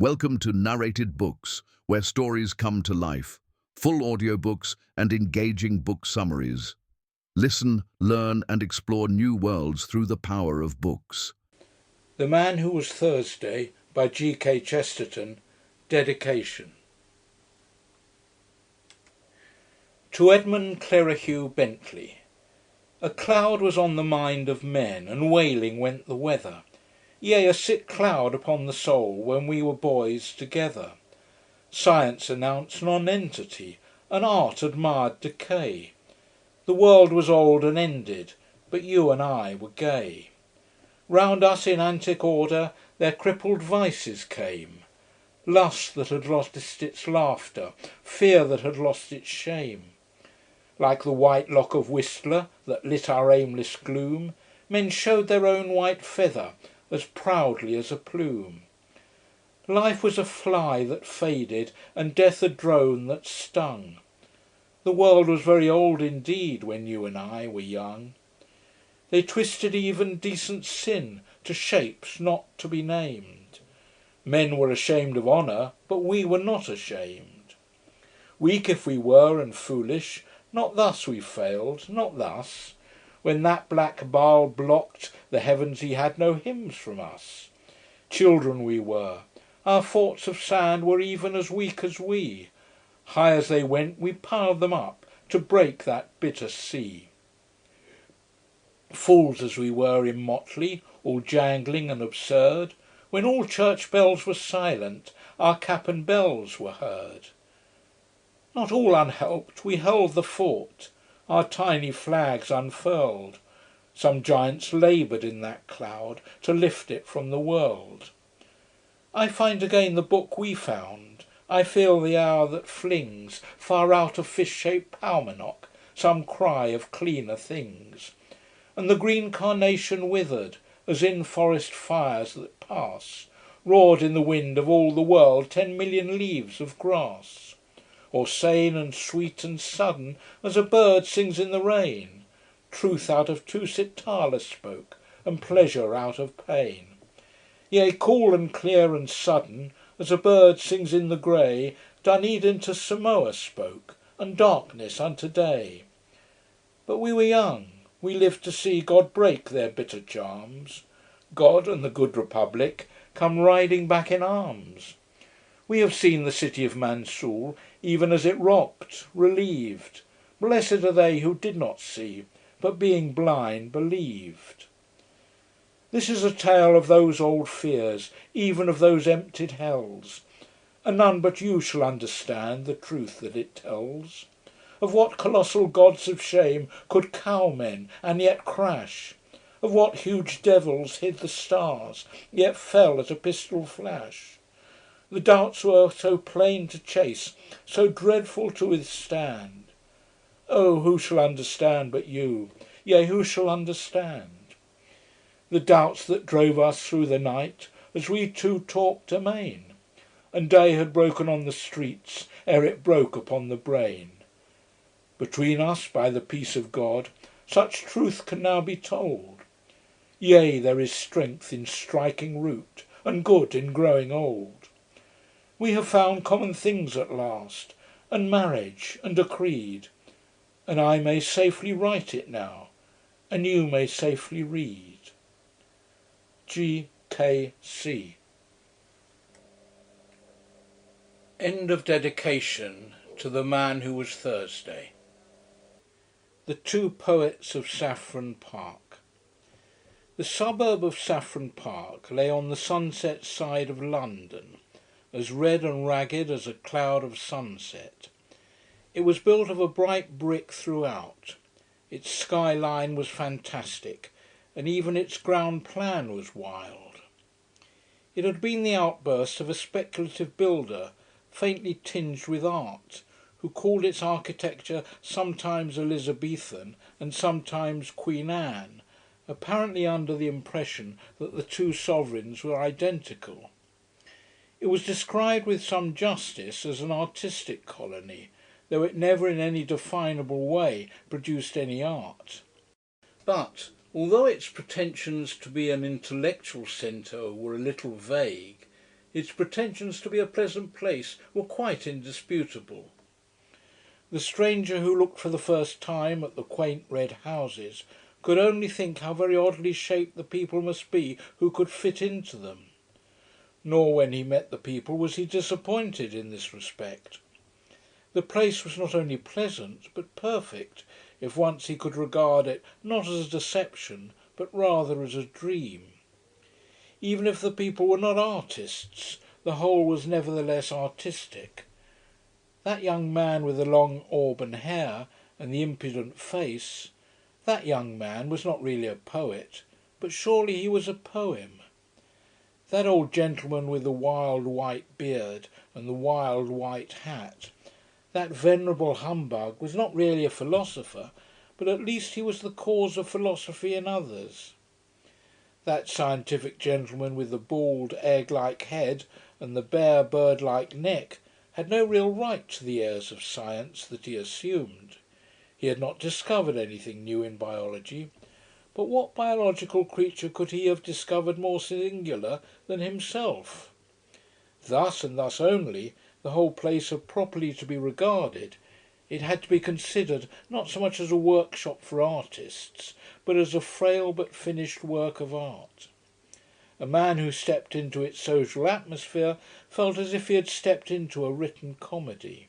Welcome to Narrated Books, where stories come to life, full audiobooks and engaging book summaries. Listen, learn and explore new worlds through the power of books. The Man Who Was Thursday by G.K. Chesterton. Dedication. To Edmund Clerihew Bentley. A cloud was on the mind of men, and wailing went the weather. Yea, a sick cloud upon the soul, when we were boys together. Science announced nonentity, and art admired decay. The world was old and ended, but you and I were gay. Round us in antic order their crippled vices came. Lust that had lost its laughter, fear that had lost its shame. Like the white lock of Whistler that lit our aimless gloom, men showed their own white feather as proudly as a plume. Life was a fly that faded, and death a drone that stung. The world was very old indeed when you and I were young. They twisted even decent sin to shapes not to be named. Men were ashamed of honour, but we were not ashamed. Weak if we were and foolish, not thus we failed, not thus. When that black Baal blocked the heavens he had no hymns from us. Children we were, our forts of sand were even as weak as we. High as they went we piled them up to break that bitter sea. Fools as we were in motley, all jangling and absurd, when all church bells were silent, our cap and bells were heard. Not all unhelped we held the fort, our tiny flags unfurled. Some giants laboured in that cloud to lift it from the world. I find again the book we found, I feel the hour that flings far out of fish-shaped Paumanok some cry of cleaner things. And the green carnation withered, as in forest fires that pass, roared in the wind of all the world 10 million leaves of grass. Or sane and sweet and sudden, as a bird sings in the rain, truth out of Tusitala spoke, and pleasure out of pain. Yea, cool and clear and sudden, as a bird sings in the grey, Dunedin to Samoa spoke, and darkness unto day. But we were young, we lived to see God break their bitter charms, God and the good Republic come riding back in arms. We have seen the city of Mansoul, even as it rocked, relieved. Blessed are they who did not see, but being blind, believed. This is a tale of those old fears, even of those emptied hells, and none but you shall understand the truth that it tells. Of what colossal gods of shame could cow men, and yet crash? Of what huge devils hid the stars, yet fell at a pistol flash? The doubts were so plain to chase, so dreadful to withstand. Oh, who shall understand but you? Yea, who shall understand? The doubts that drove us through the night, as we two talked amain, and day had broken on the streets ere it broke upon the brain. Between us, by the peace of God, such truth can now be told. Yea, there is strength in striking root, and good in growing old. We have found common things at last, and marriage, and a creed, and I may safely write it now, and you may safely read. G.K.C. End of dedication to The Man Who Was Thursday. The Two Poets of Saffron Park. The suburb of Saffron Park lay on the sunset side of London, as red and ragged as a cloud of sunset. It was built of a bright brick throughout. Its skyline was fantastic, and even its ground plan was wild. It had been the outburst of a speculative builder, faintly tinged with art, who called its architecture sometimes Elizabethan and sometimes Queen Anne, apparently under the impression that the two sovereigns were identical. It was described with some justice as an artistic colony, though it never in any definable way produced any art. But, although its pretensions to be an intellectual centre were a little vague, its pretensions to be a pleasant place were quite indisputable. The stranger who looked for the first time at the quaint red houses could only think how very oddly shaped the people must be who could fit into them. Nor when he met the people was he disappointed in this respect. The place was not only pleasant but perfect, if once he could regard it not as a deception but rather as a dream. Even if the people were not artists, the whole was nevertheless artistic. That young man with the long auburn hair and the impudent face, that young man was not really a poet, but surely he was a poem. That old gentleman with the wild white beard and the wild white hat, that venerable humbug was not really a philosopher, but at least he was the cause of philosophy in others. That scientific gentleman with the bald egg-like head and the bare bird-like neck had no real right to the airs of science that he assumed. He had not discovered anything new in biology, but what biological creature could he have discovered more singular than himself? Thus, and thus only, the whole place had properly to be regarded. It had to be considered not so much as a workshop for artists, but as a frail but finished work of art. A man who stepped into its social atmosphere felt as if he had stepped into a written comedy.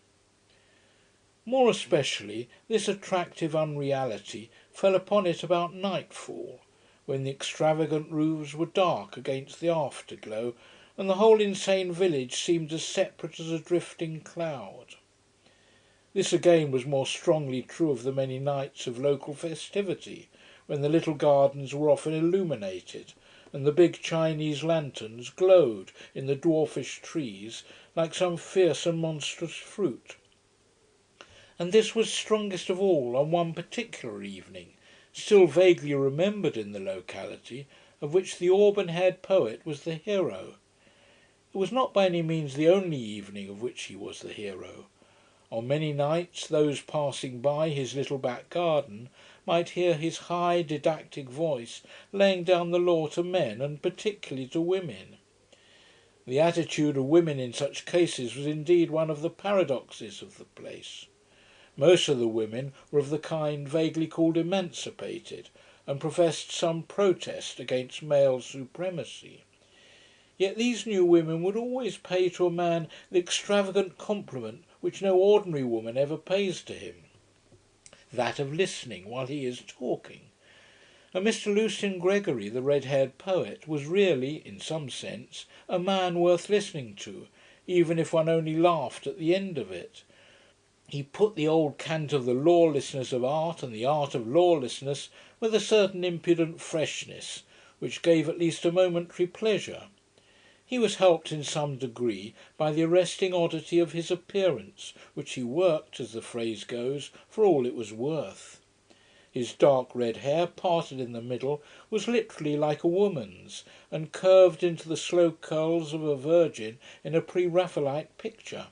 More especially this attractive unreality fell upon it about nightfall, when the extravagant roofs were dark against the afterglow, and the whole insane village seemed as separate as a drifting cloud. This again was more strongly true of the many nights of local festivity, when the little gardens were often illuminated, and the big Chinese lanterns glowed in the dwarfish trees like some fierce and monstrous fruit. And this was strongest of all on one particular evening, still vaguely remembered in the locality, of which the auburn-haired poet was the hero. It was not by any means the only evening of which he was the hero. On many nights those passing by his little back garden might hear his high didactic voice laying down the law to men and particularly to women. The attitude of women in such cases was indeed one of the paradoxes of the place. Most of the women were of the kind vaguely called emancipated, and professed some protest against male supremacy. Yet these new women would always pay to a man the extravagant compliment which no ordinary woman ever pays to him, that of listening while he is talking. And Mr. Lucian Gregory, the red-haired poet, was really, in some sense, a man worth listening to, even if one only laughed at the end of it. He put the old cant of the lawlessness of art and the art of lawlessness with a certain impudent freshness, which gave at least a momentary pleasure. He was helped in some degree by the arresting oddity of his appearance, which he worked, as the phrase goes, for all it was worth. His dark red hair, parted in the middle, was literally like a woman's, and curved into the slow curls of a virgin in a pre-Raphaelite picture.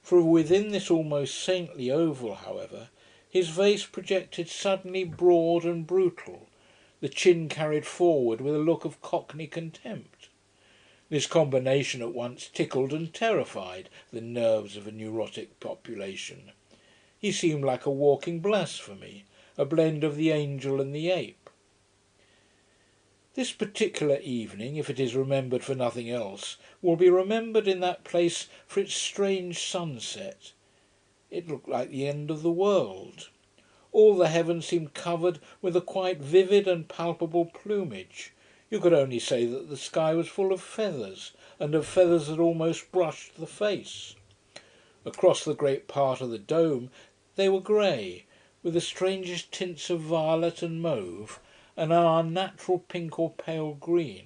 From within this almost saintly oval, however, his face projected suddenly broad and brutal, the chin carried forward with a look of cockney contempt. This combination at once tickled and terrified the nerves of a neurotic population. He seemed like a walking blasphemy, a blend of the angel and the ape. This particular evening, if it is remembered for nothing else, will be remembered in that place for its strange sunset. It looked like the end of the world. All the heavens seemed covered with a quite vivid and palpable plumage. You could only say that the sky was full of feathers, and of feathers that almost brushed the face. Across the great part of the dome they were grey, with the strangest tints of violet and mauve, and an unnatural pink or pale green.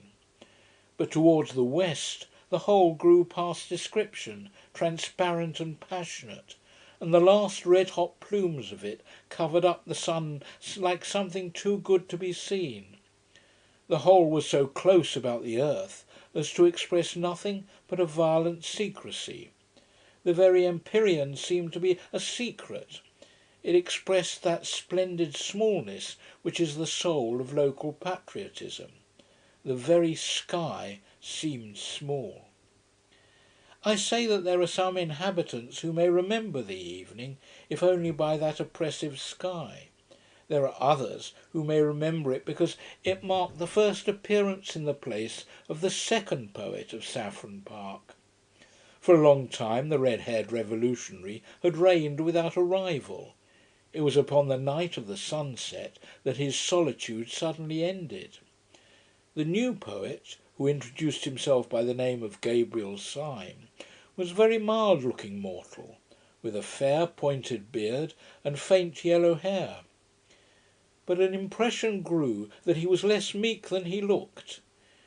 But towards the west the whole grew past description, transparent and passionate, and the last red-hot plumes of it covered up the sun like something too good to be seen. The whole was so close about the earth as to express nothing but a violent secrecy. The very empyrean seemed to be a secret. It expressed that splendid smallness which is the soul of local patriotism. The very sky seemed small. I say that there are some inhabitants who may remember the evening, if only by that oppressive sky. There are others who may remember it because it marked the first appearance in the place of the second poet of Saffron Park. For a long time the red-haired revolutionary had reigned without a rival. It was upon the night of the sunset that his solitude suddenly ended. The new poet, who introduced himself by the name of Gabriel Syme, was a very mild-looking mortal, with a fair pointed beard and faint yellow hair. But an impression grew that he was less meek than he looked.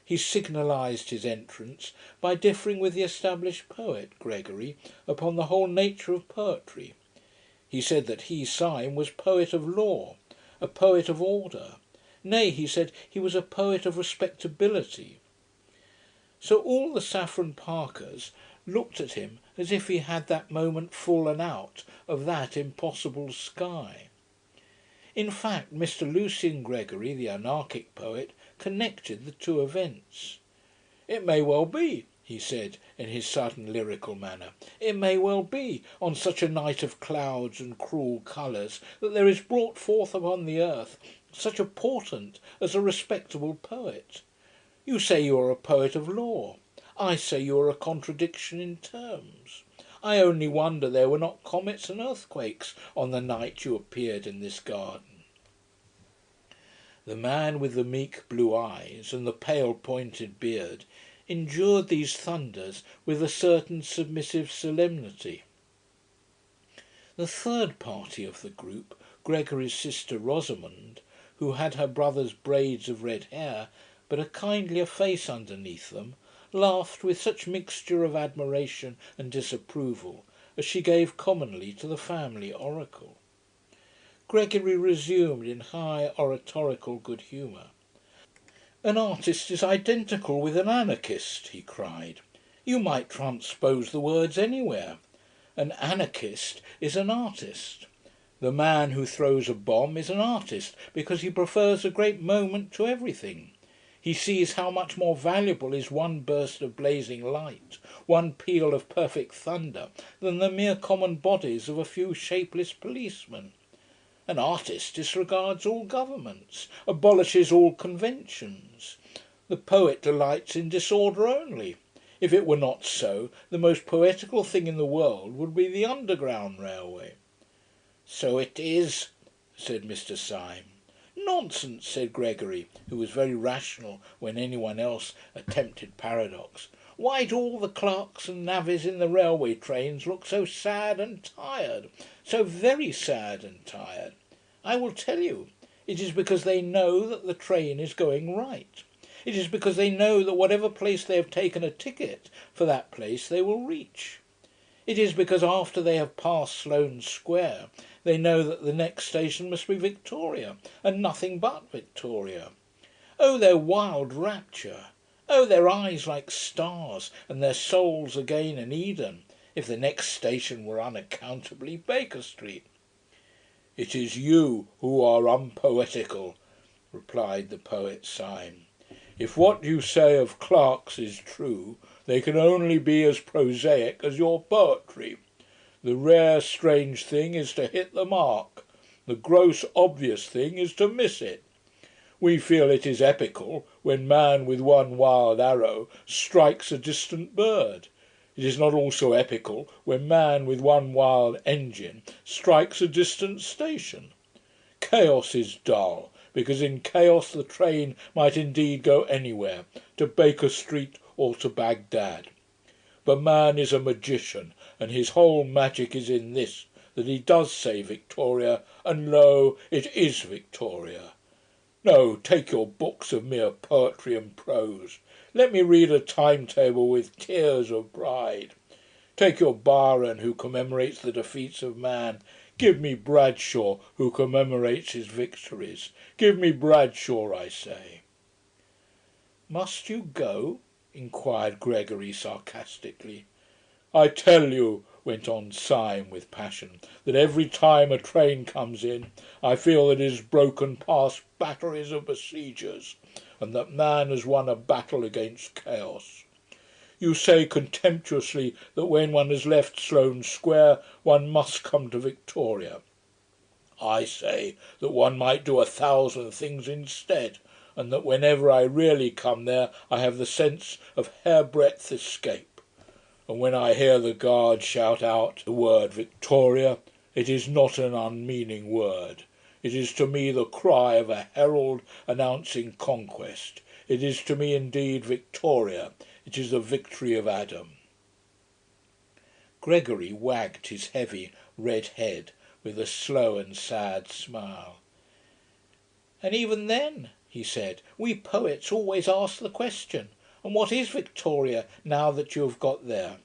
He signalised his entrance by differing with the established poet, Gregory, upon the whole nature of poetry. He said that he, Syme, was poet of law, a poet of order. Nay, he said, he was a poet of respectability. So all the Saffron Parkers looked at him as if he had that moment fallen out of that impossible sky. In fact, Mr. Lucian Gregory, the anarchic poet, connected the two events. "It may well be," he said, in his sudden lyrical manner, "it may well be, on such a night of clouds and cruel colours, that there is brought forth upon the earth such a portent as a respectable poet. You say you are a poet of law. I say you are a contradiction in terms. I only wonder there were not comets and earthquakes on the night you appeared in this garden." The man with the meek blue eyes and the pale pointed beard endured these thunders with a certain submissive solemnity. The third party of the group, Gregory's sister Rosamond, who had her brother's braids of red hair, but a kindlier face underneath them, laughed with such mixture of admiration and disapproval as she gave commonly to the family oracle. Gregory resumed in high oratorical good humour. "An artist is identical with an anarchist," he cried. "You might transpose the words anywhere. An anarchist is an artist. The man who throws a bomb is an artist because he prefers a great moment to everything. He sees how much more valuable is one burst of blazing light, one peal of perfect thunder, than the mere common bodies of a few shapeless policemen. An artist disregards all governments, abolishes all conventions. The poet delights in disorder only. If it were not so, the most poetical thing in the world would be the Underground Railway." "So it is," said Mr. Syme. "Nonsense," said Gregory, who was very rational when any one else attempted paradox. "Why do all the clerks and navvies in the railway trains look so sad and tired, so very sad and tired? I will tell you. It is because they know that the train is going right. It is because they know that whatever place they have taken a ticket, for that place they will reach. It is because after they have passed Sloane Square, they know that the next station must be Victoria, and nothing but Victoria. Oh, their wild rapture! Oh, their eyes like stars, and their souls again in Eden, if the next station were unaccountably Baker Street." "It is you who are unpoetical," replied the poet Syme. "If what you say of clerks is true, they can only be as prosaic as your poetry. The rare strange thing is to hit the mark. The gross obvious thing is to miss it. We feel it is epical when man with one wild arrow strikes a distant bird. It is not also epical when man with one wild engine strikes a distant station. Chaos is dull, because in chaos the train might indeed go anywhere, to Baker Street or to Baghdad. But man is a magician, and his whole magic is in this, that he does say Victoria, and lo, it is Victoria. No, take your books of mere poetry and prose. Let me read a timetable with tears of pride. Take your Byron, who commemorates the defeats of man. Give me Bradshaw, who commemorates his victories. Give me Bradshaw, I say." "Must you go?" inquired Gregory sarcastically. "I tell you," went on Syme with passion, "that every time a train comes in, I feel that it has broken past batteries of besiegers, and that man has won a battle against chaos. You say contemptuously that when one has left Sloane Square one must come to Victoria. I say that one might do 1,000 things instead, and that whenever I really come there I have the sense of hairbreadth escape. And when I hear the guard shout out the word Victoria, it is not an unmeaning word. It is to me the cry of a herald announcing conquest. It is to me indeed Victoria. It is the victory of Adam. Gregory wagged his heavy red head with a slow and sad smile. "And even then," he said, "we poets always ask the question, and what is Victoria now that you have got there?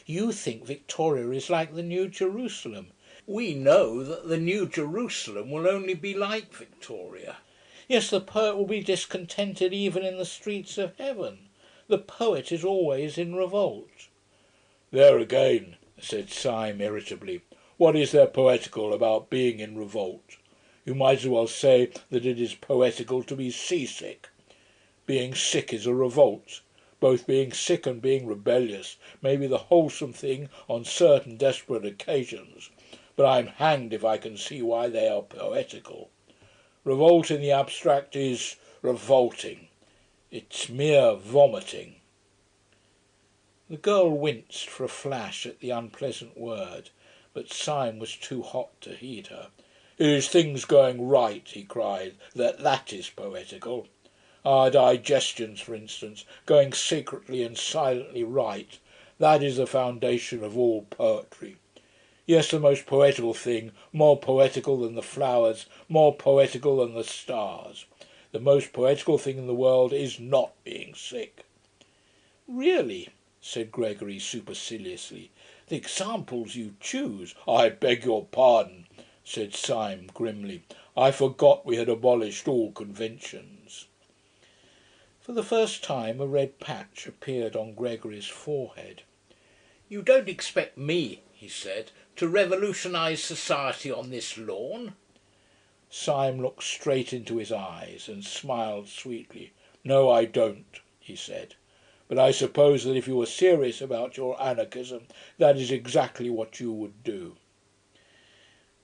You think Victoria is like the New Jerusalem. We know that the New Jerusalem will only be like Victoria. Yes, the poet will be discontented even in the streets of heaven. The poet is always in revolt." "There again," said Syme irritably, "what is there poetical about being in revolt? You might as well say that it is poetical to be seasick. Being sick is a revolt. Both being sick and being rebellious may be the wholesome thing on certain desperate occasions, but I'm hanged if I can see why they are poetical. Revolt in the abstract is revolting. It's mere vomiting." The girl winced for a flash at the unpleasant word, but Syme was too hot to heed her. "It is things going right," he cried, that is poetical. Our digestions, for instance, going secretly and silently right, that is the foundation of all poetry. Yes, the most poetical thing, more poetical than the flowers, more poetical than the stars. The most poetical thing in the world is not being sick." "Really," said Gregory superciliously, "the examples you choose—" "I beg your pardon," said Syme grimly. "I forgot we had abolished all conventions." For the first time a red patch appeared on Gregory's forehead. "You don't expect me," he said, "to revolutionise society on this lawn?" Syme looked straight into his eyes and smiled sweetly. "No, I don't," he said. "But I suppose that if you were serious about your anarchism, that is exactly what you would do."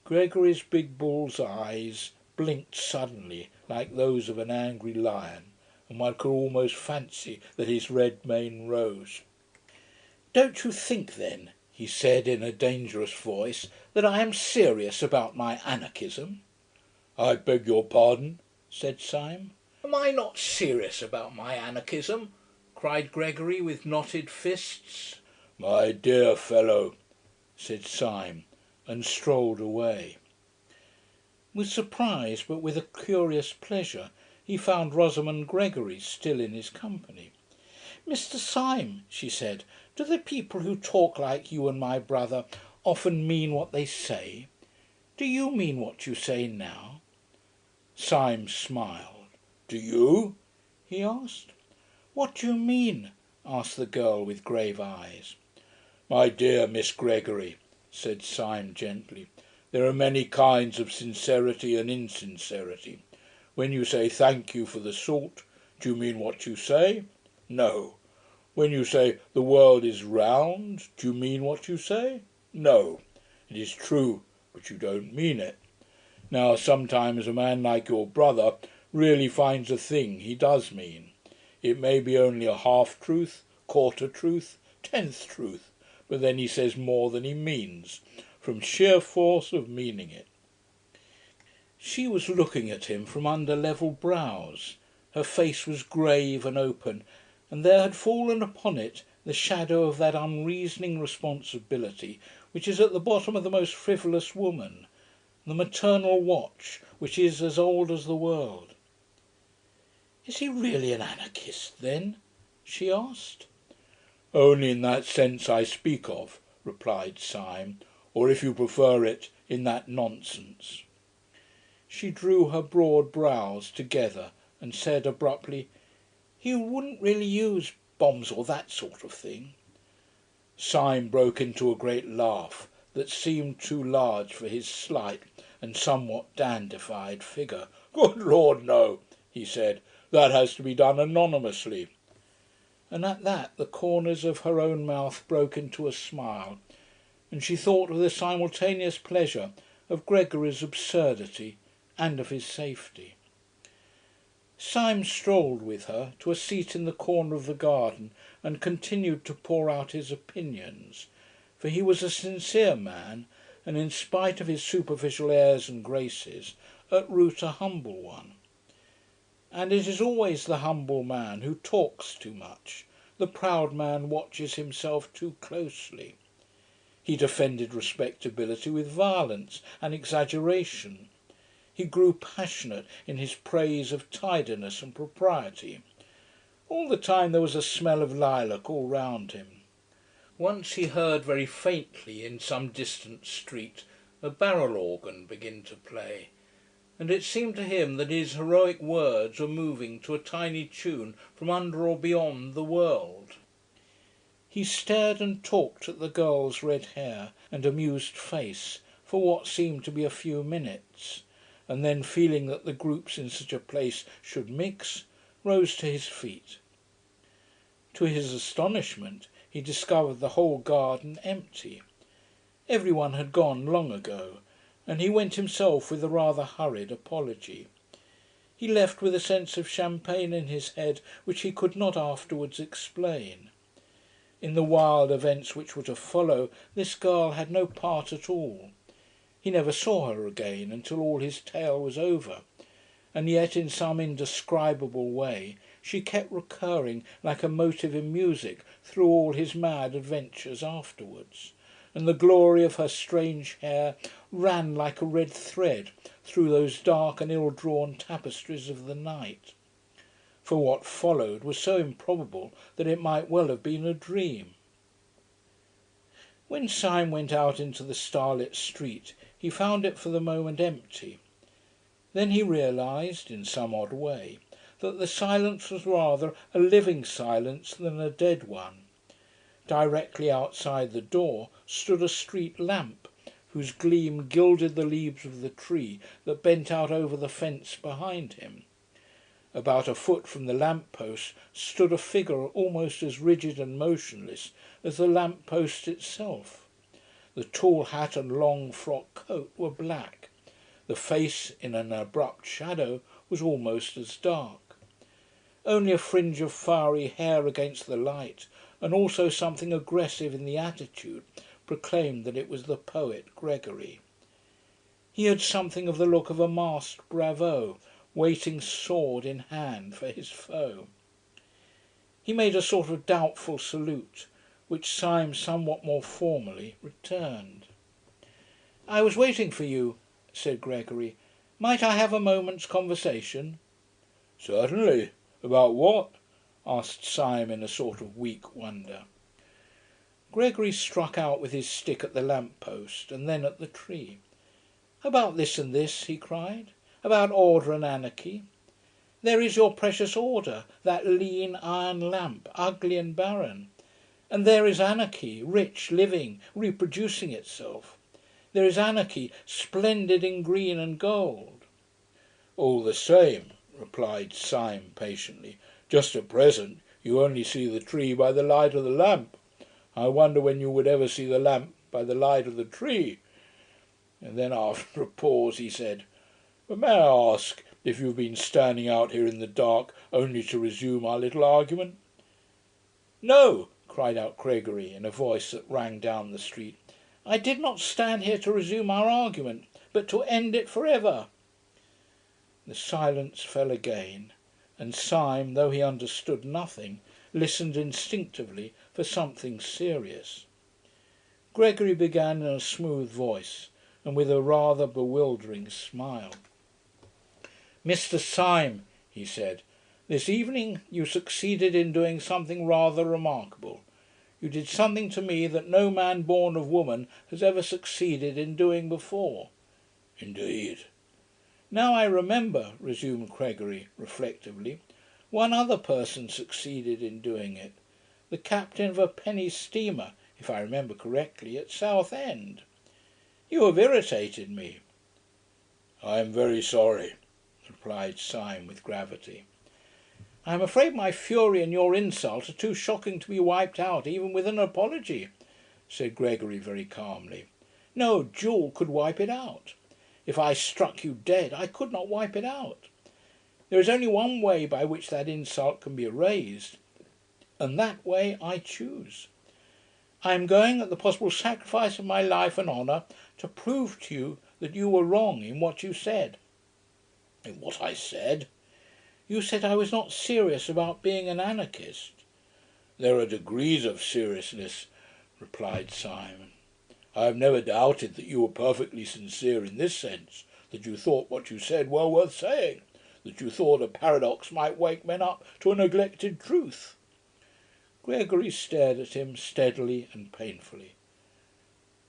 Gregory's big bull's eyes blinked suddenly like those of an angry lion, and one could almost fancy that his red mane rose. "Don't you think then," he said in a dangerous voice, "that I am serious about my anarchism?" "I beg your pardon?" said Syme. "Am I not serious about my anarchism?" cried Gregory with knotted fists. "My dear fellow," said Syme, and strolled away. With surprise, but with a curious pleasure, he found Rosamund Gregory still in his company. "Mr. Syme," she said, "do the people who talk like you and my brother often mean what they say? Do you mean what you say now?" Syme smiled. "Do you?" he asked. "What do you mean?" asked the girl with grave eyes. "My dear Miss Gregory," said Syme gently, "there are many kinds of sincerity and insincerity. When you say thank you for the salt, do you mean what you say? No. When you say the world is round, do you mean what you say? No. It is true, but you don't mean it. Now, sometimes a man like your brother really finds a thing he does mean. It may be only a half-truth, quarter-truth, tenth truth, but then he says more than he means, from sheer force of meaning it." She was looking at him from under level brows. Her face was grave and open, and there had fallen upon it the shadow of that unreasoning responsibility which is at the bottom of the most frivolous woman, the maternal watch which is as old as the world. "Is he really an anarchist, then?" she asked. "Only in that sense I speak of," replied Syme, "or, if you prefer it, in that nonsense." She drew her broad brows together and said abruptly, "He wouldn't really use bombs or that sort of thing?" Syme broke into a great laugh that seemed too large for his slight and somewhat dandified figure. "Good Lord, no," he said. "That has to be done anonymously." and at that the corners of her own mouth broke into a smile, and she thought with a simultaneous pleasure of Gregory's absurdity and of his safety. Syme strolled with her to a seat in the corner of the garden and continued to pour out his opinions, for he was a sincere man, and in spite of his superficial airs and graces, at root a humble one. And it is always the humble man who talks too much. The proud man watches himself too closely. He defended respectability with violence and exaggeration. He grew passionate in his praise of tidiness and propriety. All the time there was a smell of lilac all round him. Once he heard very faintly in some distant street a barrel organ begin to play, and it seemed to him that his heroic words were moving to a tiny tune from under or beyond the world. He stared and talked at the girl's red hair and amused face for what seemed to be a few minutes, and then, feeling that the groups in such a place should mix, rose to his feet. To his astonishment he discovered the whole garden empty. Every one had gone long ago, and he went himself with a rather hurried apology. He left with a sense of champagne in his head which he could not afterwards explain. In the wild events which were to follow, this girl had no part at all. He never saw her again until all his tale was over, and yet in some indescribable way she kept recurring like a motive in music through all his mad adventures afterwards, and the glory of her strange hair ran like a red thread through those dark and ill-drawn tapestries of the night. For what followed was so improbable that it might well have been a dream. When Syme went out into the starlit street, he found it for the moment empty. Then he realised, in some odd way, that the silence was rather a living silence than a dead one. Directly outside the door stood a street lamp, whose gleam gilded the leaves of the tree that bent out over the fence behind him. About a foot from the lamp-post stood a figure almost as rigid and motionless as the lamp-post itself. The tall hat and long frock coat were black. The face, in an abrupt shadow, was almost as dark. Only a fringe of fiery hair against the light, and also something aggressive in the attitude, proclaimed that it was the poet Gregory. He had something of the look of a masked bravo, waiting sword in hand for his foe. He made a sort of doubtful salute, which Syme somewhat more formally returned. "I was waiting for you," said Gregory. "Might I have a moment's conversation?" "Certainly. About what?" asked Syme in a sort of weak wonder. Gregory struck out with his stick at the lamp-post and then at the tree. "About this and this," he cried. "About order and anarchy. There is your precious order, that lean iron lamp, ugly and barren. And there is anarchy, rich, living, reproducing itself. There is anarchy, splendid in green and gold." "All the same," replied Syme patiently, "just at present you only see the tree by the light of the lamp. I wonder when you would ever see the lamp by the light of the tree." And then, after a pause, he said, "But may I ask if you've been standing out here in the dark only to resume our little argument?" "No," cried out Gregory in a voice that rang down the street. "I did not stand here to resume our argument, but to end it for ever." The silence fell again, and Syme, though he understood nothing, listened instinctively for something serious. Gregory began in a smooth voice and with a rather bewildering smile. "Mr. Syme," he said, "this evening you succeeded in doing something rather remarkable. You did something to me that no man born of woman has ever succeeded in doing before." "Indeed." "Now I remember," resumed Gregory reflectively, "one other person succeeded in doing it. The captain of a penny steamer, if I remember correctly, at Southend. You have irritated me." "I am very sorry," replied Syme with gravity. "I am afraid my fury and your insult are too shocking to be wiped out even with an apology," said Gregory very calmly. "No duel could wipe it out. If I struck you dead, I could not wipe it out. There is only one way by which that insult can be erased, and that way I choose. I am going, at the possible sacrifice of my life and honour, to prove to you that you were wrong in what you said." "In what I said?" "You said I was not serious about being an anarchist." "There are degrees of seriousness," replied Syme. "I have never doubted that you were perfectly sincere in this sense, that you thought what you said well worth saying, that you thought a paradox might wake men up to a neglected truth." Gregory stared at him steadily and painfully.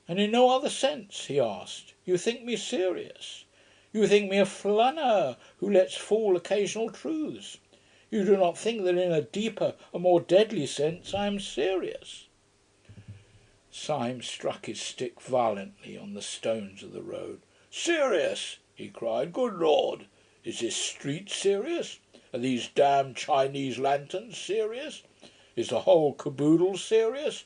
"And in no other sense," he asked, "you think me serious? You think me a flâneur who lets fall occasional truths? You do not think that in a deeper, a more deadly sense I am serious?" Syme struck his stick violently on the stones of the road. "Serious!" he cried. "Good Lord! Is this street serious? Are these damned Chinese lanterns serious? Is the whole caboodle serious?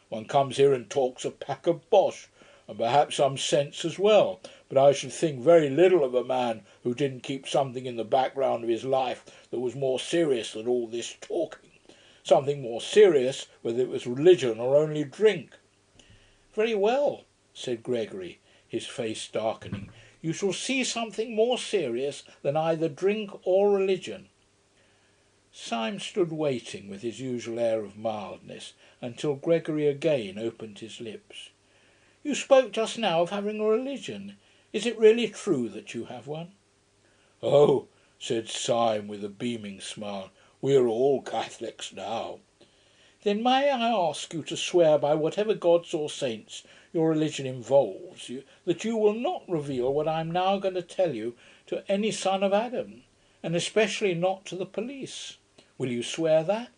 One comes here and talks a pack of bosh, and perhaps some sense as well, but I should think very little of a man who didn't keep something in the background of his life that was more serious than all this talking. Something more serious, whether it was religion or only drink." "Very well," said Gregory, his face darkening. "You shall see something more serious than either drink or religion." Syme stood waiting with his usual air of mildness until Gregory again opened his lips. "You spoke just now of having a religion. Is it really true that you have one?" "Oh," said Syme with a beaming smile, "we are all Catholics now." "Then may I ask you to swear by whatever gods or saints your religion involves you, that you will not reveal what I am now going to tell you to any son of Adam, and especially not to the police? Will you swear that?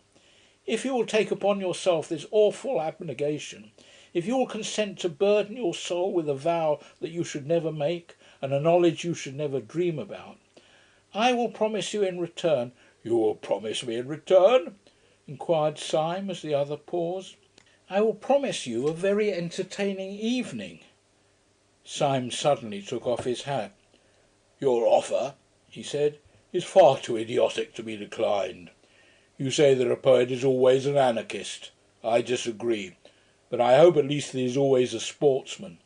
If you will take upon yourself this awful abnegation, if you will consent to burden your soul with a vow that you should never make, and a knowledge you should never dream about, I will promise you in return—" "You will promise me in return?" inquired Syme as the other paused. "I will promise you a very entertaining evening." Syme suddenly took off his hat. "Your offer," he said, "is far too idiotic to be declined. You say that a poet is always an anarchist. I disagree, but I hope at least that he is always a sportsman.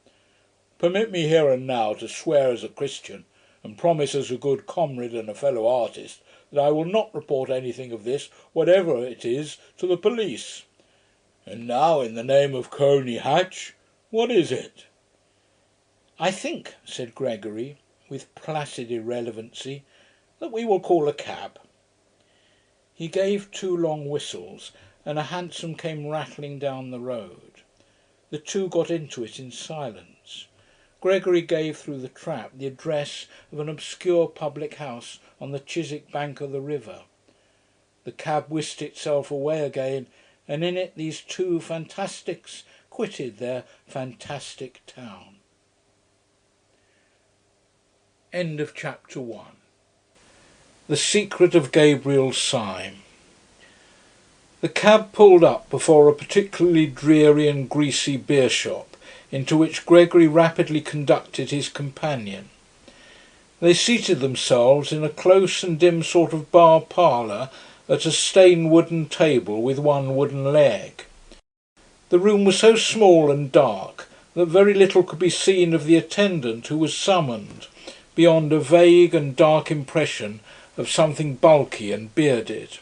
Permit me here and now to swear as a Christian, and promise as a good comrade and a fellow artist, that I will not report anything of this, whatever it is, to the police. And now, in the name of Coney Hatch, what is it?" "I think," said Gregory, with placid irrelevancy, "that we will call a cab." He gave 2 long whistles, and a hansom came rattling down the road. The two got into it in silence. Gregory gave through the trap the address of an obscure public house on the Chiswick bank of the river. The cab whisked itself away again, and in it these 2 fantastics quitted their fantastic town. End of chapter 1. The secret of Gabriel Syme. The cab pulled up before a particularly dreary and greasy beer shop, into which Gregory rapidly conducted his companion. They seated themselves in a close and dim sort of bar parlour at a stained wooden table with one wooden leg. The room was so small and dark that very little could be seen of the attendant who was summoned, beyond a vague and dark impression of something bulky and bearded.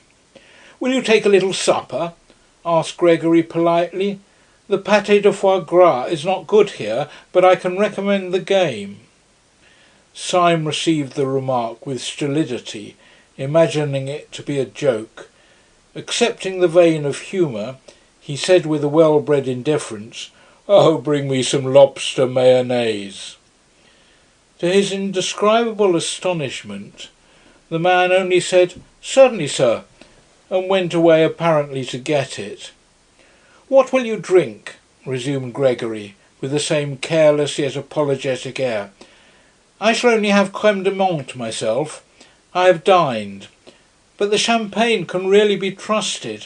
"Will you take a little supper?" asked Gregory politely. "The pâté de foie gras is not good here, but I can recommend the game." Syme received the remark with stolidity, imagining it to be a joke. Accepting the vein of humour, he said with a well-bred indifference, "Oh, bring me some lobster mayonnaise." To his indescribable astonishment, the man only said, "Certainly, sir," and went away apparently to get it. "What will you drink?" resumed Gregory, with the same careless yet apologetic air. "I shall only have crème de menthe myself. I have dined. but the champagne can really be trusted.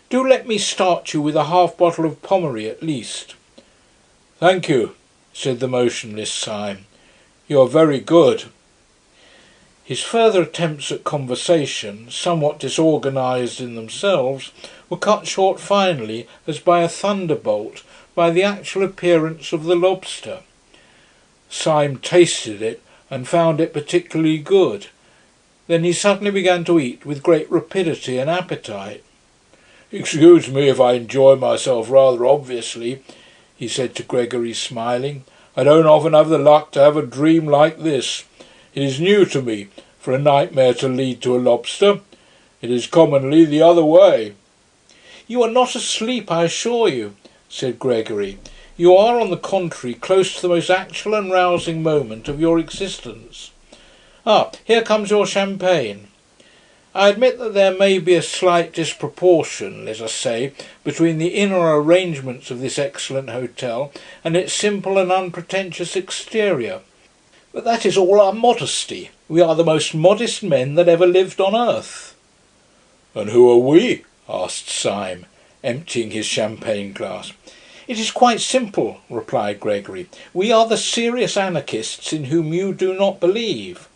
Do let me start you with a half bottle of Pommery at least." "Thank you," said the motionless Syme. "You are very good." His further attempts at conversation, somewhat disorganised in themselves, were cut short finally, as by a thunderbolt, by the actual appearance of the lobster. Syme tasted it and found it particularly good. Then he suddenly began to eat with great rapidity and appetite. "Excuse me if I enjoy myself rather obviously," he said to Gregory, smiling. "I don't often have the luck to have a dream like this. It is new to me, for a nightmare to lead to a lobster. It is commonly the other way." "You are not asleep, I assure you," said Gregory. "You are, on the contrary, close to the most actual and rousing moment of your existence. Ah, here comes your champagne. I admit that there may be a slight disproportion, let us say, between the inner arrangements of this excellent hotel and its simple and unpretentious exterior. But that is all our modesty. We are the most modest men that ever lived on earth." "And who are we?" asked Syme, emptying his champagne glass. "It is quite simple," replied Gregory. "We are the serious anarchists in whom you do not believe."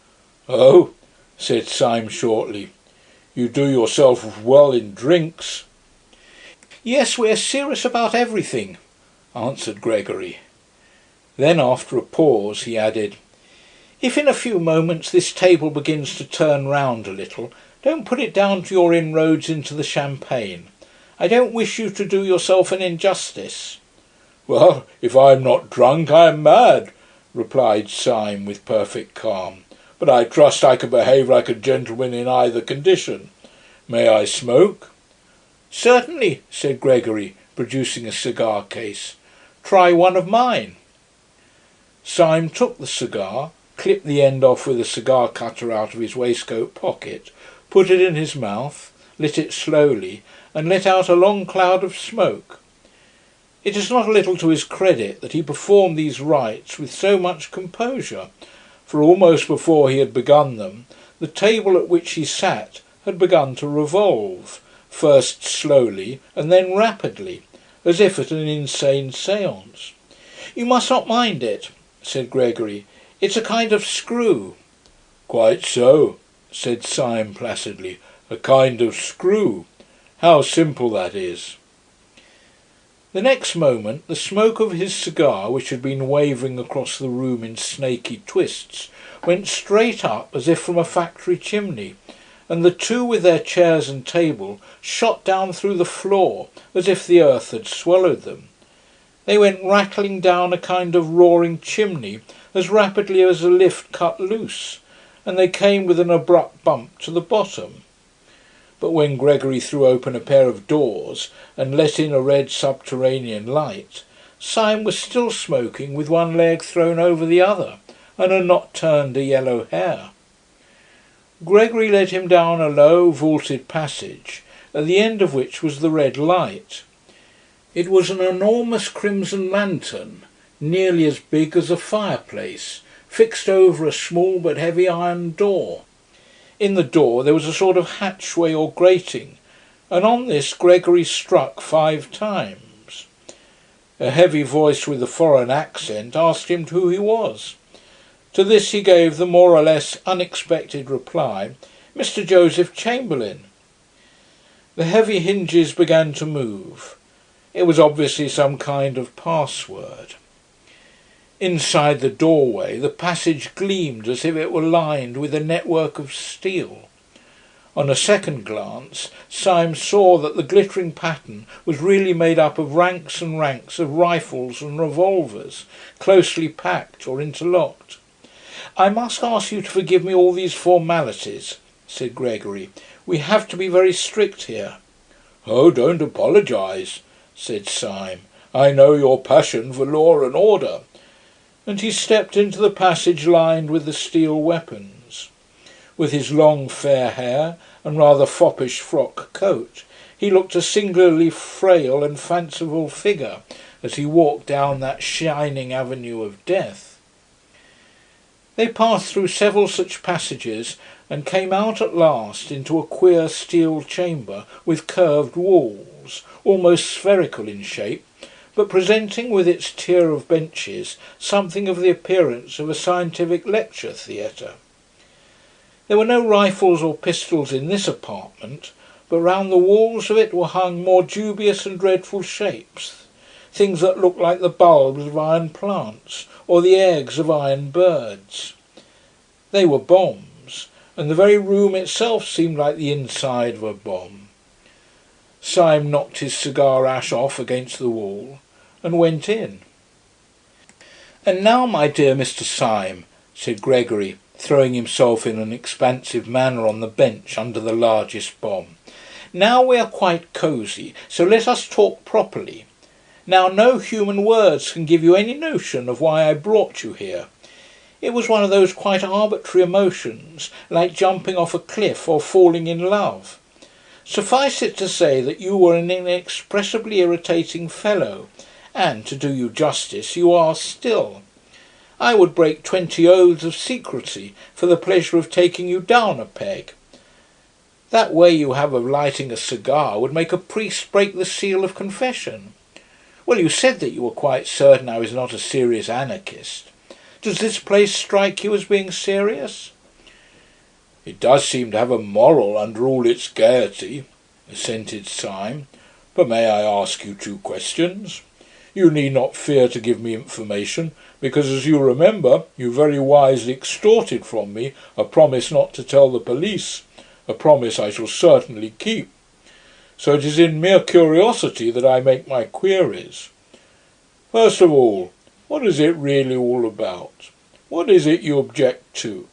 "Oh," said Syme shortly. "You do yourself well in drinks." "Yes, we are serious about everything," answered Gregory. Then, after a pause, he added, "If in a few moments this table begins to turn round a little, don't put it down to your inroads into the champagne. I don't wish you to do yourself an injustice." "Well, if I am not drunk, I am mad," replied Syme with perfect calm. "But I trust I can behave like a gentleman in either condition. May I smoke?" "Certainly," said Gregory, producing a cigar case. "Try one of mine." Syme took the cigar, clipped the end off with a cigar cutter out of his waistcoat pocket, put it in his mouth, lit it slowly, and let out a long cloud of smoke. It is not a little to his credit that he performed these rites with so much composure, for almost before he had begun them, the table at which he sat had begun to revolve, first slowly and then rapidly, as if at an insane séance. "You must not mind it," said Gregory. "It's a kind of screw." "Quite so," said Syme placidly. "A kind of screw. How simple that is." The next moment the smoke of his cigar, which had been wavering across the room in snaky twists, went straight up as if from a factory chimney, and the two with their chairs and table shot down through the floor as if the earth had swallowed them. They went rattling down a kind of roaring chimney as rapidly as a lift cut loose, and they came with an abrupt bump to the bottom. But when Gregory threw open a pair of doors and let in a red subterranean light, Syme was still smoking with one leg thrown over the other, and had not turned a yellow hair. Gregory led him down a low, vaulted passage, at the end of which was the red light. It was an enormous crimson lantern, nearly as big as a fireplace, fixed over a small but heavy iron door. In the door there was a sort of hatchway or grating, and on this Gregory struck 5 times. A heavy voice with a foreign accent asked him who he was. To this he gave the more or less unexpected reply, "Mr. Joseph Chamberlain." The heavy hinges began to move. It was obviously some kind of password. Inside the doorway the passage gleamed as if it were lined with a network of steel. On a second glance, Syme saw that the glittering pattern was really made up of ranks and ranks of rifles and revolvers, closely packed or interlocked. "I must ask you to forgive me all these formalities," said Gregory. "We have to be very strict here." "Oh, don't apologise," said Syme. "I know your passion for law and order." And he stepped into the passage lined with the steel weapons. With his long fair hair and rather foppish frock coat, he looked a singularly frail and fanciful figure as he walked down that shining avenue of death. They passed through several such passages and came out at last into a queer steel chamber with curved walls, almost spherical in shape, but presenting with its tier of benches something of the appearance of a scientific lecture theatre. There were no rifles or pistols in this apartment, but round the walls of it were hung more dubious and dreadful shapes, things that looked like the bulbs of iron plants or the eggs of iron birds. They were bombs, and the very room itself seemed like the inside of a bomb. Syme knocked his cigar ash off against the wall and went in. "And now, my dear Mr. Syme," said Gregory, throwing himself in an expansive manner on the bench under the largest bomb, "now we are quite cosy, so let us talk properly. Now no human words can give you any notion of why I brought you here. It was one of those quite arbitrary emotions, like jumping off a cliff or falling in love. Suffice it to say that you were an inexpressibly irritating fellow, and, to do you justice, you are still. I would break 20 oaths of secrecy for the pleasure of taking you down a peg. That way you have of lighting a cigar would make a priest break the seal of confession. Well, you said that you were quite certain I was not a serious anarchist. Does this place strike you as being serious?" "It does seem to have a moral under all its gaiety," assented Syme. "But may I ask you 2 questions? You need not fear to give me information, because, as you remember, you very wisely extorted from me a promise not to tell the police, a promise I shall certainly keep. So it is in mere curiosity that I make my queries. First of all, what is it really all about? What is it you object to?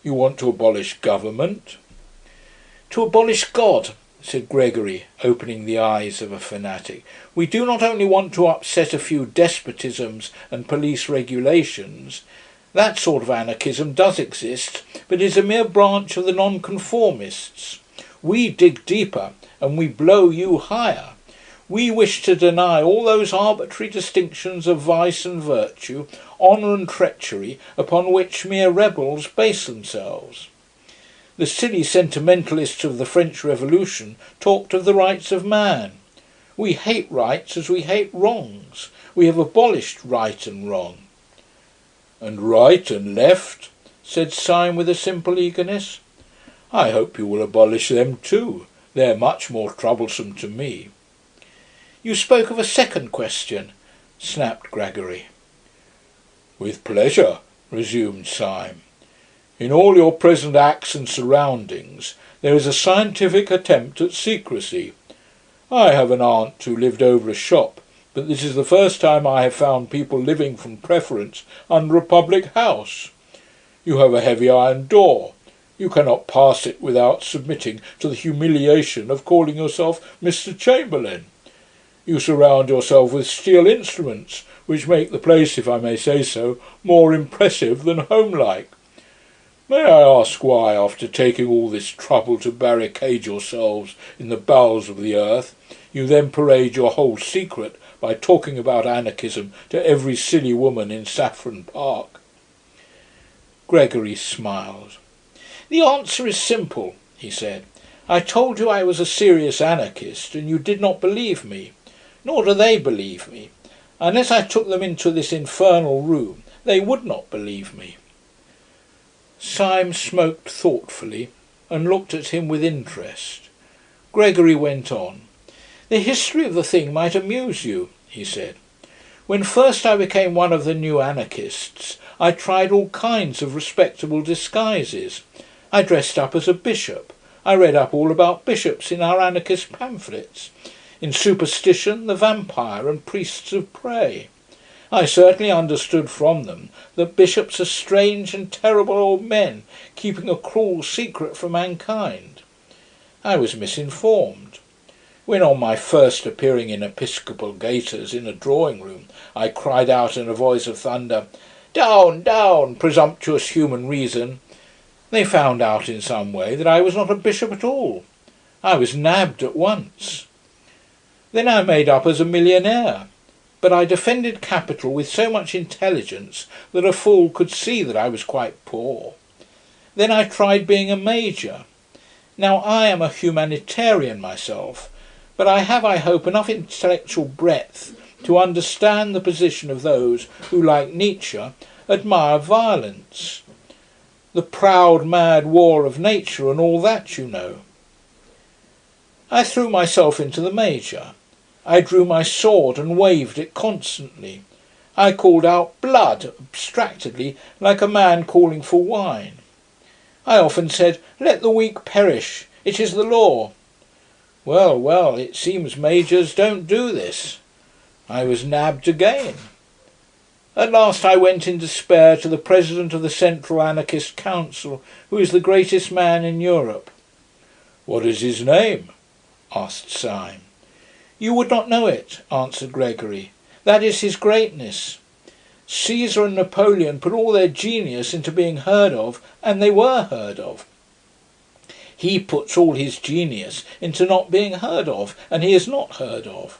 You want to abolish government?" "To abolish God," said Gregory, opening the eyes of a fanatic. "We do not only want to upset a few despotisms and police regulations. That sort of anarchism does exist, but is a mere branch of the nonconformists. We dig deeper, and we blow you higher. We wish to deny all those arbitrary distinctions of vice and virtue, honour and treachery, upon which mere rebels base themselves. The silly sentimentalists of the French Revolution talked of the rights of man. We hate rights as we hate wrongs. We have abolished right and wrong." "And right and left?" said Syme with a simple eagerness. "I hope you will abolish them too. They're much more troublesome to me." "You spoke of a second question," snapped Gregory. "With pleasure," resumed Syme. "In all your present acts and surroundings there is a scientific attempt at secrecy. I have an aunt who lived over a shop, but this is the first time I have found people living from preference under a public house. You have a heavy iron door. You cannot pass it without submitting to the humiliation of calling yourself Mr. Chamberlain. You surround yourself with steel instruments, which make the place, if I may say so, more impressive than homelike. May I ask why, after taking all this trouble to barricade yourselves in the bowels of the earth, you then parade your whole secret by talking about anarchism to every silly woman in Saffron Park?" Gregory smiled. "The answer is simple," he said. "I told you I was a serious anarchist, and you did not believe me. Nor do they believe me. Unless I took them into this infernal room, they would not believe me." Syme smoked thoughtfully and looked at him with interest. Gregory went on. "The history of the thing might amuse you," he said. "When first I became one of the new anarchists, I tried all kinds of respectable disguises. I dressed up as a bishop. I read up all about bishops in our anarchist pamphlets. In Superstition, the vampire and priests of prey. I certainly understood from them that bishops are strange and terrible old men, keeping a cruel secret from mankind. I was misinformed. When on my first appearing in episcopal gaiters in a drawing-room, I cried out in a voice of thunder, 'Down, down, presumptuous human reason!' they found out in some way that I was not a bishop at all. I was nabbed at once. Then I made up as a millionaire. but I defended capital with so much intelligence that a fool could see that I was quite poor. Then I tried being a major. Now I am a humanitarian myself, but I have, I hope, enough intellectual breadth to understand the position of those who, like Nietzsche, admire violence. The proud, mad war of nature and all that, you know. I threw myself into the major. I drew my sword and waved it constantly. I called out blood, abstractedly, like a man calling for wine. I often said, let the weak perish, it is the law. Well, well, it seems majors don't do this. I was nabbed again. At last I went in despair to the President of the Central Anarchist Council, who is the greatest man in Europe. "What is his name?" asked Syme. "You would not know it," answered Gregory. "That is his greatness. Caesar and Napoleon put all their genius into being heard of, and they were heard of. He puts all his genius into not being heard of, and he is not heard of.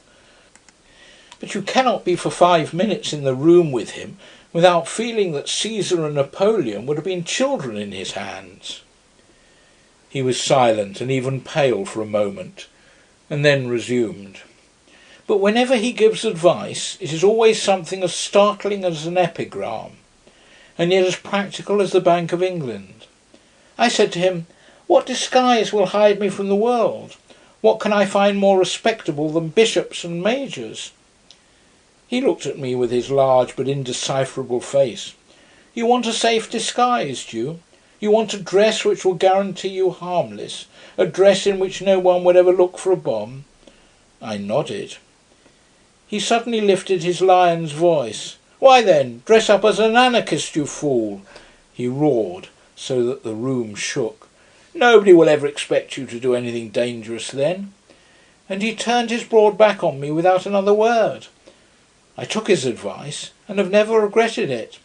But you cannot be for 5 minutes in the room with him without feeling that Caesar and Napoleon would have been children in his hands." He was silent and even pale for a moment, and then resumed. "But whenever he gives advice, it is always something as startling as an epigram, and yet as practical as the Bank of England. I said to him, 'What disguise will hide me from the world? What can I find more respectable than bishops and majors?' He looked at me with his large but indecipherable face. 'You want a safe disguise, do you? You want a dress which will guarantee you harmless, a dress in which no one would ever look for a bomb?' I nodded. He suddenly lifted his lion's voice. 'Why then, dress up as an anarchist, you fool!' he roared, so that the room shook. 'Nobody will ever expect you to do anything dangerous then.' And he turned his broad back on me without another word. I took his advice, and have never regretted it.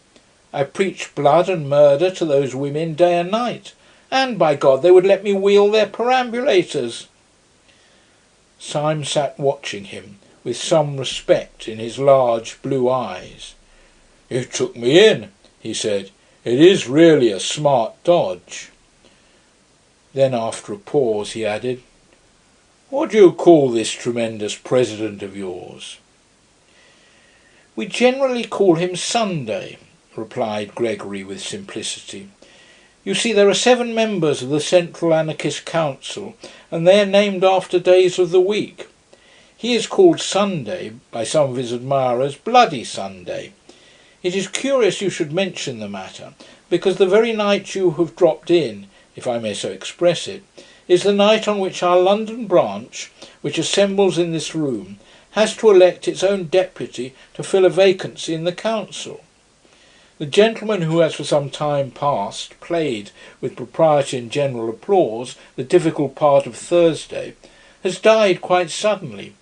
I preached blood and murder to those women day and night, and, by God, they would let me wheel their perambulators." Syme sat watching him, with some respect in his large blue eyes. "You took me in," he said. "It is really a smart dodge." Then, after a pause, he added, "What do you call this tremendous president of yours?" "We generally call him Sunday," replied Gregory with simplicity. "You see, there are 7 members of the Central Anarchist Council, and they are named after days of the week. He is called Sunday, by some of his admirers, Bloody Sunday. It is curious you should mention the matter, because the very night you have dropped in, if I may so express it, is the night on which our London branch, which assembles in this room, has to elect its own deputy to fill a vacancy in the council. The gentleman who has for some time past played, with propriety and general applause, the difficult part of Thursday, has died quite suddenly.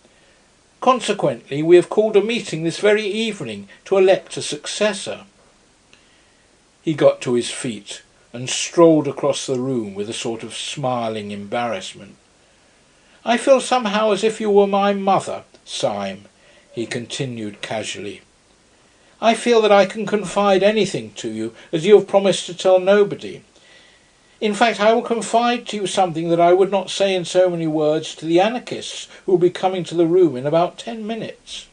Consequently, we have called a meeting this very evening to elect a successor." He got to his feet and strolled across the room with a sort of smiling embarrassment. "I feel somehow as if you were my mother, Syme," he continued casually. "I feel that I can confide anything to you, as you have promised to tell nobody. In fact, I will confide to you something that I would not say in so many words to the anarchists who will be coming to the room in about 10 minutes.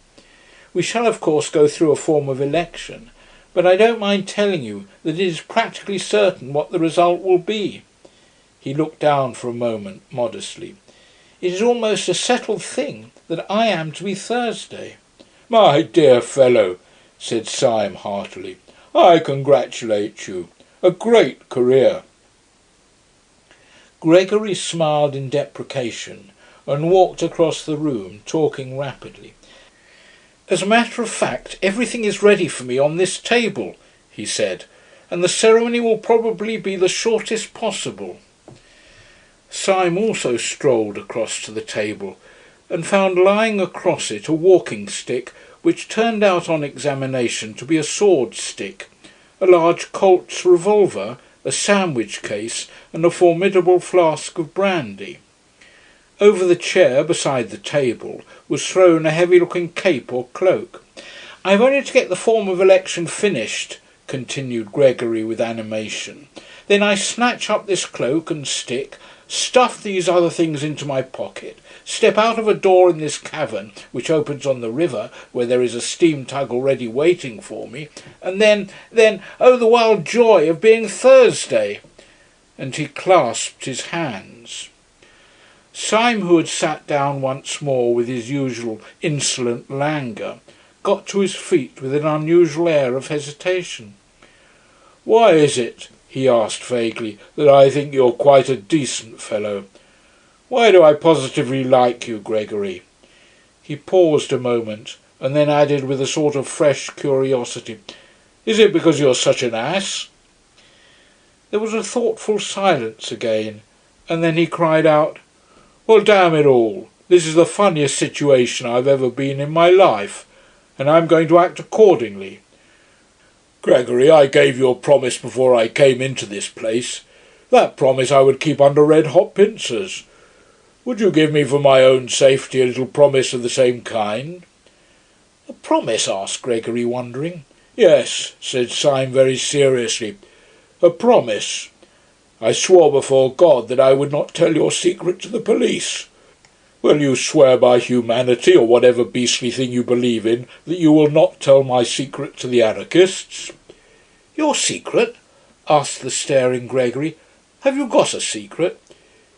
We shall, of course, go through a form of election, but I don't mind telling you that it is practically certain what the result will be." He looked down for a moment, modestly. "It is almost a settled thing that I am to be Thursday." "My dear fellow," said Syme heartily, "I congratulate you. A great career." Gregory smiled in deprecation and walked across the room, talking rapidly. "As a matter of fact, everything is ready for me on this table," he said, "and the ceremony will probably be the shortest possible." Syme also strolled across to the table and found lying across it a walking stick which turned out on examination to be a sword stick, a large Colt's revolver, a sandwich case, and a formidable flask of brandy. Over the chair beside the table was thrown a heavy-looking cape or cloak, "I've only to get the form of election finished," continued Gregory with animation. "Then I snatch up this cloak and stick, stuff these other things into my pocket, step out of a door in this cavern which opens on the river, where there is a steam tug already waiting for me, and then, oh, the wild joy of being Thursday!" And he clasped his hands. Syme, who had sat down once more with his usual insolent languor, got to his feet with an unusual air of hesitation. "Why is it," he asked vaguely, "that I think you're quite a decent fellow? Why do I positively like you, Gregory?" He paused a moment, and then added with a sort of fresh curiosity, "Is it because you're such an ass?" There was a thoughtful silence again, and then he cried out, "Well, damn it all, this is the funniest situation I've ever been in my life, and I'm going to act accordingly. Gregory, I gave you a promise before I came into this place. That promise I would keep under red-hot pincers. Would you give me for my own safety a little promise of the same kind?" "A promise?" asked Gregory, wondering. "Yes," said Syme very seriously. "A promise. I swore before God that I would not tell your secret to the police. Will you swear by humanity, or whatever beastly thing you believe in, that you will not tell my secret to the anarchists?" "Your secret?" asked the staring Gregory. "Have you got a secret?"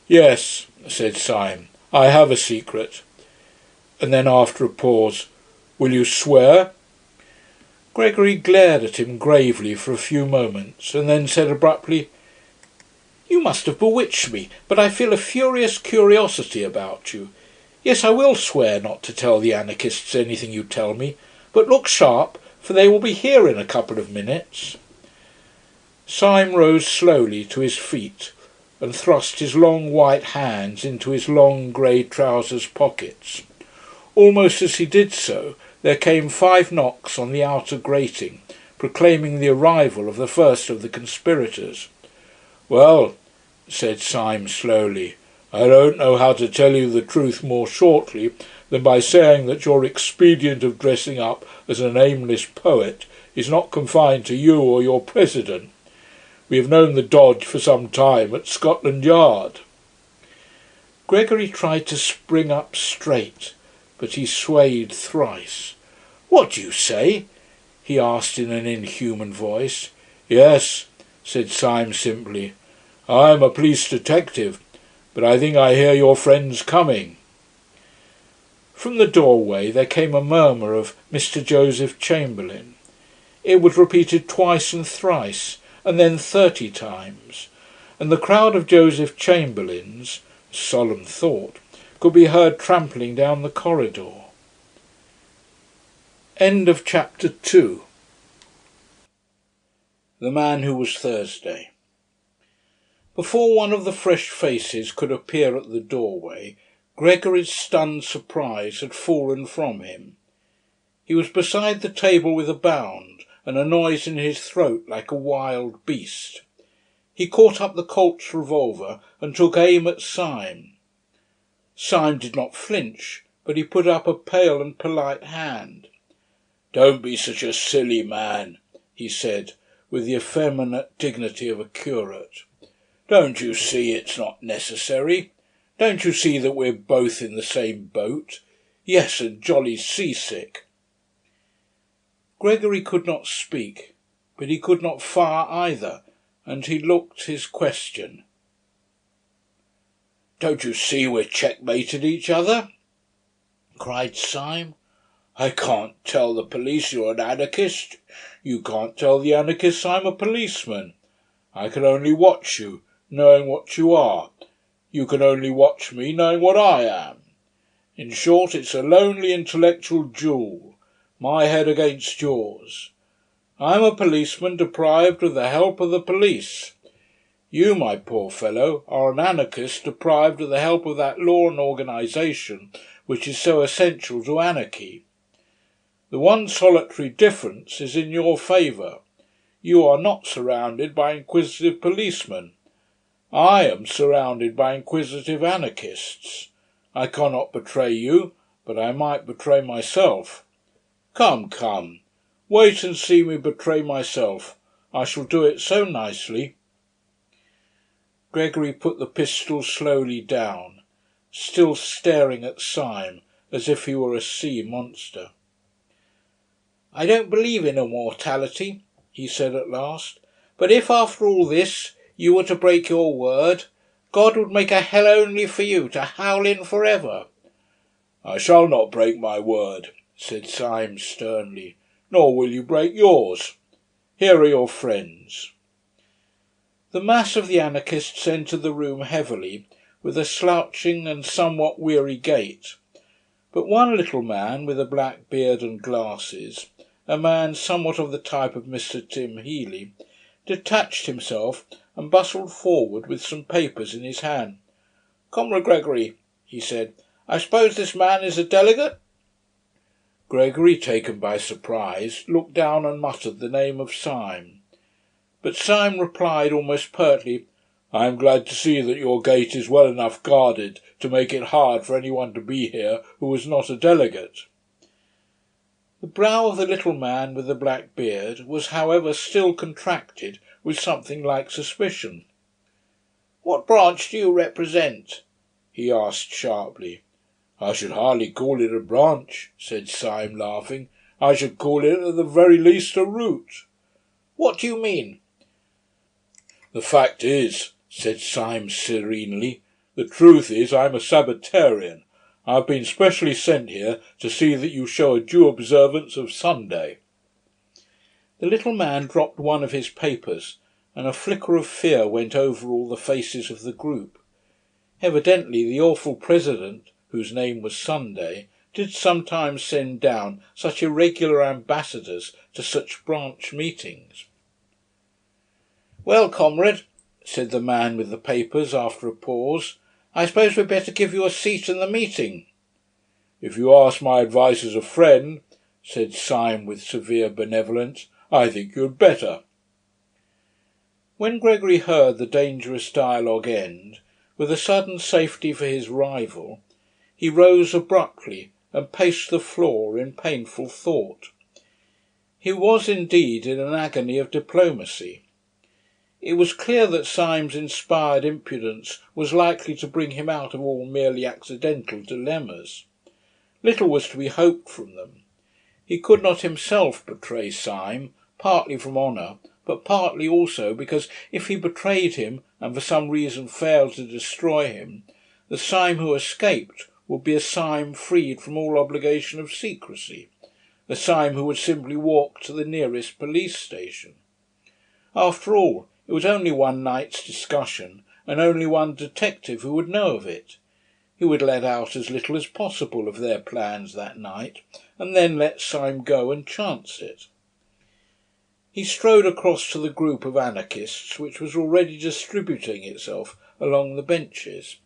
"Yes," said Syme, "I have a secret." And then, after a pause, "Will you swear?" Gregory glared at him gravely for a few moments, and then said abruptly, "You must have bewitched me, but I feel a furious curiosity about you. Yes, I will swear not to tell the anarchists anything you tell me, but look sharp, for they will be here in a couple of minutes." Syme rose slowly to his feet and thrust his long white hands into his long grey trousers pockets. Almost as he did so, there came 5 knocks on the outer grating, proclaiming the arrival of the first of the conspirators. "Well," said Syme slowly, "I don't know how to tell you the truth more shortly than by saying that your expedient of dressing up as an aimless poet is not confined to you or your president. We have known the dodge for some time at Scotland Yard." Gregory tried to spring up straight, but he swayed thrice. "What do you say?" he asked in an inhuman voice. "Yes," said Syme simply. "I am a police detective, but I think I hear your friends coming." From the doorway there came a murmur of "Mr. Joseph Chamberlain." It was repeated twice and thrice, and then 30 times, and the crowd of Joseph Chamberlains, solemn thought, could be heard trampling down the corridor. End of chapter 2. The Man Who Was Thursday. Before one of the fresh faces could appear at the doorway, Gregory's stunned surprise had fallen from him. He was beside the table with a bound, and a noise in his throat like a wild beast. He caught up the Colt's revolver and took aim at Syme. Syme did not flinch, but he put up a pale and polite hand. "Don't be such a silly man," he said, with the effeminate dignity of a curate. "Don't you see it's not necessary? Don't you see that we're both in the same boat? Yes, and jolly seasick." Gregory could not speak, but he could not fire either, and he looked his question. "Don't you see we're checkmated each other?" cried Syme. "I can't tell the police you're an anarchist. You can't tell the anarchists I'm a policeman. I can only watch you, knowing what you are. You can only watch me, knowing what I am. In short, it's a lonely intellectual duel, my head against yours. I'm a policeman deprived of the help of the police. You, my poor fellow, are an anarchist deprived of the help of that law and organisation which is so essential to anarchy. The one solitary difference is in your favour. You are not surrounded by inquisitive policemen. I am surrounded by inquisitive anarchists. I cannot betray you, but I might betray myself. Come, come. Wait and see me betray myself. I shall do it so nicely." Gregory put the pistol slowly down, still staring at Syme as if he were a sea monster. "I don't believe in immortality," he said at last, "but if after all this you were to break your word, God would make a hell only for you to howl in for ever." "I shall not break my word," said Syme sternly, "nor will you break yours. Here are your friends." The mass of the anarchists entered the room heavily, with a slouching and somewhat weary gait, but one little man with a black beard and glasses, a man somewhat of the type of Mr. Tim Healy, detached himself and bustled forward with some papers in his hand. "Comrade Gregory," he said, "I suppose this man is a delegate?" Gregory, taken by surprise, looked down and muttered the name of Syme. But Syme replied almost pertly, "I am glad to see that your gate is well enough guarded to make it hard for any one to be here who was not a delegate." The brow of the little man with the black beard was, however, still contracted with something like suspicion. "What branch do you represent?" he asked sharply. "I should hardly call it a branch," said Syme, laughing. "I should call it at the very least a root." "What do you mean?" "The fact is," said Syme serenely, "the truth is I'm a Sabbatarian. I've been specially sent here to see that you show a due observance of Sunday." The little man dropped one of his papers, and a flicker of fear went over all the faces of the group. Evidently the awful President, whose name was Sunday, did sometimes send down such irregular ambassadors to such branch meetings. "Well, comrade," said the man with the papers after a pause, "I suppose we'd better give you a seat in the meeting." "If you ask my advice as a friend," said Syme with severe benevolence, "I think you had better." When Gregory heard the dangerous dialogue end, with a sudden safety for his rival, he rose abruptly and paced the floor in painful thought. He was indeed in an agony of diplomacy. It was clear that Syme's inspired impudence was likely to bring him out of all merely accidental dilemmas. Little was to be hoped from them. He could not himself betray Syme, partly from honour, but partly also because if he betrayed him and for some reason failed to destroy him, the Syme who escaped would be a Syme freed from all obligation of secrecy, a Syme who would simply walk to the nearest police station. After all, it was only one night's discussion, and only one detective who would know of it. He would let out as little as possible of their plans that night, and then let Syme go and chance it. He strode across to the group of anarchists which was already distributing itself along the benches.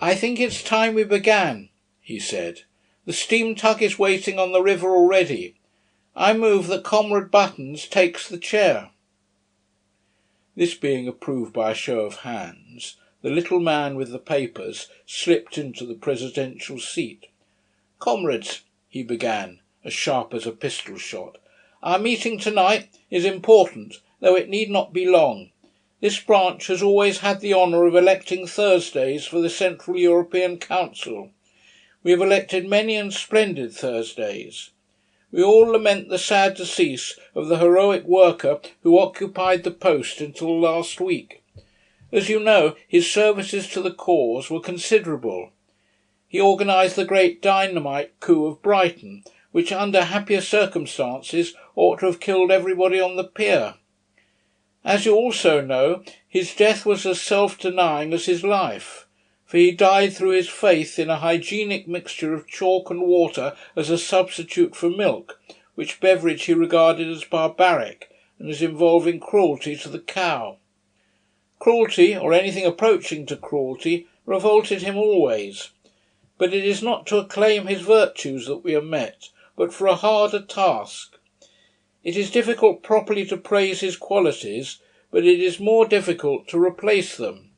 "I think it's time we began," he said. "The steam tug is waiting on the river already. I move that Comrade Buttons takes the chair." This being approved by a show of hands, the little man with the papers slipped into the presidential seat. "Comrades," he began, as sharp as a pistol shot, "our meeting tonight is important, though it need not be long. This branch has always had the honour of electing Thursdays for the Central European Council. We have elected many and splendid Thursdays. We all lament the sad decease of the heroic worker who occupied the post until last week. As you know, his services to the cause were considerable. He organised the great dynamite coup of Brighton, which under happier circumstances ought to have killed everybody on the pier. As you also know, his death was as self-denying as his life, for he died through his faith in a hygienic mixture of chalk and water as a substitute for milk, which beverage he regarded as barbaric and as involving cruelty to the cow. Cruelty, or anything approaching to cruelty, revolted him always. But it is not to acclaim his virtues that we are met, but for a harder task. It is difficult properly to praise his qualities, but it is more difficult to replace them.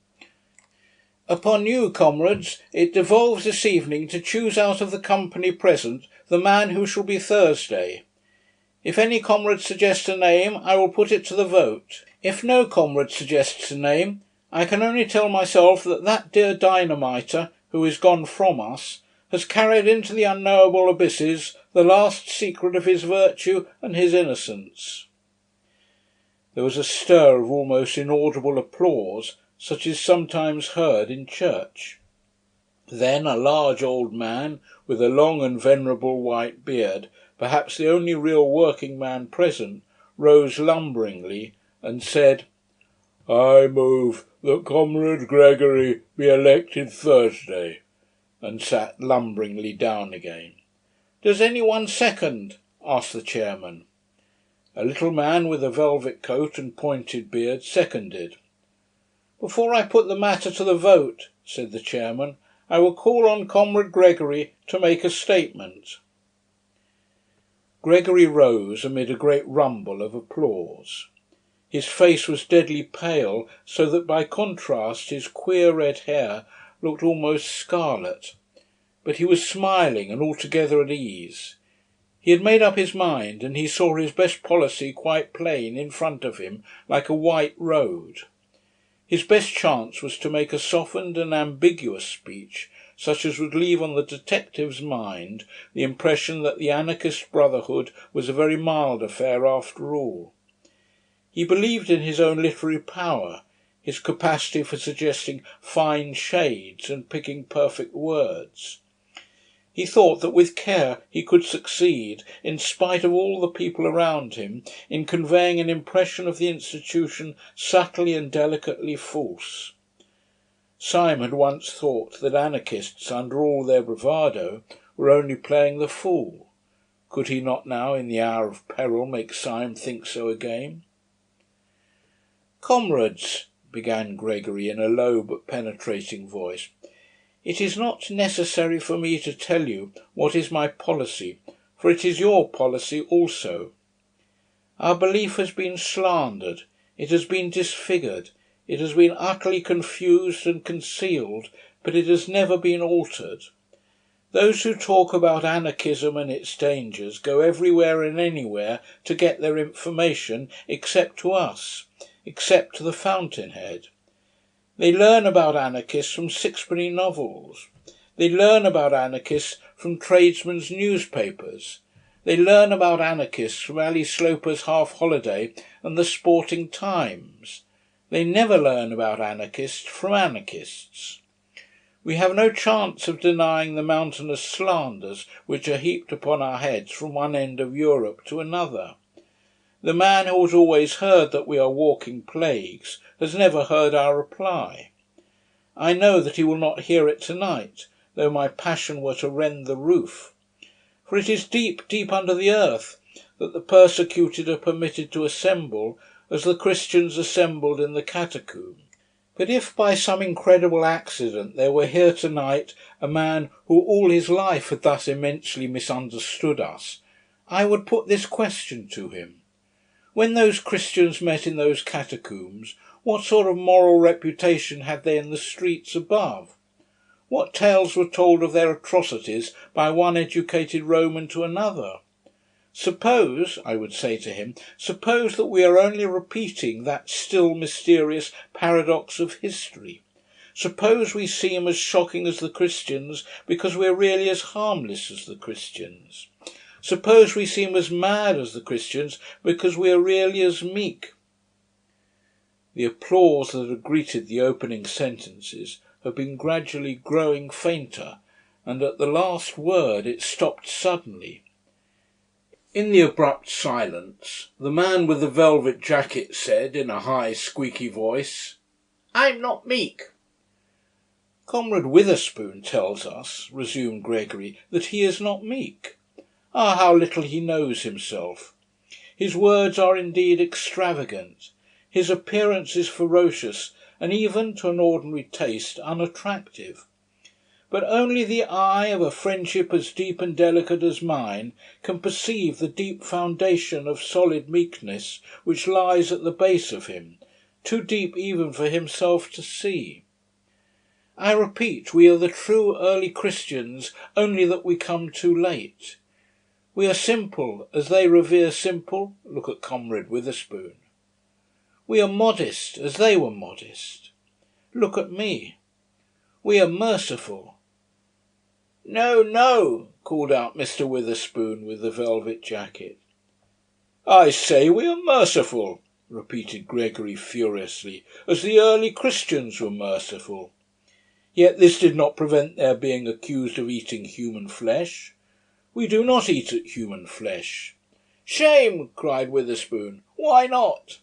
Upon you, comrades, it devolves this evening to choose out of the company present the man who shall be Thursday. If any comrade suggests a name, I will put it to the vote. If no comrade suggests a name, I can only tell myself that that dear dynamiter, who is gone from us, has carried into the unknowable abysses the last secret of his virtue and his innocence." There was a stir of almost inaudible applause, such as is sometimes heard in church. Then a large old man, with a long and venerable white beard, perhaps the only real working man present, rose lumberingly and said, "I move that Comrade Gregory be elected Thursday," and sat lumberingly down again. "Does any one second?" asked the chairman. A little man with a velvet coat and pointed beard seconded. "Before I put the matter to the vote," said the chairman, "I will call on Comrade Gregory to make a statement." Gregory rose amid a great rumble of applause. His face was deadly pale, so that by contrast his queer red hair looked almost scarlet. But he was smiling and altogether at ease. He had made up his mind, and he saw his best policy quite plain in front of him, like a white road. His best chance was to make a softened and ambiguous speech, such as would leave on the detective's mind the impression that the anarchist brotherhood was a very mild affair after all. He believed in his own literary power, his capacity for suggesting fine shades and picking perfect words. He thought that with care he could succeed, in spite of all the people around him, in conveying an impression of the institution subtly and delicately false. Syme had once thought that anarchists, under all their bravado, were only playing the fool. Could he not now, in the hour of peril, make Syme think so again? "Comrades," began Gregory in a low but penetrating voice, "it is not necessary for me to tell you what is my policy, for it is your policy also. Our belief has been slandered, it has been disfigured, it has been utterly confused and concealed, but it has never been altered. Those who talk about anarchism and its dangers go everywhere and anywhere to get their information, except to us, except to the fountainhead. They learn about anarchists from sixpenny novels. They learn about anarchists from tradesmen's newspapers. They learn about anarchists from Ali Sloper's Half Holiday and the Sporting Times. They never learn about anarchists from anarchists. We have no chance of denying the mountainous slanders which are heaped upon our heads from one end of Europe to another. The man who has always heard that we are walking plagues has never heard our reply. I know that he will not hear it tonight, though my passion were to rend the roof. For it is deep, deep under the earth that the persecuted are permitted to assemble, as the Christians assembled in the catacomb. But if by some incredible accident there were here tonight a man who all his life had thus immensely misunderstood us, I would put this question to him. When those Christians met in those catacombs, what sort of moral reputation had they in the streets above? What tales were told of their atrocities by one educated Roman to another? Suppose, I would say to him, suppose that we are only repeating that still mysterious paradox of history. Suppose we seem as shocking as the Christians because we are really as harmless as the Christians. Suppose we seem as mad as the Christians because we are really as meek. The applause that had greeted the opening sentences had been gradually growing fainter, and at the last word it stopped suddenly. In the abrupt silence, the man with the velvet jacket said, in a high, squeaky voice, "I'm not meek." "Comrade Witherspoon tells us," resumed Gregory, "that he is not meek. Ah, how little he knows himself! His words are indeed extravagant. His appearance is ferocious, and even, to an ordinary taste, unattractive. But only the eye of a friendship as deep and delicate as mine can perceive the deep foundation of solid meekness which lies at the base of him, too deep even for himself to see. I repeat, we are the true early Christians, only that we come too late. We are simple, as they revere simple. Look at Comrade Witherspoon. We are modest, as they were modest. Look at me. We are merciful. No, no, called out Mr. Witherspoon with the velvet jacket. I say we are merciful, repeated Gregory furiously, as the early Christians were merciful. Yet this did not prevent their being accused of eating human flesh. We do not eat human flesh. Shame, cried Witherspoon. Why not?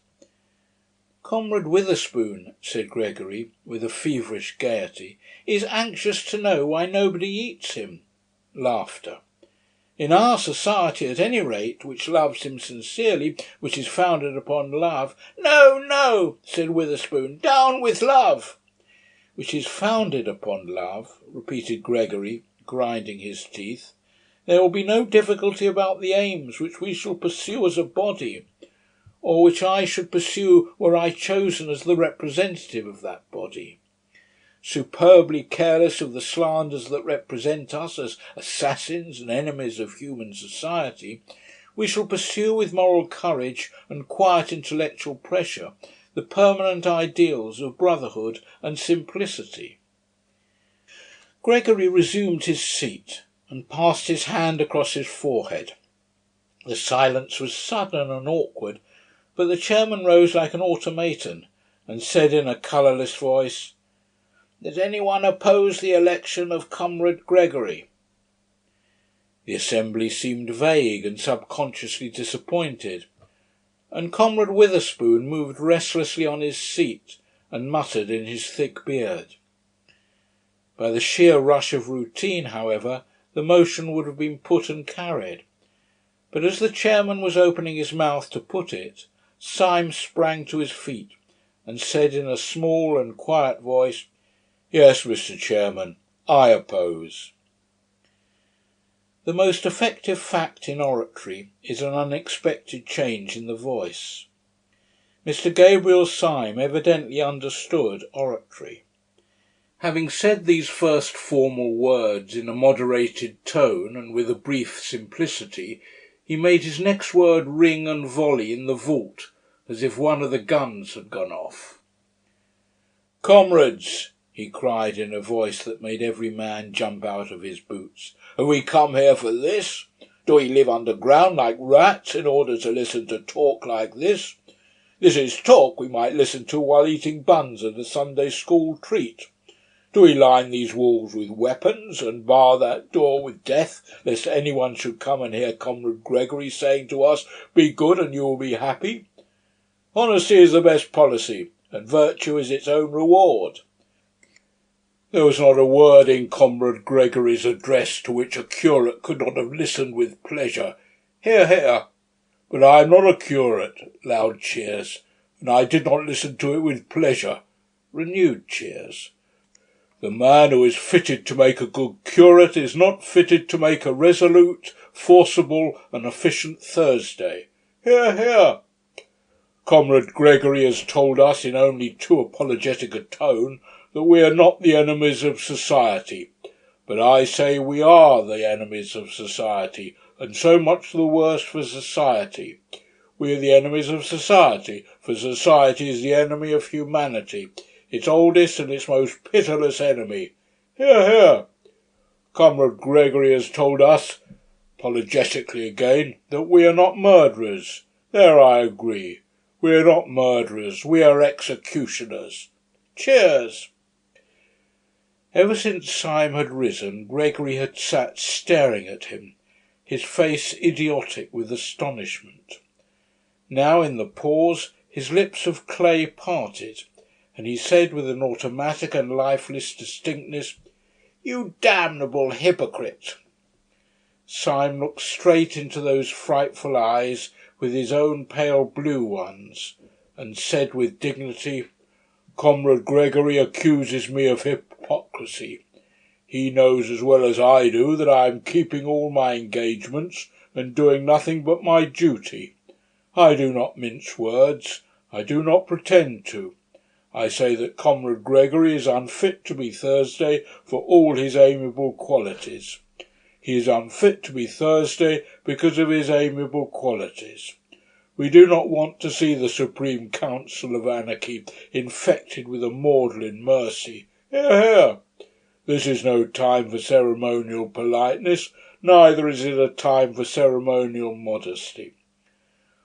Comrade Witherspoon, said Gregory, with a feverish gaiety, is anxious to know why nobody eats him. Laughter. In our society, at any rate, which loves him sincerely, which is founded upon love. No, no, said Witherspoon, down with love. Which is founded upon love, repeated Gregory, grinding his teeth. There will be no difficulty about the aims which we shall pursue as a body, or which I should pursue were I chosen as the representative of that body. Superbly careless of the slanders that represent us as assassins and enemies of human society, we shall pursue with moral courage and quiet intellectual pressure the permanent ideals of brotherhood and simplicity. Gregory resumed his seat and passed his hand across his forehead. The silence was sudden and awkward, but the chairman rose like an automaton and said in a colourless voice, "Does anyone oppose the election of Comrade Gregory?" The assembly seemed vague and subconsciously disappointed, and Comrade Witherspoon moved restlessly on his seat and muttered in his thick beard. By the sheer rush of routine, however, the motion would have been put and carried. But as the chairman was opening his mouth to put it, Syme sprang to his feet and said in a small and quiet voice, "Yes, Mr. Chairman, I oppose." The most effective fact in oratory is an unexpected change in the voice. Mr. Gabriel Syme evidently understood oratory. Having said these first formal words in a moderated tone and with a brief simplicity, he made his next word ring and volley in the vault, as if one of the guns had gone off. "Comrades," he cried in a voice that made every man jump out of his boots, "have we come here for this? Do we live underground like rats in order to listen to talk like this? This is talk we might listen to while eating buns at a Sunday school treat. Do we line these walls with weapons and bar that door with death, lest anyone should come and hear Comrade Gregory saying to us, 'Be good and you will be happy'? Honesty is the best policy, and virtue is its own reward." There was not a word in Comrade Gregory's address to which a curate could not have listened with pleasure. Hear, hear. But I am not a curate. Loud cheers. And I did not listen to it with pleasure. Renewed cheers. The man who is fitted to make a good curate is not fitted to make a resolute, forcible, and efficient Thursday. Hear, hear. Comrade Gregory has told us in only too apologetic a tone that we are not the enemies of society. But I say we are the enemies of society, and so much the worse for society. We are the enemies of society, for society is the enemy of humanity, its oldest and its most pitiless enemy. Hear, hear. Comrade Gregory has told us, apologetically again, that we are not murderers. There I agree. We are not murderers, we are executioners. Cheers. Ever since Syme had risen, Gregory had sat staring at him, his face idiotic with astonishment. Now, in the pause, his lips of clay parted, and he said with an automatic and lifeless distinctness, "You damnable hypocrite!" Syme looked straight into those frightful eyes with his own pale blue ones, and said with dignity, "Comrade Gregory accuses me of hypocrisy. He knows as well as I do that I am keeping all my engagements and doing nothing but my duty. I do not mince words. I do not pretend to. I say that Comrade Gregory is unfit to be Thursday for all his amiable qualities. He is unfit to be Thursday because of his amiable qualities. We do not want to see the Supreme Council of Anarchy infected with a maudlin mercy. Hear, hear. This is no time for ceremonial politeness, neither is it a time for ceremonial modesty.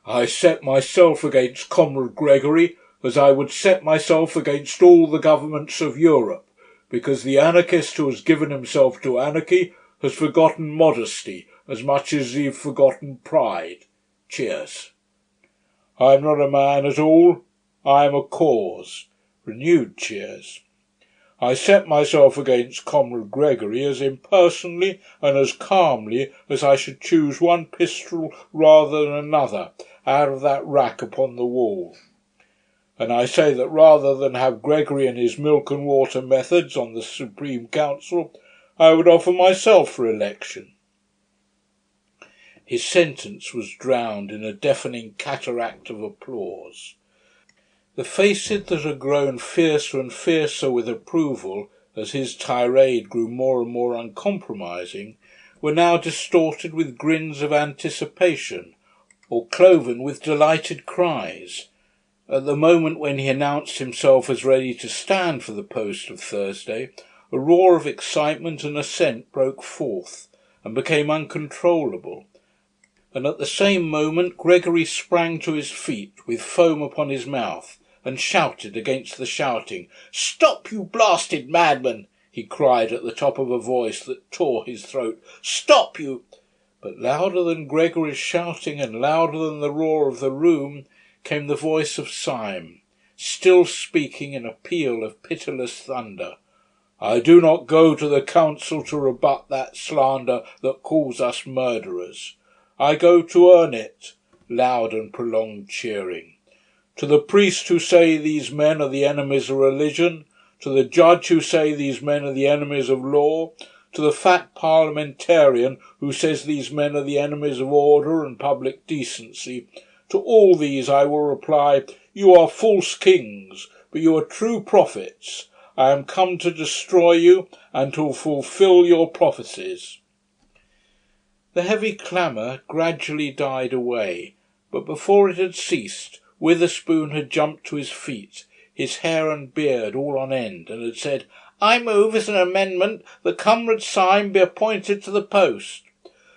I set myself against Comrade Gregory as I would set myself against all the governments of Europe, because the anarchist who has given himself to anarchy has forgotten modesty as much as he's forgotten pride. Cheers. I am not a man at all. I am a cause. Renewed cheers. I set myself against Comrade Gregory as impersonally and as calmly as I should choose one pistol rather than another out of that rack upon the wall. And I say that rather than have Gregory and his milk and water methods on the Supreme Council, I would offer myself for election. His sentence was drowned in a deafening cataract of applause. The faces that had grown fiercer and fiercer with approval as his tirade grew more and more uncompromising were now distorted with grins of anticipation, or cloven with delighted cries. At the moment when he announced himself as ready to stand for the post of Thursday, a roar of excitement and assent broke forth, and became uncontrollable, and at the same moment Gregory sprang to his feet with foam upon his mouth, and shouted against the shouting. "Stop, you blasted madman!" he cried at the top of a voice that tore his throat. "Stop, you—" But louder than Gregory's shouting and louder than the roar of the room came the voice of Syme, still speaking in a peal of pitiless thunder. "I do not go to the council to rebut that slander that calls us murderers. I go to earn it." Loud and prolonged cheering. "To the priests who say these men are the enemies of religion, to the judge who say these men are the enemies of law, to the fat parliamentarian who says these men are the enemies of order and public decency, to all these I will reply, you are false kings, but you are true prophets. I am come to destroy you and to fulfil your prophecies." The heavy clamour gradually died away, but before it had ceased, Witherspoon had jumped to his feet, his hair and beard all on end, and had said, "I move as an amendment that Comrade Syme be appointed to the post."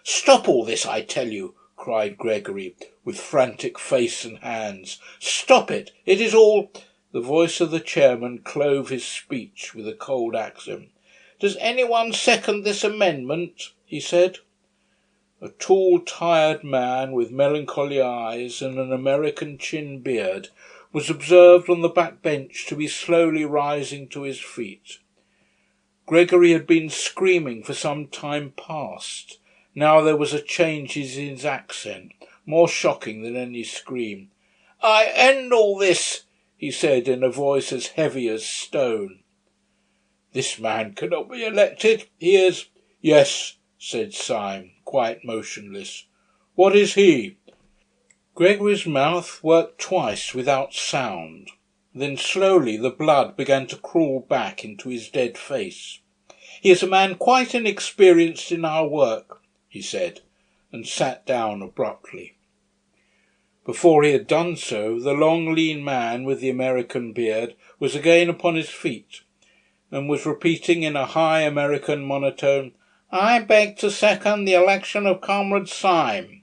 "Stop all this, I tell you," cried Gregory, with frantic face and hands. "Stop it. It is all—" The voice of the chairman clove his speech with a cold accent. "Does any one second this amendment?" he said. A tall, tired man with melancholy eyes and an American chin beard was observed on the back bench to be slowly rising to his feet. Gregory had been screaming for some time past. Now there was a change in his accent, more shocking than any scream. "I end all this," he said in a voice as heavy as stone. "This man cannot be elected. He is—" "Yes," said Syme, quite motionless. "What is he?" Gregory's mouth worked twice without sound. Then slowly the blood began to crawl back into his dead face. "He is a man quite inexperienced in our work," he said, and sat down abruptly. Before he had done so, the long lean man with the American beard was again upon his feet, and was repeating in a high American monotone, "I beg to second the election of Comrade Syme."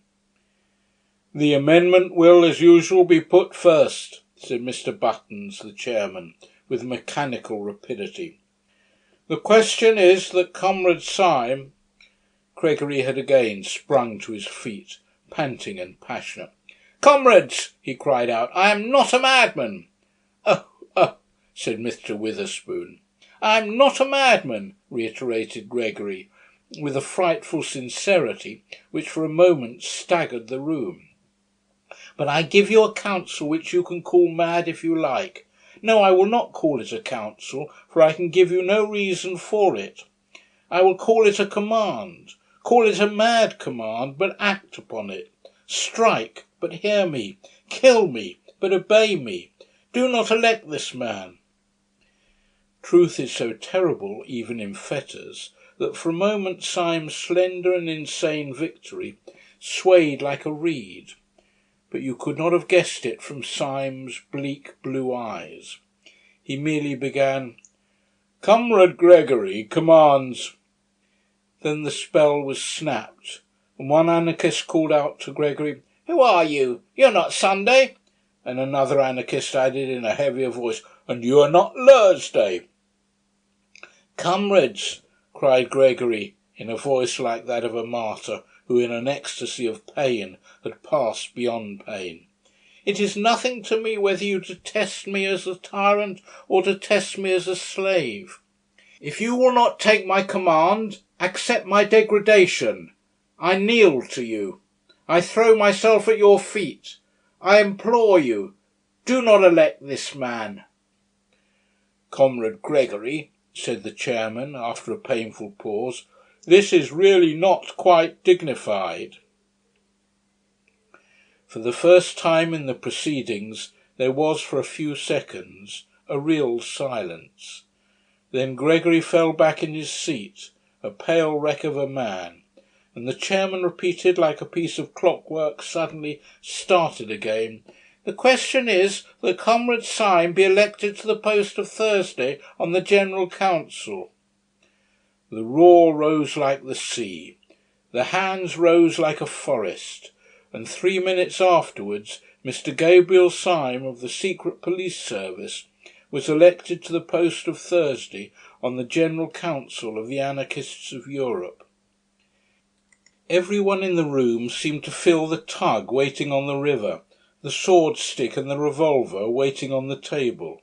"The amendment will, as usual, be put first," said Mr. Buttons, the chairman, with mechanical rapidity. "The question is that Comrade Syme—" Gregory had again sprung to his feet, panting and passionate. "Comrades," he cried out, "I am not a madman." "Oh, oh," said Mr. Witherspoon. "I am not a madman," reiterated Gregory, with a frightful sincerity which for a moment staggered the room. "But I give you a counsel which you can call mad if you like. No, I will not call it a counsel, for I can give you no reason for it. I will call it a command. Call it a mad command, but act upon it. Strike, but hear me. Kill me, but obey me. Do not elect this man." Truth is so terrible, even in fetters, that for a moment Syme's slender and insane victory swayed like a reed, but you could not have guessed it from Syme's bleak blue eyes. He merely began, "Comrade Gregory commands." Then the spell was snapped, and one anarchist called out to Gregory, "Who are you? You're not Sunday." And another anarchist added in a heavier voice, "And you are not Thursday." "Comrades," cried Gregory, in a voice like that of a martyr who in an ecstasy of pain had passed beyond pain, "it is nothing to me whether you detest me as a tyrant or detest me as a slave. If you will not take my command, accept my degradation. I kneel to you. I throw myself at your feet. I implore you, do not elect this man." "Comrade Gregory," said the chairman, after a painful pause, "this is really not quite dignified." For the first time in the proceedings there was for a few seconds a real silence. Then Gregory fell back in his seat, a pale wreck of a man, and the chairman repeated like a piece of clockwork suddenly started again, "The question is that Comrade Syme be elected to the post of Thursday on the General Council." The roar rose like the sea, the hands rose like a forest, and 3 minutes afterwards Mr. Gabriel Syme of the Secret Police Service was elected to the post of Thursday on the General Council of the Anarchists of Europe. Every one in the room seemed to feel the tug waiting on the river, the sword stick and the revolver waiting on the table.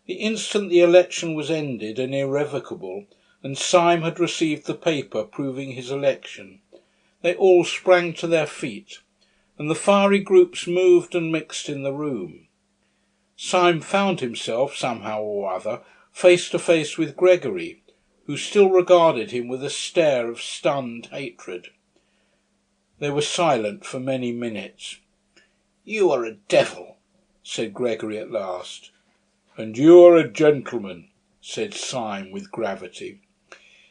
The instant the election was ended and irrevocable, and Syme had received the paper proving his election, they all sprang to their feet, and the fiery groups moved and mixed in the room. Syme found himself, somehow or other, face to face with Gregory, who still regarded him with a stare of stunned hatred. They were silent for many minutes. "You are a devil," said Gregory at last. "And you are a gentleman," said Syme with gravity.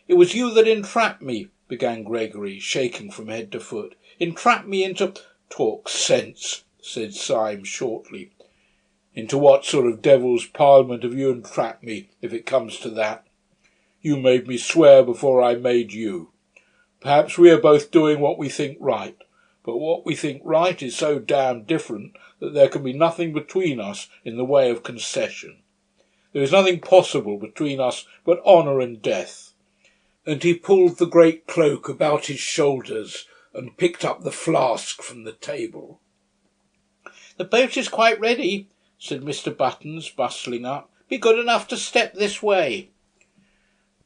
"It was you that entrapped me," began Gregory, shaking from head to foot. "Entrapped me into—" "Talk sense," said Syme shortly. "Into what sort of devil's parliament have you entrapped me, if it comes to that? You made me swear before I made you. Perhaps we are both doing what we think right, but what we think right is so damned different that there can be nothing between us in the way of concession. There is nothing possible between us but honour and death." And he pulled the great cloak about his shoulders and picked up the flask from the table. "The boat is quite ready," said Mr. Buttons, bustling up. "Be good enough to step this way."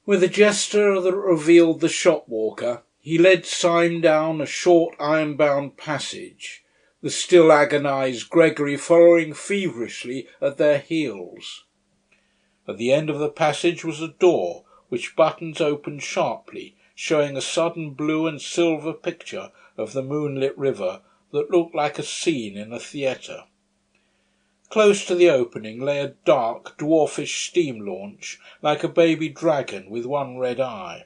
With a gesture that revealed the shop-walker, he led Syme down a short iron-bound passage, the still agonised Gregory following feverishly at their heels. At the end of the passage was a door, which Buttons opened sharply, showing a sudden blue and silver picture of the moonlit river that looked like a scene in a theatre. Close to the opening lay a dark, dwarfish steam launch, like a baby dragon with one red eye.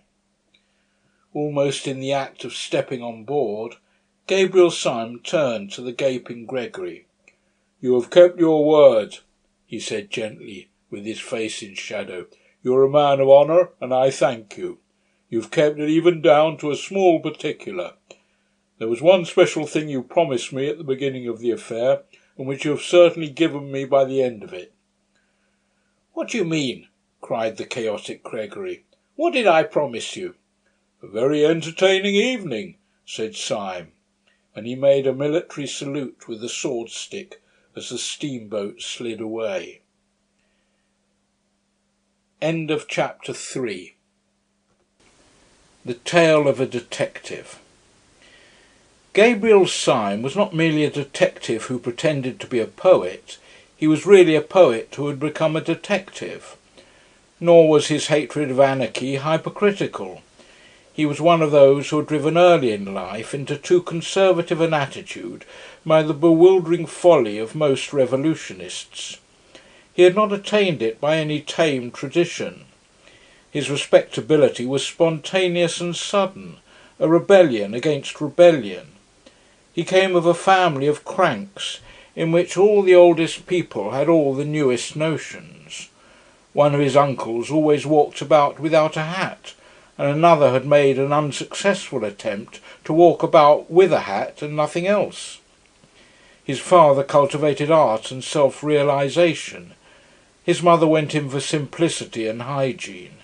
Almost in the act of stepping on board, Gabriel Syme turned to the gaping Gregory. "You have kept your word," he said gently, with his face in shadow. "You're a man of honour, and I thank you. You've kept it even down to a small particular. There was one special thing you promised me at the beginning of the affair, and which you have certainly given me by the end of it." "What do you mean?" cried the chaotic Gregory. "What did I promise you?" "A very entertaining evening," said Syme, and he made a military salute with the sword stick as the steamboat slid away. End of chapter 3. The tale of a detective. Gabriel Syme was not merely a detective who pretended to be a poet, he was really a poet who had become a detective. Nor was his hatred of anarchy hypercritical. He was one of those who are driven early in life into too conservative an attitude by the bewildering folly of most revolutionists. He had not attained it by any tame tradition. His respectability was spontaneous and sudden, a rebellion against rebellion. He came of a family of cranks, in which all the oldest people had all the newest notions. One of his uncles always walked about without a hat, and another had made an unsuccessful attempt to walk about with a hat and nothing else. His father cultivated art and self-realisation. His mother went in for simplicity and hygiene.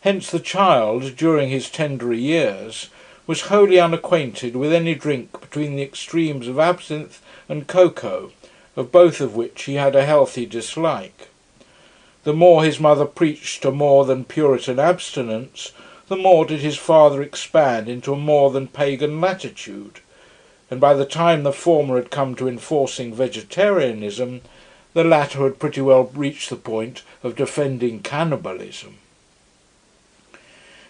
Hence the child, during his tenderer years, was wholly unacquainted with any drink between the extremes of absinthe and cocoa, of both of which he had a healthy dislike. The more his mother preached a more than Puritan abstinence, the more did his father expand into a more than pagan latitude, and by the time the former had come to enforcing vegetarianism, the latter had pretty well reached the point of defending cannibalism.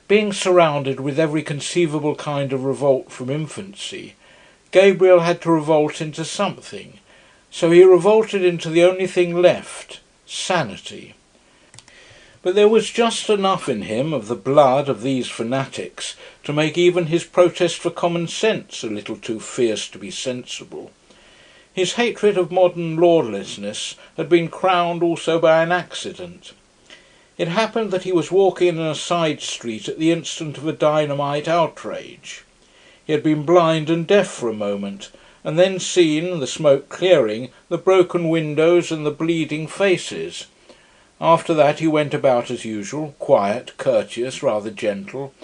Being surrounded with every conceivable kind of revolt from infancy, Gabriel had to revolt into something, so he revolted into the only thing left, sanity. But there was just enough in him of the blood of these fanatics to make even his protest for common sense a little too fierce to be sensible. His hatred of modern lawlessness had been crowned also by an accident. It happened that he was walking in a side street at the instant of a dynamite outrage. He had been blind and deaf for a moment, and then seen, the smoke clearing, the broken windows and the bleeding faces. After that he went about as usual, quiet, courteous, rather gentle,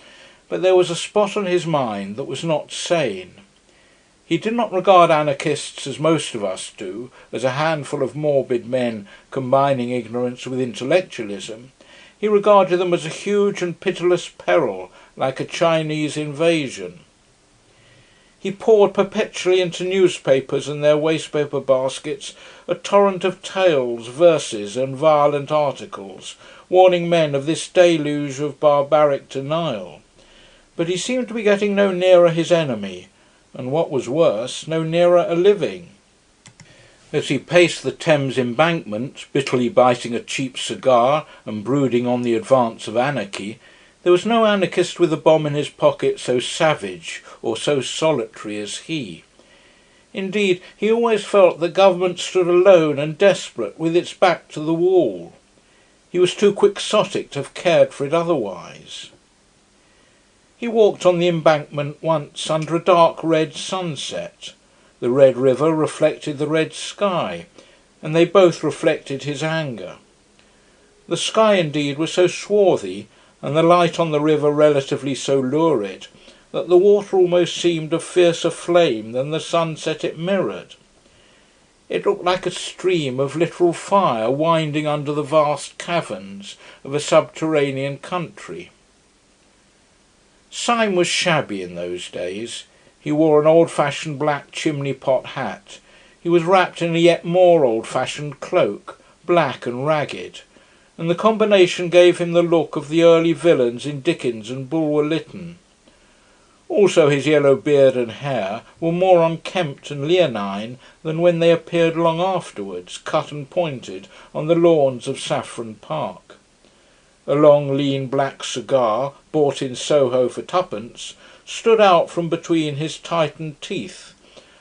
but there was a spot on his mind that was not sane. He did not regard anarchists, as most of us do, as a handful of morbid men combining ignorance with intellectualism. He regarded them as a huge and pitiless peril, like a Chinese invasion. He poured perpetually into newspapers and their wastepaper baskets a torrent of tales, verses, and violent articles, warning men of this deluge of barbaric denial. But he seemed to be getting no nearer his enemy, and what was worse, no nearer a living. As he paced the Thames embankment, bitterly biting a cheap cigar and brooding on the advance of anarchy, there was no anarchist with a bomb in his pocket so savage or so solitary as he. Indeed, he always felt that government stood alone and desperate with its back to the wall. He was too quixotic to have cared for it otherwise. He walked on the embankment once under a dark red sunset. The red river reflected the red sky, and they both reflected his anger. The sky indeed was so swarthy, and the light on the river relatively so lurid, that the water almost seemed of fiercer flame than the sunset it mirrored. It looked like a stream of literal fire winding under the vast caverns of a subterranean country. Syme was shabby in those days. He wore an old-fashioned black chimney-pot hat. He was wrapped in a yet more old-fashioned cloak, black and ragged, and the combination gave him the look of the early villains in Dickens and Bulwer Lytton. Also his yellow beard and hair were more unkempt and leonine than when they appeared long afterwards, cut and pointed, on the lawns of Saffron Park. A long, lean black cigar, bought in Soho for twopence, stood out from between his tightened teeth,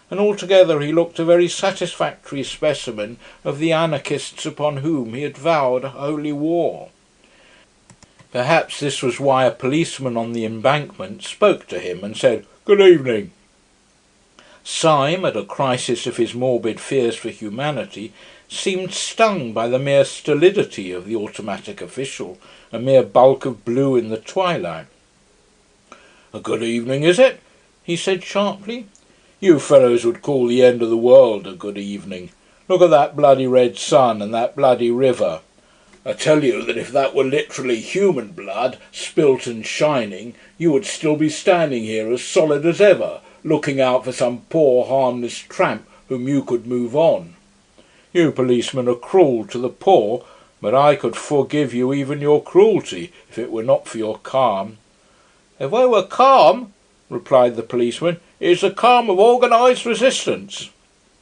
and altogether he looked a very satisfactory specimen of the anarchists upon whom he had vowed holy war. Perhaps this was why a policeman on the embankment spoke to him and said, "Good evening." Syme, at a crisis of his morbid fears for humanity, seemed stung by the mere stolidity of the automatic official, a mere bulk of blue in the twilight. "A good evening, is it?" he said sharply. "You fellows would call the end of the world a good evening. Look at that bloody red sun and that bloody river. I tell you that if that were literally human blood, spilt and shining, you would still be standing here as solid as ever, looking out for some poor harmless tramp whom you could move on. You policemen are cruel to the poor, but I could forgive you even your cruelty if it were not for your calm." "If I were calm," replied the policeman, "it's the calm of organised resistance."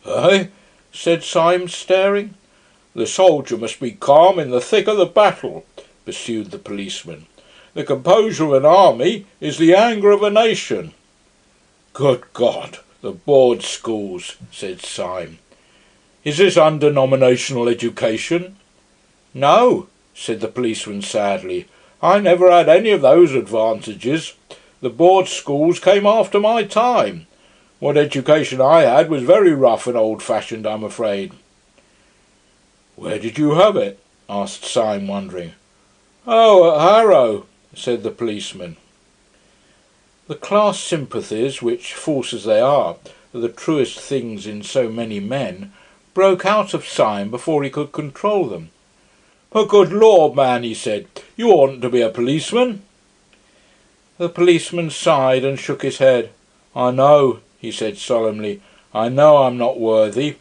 "Eh?" said Syme, staring. "The soldier must be calm in the thick of the battle, pursued the policeman. "The composure of an army is the anger of a nation." "Good God, the board schools," said Syme. "Is this undenominational education?" "No," said the policeman sadly. "I never had any of those advantages. The board schools came after my time. What education I had was very rough and old-fashioned, I'm afraid." "Where did you have it?" asked Syme, wondering. "Oh, at Harrow," said the policeman. The class sympathies, which, false as they are the truest things in so many men, broke out of Syme before he could control them. "But good Lord, man," he said, "you oughtn't to be a policeman." The policeman sighed and shook his head. "I know," he said solemnly, "I know I'm not worthy."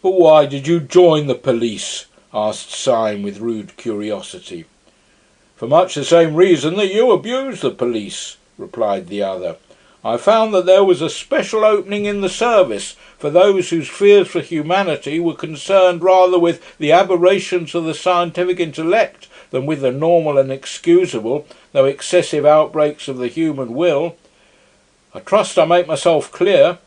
"But why did you join the police?" asked Syme with rude curiosity. "For much the same reason that you abuse the police," replied the other. "I found that there was a special opening in the service for those whose fears for humanity were concerned rather with the aberrations of the scientific intellect than with the normal and excusable, though excessive, outbreaks of the human will. I trust I make myself clear."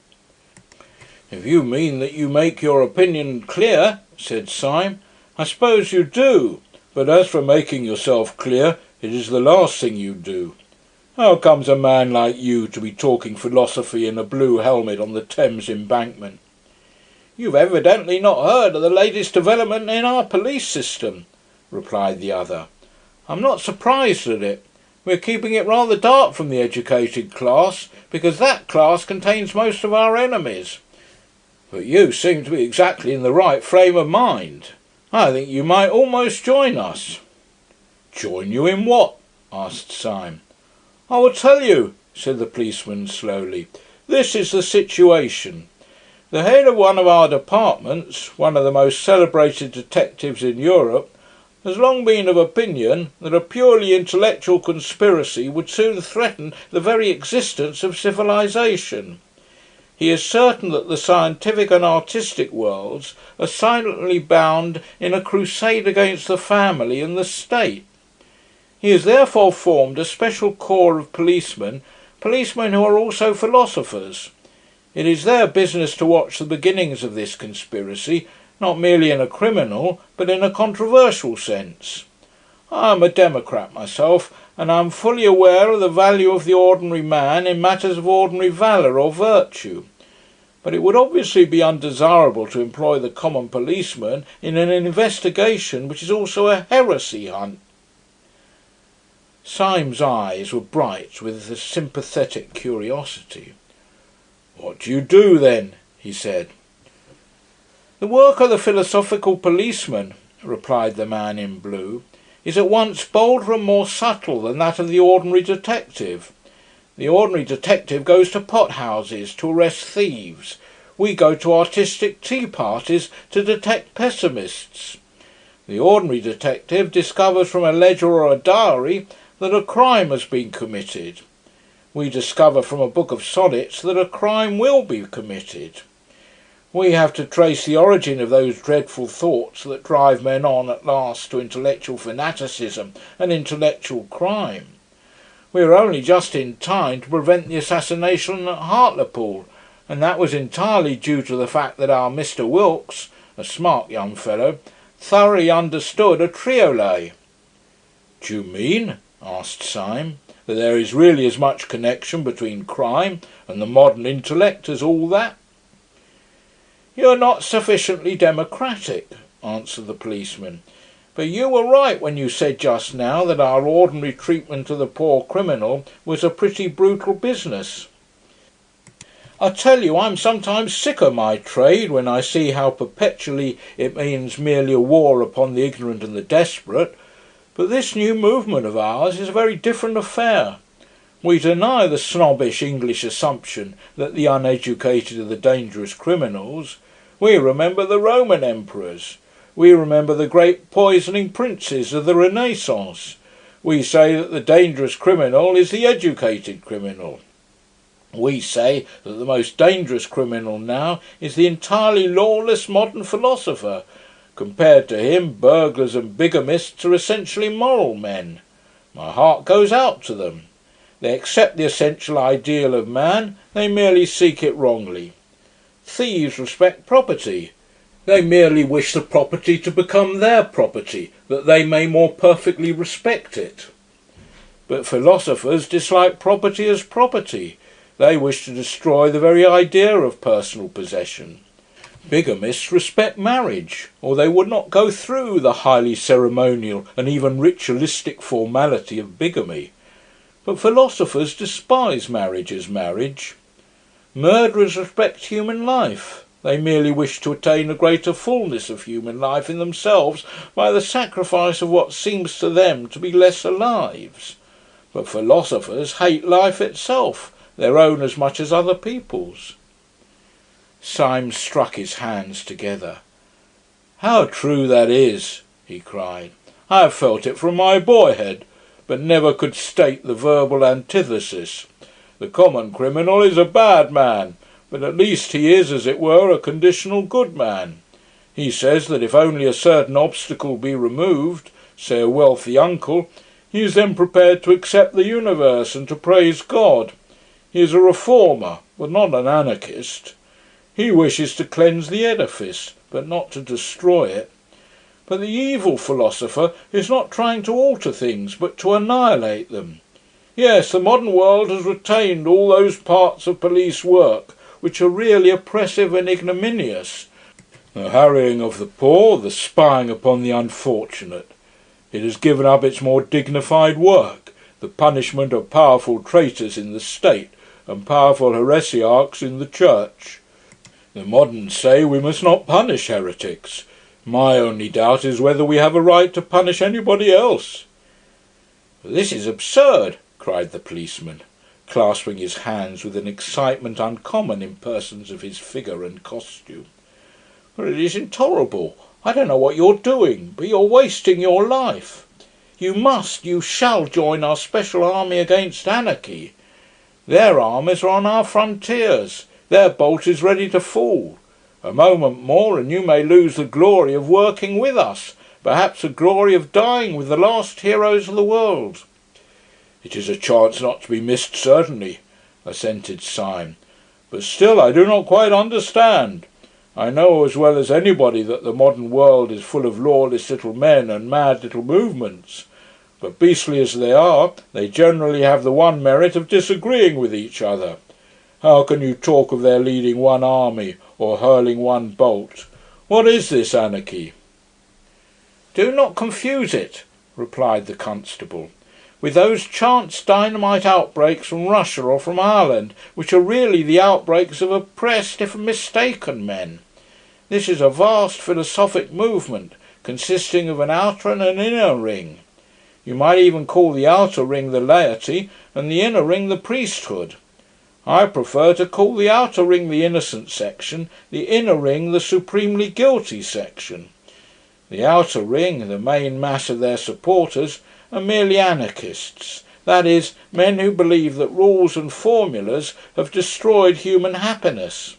"If you mean that you make your opinion clear," said Syme, "I suppose you do. But as for making yourself clear, it is the last thing you do. How comes a man like you to be talking philosophy in a blue helmet on the Thames Embankment?" "You've evidently not heard of the latest development in our police system," replied the other. "I'm not surprised at it. We're keeping it rather dark from the educated class, because that class contains most of our enemies. But you seem to be exactly in the right frame of mind. I think you might almost join us." "Join you in what?" asked Syme. "I will tell you," said the policeman slowly. "This is the situation. The head of one of our departments, one of the most celebrated detectives in Europe, has long been of opinion that a purely intellectual conspiracy would soon threaten the very existence of civilization. He is certain that the scientific and artistic worlds are silently bound in a crusade against the family and the state. He has therefore formed a special corps of policemen who are also philosophers. It is their business to watch the beginnings of this conspiracy, not merely in a criminal, but in a controversial sense. I am a democrat myself, and I am fully aware of the value of the ordinary man in matters of ordinary valour or virtue. But it would obviously be undesirable to employ the common policeman in an investigation which is also a heresy hunt." Syme's eyes were bright with a sympathetic curiosity. "What do you do, then?" he said. "The work of the philosophical policeman," replied the man in blue, "is at once bolder and more subtle than that of the ordinary detective. The ordinary detective goes to pot-houses to arrest thieves. We go to artistic tea-parties to detect pessimists. The ordinary detective discovers from a ledger or a diary that a crime has been committed. We discover from a book of sonnets that a crime will be committed. We have to trace the origin of those dreadful thoughts that drive men on at last to intellectual fanaticism and intellectual crime. We were only just in time to prevent the assassination at Hartlepool, and that was entirely due to the fact that our Mr. Wilkes, a smart young fellow, thoroughly understood a triolet." "Do you mean," asked Syme, "that there is really as much connection between crime and the modern intellect as all that?" "You are not sufficiently democratic," answered the policeman. "But you were right when you said just now that our ordinary treatment of the poor criminal was a pretty brutal business. I tell you, I'm sometimes sick of my trade when I see how perpetually it means merely a war upon the ignorant and the desperate. But this new movement of ours is a very different affair. We deny the snobbish English assumption that the uneducated are the dangerous criminals. We remember the Roman emperors. We remember the great poisoning princes of the Renaissance. We say that the dangerous criminal is the educated criminal. We say that the most dangerous criminal now is the entirely lawless modern philosopher, Compared to him, burglars and bigamists are essentially moral men. My heart goes out to them. They accept the essential ideal of man, they merely seek it wrongly. Thieves respect property. They merely wish the property to become their property, that they may more perfectly respect it. But philosophers dislike property as property. They wish to destroy the very idea of personal possession. Bigamists respect marriage, or they would not go through the highly ceremonial and even ritualistic formality of bigamy. But philosophers despise marriage as marriage. Murderers respect human life. They merely wish to attain a greater fullness of human life in themselves by the sacrifice of what seems to them to be lesser lives. But philosophers hate life itself, their own as much as other people's. Syme struck his hands together. "How true that is!" he cried. "I have felt it from my boyhood, but never could state the verbal antithesis. The common criminal is a bad man, but at least he is, as it were, a conditional good man. He says that if only a certain obstacle be removed, say a wealthy uncle, he is then prepared to accept the universe and to praise God. He is a reformer, but not an anarchist. He wishes to cleanse the edifice, but not to destroy it. But the evil philosopher is not trying to alter things, but to annihilate them. Yes, the modern world has retained all those parts of police work which are really oppressive and ignominious. The harrying of the poor, the spying upon the unfortunate. It has given up its more dignified work, the punishment of powerful traitors in the state and powerful heresiarchs in the church. The moderns say we must not punish heretics. My only doubt is whether we have a right to punish anybody else." "This is absurd," cried the policeman, clasping his hands with an excitement uncommon in persons of his figure and costume. "But it is intolerable. I don't know what you're doing, but you're wasting your life. You shall join our special army against anarchy. Their armies are on our frontiers. Their bolt is ready to fall. A moment more and you may lose the glory of working with us, perhaps the glory of dying with the last heroes of the world." "It is a chance not to be missed, certainly," assented Syme. "But still I do not quite understand. I know as well as anybody that the modern world is full of lawless little men and mad little movements. But beastly as they are, they generally have the one merit of disagreeing with each other. How can you talk of their leading one army or hurling one bolt? What is this anarchy?" "Do not confuse it," replied the constable, "with those chance dynamite outbreaks from Russia or from Ireland, which are really the outbreaks of oppressed, if mistaken, men. This is a vast philosophic movement, consisting of an outer and an inner ring. You might even call the outer ring the laity, and the inner ring the priesthood. I prefer to call the outer ring the innocent section, the inner ring the supremely guilty section. The outer ring, the main mass of their supporters, are merely anarchists, that is, men who believe that rules and formulas have destroyed human happiness.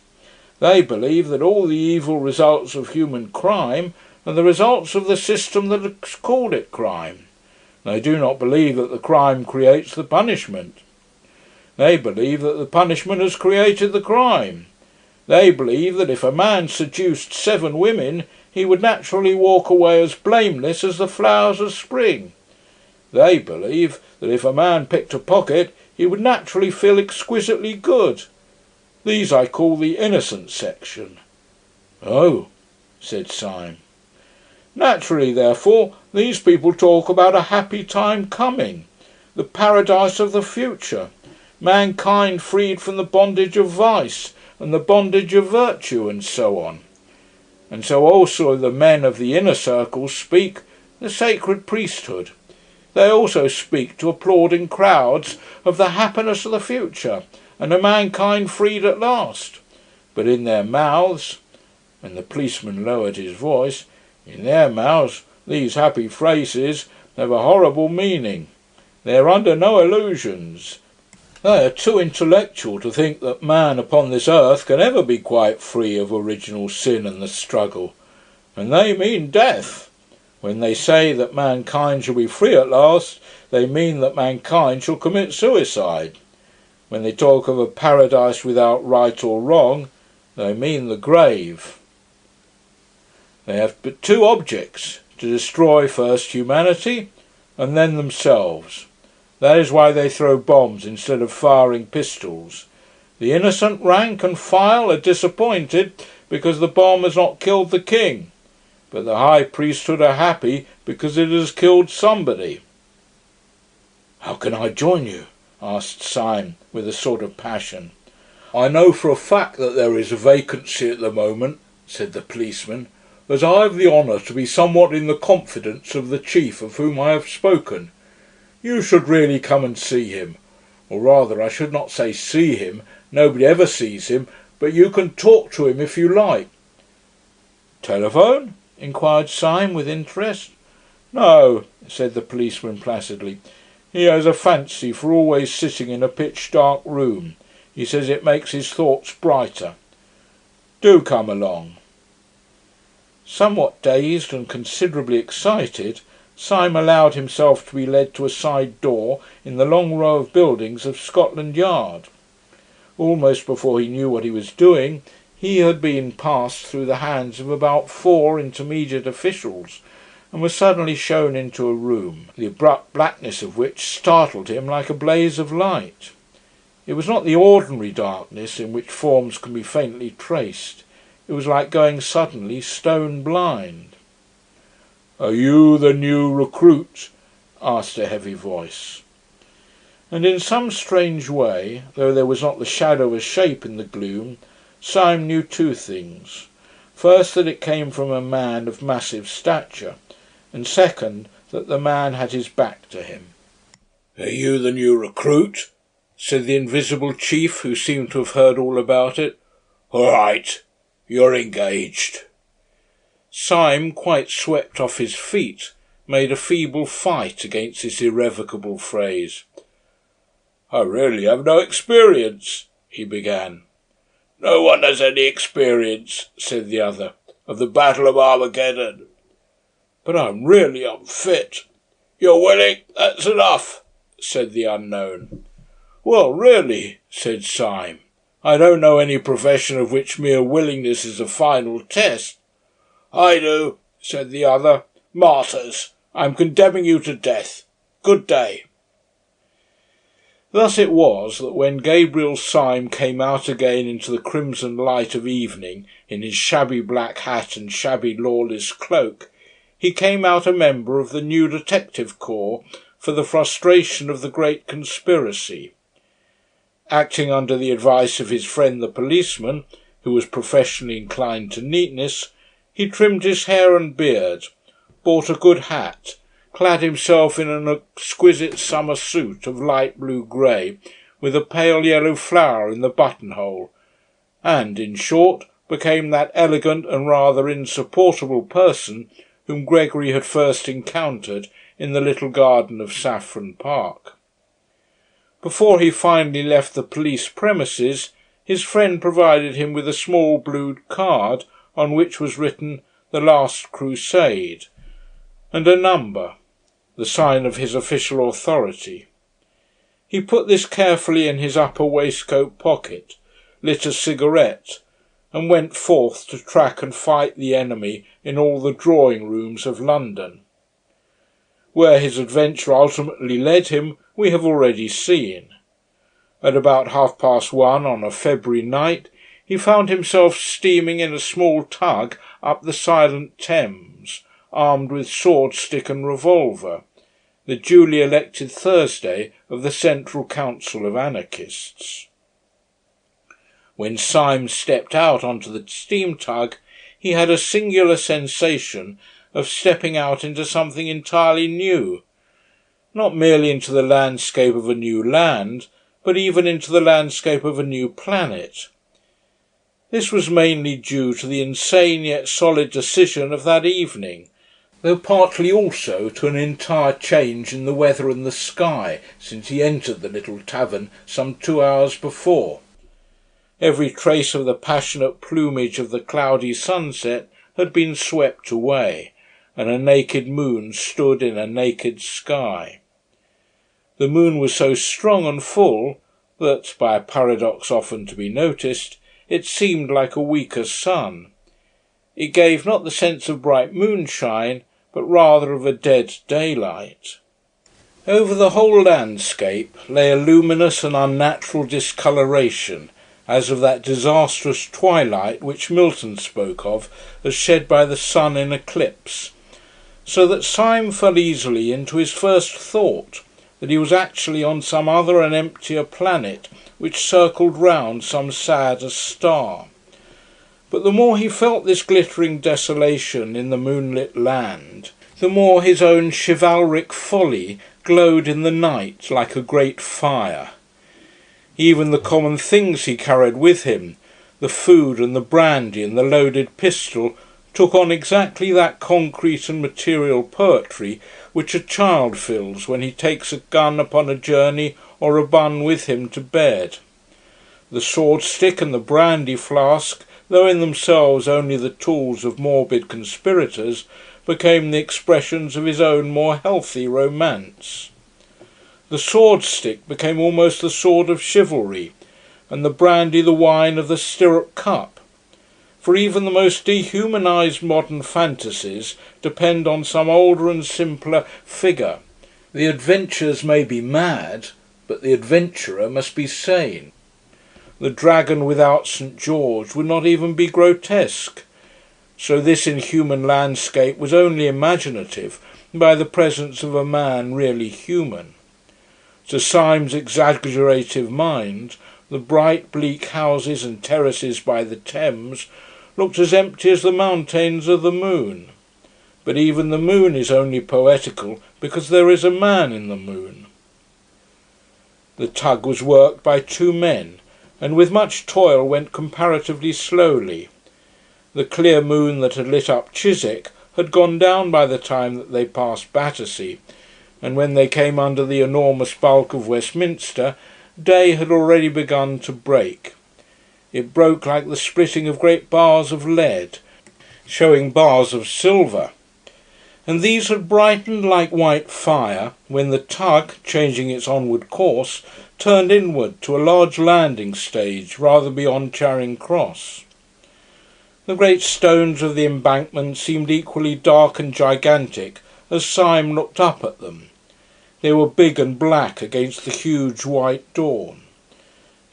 They believe that all the evil results of human crime are the results of the system that has called it crime. They do not believe that the crime creates the punishment. They believe that the punishment has created the crime. They believe that if a man seduced 7 women, he would naturally walk away as blameless as the flowers of spring. They believe that if a man picked a pocket, he would naturally feel exquisitely good. These I call the innocent section." "Oh," said Syme. "Naturally, therefore, these people talk about a happy time coming, the paradise of the future, mankind freed from the bondage of vice and the bondage of virtue, and so on. And so also the men of the inner circles speak, the sacred priesthood. They also speak to applauding crowds of the happiness of the future, and a mankind freed at last. But in their mouths," and the policeman lowered his voice, "in their mouths these happy phrases have a horrible meaning. They are under no illusions. They are too intellectual to think that man upon this earth can ever be quite free of original sin and the struggle. And they mean death. When they say that mankind shall be free at last, they mean that mankind shall commit suicide. When they talk of a paradise without right or wrong, they mean the grave. They have but two objects: to destroy first humanity and then themselves. That is why they throw bombs instead of firing pistols. The innocent rank and file are disappointed because the bomb has not killed the king, but the high priesthood are happy because it has killed somebody. "How can I join you?" asked Syme with a sort of passion. "I know for a fact that there is a vacancy at the moment," said the policeman, "as I have the honour to be somewhat in the confidence of the chief of whom I have spoken. You should really come and see him. Or rather, I should not say see him, nobody ever sees him, but you can talk to him if you like." "Telephone?" inquired Syme with interest. "No," said the policeman placidly. "He has a fancy for always sitting in a pitch-dark room. He says it makes his thoughts brighter. Do come along." Somewhat dazed and considerably excited, Syme allowed himself to be led to a side door in the long row of buildings of Scotland Yard. Almost before he knew what he was doing, he had been passed through the hands of about 4 intermediate officials, and was suddenly shown into a room, the abrupt blackness of which startled him like a blaze of light. It was not the ordinary darkness in which forms can be faintly traced. It was like going suddenly stone blind. "Are you the new recruit?" asked a heavy voice. And in some strange way, though there was not the shadow of a shape in the gloom, Syme knew two things. First, that it came from a man of massive stature, and second, that the man had his back to him. "Are you the new recruit?" said the invisible chief, who seemed to have heard all about it. "All right, you're engaged." Syme, quite swept off his feet, made a feeble fight against this irrevocable phrase. "I really have no experience," he began. "No one has any experience," said the other, "of the Battle of Armageddon." "But I'm really unfit." "You're willing, that's enough," said the unknown. "Well, really," said Syme, "I don't know any profession of which mere willingness is a final test." "I do," said the other. "Martyrs. I'm condemning you to death. Good day." Thus it was that when Gabriel Syme came out again into the crimson light of evening in his shabby black hat and shabby lawless cloak, he came out a member of the new detective corps for the frustration of the great conspiracy. Acting under the advice of his friend the policeman, who was professionally inclined to neatness, he trimmed his hair and beard, bought a good hat, clad himself in an exquisite summer suit of light blue grey, with a pale yellow flower in the buttonhole, and, in short, became that elegant and rather insupportable person whom Gregory had first encountered in the little garden of Saffron Park. Before he finally left the police premises, his friend provided him with a small blue card on which was written "The Last Crusade," and a number, the sign of his official authority. He put this carefully in his upper waistcoat pocket, lit a cigarette, and went forth to track and fight the enemy in all the drawing-rooms of London. Where his adventure ultimately led him we have already seen. At about 1:30 on a February night he found himself steaming in a small tug up the silent Thames, armed with sword, stick and revolver, the duly elected Thursday of the Central Council of Anarchists. When Syme stepped out onto the steam tug, he had a singular sensation of stepping out into something entirely new, not merely into the landscape of a new land, but even into the landscape of a new planet. This was mainly due to the insane yet solid decision of that evening, though partly also to an entire change in the weather and the sky since he entered the little tavern some 2 hours before. Every trace of the passionate plumage of the cloudy sunset had been swept away, and a naked moon stood in a naked sky. The moon was so strong and full that, by a paradox often to be noticed, it seemed like a weaker sun. It gave not the sense of bright moonshine, but rather of a dead daylight. Over the whole landscape lay a luminous and unnatural discoloration, as of that disastrous twilight which Milton spoke of as shed by the sun in eclipse, so that Syme fell easily into his first thought, that he was actually on some other and emptier planet which circled round some sadder star. But the more he felt this glittering desolation in the moonlit land, the more his own chivalric folly glowed in the night like a great fire. Even the common things he carried with him, the food and the brandy and the loaded pistol, took on exactly that concrete and material poetry which a child feels when he takes a gun upon a journey or a bun with him to bed. The sword stick and the brandy flask, though in themselves only the tools of morbid conspirators, became the expressions of his own more healthy romance. The sword stick became almost the sword of chivalry, and the brandy the wine of the stirrup cup. For even the most dehumanised modern fantasies depend on some older and simpler figure. The adventures may be mad, but the adventurer must be sane. The dragon without St. George would not even be grotesque. So this inhuman landscape was only imaginative by the presence of a man really human. To Syme's exaggerative mind, the bright bleak houses and terraces by the Thames looked as empty as the mountains of the moon. But even the moon is only poetical because there is a man in the moon. The tug was worked by 2 men, and with much toil went comparatively slowly. The clear moon that had lit up Chiswick had gone down by the time that they passed Battersea, and when they came under the enormous bulk of Westminster, day had already begun to break. It broke like the splitting of great bars of lead, showing bars of silver. And these had brightened like white fire when the tug, changing its onward course, turned inward to a large landing stage rather beyond Charing Cross. The great stones of the embankment seemed equally dark and gigantic as Syme looked up at them. They were big and black against the huge white dawn.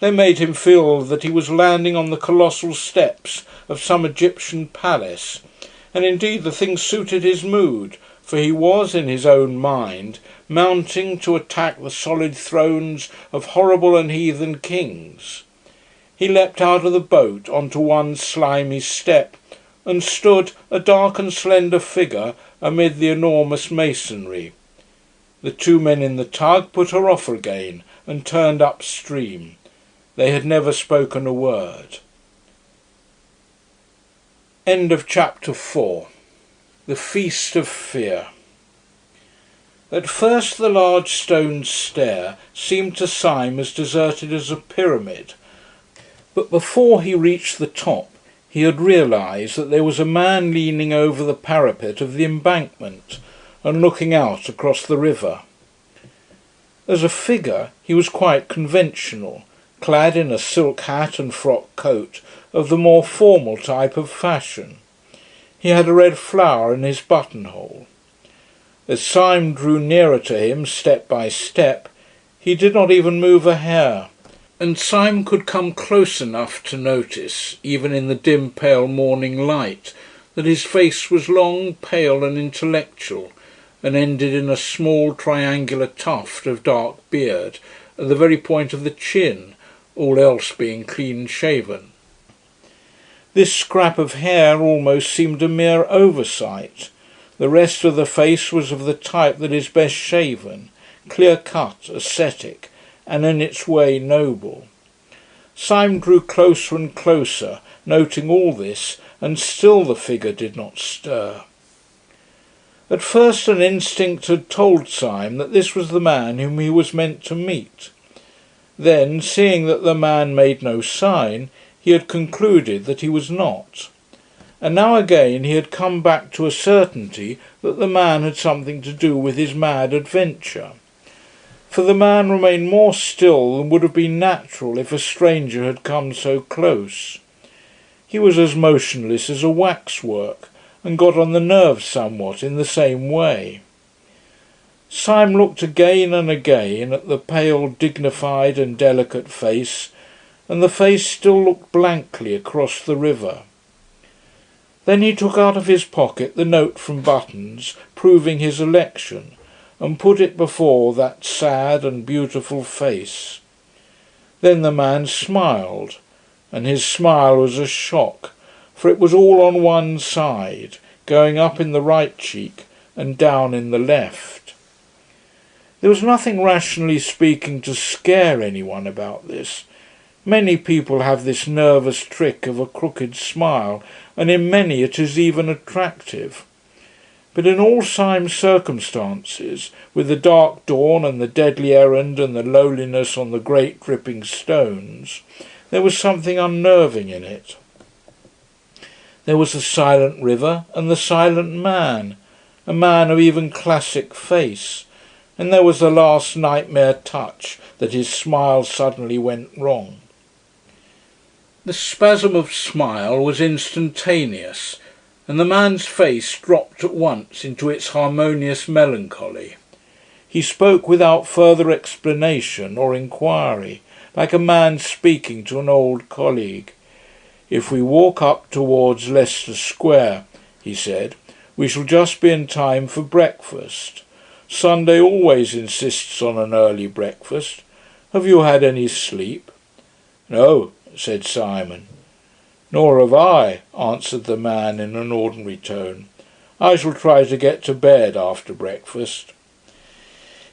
They made him feel that he was landing on the colossal steps of some Egyptian palace, and indeed the thing suited his mood, for he was, in his own mind, mounting to attack the solid thrones of horrible and heathen kings. He leapt out of the boat onto one slimy step, and stood, a dark and slender figure, amid the enormous masonry. The 2 men in the tug put her off again, and turned upstream. They had never spoken a word. End of chapter 4. The Feast of Fear. At first the large stone stair seemed to Syme as deserted as a pyramid, but before he reached the top he had realised that there was a man leaning over the parapet of the embankment and looking out across the river. As a figure he was quite conventional, clad in a silk hat and frock coat of the more formal type of fashion. He had a red flower in his buttonhole. As Syme drew nearer to him, step by step, he did not even move a hair, and Syme could come close enough to notice, even in the dim pale morning light, that his face was long, pale and intellectual, and ended in a small triangular tuft of dark beard at the very point of the chin, all else being clean-shaven. This scrap of hair almost seemed a mere oversight. The rest of the face was of the type that is best shaven, clear-cut, ascetic, and in its way noble. Syme drew closer and closer, noting all this, and still the figure did not stir. At first an instinct had told Syme that this was the man whom he was meant to meet. Then, seeing that the man made no sign, he had concluded that he was not. and now again he had come back to a certainty that the man had something to do with his mad adventure. For the man remained more still than would have been natural if a stranger had come so close. He was as motionless as a waxwork, and got on the nerves somewhat in the same way. Syme looked again and again at the pale, dignified and delicate face, and the face still looked blankly across the river. Then he took out of his pocket the note from Buttons proving his election, and put it before that sad and beautiful face. Then the man smiled, and his smile was a shock, for it was all on one side, going up in the right cheek and down in the left. There was nothing, rationally speaking, to scare anyone about this. Many people have this nervous trick of a crooked smile, and in many it is even attractive. But in all Syme's circumstances, with the dark dawn and the deadly errand and the lowliness on the great dripping stones, there was something unnerving in it. There was the silent river and the silent man, a man of even classic face, and there was the last nightmare touch that his smile suddenly went wrong. The spasm of smile was instantaneous, and the man's face dropped at once into its harmonious melancholy. He spoke without further explanation or inquiry, like a man speaking to an old colleague. "If we walk up towards Leicester Square," he said, "we shall just be in time for breakfast. Sunday always insists on an early breakfast. Have you had any sleep?" "No," said Simon. "Nor have I," answered the man in an ordinary tone. "I shall try to get to bed after breakfast."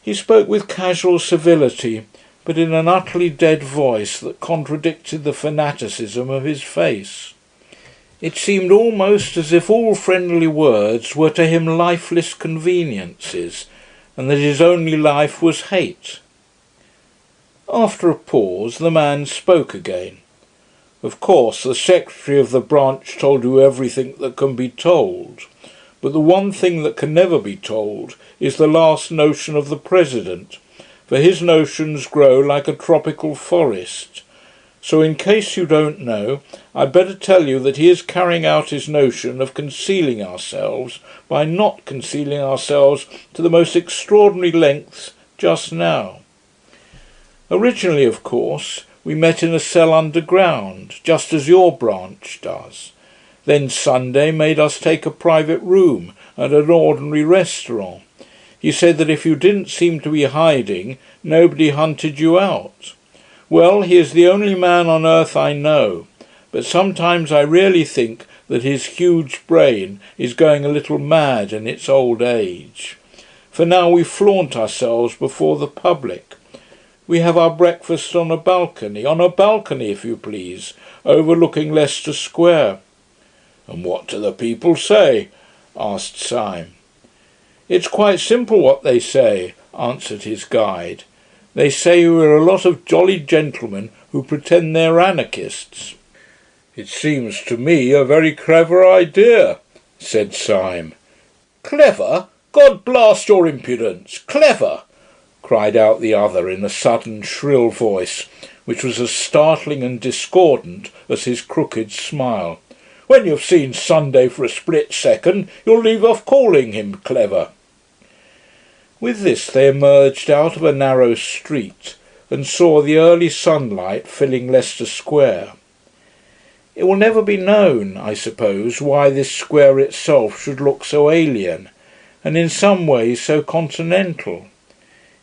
He spoke with casual civility, but in an utterly dead voice that contradicted the fanaticism of his face. It seemed almost as if all friendly words were to him lifeless conveniences, and that his only life was hate. After a pause the man spoke again. "Of course the secretary of the branch told you everything that can be told, but the one thing that can never be told is the last notion of the president, for his notions grow like a tropical forest. So in case you don't know, I'd better tell you that he is carrying out his notion of concealing ourselves by not concealing ourselves to the most extraordinary lengths just now. Originally, of course, we met in a cell underground, just as your branch does. Then Sunday made us take a private room at an ordinary restaurant. He said that if you didn't seem to be hiding, nobody hunted you out. Well, he is the only man on earth I know, but sometimes I really think that his huge brain is going a little mad in its old age. For now we flaunt ourselves before the public. We have our breakfast on a balcony, if you please, overlooking Leicester Square." "And what do the people say?" asked Syme. "It's quite simple what they say," answered his guide. "They say we're a lot of jolly gentlemen who pretend they're anarchists." "It seems to me a very clever idea," said Syme. "Clever? God blast your impudence! Clever!" cried out the other in a sudden shrill voice, which was as startling and discordant as his crooked smile. "When you've seen Sunday for a split second, you'll leave off calling him clever." With this they emerged out of a narrow street and saw the early sunlight filling Leicester Square. It will never be known, I suppose, why this square itself should look so alien, and in some ways so continental.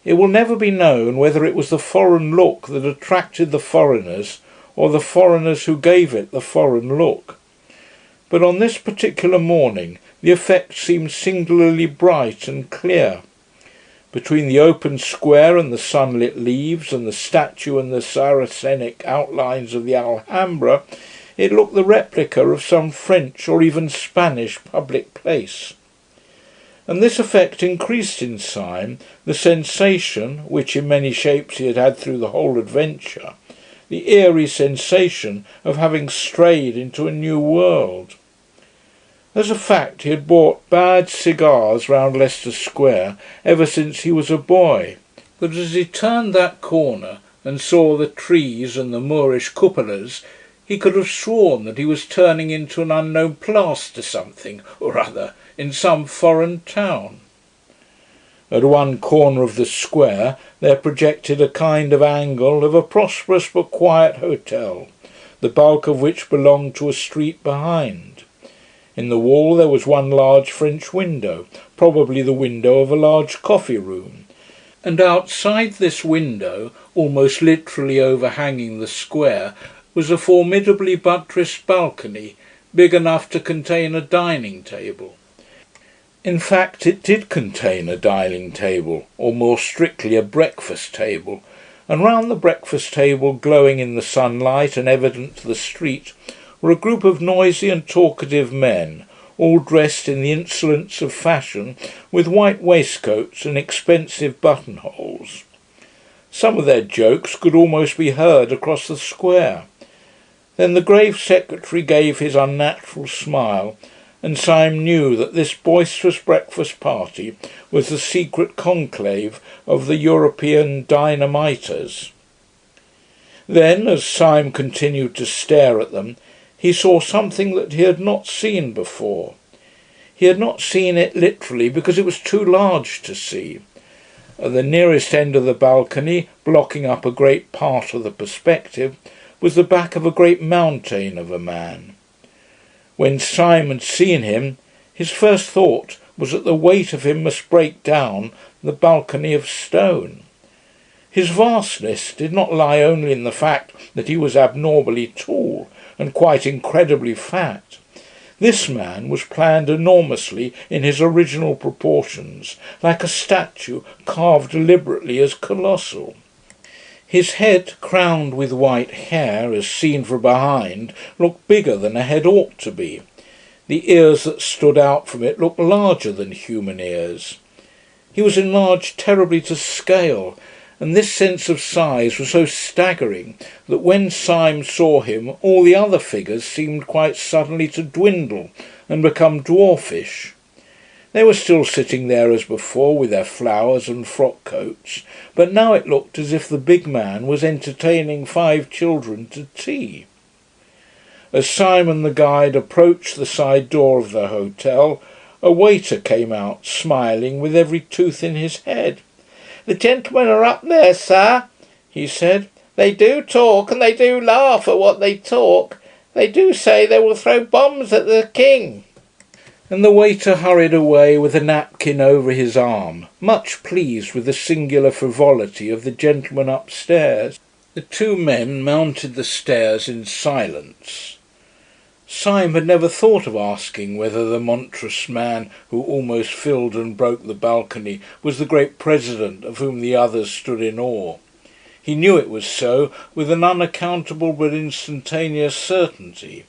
It will never be known whether it was the foreign look that attracted the foreigners, or the foreigners who gave it the foreign look. But on this particular morning the effect seemed singularly bright and clear. Between the open square and the sunlit leaves and the statue and the Saracenic outlines of the Alhambra, it looked the replica of some French or even Spanish public place. And this effect increased in Syme the sensation, which in many shapes he had had through the whole adventure, the eerie sensation of having strayed into a new world. As a fact, he had bought bad cigars round Leicester Square ever since he was a boy, but as he turned that corner and saw the trees and the Moorish cupolas, he could have sworn that he was turning into an unknown plaster something or other in some foreign town. At one corner of the square there projected a kind of angle of a prosperous but quiet hotel, the bulk of which belonged to a street behind. In the wall there was one large French window, probably the window of a large coffee room, and outside this window, almost literally overhanging the square, was a formidably buttressed balcony, big enough to contain a dining table. In fact, it did contain a dining table, or more strictly a breakfast table, and round the breakfast table, glowing in the sunlight and evident to the street, were a group of noisy and talkative men, all dressed in the insolence of fashion, with white waistcoats and expensive buttonholes. Some of their jokes could almost be heard across the square. Then the grave secretary gave his unnatural smile, and Syme knew that this boisterous breakfast party was the secret conclave of the European dynamiters. Then, as Syme continued to stare at them, he saw something that he had not seen before. He had not seen it literally because it was too large to see. At the nearest end of the balcony, blocking up a great part of the perspective, was the back of a great mountain of a man. When Syme had seen him, his first thought was that the weight of him must break down the balcony of stone. His vastness did not lie only in the fact that he was abnormally tall and quite incredibly fat. This man was planned enormously in his original proportions, like a statue carved deliberately as colossal. His head, crowned with white hair, as seen from behind, looked bigger than a head ought to be. The ears that stood out from it looked larger than human ears. He was enlarged terribly to scale, and this sense of size was so staggering that when Syme saw him all the other figures seemed quite suddenly to dwindle and become dwarfish. They were still sitting there as before with their flowers and frock coats, but now it looked as if the big man was entertaining 5 children to tea. As Syme and the guide approached the side door of the hotel, a waiter came out, smiling with every tooth in his head. "The gentlemen are up there, sir," he said. "They do talk, and they do laugh at what they talk. They do say they will throw bombs at the king." And the waiter hurried away with a napkin over his arm, much pleased with the singular frivolity of the gentleman upstairs. The 2 men mounted the stairs in silence. Syme had never thought of asking whether the monstrous man who almost filled and broke the balcony was the great president of whom the others stood in awe. He knew it was so, with an unaccountable but instantaneous certainty.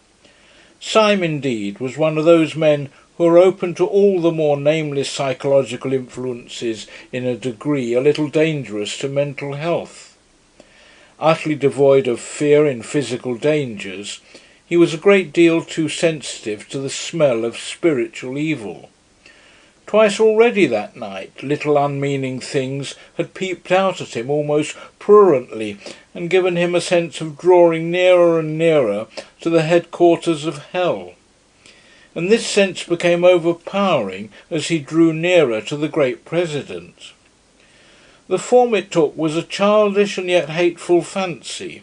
Syme, indeed, was one of those men who are open to all the more nameless psychological influences in a degree a little dangerous to mental health. Utterly devoid of fear in physical dangers, he was a great deal too sensitive to the smell of spiritual evil. Twice already that night little unmeaning things had peeped out at him almost prurently and given him a sense of drawing nearer and nearer to the headquarters of hell. And this sense became overpowering as he drew nearer to the great president. The form it took was a childish and yet hateful fancy.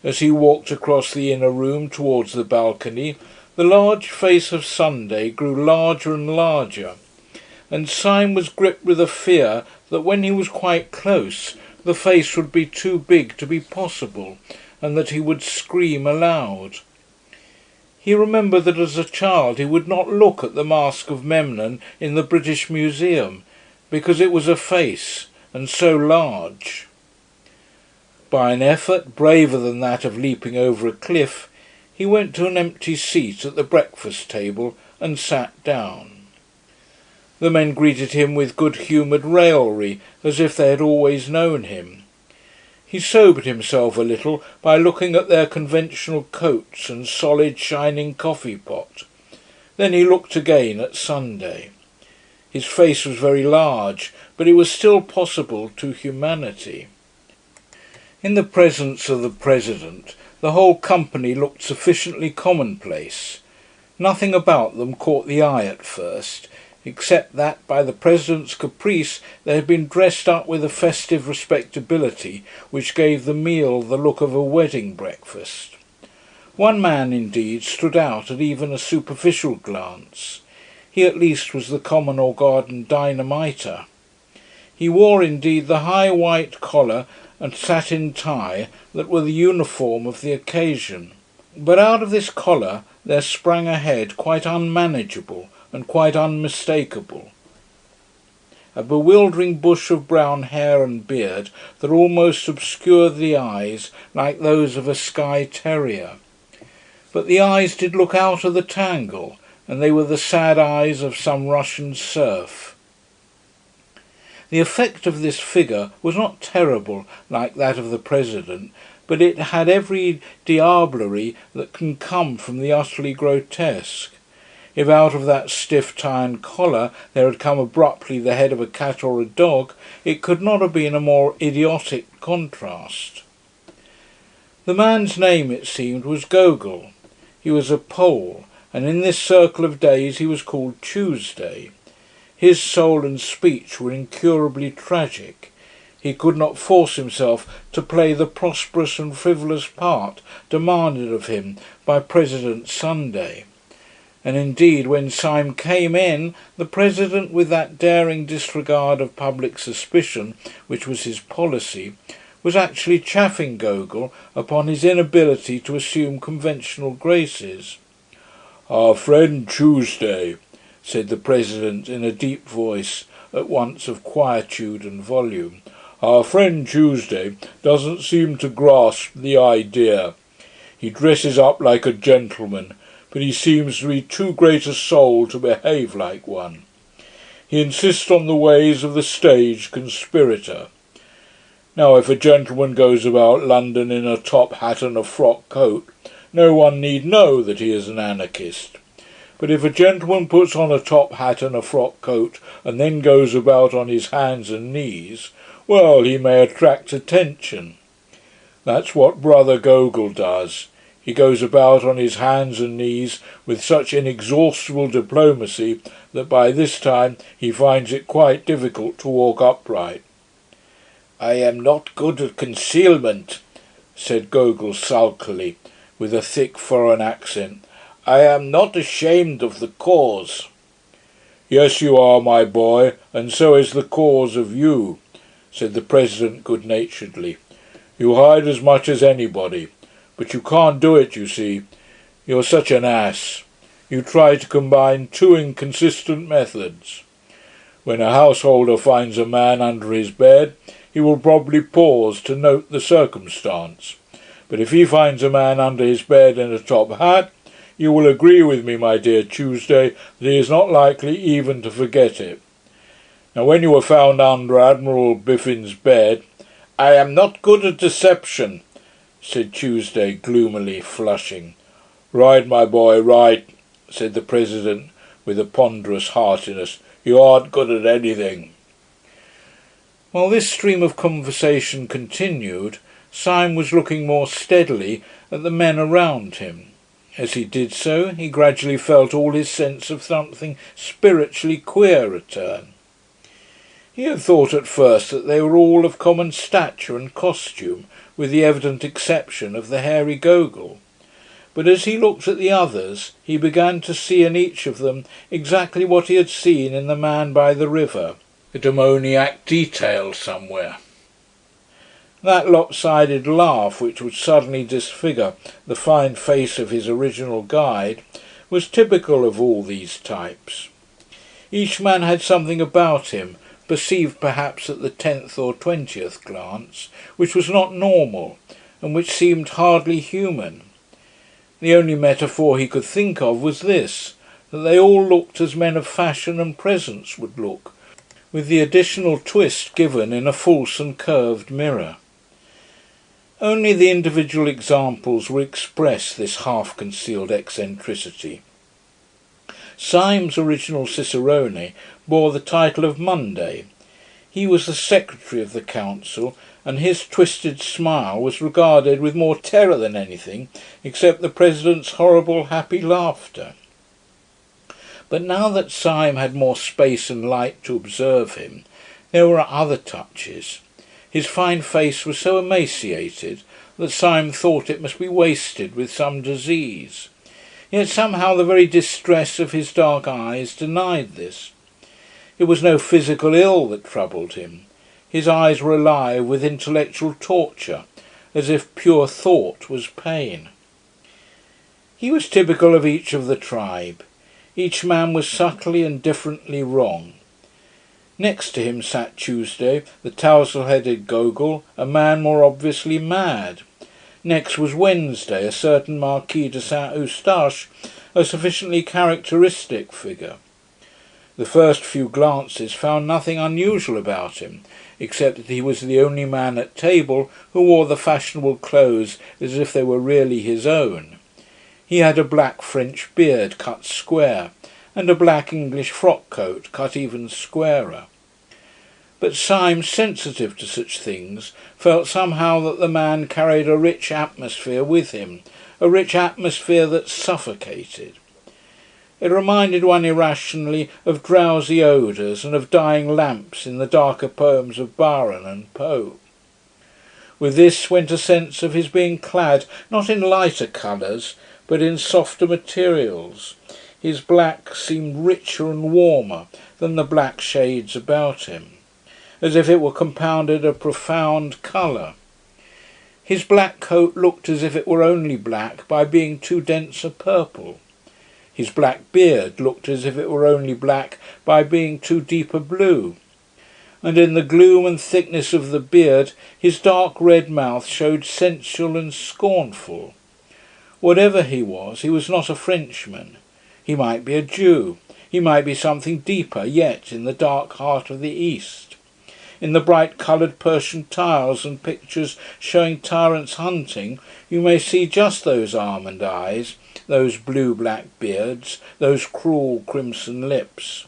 As he walked across the inner room towards the balcony, the large face of Sunday grew larger and larger, and Syme was gripped with a fear that when he was quite close, the face would be too big to be possible, and that he would scream aloud. He remembered that as a child he would not look at the Mask of Memnon in the British Museum, because it was a face, and so large. By an effort, braver than that of leaping over a cliff, he went to an empty seat at the breakfast table and sat down. The men greeted him with good-humoured raillery, as if they had always known him. He sobered himself a little by looking at their conventional coats and solid shining coffee pot. Then he looked again at Sunday. His face was very large, but it was still possible to humanity. In the presence of the President, the whole company looked sufficiently commonplace. Nothing about them caught the eye at first, except that, by the President's caprice, they had been dressed up with a festive respectability which gave the meal the look of a wedding breakfast. One man, indeed, stood out at even a superficial glance. He at least was the common or garden dynamiter. He wore, indeed, the high white collar and satin tie that were the uniform of the occasion. But out of this collar there sprang a head quite unmanageable and quite unmistakable. A bewildering bush of brown hair and beard that almost obscured the eyes like those of a Skye terrier. But the eyes did look out of the tangle, and they were the sad eyes of some Russian serf. The effect of this figure was not terrible like that of the President, but it had every diablerie that can come from the utterly grotesque. If out of that stiff tie and collar there had come abruptly the head of a cat or a dog, it could not have been a more idiotic contrast. The man's name, it seemed, was Gogol. He was a Pole, and in this circle of days he was called Tuesday. His soul and speech were incurably tragic. He could not force himself to play the prosperous and frivolous part demanded of him by President Sunday. And indeed, when Syme came in, the President, with that daring disregard of public suspicion which was his policy, was actually chaffing Gogol upon his inability to assume conventional graces. "Our friend Tuesday," said the President in a deep voice at once of quietude and volume, "our friend Tuesday doesn't seem to grasp the idea. He dresses up like a gentleman, but he seems to be too great a soul to behave like one. He insists on the ways of the stage conspirator. Now, if a gentleman goes about London in a top hat and a frock coat, no one need know that he is an anarchist. But if a gentleman puts on a top hat and a frock coat and then goes about on his hands and knees, well, he may attract attention. That's what Brother Gogol does. He goes about on his hands and knees with such inexhaustible diplomacy that by this time he finds it quite difficult to walk upright." "I am not good at concealment," said Gogol sulkily, with a thick foreign accent. "I am not ashamed of the cause." "Yes, you are, my boy, and so is the cause of you," said the President good-naturedly. "You hide as much as anybody, but you can't do it, you see. You're such an ass. You try to combine two inconsistent methods. When a householder finds a man under his bed, he will probably pause to note the circumstance. But if he finds a man under his bed in a top hat, you will agree with me, my dear Tuesday, that he is not likely even to forget it. Now, when you were found under Admiral Biffin's bed—" "I am not good at deception," said Tuesday, gloomily flushing. "Right, my boy, right," said the President with a ponderous heartiness. "You aren't good at anything." While this stream of conversation continued, Syme was looking more steadily at the men around him. As he did so, he gradually felt all his sense of something spiritually queer return. He had thought at first that they were all of common stature and costume, with the evident exception of the hairy Gogol. But as he looked at the others, he began to see in each of them exactly what he had seen in the man by the river, a demoniac detail somewhere. That lopsided laugh, which would suddenly disfigure the fine face of his original guide, was typical of all these types. Each man had something about him, perceived perhaps at the 10th or 20th glance, which was not normal, and which seemed hardly human. The only metaphor he could think of was this, that they all looked as men of fashion and presence would look, with the additional twist given in a false and curved mirror. Only the individual examples will express this half-concealed eccentricity. Syme's original cicerone bore the title of Monday. He was the secretary of the council, and his twisted smile was regarded with more terror than anything, except the president's horrible happy laughter. But now that Syme had more space and light to observe him, there were other touches. His fine face was so emaciated that Syme thought it must be wasted with some disease. Yet somehow the very distress of his dark eyes denied this. It was no physical ill that troubled him. His eyes were alive with intellectual torture, as if pure thought was pain. He was typical of each of the tribe. Each man was subtly and differently wrong. Next to him sat Tuesday, the tousle-headed Gogol, a man more obviously mad. Next was Wednesday, a certain Marquis de Saint-Eustache, a sufficiently characteristic figure. The first few glances found nothing unusual about him, except that he was the only man at table who wore the fashionable clothes as if they were really his own. He had a black French beard cut square, and a black English frock-coat cut even squarer. But Syme, sensitive to such things, felt somehow that the man carried a rich atmosphere with him, a rich atmosphere that suffocated. It reminded one irrationally of drowsy odours and of dying lamps in the darker poems of Byron and Poe. With this went a sense of his being clad not in lighter colours, but in softer materials. His black seemed richer and warmer than the black shades about him, as if it were compounded of profound colour. His black coat looked as if it were only black by being too dense a purple. His black beard looked as if it were only black by being too deep a blue. And in the gloom and thickness of the beard, his dark red mouth showed sensual and scornful. Whatever he was not a Frenchman. He might be a Jew. He might be something deeper yet in the dark heart of the East. In the bright-coloured Persian tiles and pictures showing tyrants hunting, you may see just those almond eyes, those blue-black beards, those cruel crimson lips.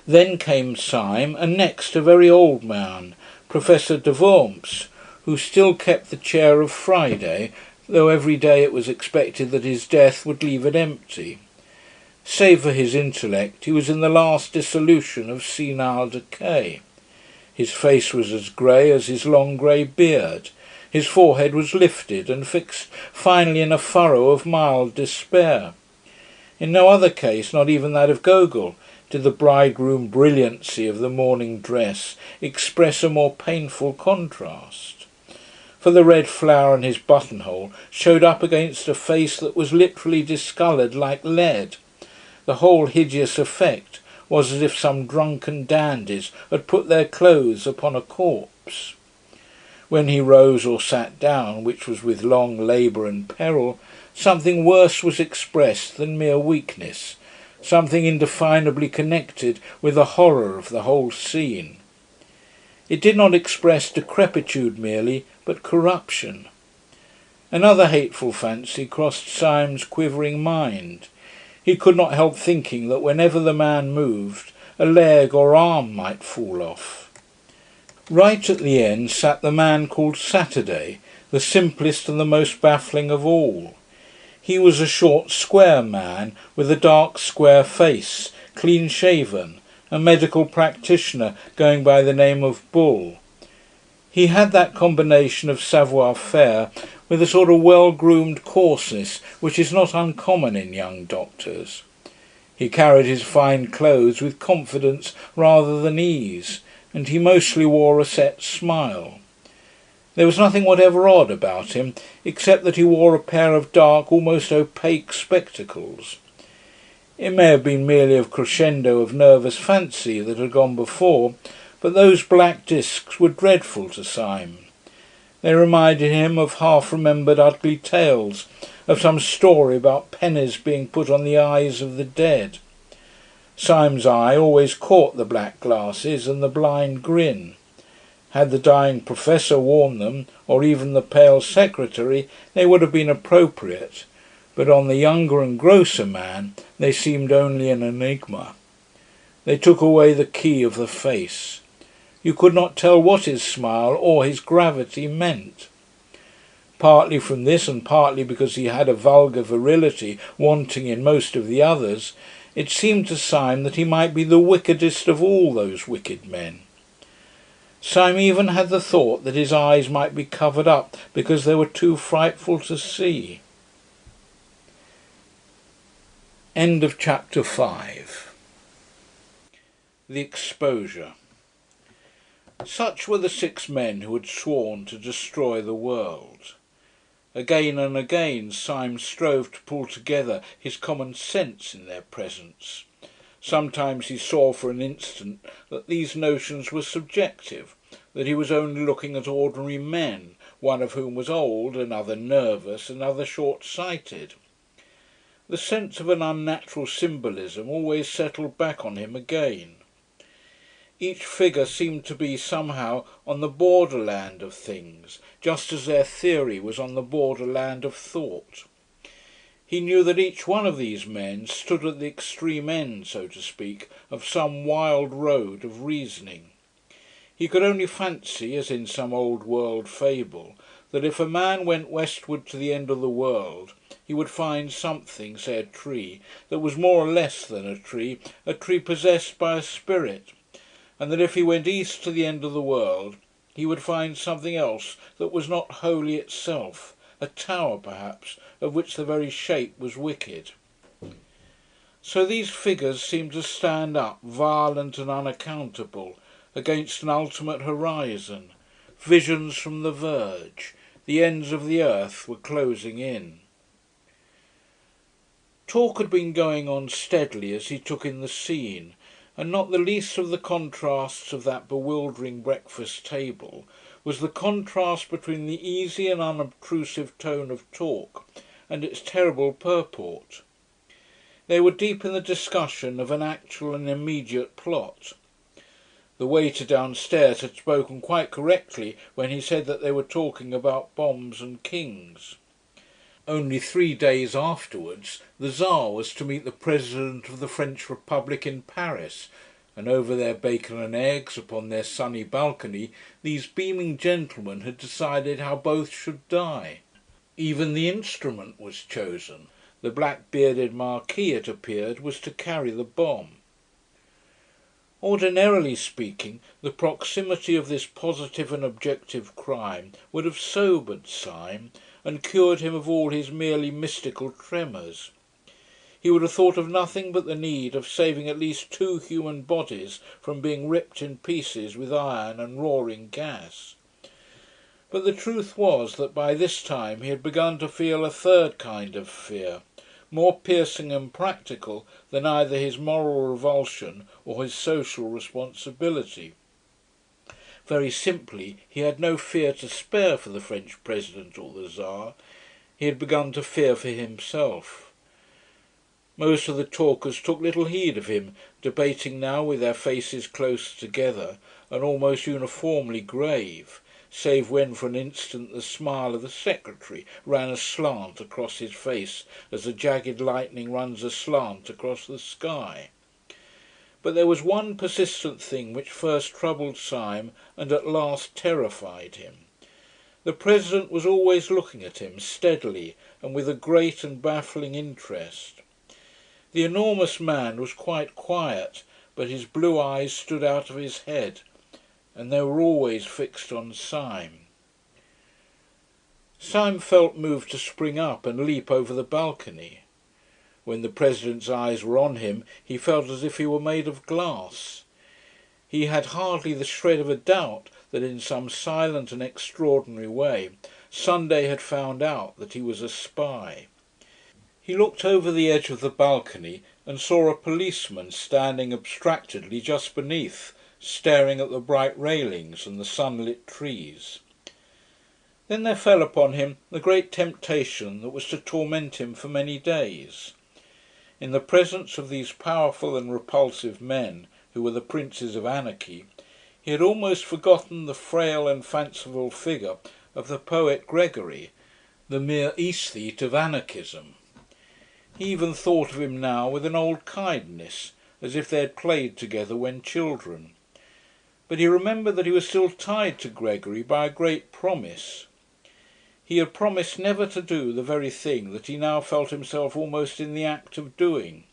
Then came Syme, and next a very old man, Professor de Worms, who still kept the chair of Friday, though every day it was expected that his death would leave it empty. Save for his intellect, he was in the last dissolution of senile decay. His face was as grey as his long grey beard. His forehead was lifted and fixed finally in a furrow of mild despair. In no other case, not even that of Gogol, did the bridegroom brilliancy of the morning dress express a more painful contrast. For the red flower in his buttonhole showed up against a face that was literally discoloured like lead. The whole hideous effect was as if some drunken dandies had put their clothes upon a corpse. When he rose or sat down, which was with long labour and peril, something worse was expressed than mere weakness, something indefinably connected with the horror of the whole scene. It did not express decrepitude merely, but corruption. Another hateful fancy crossed Syme's quivering mind. He could not help thinking that whenever the man moved, a leg or arm might fall off. Right at the end sat the man called Saturday, the simplest and the most baffling of all. He was a short, square man with a dark, square face, clean-shaven, a medical practitioner going by the name of Bull. He had that combination of savoir-faire with a sort of well-groomed coarseness which is not uncommon in young doctors. He carried his fine clothes with confidence rather than ease, and he mostly wore a set smile. There was nothing whatever odd about him, except that he wore a pair of dark, almost opaque spectacles. It may have been merely a crescendo of nervous fancy that had gone before, but those black discs were dreadful to Syme. They reminded him of half-remembered ugly tales, of some story about pennies being put on the eyes of the dead. Syme's eye always caught the black glasses and the blind grin. Had the dying professor worn them, or even the pale secretary, they would have been appropriate. But on the younger and grosser man they seemed only an enigma. They took away the key of the face. You could not tell what his smile or his gravity meant. Partly from this, and partly because he had a vulgar virility wanting in most of the others, it seemed to Syme that he might be the wickedest of all those wicked men. Syme even had the thought that his eyes might be covered up because they were too frightful to see. End of chapter 5. The exposure. Such were the 6 men who had sworn to destroy the world. Again and again Syme strove to pull together his common sense in their presence. Sometimes he saw for an instant that these notions were subjective, that he was only looking at ordinary men, one of whom was old, another nervous, another short-sighted. The sense of an unnatural symbolism always settled back on him again. Each figure seemed to be somehow on the borderland of things, just as their theory was on the borderland of thought. He knew that each one of these men stood at the extreme end, so to speak, of some wild road of reasoning. He could only fancy, as in some old world fable, that if a man went westward to the end of the world, he would find something, say a tree, that was more or less than a tree possessed by a spirit, and that if he went east to the end of the world, he would find something else that was not wholly itself, a tower perhaps, of which the very shape was wicked. So these figures seemed to stand up, violent and unaccountable, against an ultimate horizon, visions from the verge, the ends of the earth were closing in. Talk had been going on steadily as he took in the scene, and not the least of the contrasts of that bewildering breakfast table was the contrast between the easy and unobtrusive tone of talk and its terrible purport. They were deep in the discussion of an actual and immediate plot. The waiter downstairs had spoken quite correctly when he said that they were talking about bombs and kings. Only 3 days afterwards the Tsar was to meet the President of the French Republic in Paris, and over their bacon and eggs, upon their sunny balcony, these beaming gentlemen had decided how both should die. Even the instrument was chosen. The black-bearded Marquis, it appeared, was to carry the bomb. Ordinarily speaking, the proximity of this positive and objective crime would have sobered Syme and cured him of all his merely mystical tremors. He would have thought of nothing but the need of saving at least 2 human bodies from being ripped in pieces with iron and roaring gas. But the truth was that by this time he had begun to feel a third kind of fear, more piercing and practical than either his moral revulsion or his social responsibility. Very simply, he had no fear to spare for the French President or the Tsar. He had begun to fear for himself. Most of the talkers took little heed of him, debating now with their faces close together and almost uniformly grave, save when for an instant the smile of the secretary ran aslant across his face as the jagged lightning runs aslant across the sky. But there was one persistent thing which first troubled Syme and at last terrified him. The President was always looking at him steadily and with a great and baffling interest. The enormous man was quite quiet, but his blue eyes stood out of his head, and they were always fixed on Syme. Syme felt moved to spring up and leap over the balcony. When the President's eyes were on him, he felt as if he were made of glass. He had hardly the shred of a doubt that in some silent and extraordinary way Sunday had found out that he was a spy. He looked over the edge of the balcony and saw a policeman standing abstractedly just beneath, staring at the bright railings and the sunlit trees. Then there fell upon him the great temptation that was to torment him for many days. In the presence of these powerful and repulsive men, who were the princes of anarchy, he had almost forgotten the frail and fanciful figure of the poet Gregory, the mere aesthete of anarchism. He even thought of him now with an old kindness, as if they had played together when children. But he remembered that he was still tied to Gregory by a great promise. He had promised never to do the very thing that he now felt himself almost in the act of doing.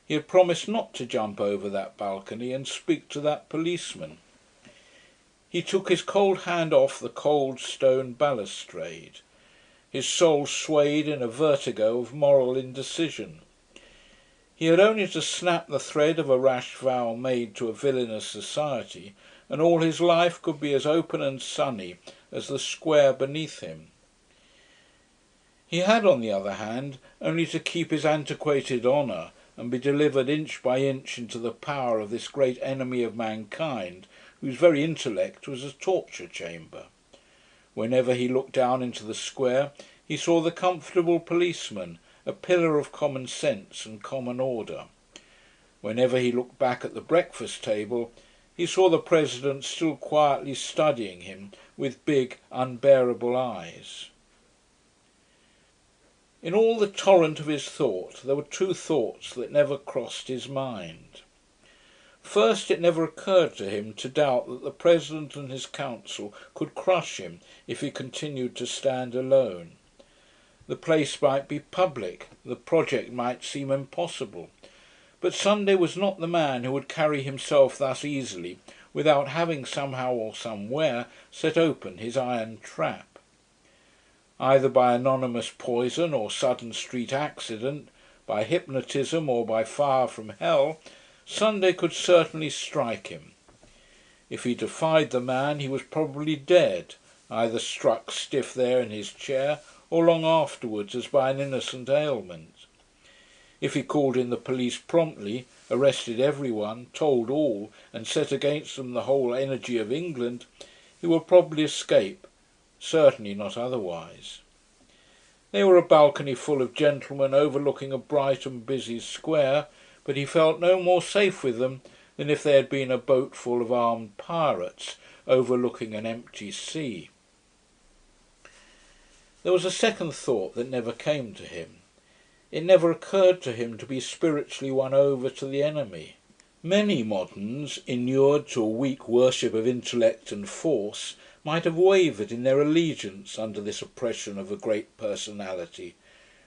He had promised not to jump over that balcony and speak to that policeman. He took his cold hand off the cold stone balustrade. His soul swayed in a vertigo of moral indecision. He had only to snap the thread of a rash vow made to a villainous society, and all his life could be as open and sunny as the square beneath him. He had, on the other hand, only to keep his antiquated honour and be delivered inch by inch into the power of this great enemy of mankind, whose very intellect was a torture chamber. Whenever he looked down into the square, he saw the comfortable policeman, a pillar of common sense and common order. Whenever he looked back at the breakfast table, he saw the President still quietly studying him with big, unbearable eyes. In all the torrent of his thought, there were two thoughts that never crossed his mind. First, it never occurred to him to doubt that the President and his council could crush him if he continued to stand alone. The place might be public, the project might seem impossible, but Sunday was not the man who would carry himself thus easily without having somehow or somewhere set open his iron trap. Either by anonymous poison or sudden street accident, by hypnotism or by fire from hell, Sunday could certainly strike him. If he defied the man, he was probably dead, either struck stiff there in his chair or long afterwards as by an innocent ailment. If he called in the police promptly, arrested everyone, told all, and set against them the whole energy of England, he would probably escape, certainly not otherwise. They were a balcony full of gentlemen overlooking a bright and busy square, but he felt no more safe with them than if they had been a boat full of armed pirates overlooking an empty sea. There was a second thought that never came to him. It never occurred to him to be spiritually won over to the enemy. Many moderns, inured to a weak worship of intellect and force, might have wavered in their allegiance under this oppression of a great personality.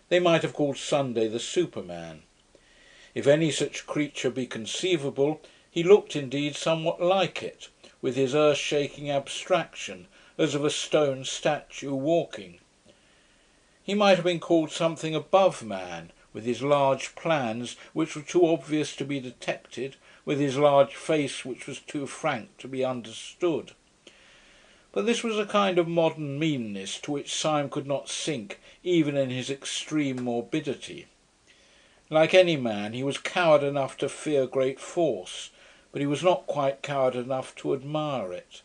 They might have called Sunday the Superman. If any such creature be conceivable, he looked indeed somewhat like it, with his earth-shaking abstraction, as of a stone statue walking. He might have been called something above man, with his large plans which were too obvious to be detected, with his large face which was too frank to be understood. But this was a kind of modern meanness to which Syme could not sink even in his extreme morbidity. Like any man, he was coward enough to fear great force, but he was not quite coward enough to admire it.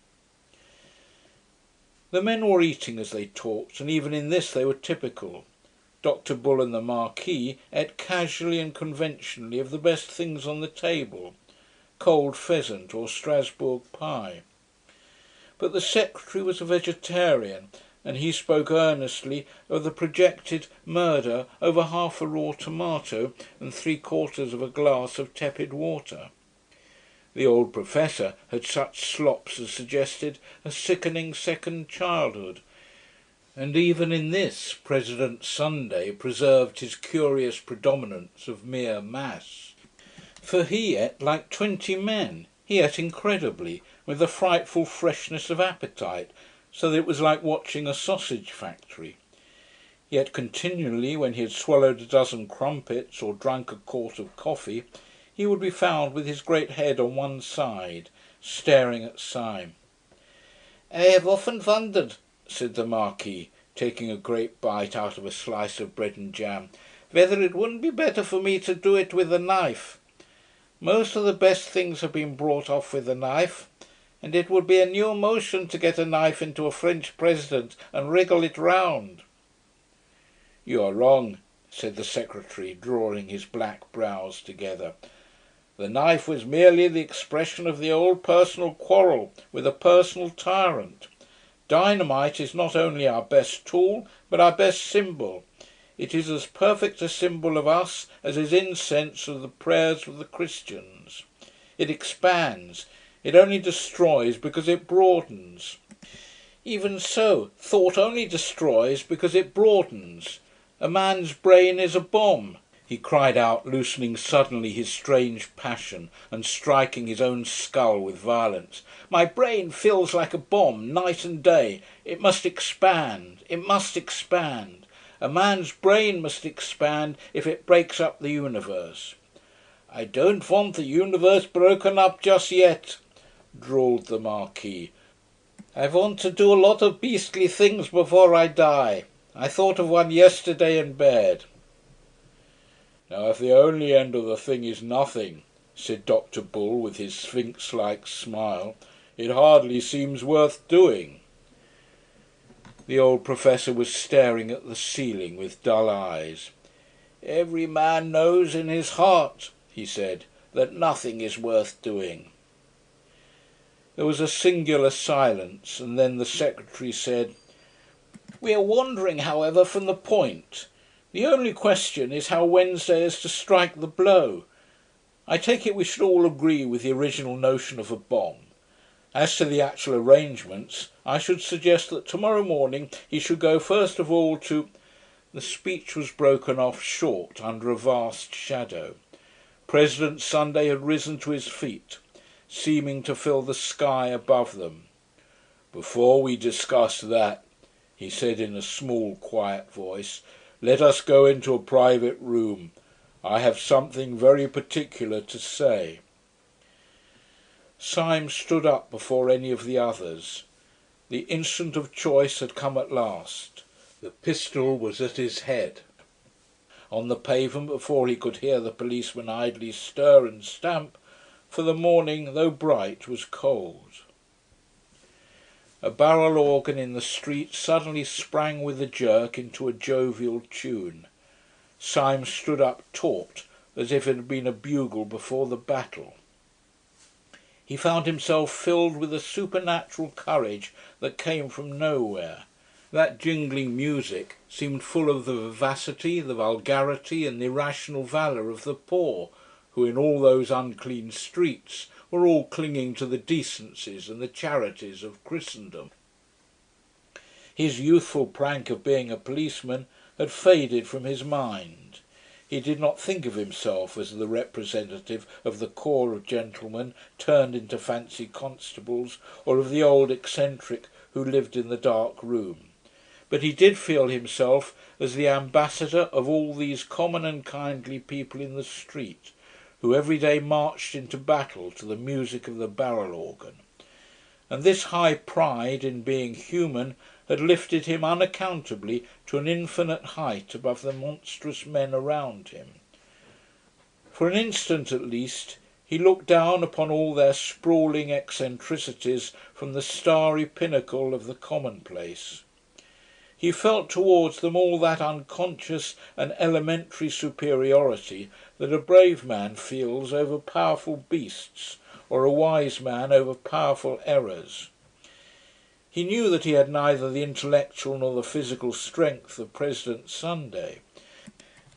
The men were eating as they talked, and even in this they were typical. Dr. Bull and the Marquis ate casually and conventionally of the best things on the table, cold pheasant or Strasbourg pie. But the secretary was a vegetarian, and he spoke earnestly of the projected murder over half a raw tomato and 3/4 of a glass of tepid water. The old professor had such slops as suggested a sickening second childhood, and even in this President Sunday preserved his curious predominance of mere mass. For he ate like 20 men. He ate incredibly, with a frightful freshness of appetite, so that it was like watching a sausage factory. Yet continually, when he had swallowed a dozen crumpets or drunk a quart of coffee, he would be found with his great head on one side, staring at Syme. "I have often wondered," said the Marquis, taking a great bite out of a slice of bread and jam, "whether it wouldn't be better for me to do it with a knife. Most of the best things have been brought off with a knife, and it would be a new motion to get a knife into a French president and wriggle it round." "You are wrong," said the secretary, drawing his black brows together. "The knife was merely the expression of the old personal quarrel with a personal tyrant. Dynamite is not only our best tool, but our best symbol. It is as perfect a symbol of us as is incense of the prayers of the Christians. It expands. It only destroys because it broadens. Even so, thought only destroys because it broadens. A man's brain is a bomb, he cried out, loosening suddenly his strange passion and striking his own skull with violence. My brain feels like a bomb night and day. It must expand. It must expand. A man's brain must expand if it breaks up the universe. I don't want the universe broken up just yet, drawled the Marquis. I want to do a lot of beastly things before I die. I thought of one yesterday in bed. Now, if the only end of the thing is nothing, said Dr. Bull with his sphinx-like smile, it hardly seems worth doing. The old professor was staring at the ceiling with dull eyes. Every man knows in his heart, he said, that nothing is worth doing. There was a singular silence, and then the secretary said, We are wandering, however, from the point. The only question is how Wednesday is to strike the blow. I take it we should all agree with the original notion of a bomb. As to the actual arrangements, I should suggest that tomorrow morning he should go first of all to... The speech was broken off short under a vast shadow. President Sunday had risen to his feet, seeming to fill the sky above them. Before we discuss that, he said in a small, quiet voice, let us go into a private room. I have something very particular to say. Syme stood up before any of the others. The instant of choice had come at last. The pistol was at his head. On the pavement, before he could hear the policeman idly stir and stamp, for the morning, though bright, was cold. A barrel organ in the street suddenly sprang with a jerk into a jovial tune. Syme stood up taut, as if it had been a bugle before the battle. He found himself filled with a supernatural courage that came from nowhere. That jingling music seemed full of the vivacity, the vulgarity, and the irrational valour of the poor, who in all those unclean streets were all clinging to the decencies and the charities of Christendom. His youthful prank of being a policeman had faded from his mind. He did not think of himself as the representative of the corps of gentlemen turned into fancy constables, or of the old eccentric who lived in the dark room. But he did feel himself as the ambassador of all these common and kindly people in the street, who every day marched into battle to the music of the barrel organ. And this high pride in being human had lifted him unaccountably to an infinite height above the monstrous men around him. For an instant at least he looked down upon all their sprawling eccentricities from the starry pinnacle of the commonplace. He felt towards them all that unconscious and elementary superiority that a brave man feels over powerful beasts, or a wise man over powerful errors. He knew that he had neither the intellectual nor the physical strength of President Sunday,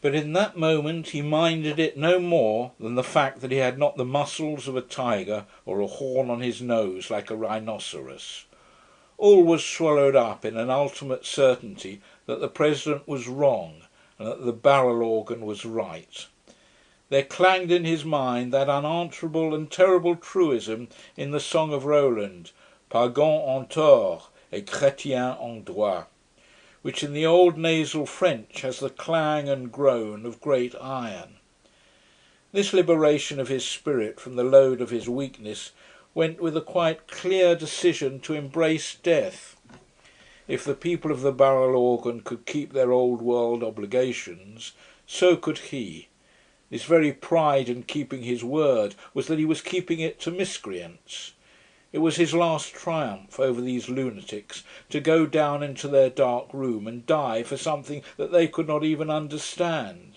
but in that moment he minded it no more than the fact that he had not the muscles of a tiger or a horn on his nose like a rhinoceros. All was swallowed up in an ultimate certainty that the President was wrong and that the barrel organ was right. There clanged in his mind that unanswerable and terrible truism in the Song of Roland, Pagan en tort et chrétien en droit, which in the old nasal French has the clang and groan of great iron. This liberation of his spirit from the load of his weakness went with a quite clear decision to embrace death. If the people of the barrel organ could keep their old world obligations, so could he. His very pride in keeping his word was that he was keeping it to miscreants. It was his last triumph over these lunatics to go down into their dark room and die for something that they could not even understand.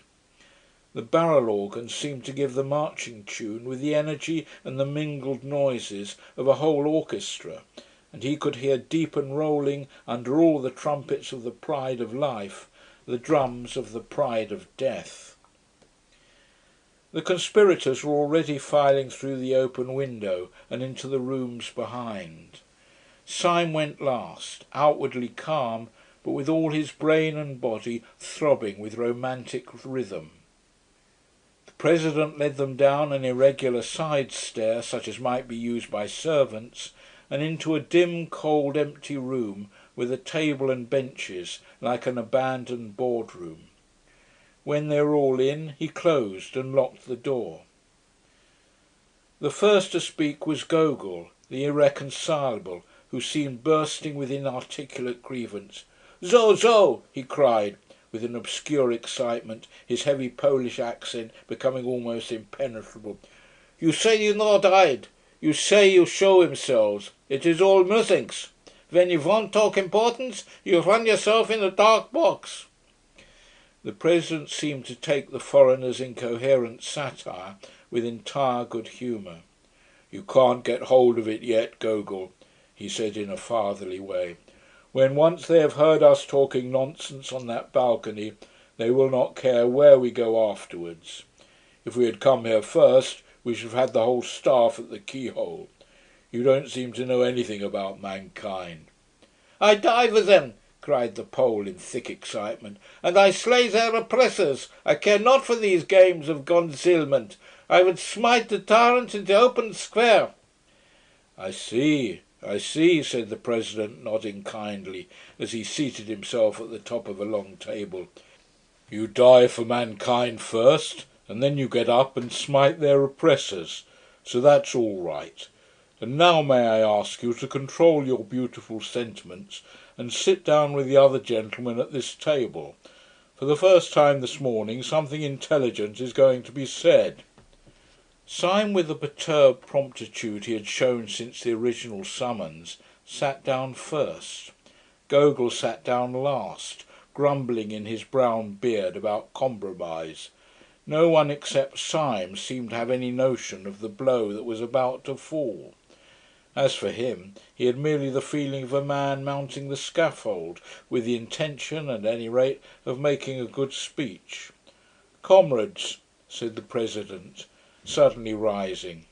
The barrel organ seemed to give the marching tune with the energy and the mingled noises of a whole orchestra, and he could hear deep and rolling under all the trumpets of the pride of life the drums of the pride of death. The conspirators were already filing through the open window and into the rooms behind. Syme went last, outwardly calm, but with all his brain and body throbbing with romantic rhythm. The President led them down an irregular side stair, such as might be used by servants, and into a dim, cold, empty room with a table and benches like an abandoned boardroom. When they were all in, he closed and locked the door. The first to speak was Gogol, the irreconcilable, who seemed bursting with inarticulate grievance. "Zo!" he cried, with an obscure excitement, his heavy Polish accent becoming almost impenetrable. "You say you not died. You say you show himselves. It is all nothings. When you want talk importance, you run yourself in a dark box." The President seemed to take the foreigner's incoherent satire with entire good humour. "You can't get hold of it yet, Gogol," he said in a fatherly way. "When once they have heard us talking nonsense on that balcony, they will not care where we go afterwards. If we had come here first, we should have had the whole staff at the keyhole. You don't seem to know anything about mankind." "I die with them," cried the Pole in thick excitement, "and I slay their oppressors. I care not for these games of concealment. I would smite the tyrant in the open square." I see," said the President, nodding kindly, as he seated himself at the top of a long table. "You die for mankind first, and then you get up and smite their oppressors. So that's all right. And now may I ask you to control your beautiful sentiments and sit down with the other gentlemen at this table. For the first time this morning something intelligent is going to be said." Syme, with the perturbed promptitude he had shown since the original summons, sat down first. Gogol sat down last, grumbling in his brown beard about compromise. No one except Syme seemed to have any notion of the blow that was about to fall. As for him, he had merely the feeling of a man mounting the scaffold with the intention, at any rate, of making a good speech. "Comrades," said the President, suddenly rising,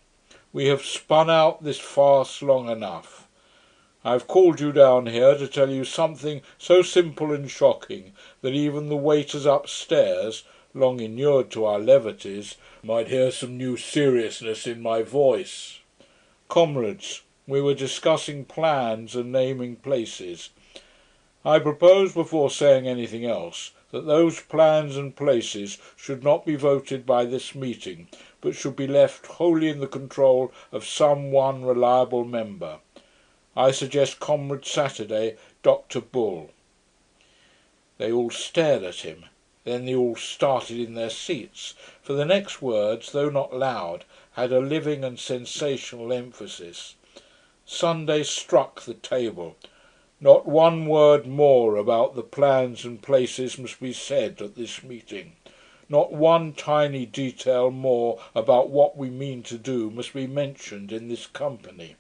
"we have spun out this farce long enough. I have called you down here to tell you something so simple and shocking that even the waiters upstairs, long inured to our levities, might hear some new seriousness in my voice. Comrades, we were discussing plans and naming places. I propose, before saying anything else, that those plans and places should not be voted by this meeting, but should be left wholly in the control of some one reliable member. I suggest Comrade Saturday, Dr. Bull." They all stared at him. Then they all started in their seats, for the next words, though not loud, had a living and sensational emphasis. Sunday struck the table. "Not one word more about the plans and places must be said at this meeting. Not one tiny detail more about what we mean to do must be mentioned in this company."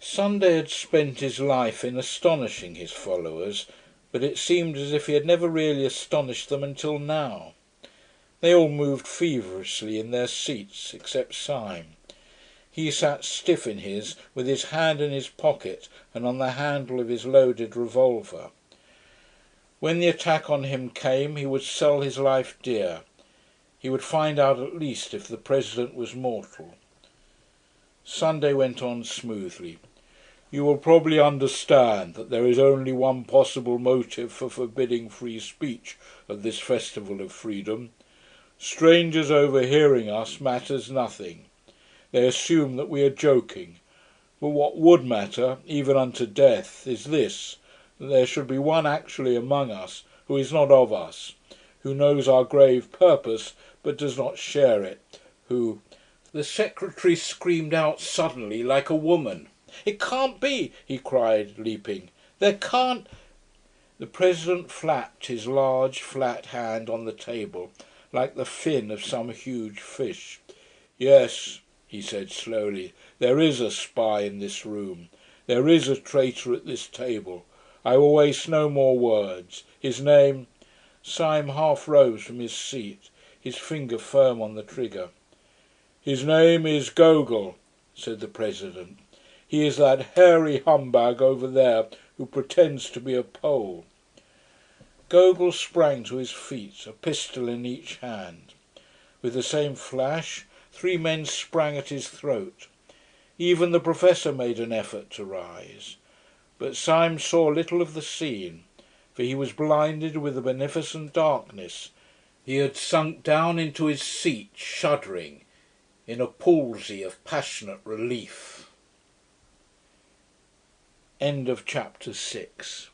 Sunday had spent his life in astonishing his followers, but it seemed as if he had never really astonished them until now. They all moved feverishly in their seats, except Syme. He sat stiff in his, with his hand in his pocket and on the handle of his loaded revolver. When the attack on him came, he would sell his life dear. He would find out at least if the President was mortal. Sunday went on smoothly. "You will probably understand that there is only one possible motive for forbidding free speech at this festival of freedom. Strangers overhearing us matters nothing. They assume that we are joking. But what would matter, even unto death, is this, that there should be one actually among us who is not of us, who knows our grave purpose but does not share it, who—" The Secretary screamed out suddenly like a woman. "It can't be!" he cried, leaping. "There can't—" The President flapped his large flat hand on the table, like the fin of some huge fish. "Yes," he said slowly, "there is a spy in this room. There is a traitor at this table. I will waste no more words. His name—" Syme half rose from his seat, his finger firm on the trigger. "His name is Gogol," said the President. "He is that hairy humbug over there who pretends to be a Pole." Gogol sprang to his feet, a pistol in each hand. With the same flash, 3 men sprang at his throat. Even the Professor made an effort to rise. But Syme saw little of the scene, for he was blinded with the beneficent darkness. He had sunk down into his seat, shuddering, in a palsy of passionate relief. End of chapter 6.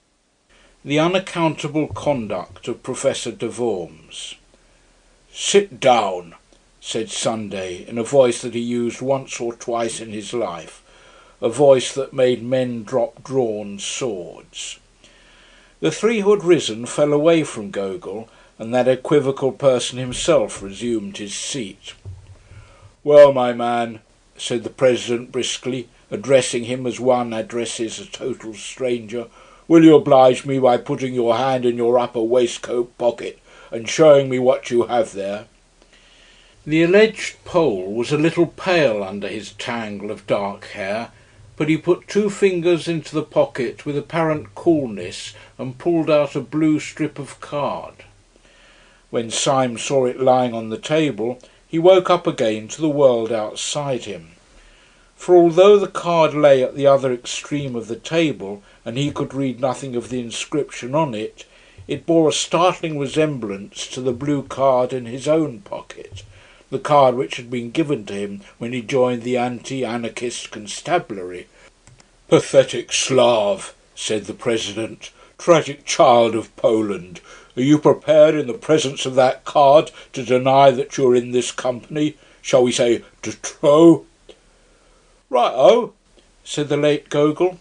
The unaccountable conduct of Professor de Worms. "Sit down," said Sunday, in a voice that he used once or twice in his life, a voice that made men drop drawn swords. The 3 who had risen fell away from Gogol, and that equivocal person himself resumed his seat. "Well, my man," said the President briskly, addressing him as one addresses a total stranger, "will you oblige me by putting your hand in your upper waistcoat pocket and showing me what you have there?" The alleged Pole was a little pale under his tangle of dark hair, but he put 2 fingers into the pocket with apparent coolness and pulled out a blue strip of card. When Syme saw it lying on the table, he woke up again to the world outside him. For although the card lay at the other extreme of the table, and he could read nothing of the inscription on it, it bore a startling resemblance to the blue card in his own pocket, the card which had been given to him when he joined the anti-anarchist constabulary. "Pathetic Slav," said the President, "tragic child of Poland, are you prepared in the presence of that card to deny that you are in this company, shall we say, de trop?" "Right-o," said the late Gogol.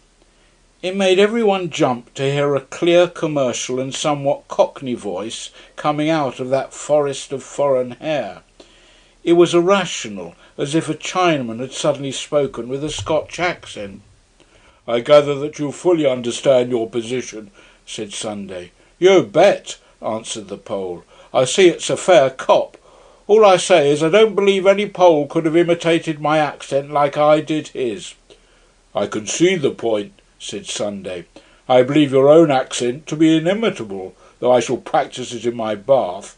It made every one jump to hear a clear, commercial and somewhat cockney voice coming out of that forest of foreign hair. It was irrational, as if a Chinaman had suddenly spoken with a Scotch accent. "I gather that you fully understand your position," said Sunday. "You bet," answered the Pole. "I see it's a fair cop. All I say is I don't believe any Pole could have imitated my accent like I did his." "I concede the point," said Sunday. "I believe your own accent to be inimitable, though I shall practise it in my bath.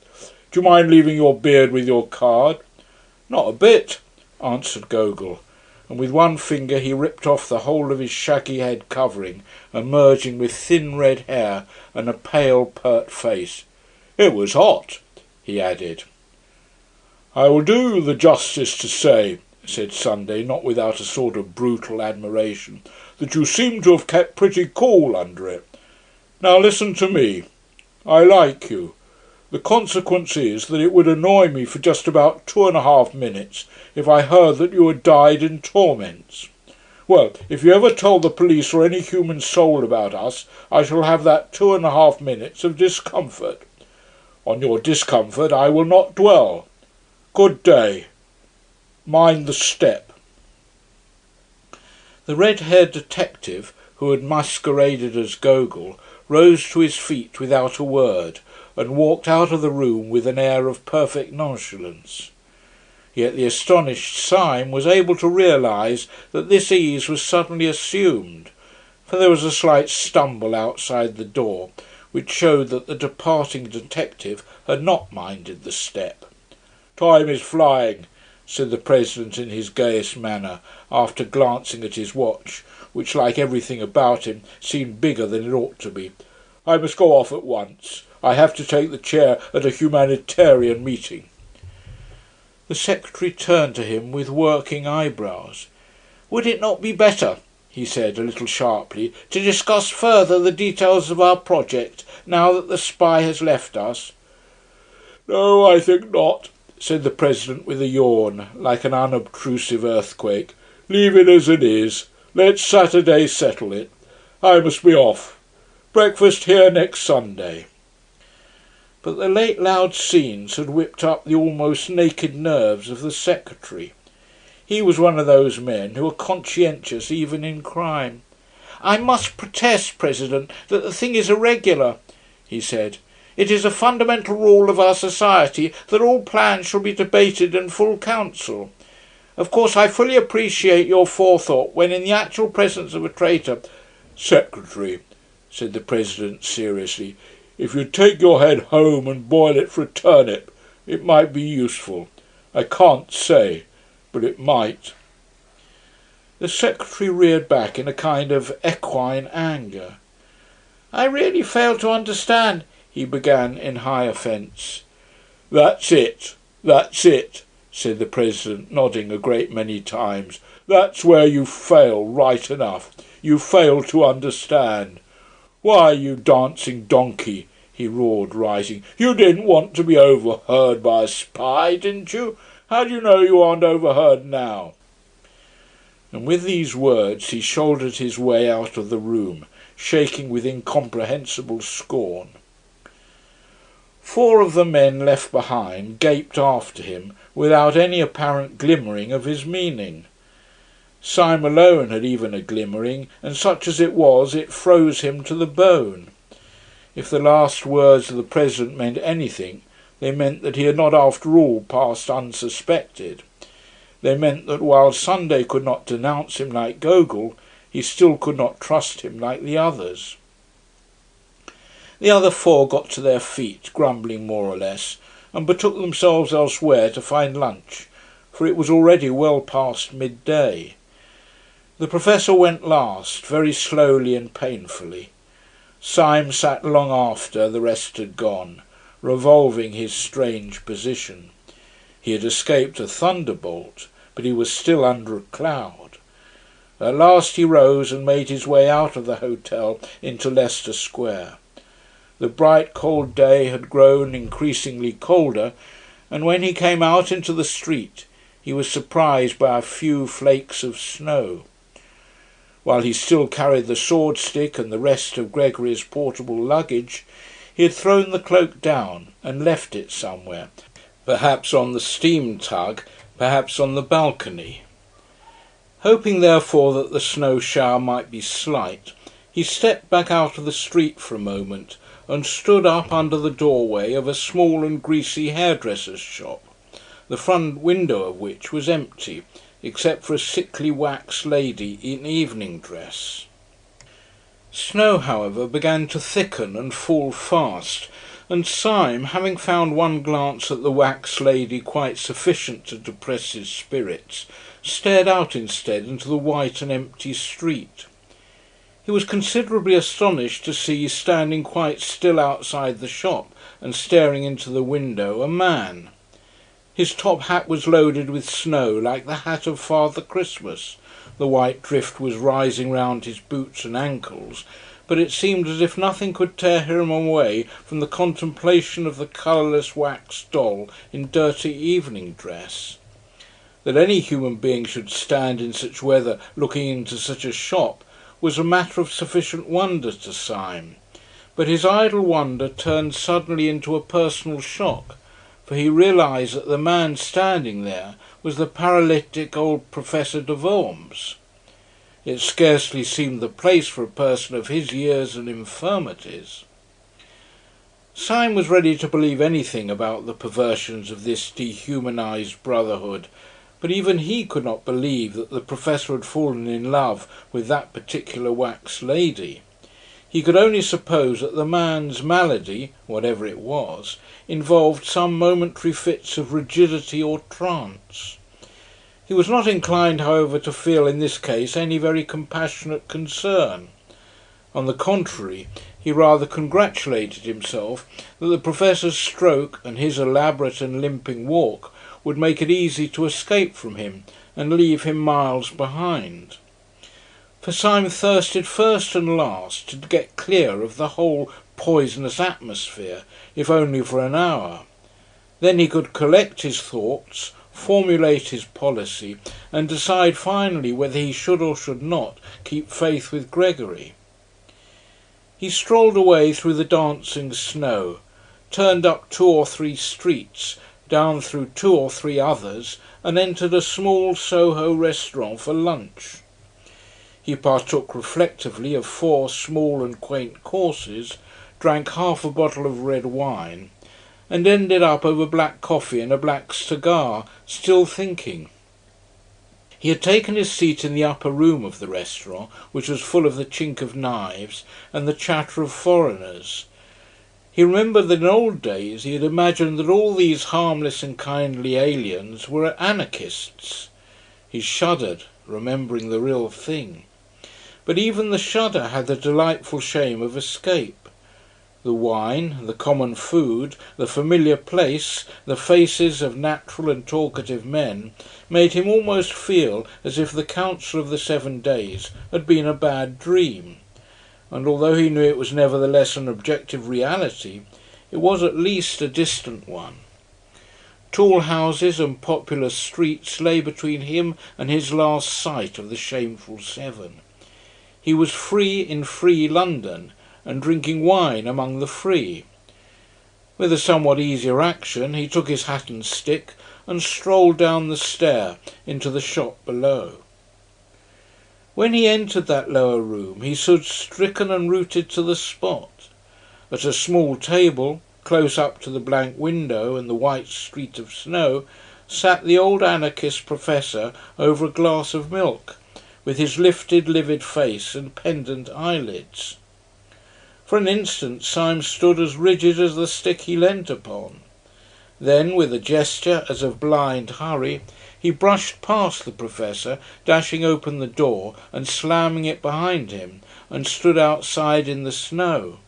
Do you mind leaving your beard with your card?" "Not a bit," answered Gogol, and with one finger he ripped off the whole of his shaggy head covering, emerging with thin red hair and a pale, pert face. "It was hot," he added. "I will do you the justice to say," said Sunday, not without a sort of brutal admiration, "that you seem to have kept pretty cool under it. Now listen to me. I like you. The consequence is that it would annoy me for just about 2.5 minutes if I heard that you had died in torments. Well, if you ever tell the police or any human soul about us, I shall have that 2.5 minutes of discomfort. On your discomfort I will not dwell. Good day. Mind the step." The red-haired detective, who had masqueraded as Gogol, rose to his feet without a word, and walked out of the room with an air of perfect nonchalance. Yet the astonished Syme was able to realise that this ease was suddenly assumed, for there was a slight stumble outside the door, which showed that the departing detective had not minded the step. "Time is flying," said the President in his gayest manner, after glancing at his watch, which, like everything about him, seemed bigger than it ought to be. "I must go off at once. I have to take the chair at a humanitarian meeting." The Secretary turned to him with working eyebrows. "Would it not be better," he said, a little sharply, "to discuss further the details of our project, now that the spy has left us?" "No, I think not," said the President with a yawn, like an unobtrusive earthquake. "Leave it as it is. Let Saturday settle it. I must be off. Breakfast here next Sunday." But the late loud scenes had whipped up the almost naked nerves of the Secretary. He was one of those men who are conscientious even in crime. "I must protest, President, that the thing is irregular," he said. "It is a fundamental rule of our society that all plans shall be debated in full council. Of course I fully appreciate your forethought when in the actual presence of a traitor—" "Secretary," said the President seriously, "if you'd take your head home and boil it for a turnip, it might be useful. I can't say, but it might." The Secretary reared back in a kind of equine anger. "I really fail to understand," he began in high offence. "That's it, said the President, nodding a great many times. "That's where you fail, right enough. You fail to understand. Why, you dancing donkey," he roared, rising, "you didn't want to be overheard by a spy, didn't you? How do you know you aren't overheard now?" And with these words he shouldered his way out of the room, shaking with incomprehensible scorn. 4 of the men left behind gaped after him without any apparent glimmering of his meaning. Syme alone had even a glimmering, and such as it was, it froze him to the bone. If the last words of the President meant anything, they meant that he had not after all passed unsuspected. They meant that while Sunday could not denounce him like Gogol, he still could not trust him like the others. The other 4 got to their feet, grumbling more or less, and betook themselves elsewhere to find lunch, for it was already well past midday. The Professor went last, very slowly and painfully. Syme sat long after the rest had gone, revolving his strange position. He had escaped a thunderbolt, but he was still under a cloud. At last he rose and made his way out of the hotel into Leicester Square. The bright cold day had grown increasingly colder, and when he came out into the street he was surprised by a few flakes of snow. While he still carried the sword stick and the rest of Gregory's portable luggage, he had thrown the cloak down and left it somewhere, perhaps on the steam tug, perhaps on the balcony. Hoping therefore that the snow shower might be slight, he stepped back out of the street for a moment and stood up under the doorway of a small and greasy hairdresser's shop, the front window of which was empty, except for a sickly wax lady in evening dress. Snow, however, began to thicken and fall fast, and Syme, having found one glance at the wax lady quite sufficient to depress his spirits, stared out instead into the white and empty street. He was considerably astonished to see, standing quite still outside the shop and staring into the window, a man. His top hat was loaded with snow like the hat of Father Christmas. The white drift was rising round his boots and ankles, but it seemed as if nothing could tear him away from the contemplation of the colourless wax doll in dirty evening dress. That any human being should stand in such weather looking into such a shop was a matter of sufficient wonder to Syme, but his idle wonder turned suddenly into a personal shock, for he realised that the man standing there was the paralytic old Professor de Worms. It scarcely seemed the place for a person of his years and infirmities. Syme was ready to believe anything about the perversions of this dehumanised brotherhood, but even he could not believe that the Professor had fallen in love with that particular wax lady. He could only suppose that the man's malady, whatever it was, involved some momentary fits of rigidity or trance. He was not inclined, however, to feel in this case any very compassionate concern. On the contrary, he rather congratulated himself that the Professor's stroke and his elaborate and limping walk would make it easy to escape from him and leave him miles behind. For Syme thirsted first and last to get clear of the whole poisonous atmosphere, if only for an hour. Then he could collect his thoughts, formulate his policy, and decide finally whether he should or should not keep faith with Gregory. He strolled away through the dancing snow, turned up 2 or 3 streets, down through 2 or 3 others, and entered a small Soho restaurant for lunch. He partook reflectively of 4 small and quaint courses, drank half a bottle of red wine, and ended up over black coffee and a black cigar, still thinking. He had taken his seat in the upper room of the restaurant, which was full of the chink of knives and the chatter of foreigners. He remembered that in old days he had imagined that all these harmless and kindly aliens were anarchists. He shuddered, remembering the real thing. But even the shudder had the delightful shame of escape. The wine, the common food, the familiar place, the faces of natural and talkative men made him almost feel as if the Council of the 7 Days had been a bad dream. And although he knew it was nevertheless an objective reality, it was at least a distant one. Tall houses and populous streets lay between him and his last sight of the shameful 7. He was free in free London, and drinking wine among the free. With a somewhat easier action he took his hat and stick and strolled down the stair into the shop below. When he entered that lower room he stood stricken and rooted to the spot. At a small table, close up to the blank window and the white street of snow, sat the old anarchist professor over a glass of milk, with his lifted livid face and pendant eyelids. For an instant Syme stood as rigid as the stick he leant upon. Then, with a gesture as of blind hurry, he brushed past the professor, dashing open the door and slamming it behind him, and stood outside in the snow.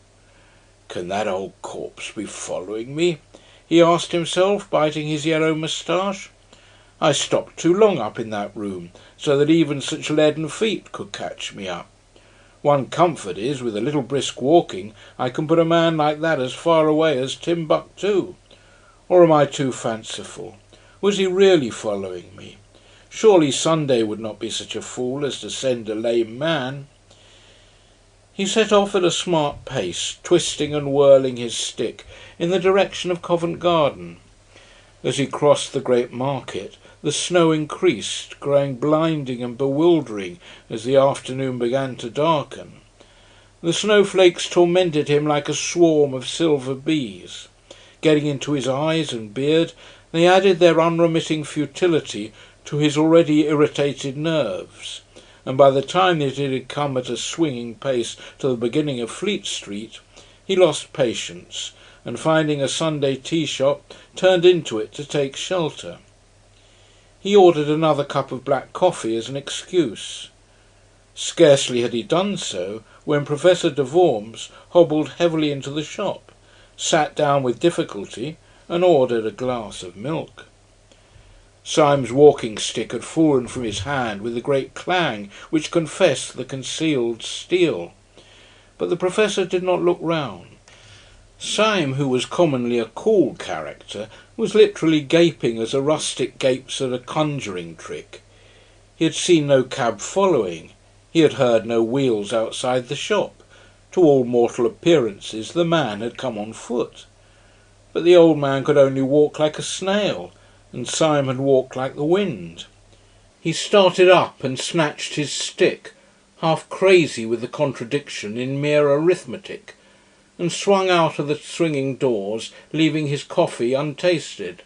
"Can that old corpse be following me?" he asked himself, biting his yellow moustache. "I stopped too long up in that room, so that even such leaden feet could catch me up. One comfort is, with a little brisk walking, I can put a man like that as far away as Timbuktu. Or am I too fanciful? Was he really following me? Surely Sunday would not be such a fool as to send a lame man." He set off at a smart pace, twisting and whirling his stick, in the direction of Covent Garden. As he crossed the great market, the snow increased, growing blinding and bewildering as the afternoon began to darken. The snowflakes tormented him like a swarm of silver bees. Getting into his eyes and beard, they added their unremitting futility to his already irritated nerves, and by the time that it had come at a swinging pace to the beginning of Fleet Street, he lost patience, and finding a Sunday tea shop, turned into it to take shelter. He ordered another cup of black coffee as an excuse. Scarcely had he done so when Professor de Worms hobbled heavily into the shop, sat down with difficulty, and ordered a glass of milk. Syme's walking stick had fallen from his hand with a great clang which confessed the concealed steel. But the Professor did not look round. Syme, who was commonly a cool character, was literally gaping as a rustic gapes at a conjuring trick. He had seen no cab following. He had heard no wheels outside the shop. To all mortal appearances the man had come on foot. But the old man could only walk like a snail, and Syme had walked like the wind. He started up and snatched his stick, half crazy with the contradiction in mere arithmetic, and swung out of the swinging doors, leaving his coffee untasted.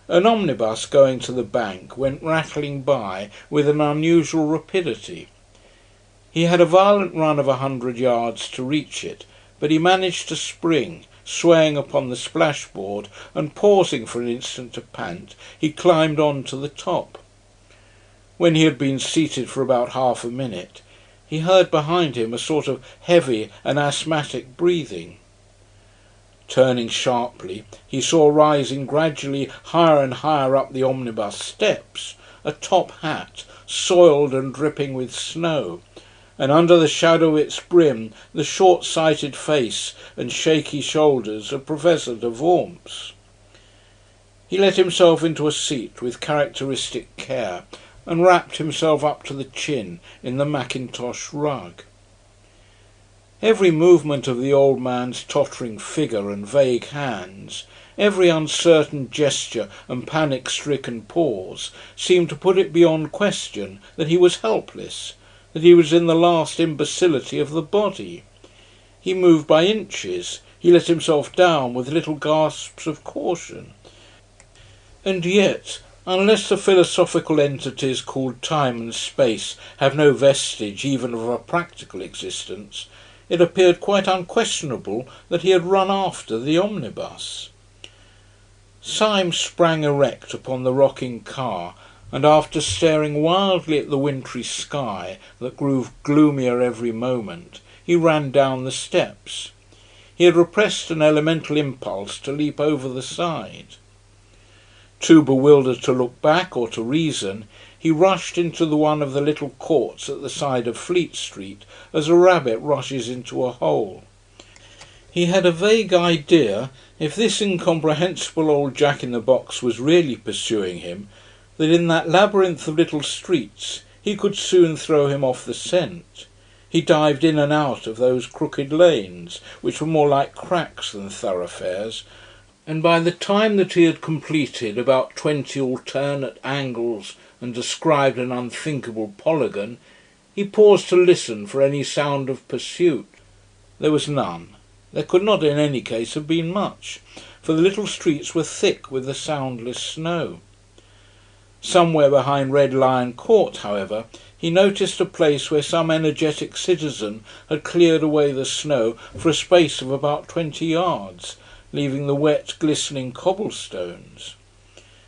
An omnibus going to the bank went rattling by with an unusual rapidity. He had a violent run of 100 yards to reach it, but he managed to spring, swaying upon the splashboard, and pausing for an instant to pant, he climbed on to the top. When he had been seated for about half a minute, he heard behind him a sort of heavy and asthmatic breathing. Turning sharply, he saw rising gradually higher and higher up the omnibus steps a top hat, soiled and dripping with snow, and under the shadow of its brim the short-sighted face and shaky shoulders of Professor de Worms. He let himself into a seat with characteristic care, and wrapped himself up to the chin in the mackintosh rug. Every movement of the old man's tottering figure and vague hands, every uncertain gesture and panic-stricken pause, seemed to put it beyond question that he was helpless, that he was in the last imbecility of the body. He moved by inches, he let himself down with little gasps of caution. And yet, unless the philosophical entities called time and space have no vestige even of a practical existence, it appeared quite unquestionable that he had run after the omnibus. Syme sprang erect upon the rocking car, and after staring wildly at the wintry sky that grew gloomier every moment, he ran down the steps. He had repressed an elemental impulse to leap over the side. Too bewildered to look back or to reason, he rushed into one of the little courts at the side of Fleet Street as a rabbit rushes into a hole. He had a vague idea, if this incomprehensible old Jack-in-the-box was really pursuing him, that in that labyrinth of little streets he could soon throw him off the scent. He dived in and out of those crooked lanes, which were more like cracks than thoroughfares, and by the time that he had completed about 20 alternate angles and described an unthinkable polygon, he paused to listen for any sound of pursuit. There was none. There could not in any case have been much, for the little streets were thick with the soundless snow. Somewhere behind Red Lion Court, however, he noticed a place where some energetic citizen had cleared away the snow for a space of about 20 yards, leaving the wet, glistening cobblestones.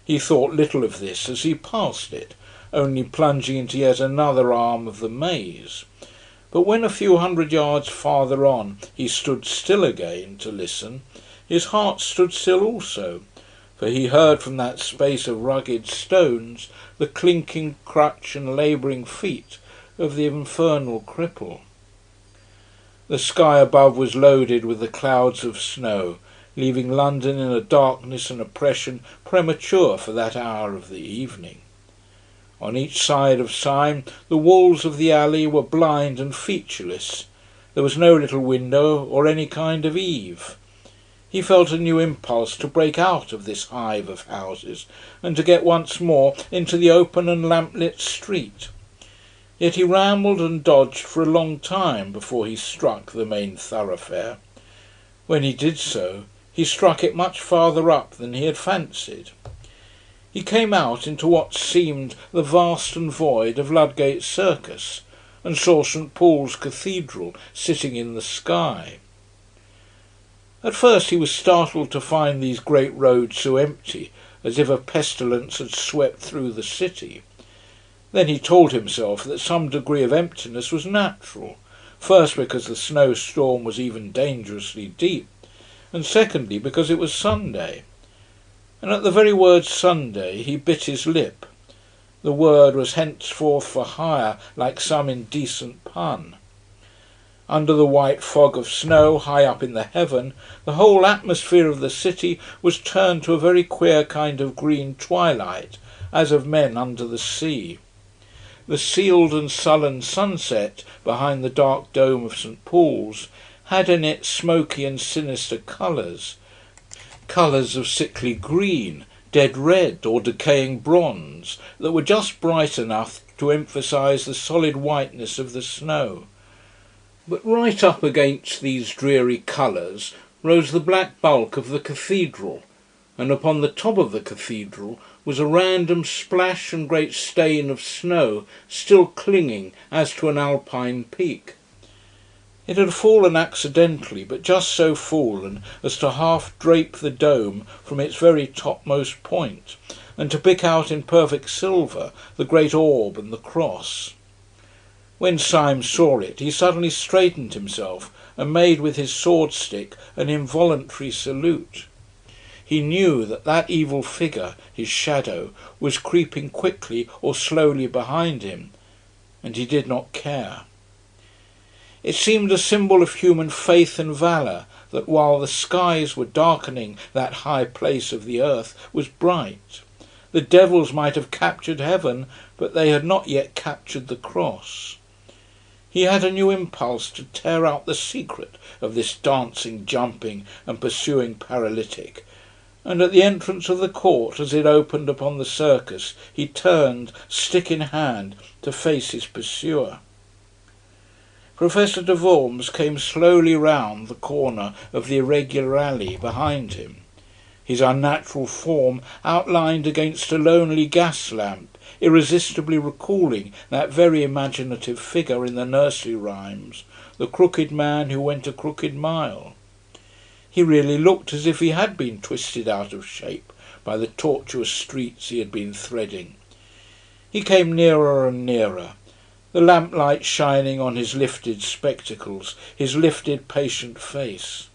He thought little of this as he passed it, only plunging into yet another arm of the maze. But when a few hundred yards farther on he stood still again to listen, his heart stood still also, for he heard from that space of rugged stones the clinking crutch and labouring feet of the infernal cripple. The sky above was loaded with the clouds of snow, leaving London in a darkness and oppression premature for that hour of the evening. On each side of Syme the walls of the alley were blind and featureless. There was no little window or any kind of eave. He felt a new impulse to break out of this hive of houses and to get once more into the open and lamplit street. Yet he rambled and dodged for a long time before he struck the main thoroughfare. When he did so, he struck it much farther up than he had fancied. He came out into what seemed the vast and void of Ludgate Circus, and saw St. Paul's Cathedral sitting in the sky. At first he was startled to find these great roads so empty, as if a pestilence had swept through the city. Then he told himself that some degree of emptiness was natural, first because the snowstorm was even dangerously deep, and secondly because it was Sunday. And at the very word Sunday he bit his lip. The word was henceforth for hire, like some indecent pun. Under the white fog of snow, high up in the heaven, the whole atmosphere of the city was turned to a very queer kind of green twilight, as of men under the sea. The sealed and sullen sunset behind the dark dome of St. Paul's had in it smoky and sinister colours, colours of sickly green, dead red or decaying bronze, that were just bright enough to emphasise the solid whiteness of the snow. But right up against these dreary colours rose the black bulk of the cathedral, and upon the top of the cathedral was a random splash and great stain of snow still clinging as to an alpine peak. It had fallen accidentally, but just so fallen as to half drape the dome from its very topmost point, and to pick out in perfect silver the great orb and the cross. When Syme saw it, he suddenly straightened himself and made with his sword stick an involuntary salute. He knew that that evil figure, his shadow, was creeping quickly or slowly behind him, and he did not care. It seemed a symbol of human faith and valour that while the skies were darkening that high place of the earth was bright. The devils might have captured heaven, but they had not yet captured the cross. He had a new impulse to tear out the secret of this dancing, jumping and pursuing paralytic, and at the entrance of the court, as it opened upon the circus, he turned, stick in hand, to face his pursuer. Professor de Worms came slowly round the corner of the irregular alley behind him. His unnatural form outlined against a lonely gas lamp, irresistibly recalling that very imaginative figure in the nursery rhymes, the crooked man who went a crooked mile. He really looked as if he had been twisted out of shape by the tortuous streets he had been threading. He came nearer and nearer, the lamplight shining on his lifted spectacles, his lifted patient face.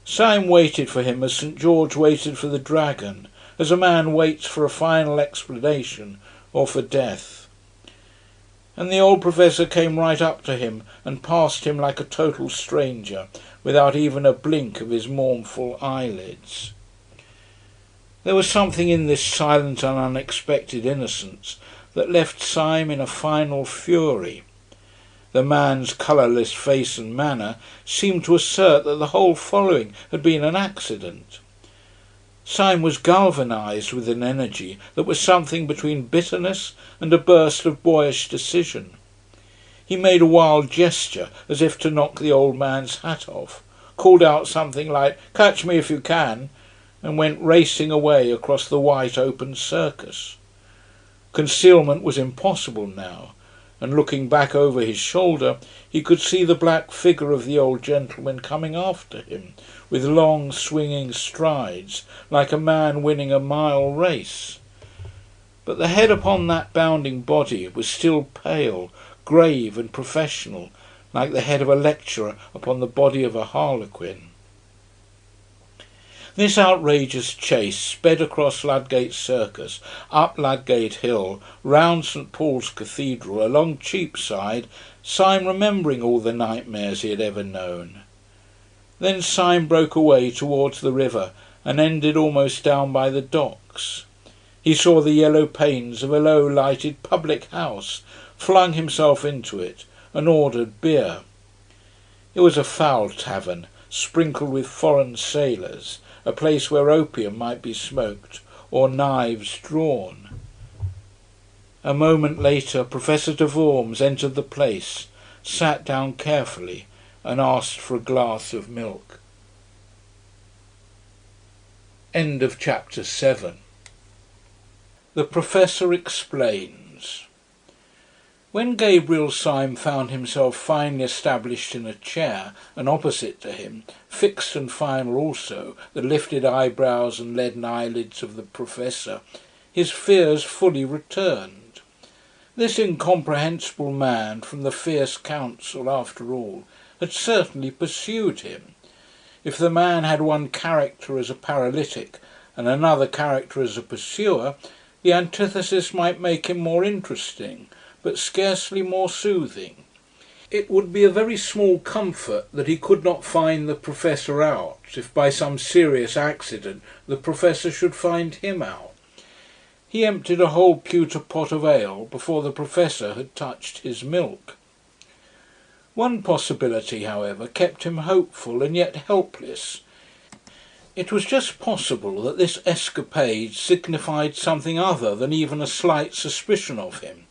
Syme waited for him as St. George waited for the dragon, as a man waits for a final explanation or for death. And the old professor came right up to him and passed him like a total stranger, without even a blink of his mournful eyelids. There was something in this silent and unexpected innocence that left Syme in a final fury. The man's colourless face and manner seemed to assert that the whole following had been an accident. Syme was galvanised with an energy that was something between bitterness and a burst of boyish decision. He made a wild gesture as if to knock the old man's hat off, called out something like "Catch me if you can," and went racing away across the white open circus. Concealment was impossible now, and looking back over his shoulder he could see the black figure of the old gentleman coming after him, with long swinging strides, like a man winning a mile race. But the head upon that bounding body was still pale, grave and professional, like the head of a lecturer upon the body of a harlequin. This outrageous chase sped across Ludgate Circus, up Ludgate Hill, round St. Paul's Cathedral, along Cheapside, Syme remembering all the nightmares he had ever known. Then Syme broke away towards the river and ended almost down by the docks. He saw the yellow panes of a low-lighted public house, flung himself into it, and ordered beer. It was a foul tavern, sprinkled with foreign sailors, a place where opium might be smoked or knives drawn. A moment later Professor de Worms entered the place, sat down carefully, and asked for a glass of milk. End of chapter 7. The Professor explains. When Gabriel Syme found himself finally established in a chair, and opposite to him, fixed and final also, the lifted eyebrows and leaden eyelids of the Professor, his fears fully returned. This incomprehensible man from the fierce council, after all, had certainly pursued him. If the man had one character as a paralytic and another character as a pursuer, the antithesis might make him more interesting, but scarcely more soothing. It would be a very small comfort that he could not find the Professor out, if by some serious accident the Professor should find him out. He emptied a whole pewter pot of ale before the Professor had touched his milk. One possibility, however, kept him hopeful and yet helpless. It was just possible that this escapade signified something other than even a slight suspicion of him.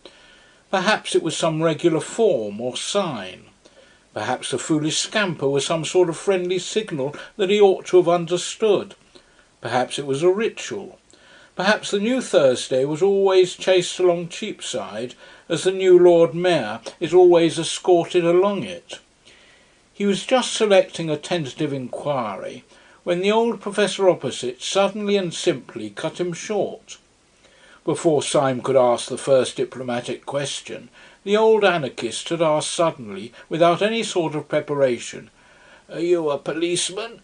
Perhaps it was some regular form or sign. Perhaps the foolish scamper was some sort of friendly signal that he ought to have understood. Perhaps it was a ritual. Perhaps the new Thursday was always chased along Cheapside, as the new Lord Mayor is always escorted along it. He was just selecting a tentative inquiry when the old Professor opposite suddenly and simply cut him short. Before Syme could ask the first diplomatic question, the old anarchist had asked suddenly, without any sort of preparation, "Are you a policeman?"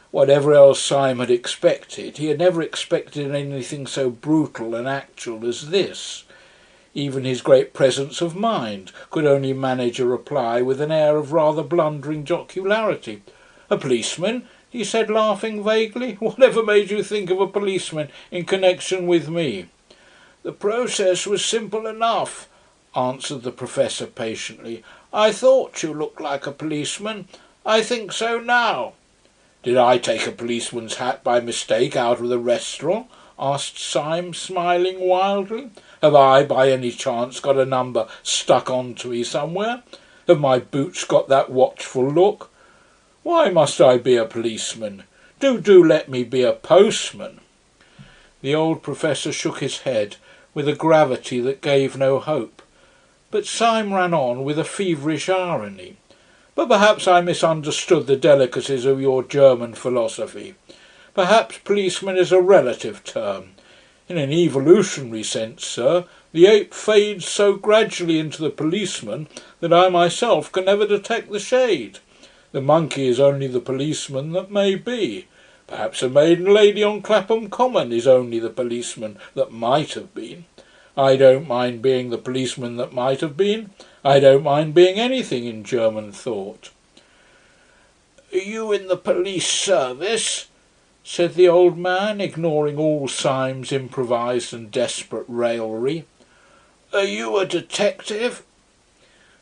Whatever else Syme had expected, he had never expected anything so brutal and actual as this. Even his great presence of mind could only manage a reply with an air of rather blundering jocularity. "A policeman?" he said, laughing vaguely. "Whatever made you think of a policeman in connection with me?" "The process was simple enough," answered the Professor patiently. "I thought you looked like a policeman. I think so now." "Did I take a policeman's hat by mistake out of the restaurant?" asked Syme, smiling wildly. "Have I, by any chance, got a number stuck on to me somewhere? Have my boots got that watchful look? Why must I be a policeman? Do let me be a postman." The old professor shook his head with a gravity that gave no hope. But Syme ran on with a feverish irony. "But perhaps I misunderstood the delicacies of your German philosophy. Perhaps policeman is a relative term. In an evolutionary sense, sir, the ape fades so gradually into the policeman that I myself can never detect the shade. The monkey is only the policeman that may be. Perhaps a maiden lady on Clapham Common is only the policeman that might have been. I don't mind being the policeman that might have been. I don't mind being anything in German thought." "Are you in the police service?" said the old man, ignoring all Syme's improvised and desperate raillery. "Are you a detective?"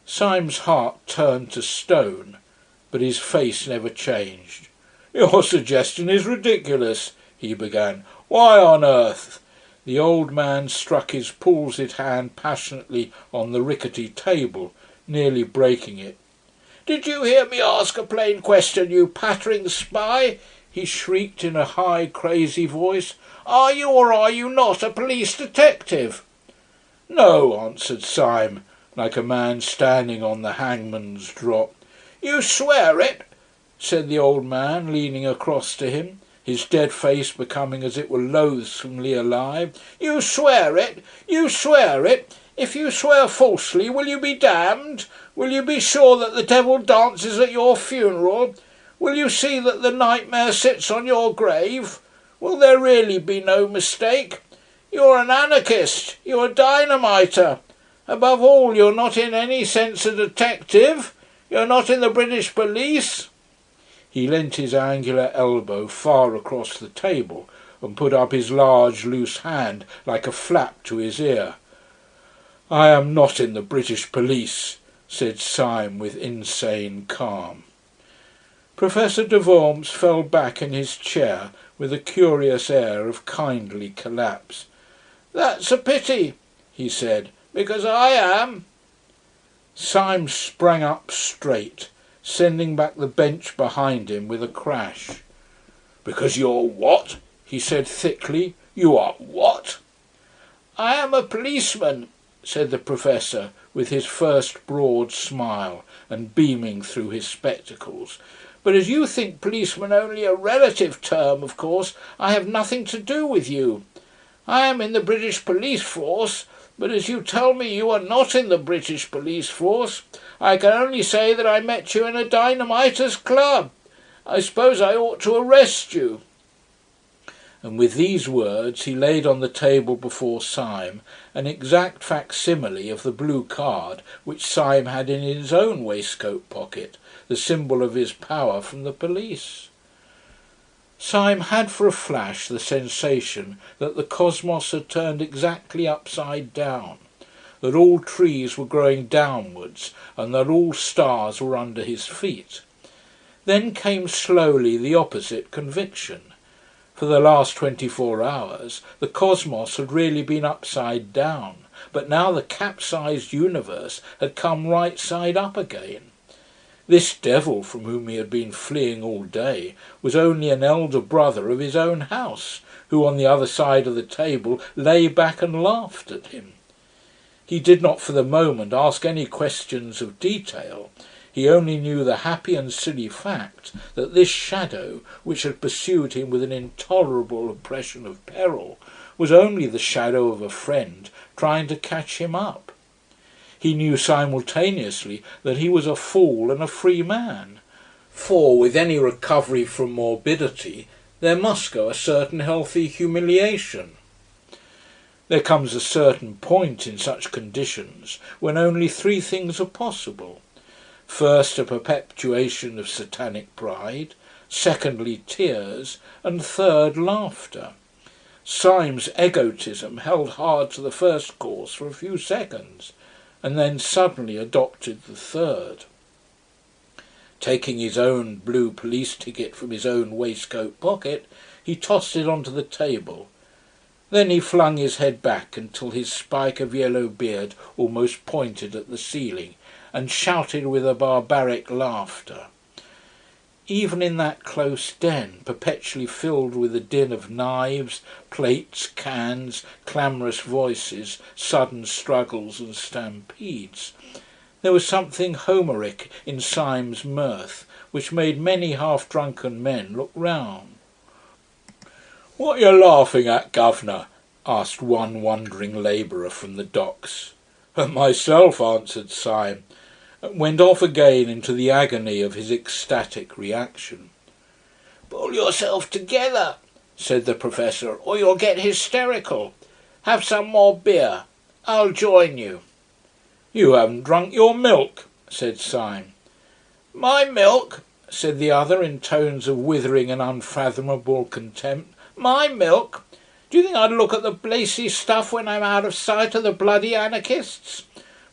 Syme's heart turned to stone, but his face never changed. "Your suggestion is ridiculous," he began. "Why on earth—" The old man struck his palsied hand passionately on the rickety table, nearly breaking it. "Did you hear me ask a plain question, you pattering spy?" he shrieked in a high, crazy voice. "Are you or are you not a police detective?" "No," answered Syme, like a man standing on the hangman's drop. "You swear it?" said the old man, leaning across to him, his dead face becoming as it were loathsomely alive. "You swear it? You swear it? If you swear falsely, will you be damned? Will you be sure that the devil dances at your funeral? Will you see that the nightmare sits on your grave? Will there really be no mistake? You're an anarchist. You're a dynamiter. Above all, you're not in any sense a detective. You're not in the British police." He leant his angular elbow far across the table and put up his large loose hand like a flap to his ear. "I am not in the British police," said Syme with insane calm. Professor de Worms fell back in his chair with a curious air of kindly collapse. "That's a pity," he said, "because I am." Syme sprang up straight, sending back the bench behind him with a crash. "Because you're what?" he said thickly. "You are what?" "I am a policeman," said the professor, with his first broad smile and beaming through his spectacles. "But as you think policeman only a relative term, of course I have nothing to do with you. I am in the British police force, but as you tell me you are not in the British police force, I can only say that I met you in a dynamiters' club. I suppose I ought to arrest you." And with these words he laid on the table before Syme an exact facsimile of the blue card which Syme had in his own waistcoat pocket, the symbol of his power from the police. Syme had for a flash the sensation that the cosmos had turned exactly upside down, that all trees were growing downwards and that all stars were under his feet. Then came slowly the opposite conviction. For the last 24 hours the cosmos had really been upside down, but now the capsized universe had come right side up again. This devil from whom he had been fleeing all day was only an elder brother of his own house, who on the other side of the table lay back and laughed at him. He did not for the moment ask any questions of detail. He only knew the happy and silly fact that this shadow, which had pursued him with an intolerable oppression of peril, was only the shadow of a friend trying to catch him up. He knew simultaneously that he was a fool and a free man, for with any recovery from morbidity there must go a certain healthy humiliation. There comes a certain point in such conditions when only three things are possible. First, a perpetuation of satanic pride, secondly, tears, and third, laughter. Syme's egotism held hard to the first course for a few seconds, and then suddenly adopted the third. Taking his own blue police ticket from his own waistcoat pocket, he tossed it onto the table. Then he flung his head back until his spike of yellow beard almost pointed at the ceiling, and shouted with a barbaric laughter. Even in that close den, perpetually filled with the din of knives, plates, cans, clamorous voices, sudden struggles and stampedes, there was something Homeric in Syme's mirth, which made many half-drunken men look round. "What are you laughing at, governor?" asked one wandering labourer from the docks. "At myself," answered Syme, and went off again into the agony of his ecstatic reaction. "Pull yourself together," said the professor, "or you'll get hysterical. Have some more beer. I'll join you." "You haven't drunk your milk," said Syme. "My milk?" said the other in tones of withering and unfathomable contempt. "My milk? Do you think I'd look at the blacy stuff when I'm out of sight of the bloody anarchists?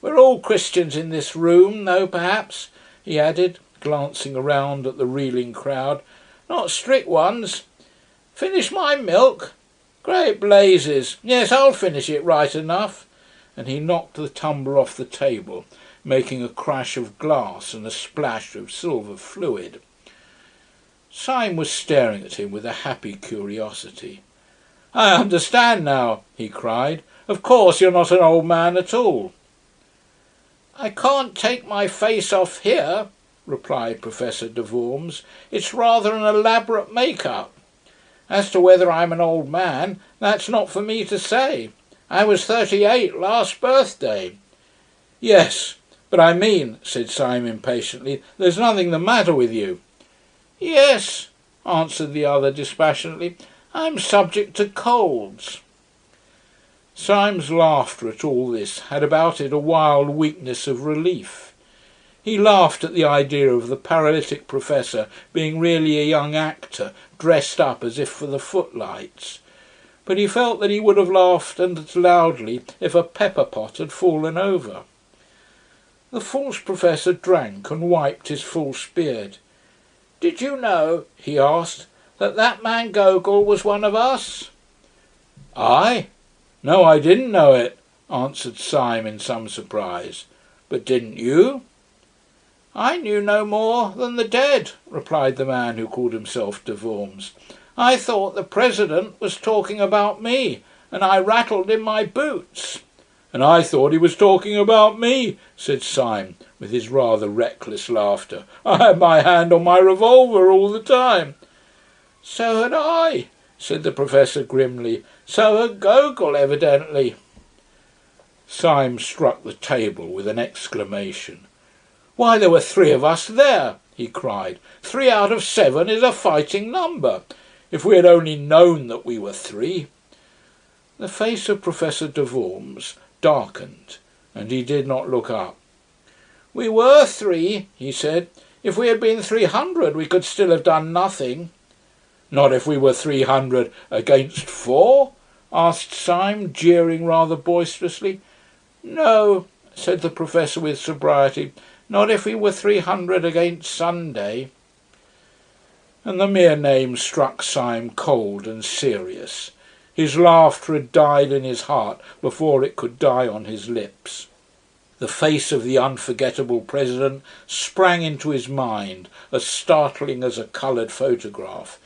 We're all Christians in this room, though, perhaps," he added, glancing around at the reeling crowd. "Not strict ones. Finish my milk? Great blazes! Yes, I'll finish it right enough." And he knocked the tumbler off the table, making a crash of glass and a splash of silver fluid. Syme was staring at him with a happy curiosity. "I understand now," he cried. "Of course you're not an old man at all." "I can't take my face off here," replied Professor de Worms. "It's rather an elaborate make-up. As to whether I'm an old man, that's not for me to say. I was 38 last birthday." "Yes, but I mean," said Syme impatiently, "there's nothing the matter with you." "Yes," answered the other dispassionately, "I'm subject to colds." Syme's laughter at all this had about it a wild weakness of relief. He laughed at the idea of the paralytic professor being really a young actor dressed up as if for the footlights. But he felt that he would have laughed as loudly if a pepper pot had fallen over. The false professor drank and wiped his false beard. "Did you know," he asked, that man Gogol was one of us?" "I? No, I didn't know it," answered Syme in some surprise. "But didn't you?" "I knew no more than the dead," replied the man who called himself de Worms. "I thought the President was talking about me, and I rattled in my boots." "And I thought he was talking about me," said Syme, with his rather reckless laughter. "I had my hand on my revolver all the time." "So had I," said the professor grimly. "So had Gogol, evidently." Syme struck the table with an exclamation. "Why, there were 3 of us there!" he cried. 3 out of 7 is a fighting number. If we had only known that we were 3. The face of Professor de Worms darkened, and he did not look up. "We were 3, he said. "If we had been 300 we could still have done nothing." "Not if we were 300 against 4?" asked Syme, jeering rather boisterously. "No," said the professor with sobriety. "Not if we were 300 against Sunday." And the mere name struck Syme cold and serious. His laughter had died in his heart before it could die on his lips. The face of the unforgettable President sprang into his mind, as startling as a coloured photograph,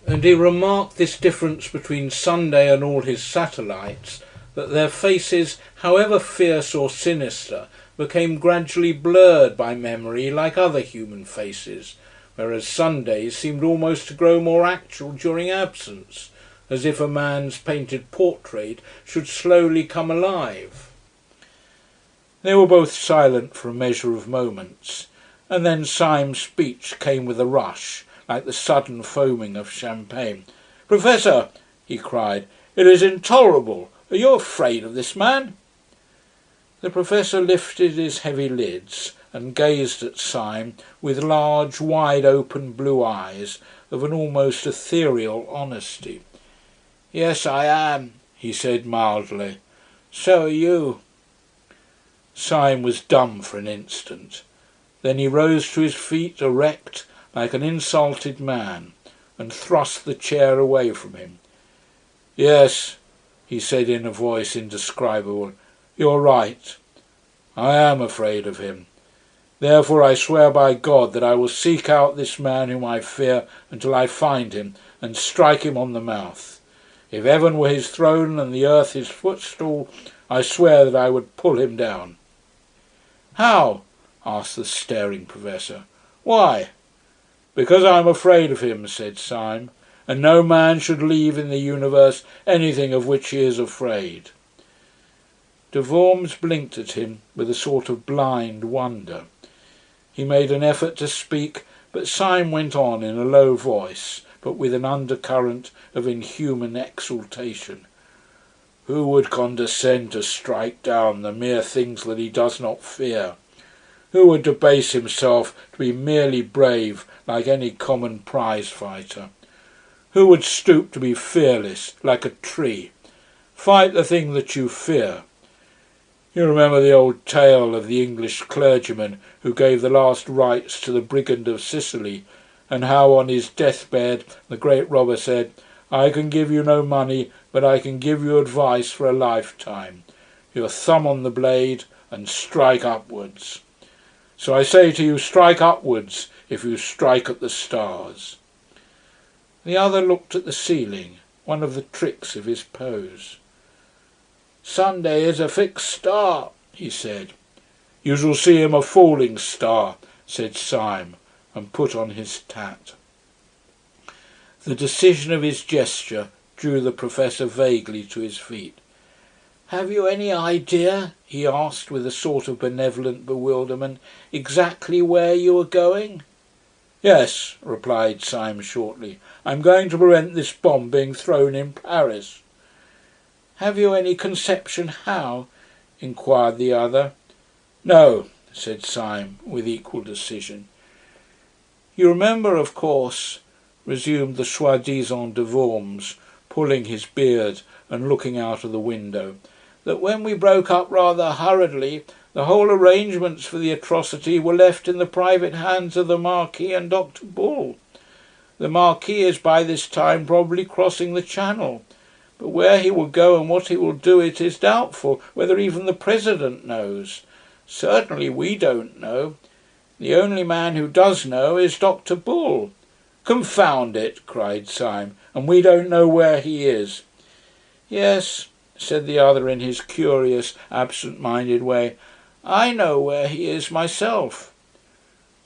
and he remarked this difference between Sunday and all his satellites, that their faces, however fierce or sinister, became gradually blurred by memory like other human faces, whereas Sundays seemed almost to grow more actual during absence, as if a man's painted portrait should slowly come alive. They were both silent for a measure of moments, and then Syme's speech came with a rush, like the sudden foaming of champagne. "Professor," he cried, "it is intolerable. Are you afraid of this man?" The professor lifted his heavy lids and gazed at Syme with large, wide-open blue eyes of an almost ethereal honesty. "Yes, I am," he said mildly. "So are you." Syme was dumb for an instant. Then he rose to his feet, erect, like an insulted man, and thrust the chair away from him. "Yes," he said in a voice indescribable, "you're right. I am afraid of him. Therefore I swear by God that I will seek out this man whom I fear until I find him and strike him on the mouth. If heaven were his throne and the earth his footstool, I swear that I would pull him down." "How?" asked the staring professor. "Why?" "Because I am afraid of him," said Syme, "and no man should leave in the universe anything of which he is afraid." De Worms blinked at him with a sort of blind wonder. He made an effort to speak, but Syme went on in a low voice, but with an undercurrent of inhuman exultation. "Who would condescend to strike down the mere things that he does not fear? Who would debase himself to be merely brave like any common prize fighter? Who would stoop to be fearless like a tree? Fight the thing that you fear. You remember the old tale of the English clergyman who gave the last rites to the brigand of Sicily, and how on his deathbed the great robber said, 'I can give you no money, but I can give you advice for a lifetime. Your thumb on the blade and strike upwards.' So I say to you, strike upwards if you strike at the stars." The other looked at the ceiling, one of the tricks of his pose. "Sunday is a fixed star," he said. "You shall see him a falling star," said Syme, and put on his tat. The decision of his gesture drew the professor vaguely to his feet. "Have you any idea," he asked with a sort of benevolent bewilderment, "exactly where you are going?" "Yes," replied Syme shortly. "I'm going to prevent this bomb being thrown in Paris." "Have you any conception how?" inquired the other. "No," said Syme with equal decision. "You remember, of course," resumed the soi-disant de Worms, pulling his beard and looking out of the window, "that when we broke up rather hurriedly, the whole arrangements for the atrocity were left in the private hands of the Marquis and Dr. Bull. The Marquis is by this time probably crossing the Channel, but where he will go and what he will do it is doubtful whether even the President knows. Certainly we don't know. The only man who does know is Dr. Bull." "Confound it!" cried Syme. "And we don't know where he is." "Yes," said the other in his curious, absent-minded way. "I know where he is myself."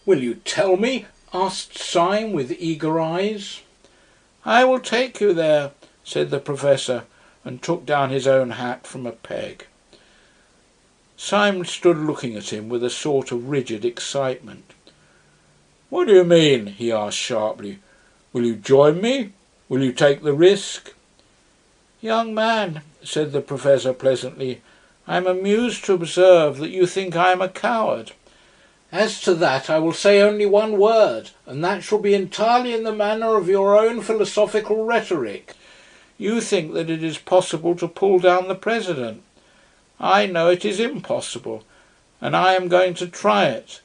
"Will you tell me?" asked Syme with eager eyes. "I will take you there," said the professor, and took down his own hat from a peg. Syme stood looking at him with a sort of rigid excitement. "What do you mean?" he asked sharply. "Will you join me? Will you take the risk?" "Young man," said the professor pleasantly, "I am amused to observe that you think I am a coward. As to that I will say only one word, and that shall be entirely in the manner of your own philosophical rhetoric. You think that it is possible to pull down the President. I know it is impossible, and I am going to try it."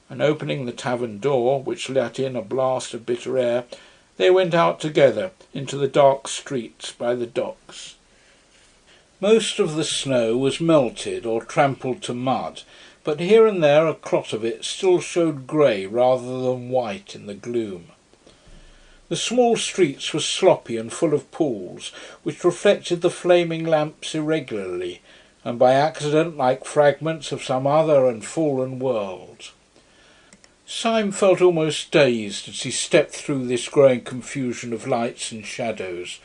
And opening the tavern door, which let in a blast of bitter air, they went out together into the dark streets by the docks. Most of the snow was melted or trampled to mud, but here and there a clot of it still showed grey rather than white in the gloom. The small streets were sloppy and full of pools, which reflected the flaming lamps irregularly, and by accident like fragments of some other and fallen world. Syme felt almost dazed as he stepped through this growing confusion of lights and shadows,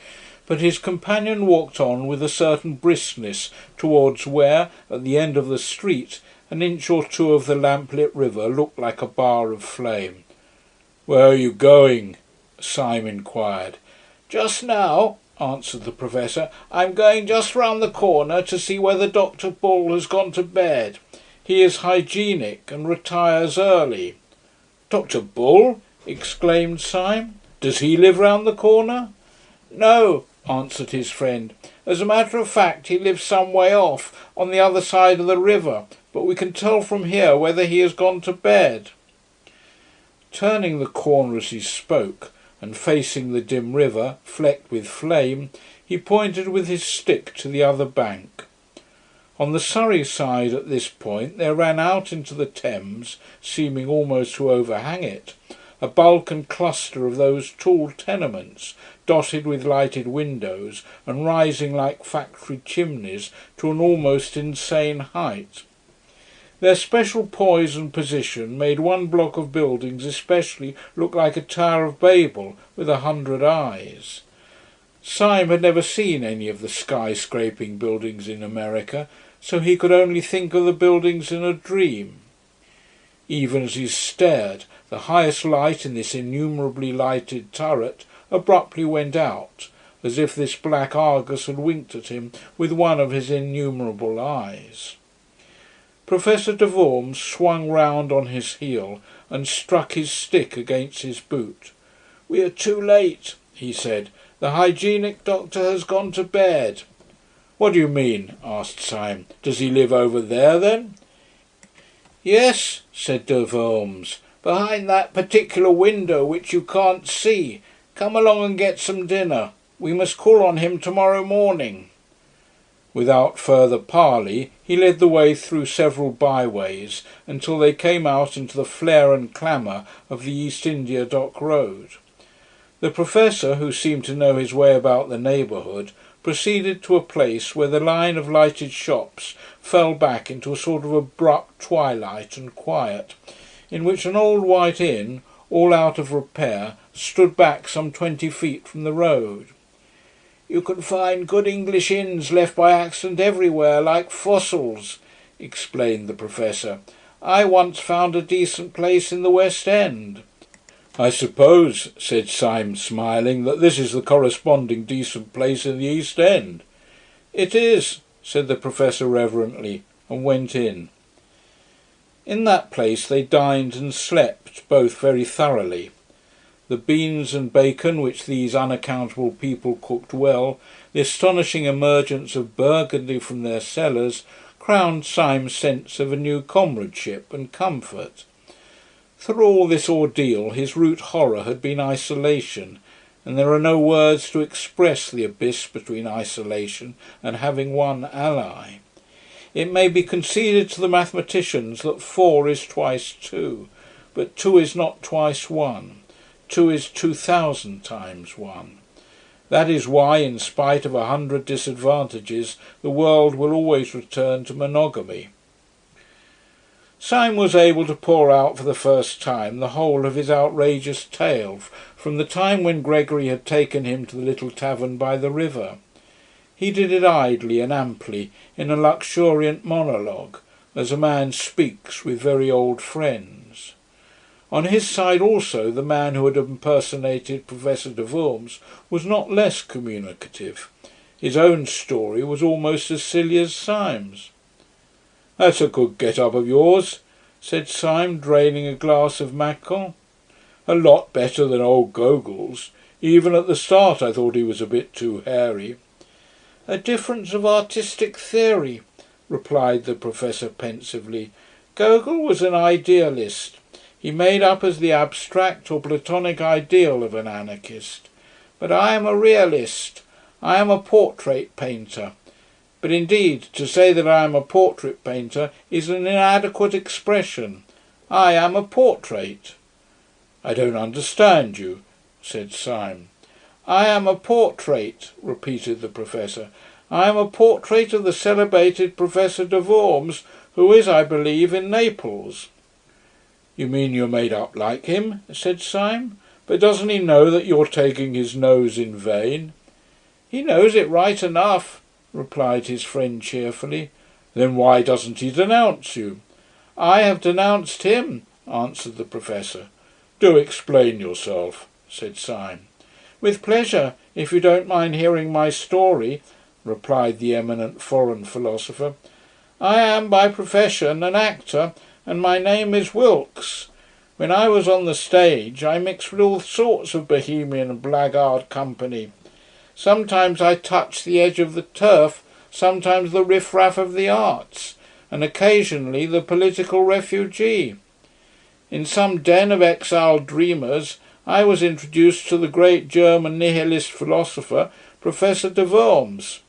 but his companion walked on with a certain briskness towards where, at the end of the street, an inch or two of the lamp-lit river looked like a bar of flame. "Where are you going?" Syme inquired. "Just now," answered the professor, "I'm going just round the corner to see whether Dr. Bull has gone to bed. He is hygienic and retires early." "Dr. Bull?" exclaimed Syme. "Does he live round the corner?" "No," answered his friend. "As a matter of fact he lives some way off, on the other side of the river, but we can tell from here whether he has gone to bed." Turning the corner as he spoke, and facing the dim river, flecked with flame, he pointed with his stick to the other bank. On the Surrey side at this point there ran out into the Thames, seeming almost to overhang it, a bulk and cluster of those tall tenements, dotted with lighted windows and rising like factory chimneys to an almost insane height. Their special poise and position made one block of buildings especially look like a Tower of Babel with 100 eyes. Syme had never seen any of the skyscraping buildings in America, so he could only think of the buildings in a dream. Even as he stared, the highest light in this innumerably lighted turret abruptly went out, as if this black Argus had winked at him with one of his innumerable eyes. Professor de Worms swung round on his heel and struck his stick against his boot. "We are too late," he said. "The hygienic doctor has gone to bed." "What do you mean?" asked Syme. "Does he live over there, then?" "Yes," said de Worms, "behind that particular window which you can't see. Come along and get some dinner. We must call on him tomorrow morning." Without further parley he led the way through several byways until they came out into the flare and clamour of the East India Dock Road. The professor, who seemed to know his way about the neighbourhood, proceeded to a place where the line of lighted shops fell back into a sort of abrupt twilight and quiet, in which an old white inn, all out of repair, stood back some 20 feet from the road. "You can find good English inns left by accident everywhere, like fossils," explained the professor. "I once found a decent place in the West End." "I suppose," said Syme, smiling, "that this is the corresponding decent place in the East End." "It is," said the professor reverently, and went in. In that place they dined and slept, both very thoroughly. The beans and bacon which these unaccountable people cooked well, the astonishing emergence of Burgundy from their cellars, crowned Syme's sense of a new comradeship and comfort. Through all this ordeal his root horror had been isolation, and there are no words to express the abyss between isolation and having one ally. It may be conceded to the mathematicians that 4 is twice 2, but 2 is not twice 1. 2 is 2,000 times 1. That is why, in spite of 100 disadvantages, the world will always return to monogamy. Syme was able to pour out for the first time the whole of his outrageous tale, from the time when Gregory had taken him to the little tavern by the river. He did it idly and amply, in a luxuriant monologue, as a man speaks with very old friends. On his side also the man who had impersonated Professor de Worms was not less communicative. His own story was almost as silly as Syme's. "That's a good get-up of yours," said Syme, draining a glass of Macon. "A lot better than old Gogol's. Even at the start I thought he was a bit too hairy." "A difference of artistic theory," replied the professor pensively. "Gogol was an idealist. He made up as the abstract or Platonic ideal of an anarchist. But I am a realist. I am a portrait painter. But indeed, to say that I am a portrait painter is an inadequate expression. I am a portrait." "I don't understand you," said Syme. "I am a portrait," repeated the professor. "I am a portrait of the celebrated Professor de Worms, who is, I believe, in Naples." "You mean you're made up like him?" said Syme. "But doesn't he know that you're taking his nose in vain?" "He knows it right enough," replied his friend cheerfully. "Then why doesn't he denounce you?" "I have denounced him," answered the professor. "Do explain yourself," said Syme. "With pleasure, if you don't mind hearing my story," replied the eminent foreign philosopher. "I am by profession an actor, and my name is Wilkes. When I was on the stage I mixed with all sorts of bohemian and blackguard company. Sometimes I touched the edge of the turf, sometimes the riff-raff of the arts, and occasionally the political refugee. In some den of exiled dreamers I was introduced to the great German nihilist philosopher, Professor de Worms.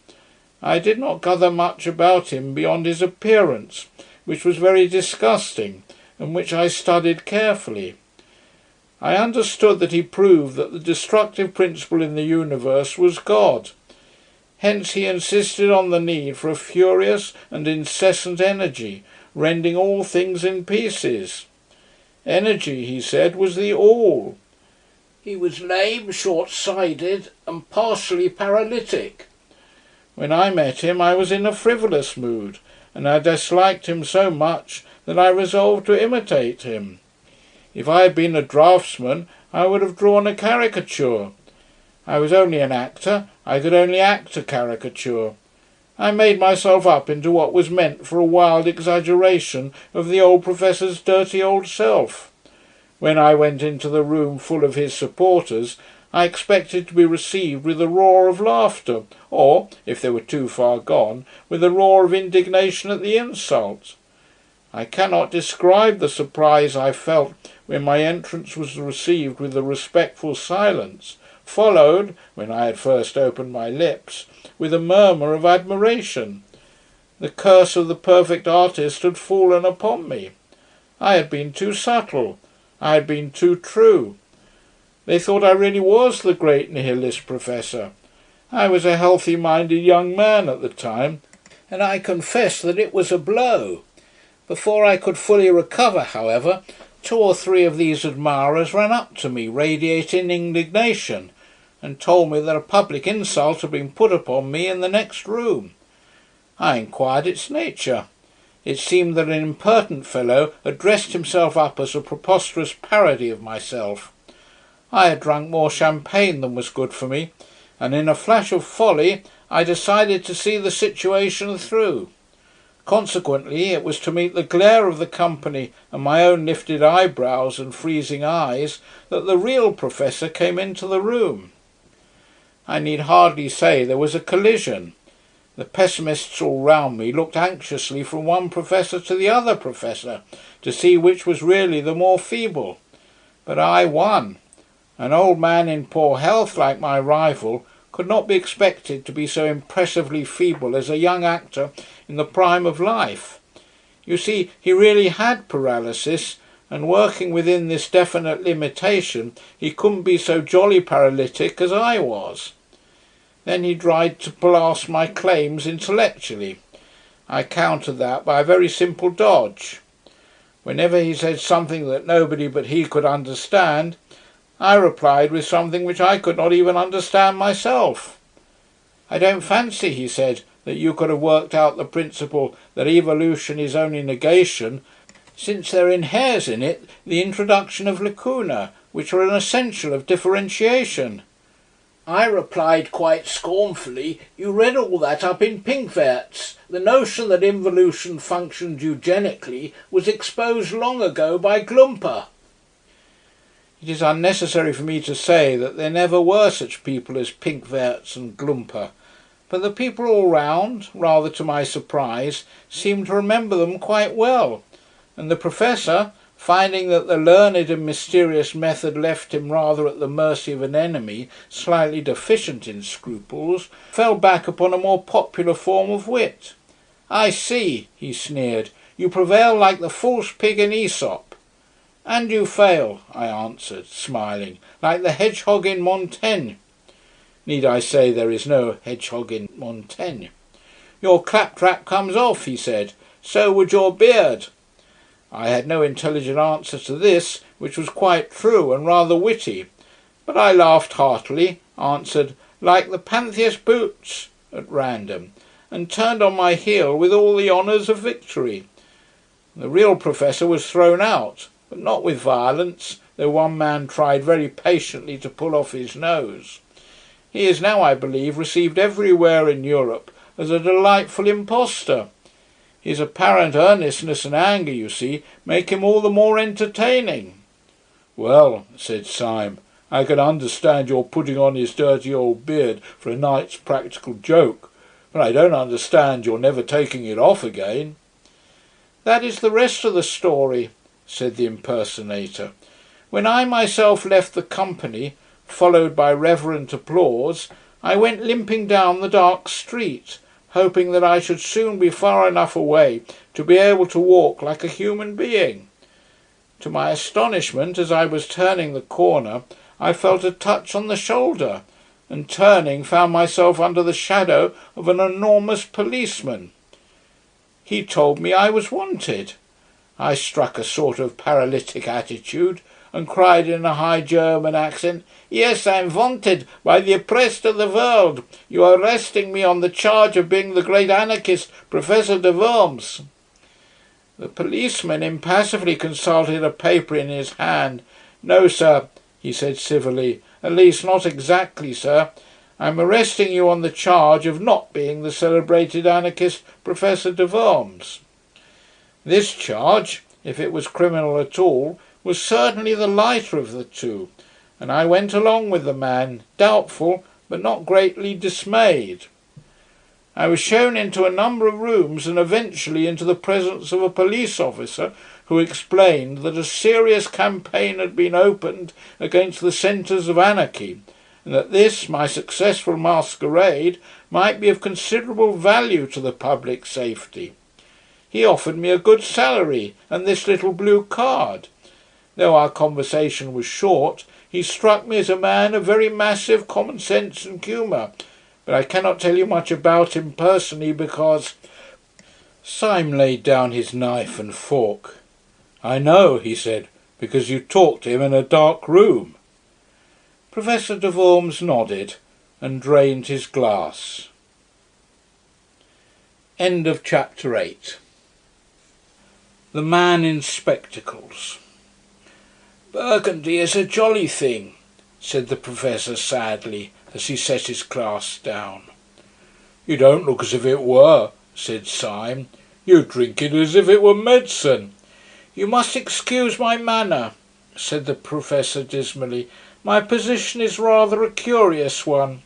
I did not gather much about him beyond his appearance, which was very disgusting, and which I studied carefully. I understood that he proved that the destructive principle in the universe was God. Hence he insisted on the need for a furious and incessant energy, rending all things in pieces. Energy, he said, was the all. He was lame, short-sighted, and partially paralytic. When I met him, I was in a frivolous mood, and I disliked him so much that I resolved to imitate him. If I had been a draftsman, I would have drawn a caricature. I was only an actor, I could only act a caricature. I made myself up into what was meant for a wild exaggeration of the old professor's dirty old self. When I went into the room full of his supporters, I expected to be received with a roar of laughter, or, if they were too far gone, with a roar of indignation at the insult. I cannot describe the surprise I felt when my entrance was received with a respectful silence, followed, when I had first opened my lips, with a murmur of admiration. The curse of the perfect artist had fallen upon me. I had been too subtle. I had been too true. They thought I really was the great nihilist professor. I was a healthy-minded young man at the time, and I confess that it was a blow. Before I could fully recover, however, 2 or 3 of these admirers ran up to me, radiating indignation, and told me that a public insult had been put upon me in the next room. I inquired its nature. It seemed that an impertinent fellow had dressed himself up as a preposterous parody of myself. I had drunk more champagne than was good for me, and in a flash of folly I decided to see the situation through. Consequently, it was to meet the glare of the company and my own lifted eyebrows and freezing eyes that the real professor came into the room. I need hardly say there was a collision. The pessimists all round me looked anxiously from one professor to the other professor to see which was really the more feeble. But I won. An old man in poor health like my rival could not be expected to be so impressively feeble as a young actor in the prime of life. You see, he really had paralysis, and working within this definite limitation, he couldn't be so jolly paralytic as I was. Then he tried to blast my claims intellectually. I countered that by a very simple dodge. Whenever he said something that nobody but he could understand, I replied with something which I could not even understand myself. I don't fancy, he said, that you could have worked out the principle that evolution is only negation, since there inheres in it the introduction of lacuna, which are an essential of differentiation. I replied quite scornfully, you read all that up in Pinkwerts. The notion that involution functioned eugenically was exposed long ago by Glumper. It is unnecessary for me to say that there never were such people as Pinkwerts and Glumper, but the people all round, rather to my surprise, seemed to remember them quite well, and the professor, finding that the learned and mysterious method left him rather at the mercy of an enemy slightly deficient in scruples, fell back upon a more popular form of wit. "I see," he sneered, "you prevail like the false pig in Aesop." "And you fail," I answered, smiling, "like the hedgehog in Montaigne." "Need I say there is no hedgehog in Montaigne?" "Your claptrap comes off," he said. "So would your beard." I had no intelligent answer to this, which was quite true and rather witty, but I laughed heartily, answered, "like the Pantheist's boots," at random, and turned on my heel with all the honours of victory. The real professor was thrown out, but not with violence, though one man tried very patiently to pull off his nose. He is now, I believe, received everywhere in Europe as a delightful impostor. His apparent earnestness and anger, you see, make him all the more entertaining. "Well," said Syme, "I can understand your putting on his dirty old beard for a night's practical joke, but I don't understand your never taking it off again." "That is the rest of the story," said the impersonator. "When I myself left the company, followed by reverent applause, I went limping down the dark street, hoping that I should soon be far enough away to be able to walk like a human being. To my astonishment, as I was turning the corner, I felt a touch on the shoulder, and turning found myself under the shadow of an enormous policeman. He told me I was wanted. I struck a sort of paralytic attitude and cried in a high German accent, "Yes, I am wanted by the oppressed of the world. You are arresting me on the charge of being the great anarchist, Professor de Worms." The policeman impassively consulted a paper in his hand. "No, sir," he said civilly, "at least not exactly, sir. I am arresting you on the charge of not being the celebrated anarchist Professor de Worms." This charge, if it was criminal at all, was certainly the lighter of the two, and I went along with the man, doubtful but not greatly dismayed. I was shown into a number of rooms and eventually into the presence of a police officer who explained that a serious campaign had been opened against the centres of anarchy, and that this, my successful masquerade, might be of considerable value to the public safety. He offered me a good salary and this little blue card. Though our conversation was short, he struck me as a man of very massive common sense and humour, but I cannot tell you much about him personally because... Syme laid down his knife and fork. "I know," he said, "because you talked to him in a dark room." Professor de Worms nodded and drained his glass. End of chapter 8. The Man in Spectacles. "Burgundy is a jolly thing," said the Professor sadly, as he set his glass down. "You don't look as if it were," said Syme. "You drink it as if it were medicine." "You must excuse my manner," said the Professor dismally. "My position is rather a curious one.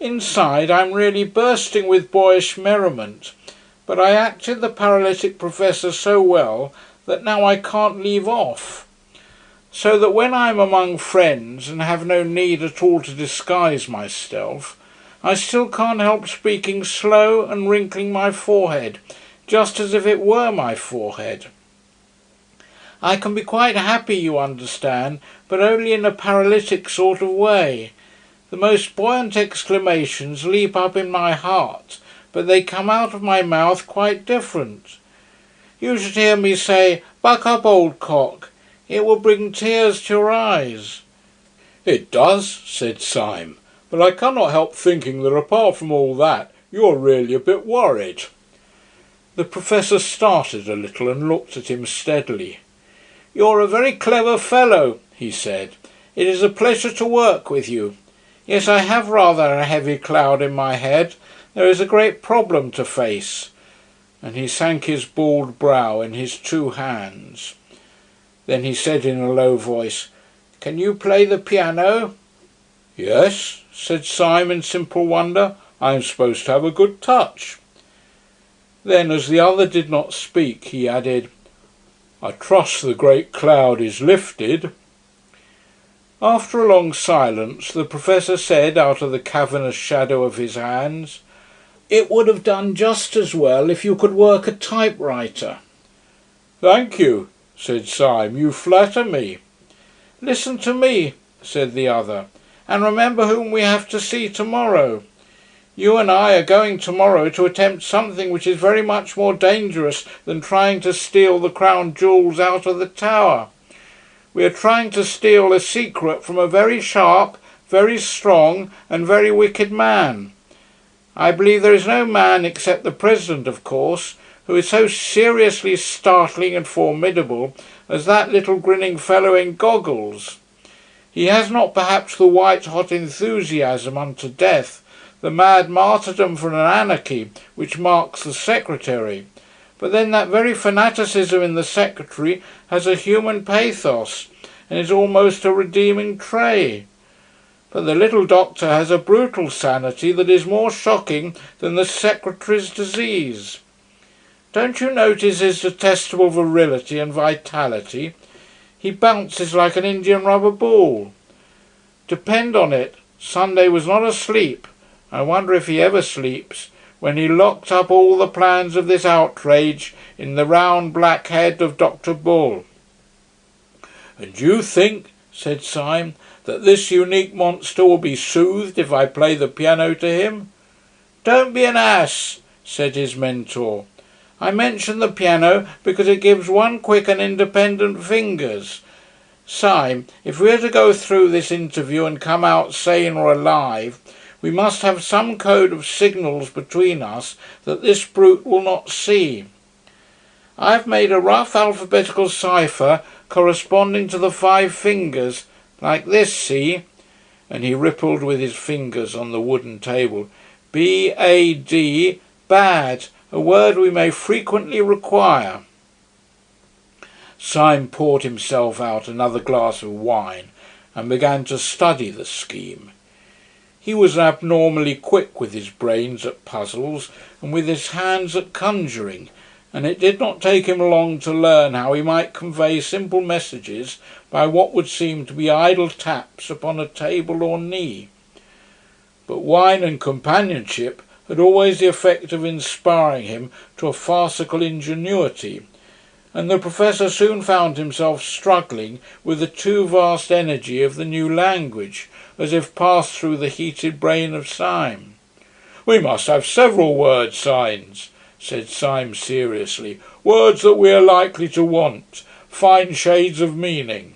Inside I'm really bursting with boyish merriment, but I acted the paralytic Professor so well that now I can't leave off. So that when I'm among friends and have no need at all to disguise myself, I still can't help speaking slow and wrinkling my forehead, just as if it were my forehead. I can be quite happy, you understand, but only in a paralytic sort of way. The most buoyant exclamations leap up in my heart, but they come out of my mouth quite different. You should hear me say, 'Buck up, old cock.' It will bring tears to your eyes." "It does," said Syme, "but I cannot help thinking that apart from all that, you're really a bit worried." The Professor started a little and looked at him steadily. "You're a very clever fellow," he said. "It is a pleasure to work with you. Yes, I have rather a heavy cloud in my head. There is a great problem to face." And he sank his bald brow in his two hands. Then he said in a low voice, "Can you play the piano?" "Yes," said Syme in simple wonder. "I am supposed to have a good touch." Then, as the other did not speak, he added, "I trust the great cloud is lifted." After a long silence, the Professor said, out of the cavernous shadow of his hands, "It would have done just as well if you could work a typewriter." "Thank you," said Syme, "you flatter me." "Listen to me," said the other, "and remember whom we have to see tomorrow. You and I are going tomorrow to attempt something which is very much more dangerous than trying to steal the crown jewels out of the tower. We are trying to steal a secret from a very sharp, very strong and very wicked man. I believe there is no man, except the President, of course, who is so seriously startling and formidable as that little grinning fellow in goggles. He has not perhaps the white-hot enthusiasm unto death, the mad martyrdom for an anarchy which marks the Secretary, but then that very fanaticism in the Secretary has a human pathos and is almost a redeeming trait. But the little doctor has a brutal sanity that is more shocking than the Secretary's disease. Don't you notice his detestable virility and vitality? He bounces like an Indian rubber ball. Depend on it, Sunday was not asleep. I wonder if he ever sleeps, when he locked up all the plans of this outrage in the round black head of Dr. Bull." "And you think," said Syme, "that this unique monster will be soothed if I play the piano to him?" "Don't be an ass," said his mentor. "I mention the piano because it gives one quick and independent fingers. Syme, if we are to go through this interview and come out sane or alive, we must have some code of signals between us that this brute will not see. I have made a rough alphabetical cipher corresponding to the 5 fingers, like this, see?" And he rippled with his fingers on the wooden table. "B-A-D, bad, a word we may frequently require." Syme poured himself out another glass of wine and began to study the scheme. He was abnormally quick with his brains at puzzles and with his hands at conjuring, and it did not take him long to learn how he might convey simple messages by what would seem to be idle taps upon a table or knee. But wine and companionship had always the effect of inspiring him to a farcical ingenuity, and the professor soon found himself struggling with the too vast energy of the new language, as if passed through the heated brain of Syme. "We must have several word signs," said Syme seriously, "words that we are likely to want, fine shades of meaning.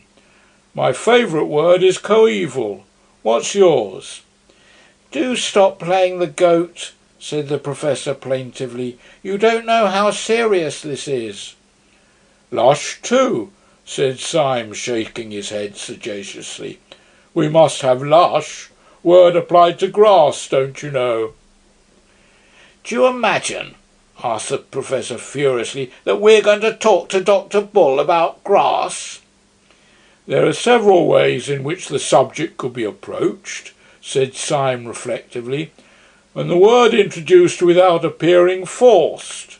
My favourite word is coeval. What's yours?" "Do stop playing the goat," said the professor plaintively. "You don't know how serious this is." "Lush too," said Syme, shaking his head sagaciously. "We must have lush. Word applied to grass, don't you know?" "Do you imagine," asked the professor furiously, "that we're going to talk to Dr. Bull about grass?" "There are several ways in which the subject could be approached," said Syme reflectively, "and the word introduced without appearing forced.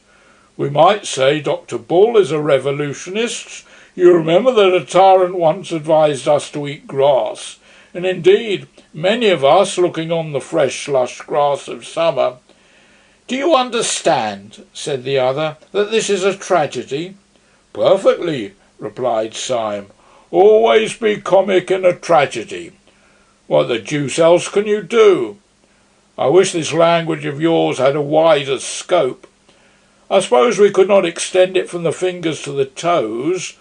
We might say Dr. Bull is a revolutionist. You remember that a tyrant once advised us to eat grass, and indeed many of us, looking on the fresh lush grass of summer—" "Do you understand," said the other, "that this is a tragedy?" "Perfectly," replied Syme. "Always be comic in a tragedy. What the deuce else can you do? I wish this language of yours had a wider scope. I suppose we could not extend it from the fingers to the toes.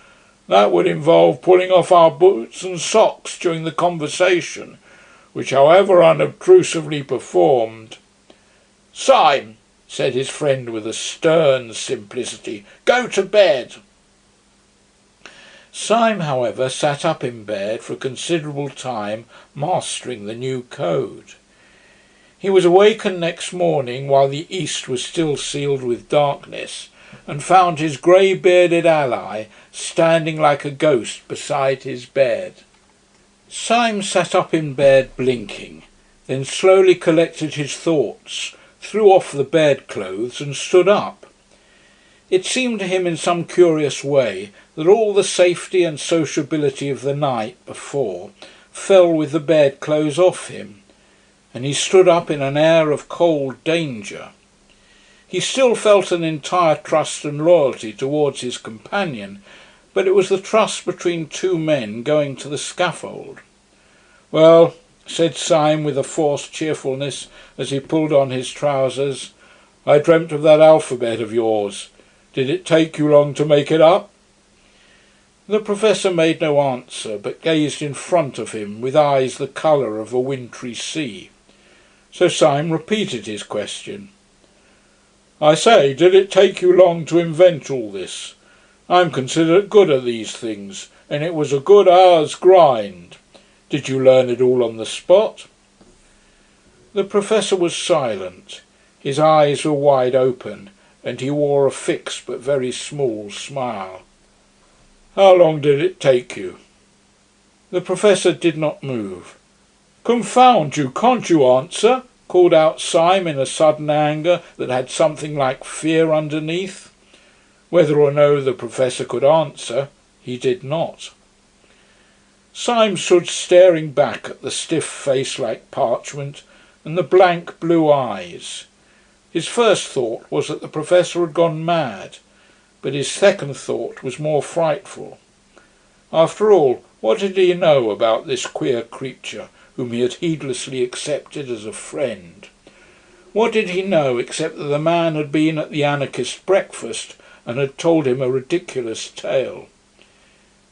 That would involve pulling off our boots and socks during the conversation, which, however unobtrusively performed—" "Syme," said his friend with a stern simplicity, "go to bed." Syme, however, sat up in bed for a considerable time, mastering the new code. He was awakened next morning while the east was still sealed with darkness, and found his grey-bearded ally standing like a ghost beside his bed. Syme sat up in bed blinking, then slowly collected his thoughts, threw off the bedclothes and stood up. It seemed to him in some curious way that all the safety and sociability of the night before fell with the bedclothes off him, and he stood up in an air of cold danger. He still felt an entire trust and loyalty towards his companion, but it was the trust between two men going to the scaffold. "Well," said Syme with a forced cheerfulness as he pulled on his trousers, "I dreamt of that alphabet of yours. Did it take you long to make it up?" The professor made no answer, but gazed in front of him with eyes the colour of a wintry sea. So Syme repeated his question. "I say, did it take you long to invent all this? I'm considered good at these things, and it was a good hour's grind. Did you learn it all on the spot?" The professor was silent. His eyes were wide open, and he wore a fixed but very small smile. "How long did it take you?" The professor did not move. "Confound you, can't you answer?" called out Syme in a sudden anger that had something like fear underneath. Whether or no the professor could answer, he did not. Syme stood staring back at the stiff face like parchment and the blank blue eyes. His first thought was that the professor had gone mad, but his second thought was more frightful. After all, what did he know about this queer creature whom he had heedlessly accepted as a friend? What did he know except that the man had been at the anarchist breakfast and had told him a ridiculous tale?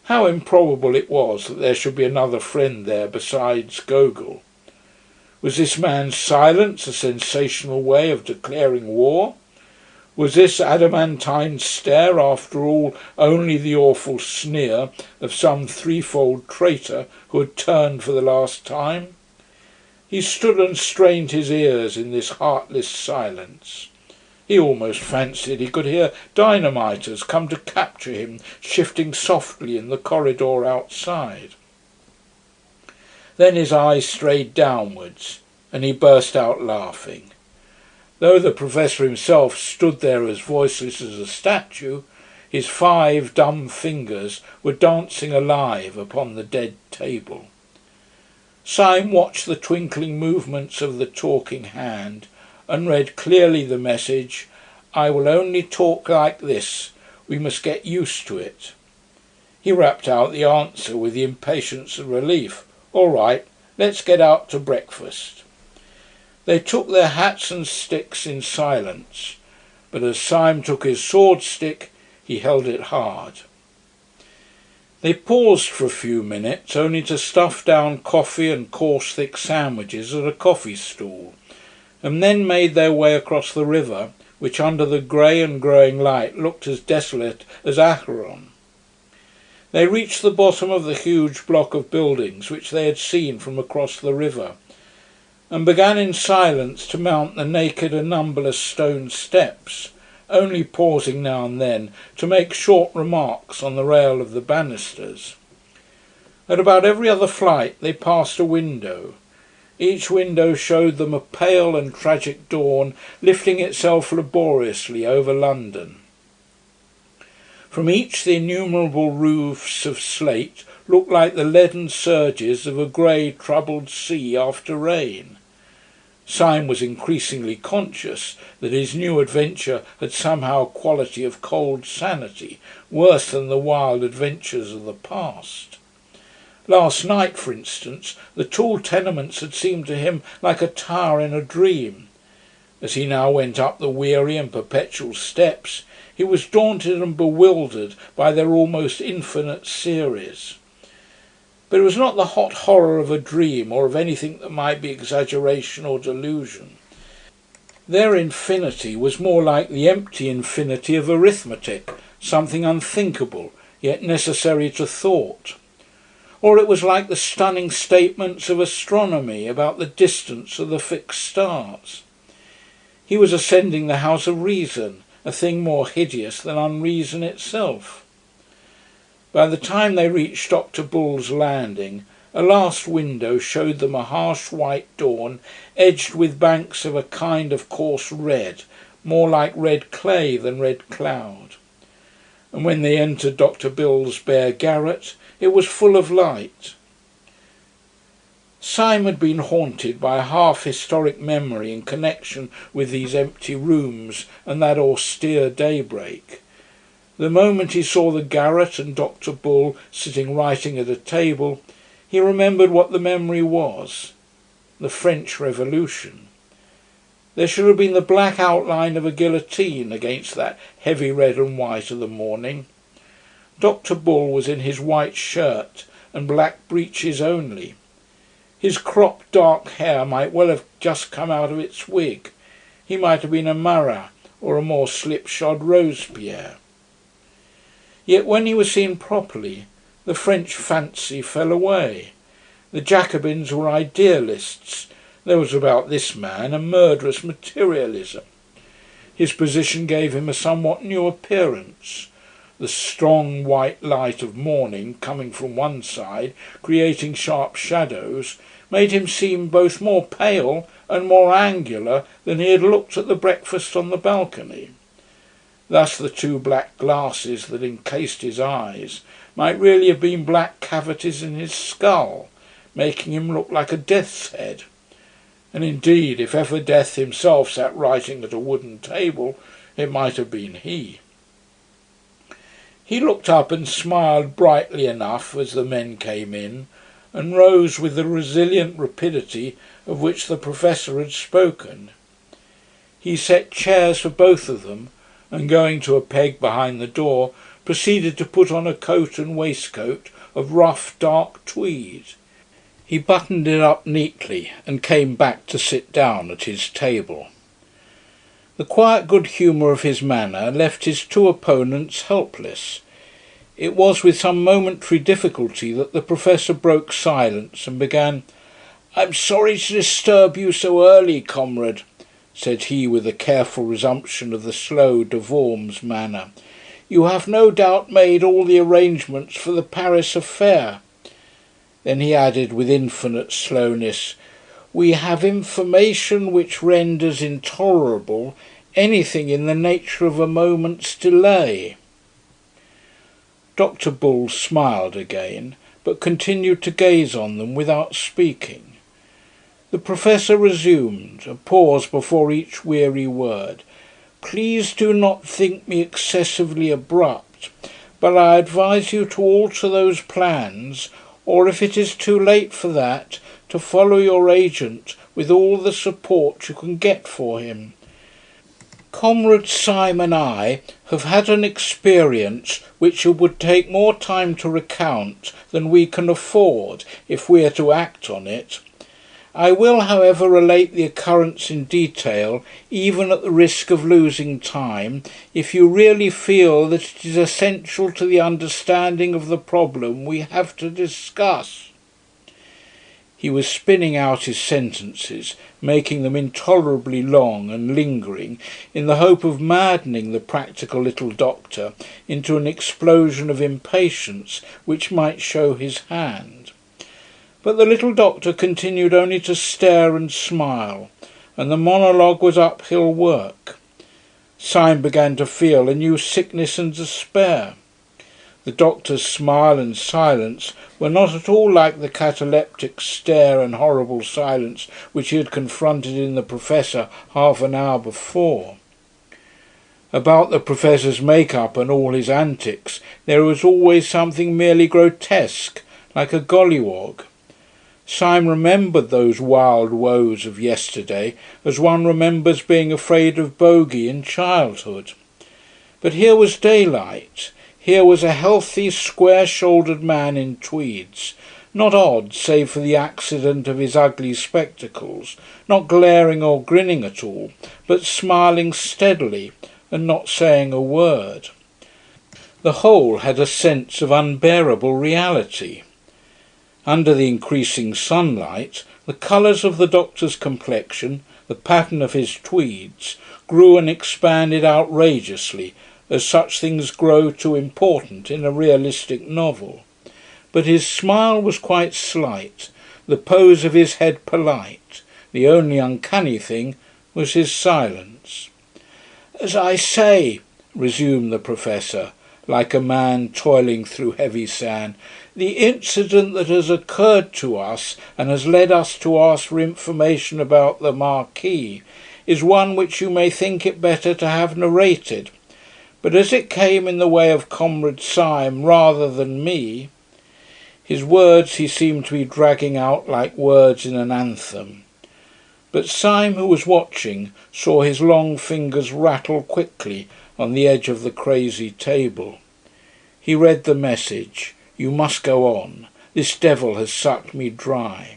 How improbable it was that there should be another friend there besides Gogol. Was this man's silence a sensational way of declaring war? Was this adamantine stare, after all, only the awful sneer of some threefold traitor who had turned for the last time? He stood and strained his ears in this heartless silence. He almost fancied he could hear dynamiters come to capture him, shifting softly in the corridor outside. Then his eyes strayed downwards, and he burst out laughing. Though the professor himself stood there as voiceless as a statue, his 5 dumb fingers were dancing alive upon the dead table. Syme watched the twinkling movements of the talking hand and read clearly the message, "I will only talk like this. We must get used to it." He rapped out the answer with the impatience of relief. "All right, let's get out to breakfast." They took their hats and sticks in silence, but as Syme took his sword stick, he held it hard. They paused for a few minutes, only to stuff down coffee and coarse thick sandwiches at a coffee stall, and then made their way across the river, which under the grey and growing light looked as desolate as Acheron. They reached the bottom of the huge block of buildings which they had seen from across the river, and began in silence to mount the naked and numberless stone steps, only pausing now and then to make short remarks on the rail of the banisters. At about every other flight they passed a window. Each window showed them a pale and tragic dawn lifting itself laboriously over London. From each the innumerable roofs of slate looked like the leaden surges of a grey troubled sea after rain. Syme was increasingly conscious that his new adventure had somehow a quality of cold sanity, worse than the wild adventures of the past. Last night, for instance, the tall tenements had seemed to him like a tower in a dream. As he now went up the weary and perpetual steps, he was daunted and bewildered by their almost infinite series. But it was not the hot horror of a dream or of anything that might be exaggeration or delusion. Their infinity was more like the empty infinity of arithmetic, something unthinkable, yet necessary to thought. Or it was like the stunning statements of astronomy about the distance of the fixed stars. He was ascending the house of reason, a thing more hideous than unreason itself. By the time they reached Dr. Bull's landing, a last window showed them a harsh white dawn edged with banks of a kind of coarse red, more like red clay than red cloud. And when they entered Dr. Bill's bare garret, it was full of light. Syme had been haunted by a half-historic memory in connection with these empty rooms and that austere daybreak. The moment he saw the garret and Dr. Bull sitting writing at a table, he remembered what the memory was: the French Revolution. There should have been the black outline of a guillotine against that heavy red and white of the morning. Dr. Bull was in his white shirt and black breeches only. His cropped dark hair might well have just come out of its wig. He might have been a Marat or a more slipshod Robespierre. Yet when he was seen properly, the French fancy fell away. The Jacobins were idealists. There was about this man a murderous materialism. His position gave him a somewhat new appearance. The strong white light of morning coming from one side, creating sharp shadows, made him seem both more pale and more angular than he had looked at the breakfast on the balcony. Thus the 2 black glasses that encased his eyes might really have been black cavities in his skull, making him look like a death's head. And indeed, if ever Death himself sat writing at a wooden table, it might have been he. He looked up and smiled brightly enough as the men came in, and rose with the resilient rapidity of which the Professor had spoken. He set chairs for both of them, and going to a peg behind the door, proceeded to put on a coat and waistcoat of rough dark tweed. He buttoned it up neatly and came back to sit down at his table. The quiet good humour of his manner left his two opponents helpless. It was with some momentary difficulty that the Professor broke silence and began, "I'm sorry to disturb you so early, comrade," said he with a careful resumption of the slow de Worms manner. "You have no doubt made all the arrangements for the Paris affair." Then he added with infinite slowness, "We have information which renders intolerable anything in the nature of a moment's delay." Dr. Bull smiled again, but continued to gaze on them without speaking. The Professor resumed, a pause before each weary word. "Please do not think me excessively abrupt, but I advise you to alter those plans, or if it is too late for that, to follow your agent with all the support you can get for him. Comrade Syme and I have had an experience which it would take more time to recount than we can afford if we are to act on it. I will, however, relate the occurrence in detail, even at the risk of losing time, if you really feel that it is essential to the understanding of the problem we have to discuss." He was spinning out his sentences, making them intolerably long and lingering, in the hope of maddening the practical little doctor into an explosion of impatience which might show his hand. But the little doctor continued only to stare and smile, and the monologue was uphill work. Syme began to feel a new sickness and despair. The doctor's smile and silence were not at all like the cataleptic stare and horrible silence which he had confronted in the Professor half an hour before. About the Professor's make-up and all his antics there was always something merely grotesque, like a gollywog. Syme remembered those wild woes of yesterday as one remembers being afraid of bogey in childhood. But here was daylight. Here was a healthy, square-shouldered man in tweeds, not odd save for the accident of his ugly spectacles, not glaring or grinning at all, but smiling steadily and not saying a word. The whole had a sense of unbearable reality. Under the increasing sunlight, the colours of the doctor's complexion, the pattern of his tweeds, grew and expanded outrageously, as such things grow too important in a realistic novel. But his smile was quite slight, the pose of his head polite. The only uncanny thing was his silence. "As I say," resumed the Professor, like a man toiling through heavy sand, "the incident that has occurred to us and has led us to ask for information about the Marquis is one which you may think it better to have narrated. But as it came in the way of Comrade Syme rather than me—" His words he seemed to be dragging out like words in an anthem. But Syme, who was watching, saw his long fingers rattle quickly on the edge of the crazy table. He read the message: "You must go on. This devil has sucked me dry."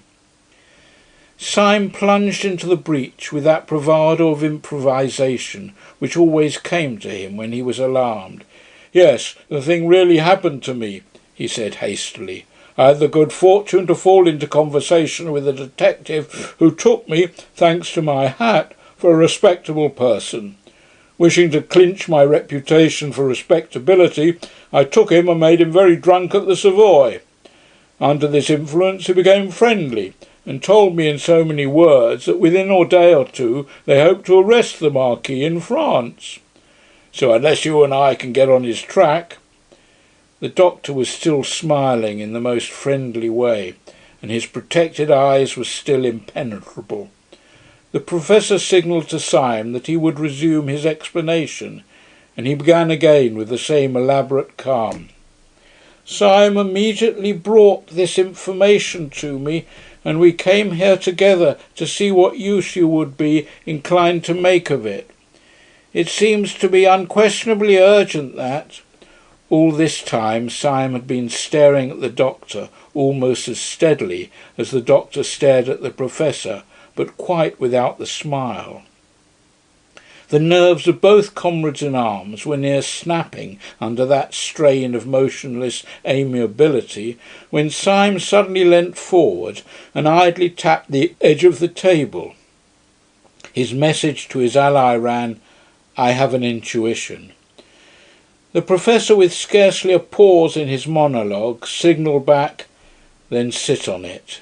Syme plunged into the breach with that bravado of improvisation which always came to him when he was alarmed. "Yes, the thing really happened to me," he said hastily. "I had the good fortune to fall into conversation with a detective who took me, thanks to my hat, for a respectable person. Wishing to clinch my reputation for respectability, I took him and made him very drunk at the Savoy. Under this influence he became friendly, and told me in so many words that within a day or two they hoped to arrest the Marquis in France. So unless you and I can get on his track—" The doctor was still smiling in the most friendly way, and his protected eyes were still impenetrable. The Professor signalled to Syme that he would resume his explanation, and he began again with the same elaborate calm. Syme immediately brought this information to me, and we came here together to see what use you would be inclined to make of it. It seems to be unquestionably urgent that—" All this time Syme had been staring at the doctor almost as steadily as the doctor stared at the Professor, but quite without the smile. The nerves of both comrades in arms were near snapping under that strain of motionless amiability, when Syme suddenly leant forward and idly tapped the edge of the table. His message to his ally ran, "I have an intuition." The Professor, with scarcely a pause in his monologue, signalled back, "Then sit on it."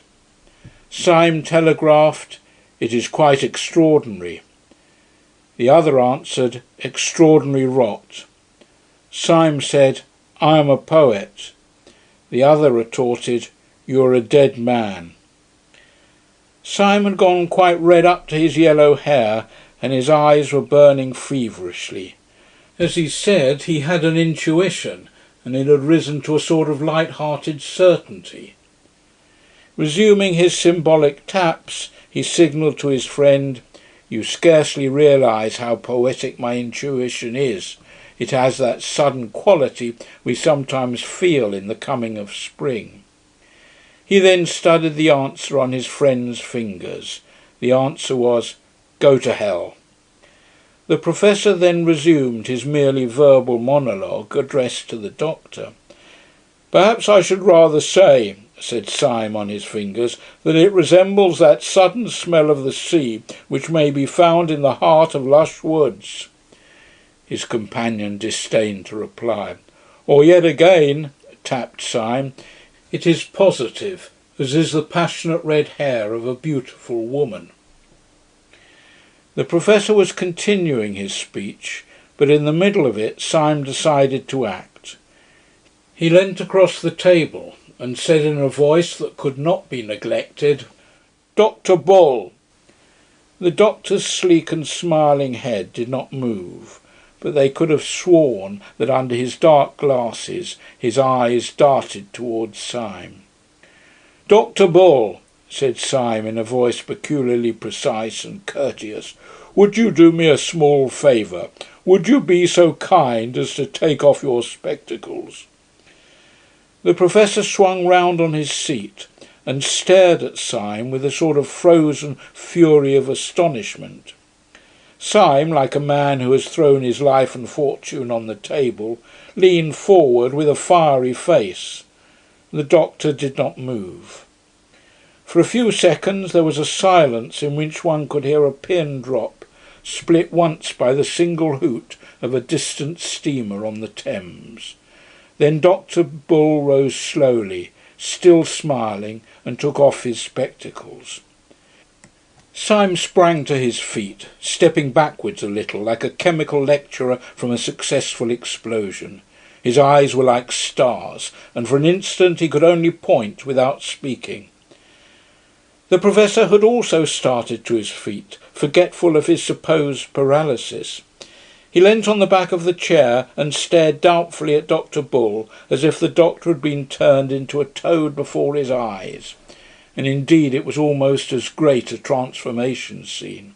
Syme telegraphed, "It is quite extraordinary." The other answered, "Extraordinary rot." Syme said, "I am a poet." The other retorted, "You are a dead man." Syme had gone quite red up to his yellow hair, and his eyes were burning feverishly. As he said, he had an intuition, and it had risen to a sort of light-hearted certainty. Resuming his symbolic taps, he signalled to his friend, "You scarcely realise how poetic my intuition is. It has that sudden quality we sometimes feel in the coming of spring." He then studied the answer on his friend's fingers. The answer was, "Go to hell." The Professor then resumed his merely verbal monologue addressed to the doctor. "Perhaps I should rather say," said Syme on his fingers, "that it resembles that sudden smell of the sea which may be found in the heart of lush woods." His companion disdained to reply. "Or yet again," tapped Syme, "it is positive, as is the passionate red hair of a beautiful woman." The Professor was continuing his speech, but in the middle of it Syme decided to act. He leant across the table and said in a voice that could not be neglected, "Dr. Bull." The doctor's sleek and smiling head did not move, but they could have sworn that under his dark glasses his eyes darted towards Syme. "Dr. Bull," said Syme in a voice peculiarly precise and courteous, "would you do me a small favour? Would you be so kind as to take off your spectacles?" The Professor swung round on his seat and stared at Syme with a sort of frozen fury of astonishment. Syme, like a man who has thrown his life and fortune on the table, leaned forward with a fiery face. The doctor did not move. For a few seconds there was a silence in which one could hear a pin drop, split once by the single hoot of a distant steamer on the Thames. Then Dr. Bull rose slowly, still smiling, and took off his spectacles. Syme sprang to his feet, stepping backwards a little, like a chemical lecturer from a successful explosion. His eyes were like stars, and for an instant he could only point without speaking. The Professor had also started to his feet, forgetful of his supposed paralysis. He leant on the back of the chair and stared doubtfully at Dr. Bull, as if the doctor had been turned into a toad before his eyes. And indeed it was almost as great a transformation scene.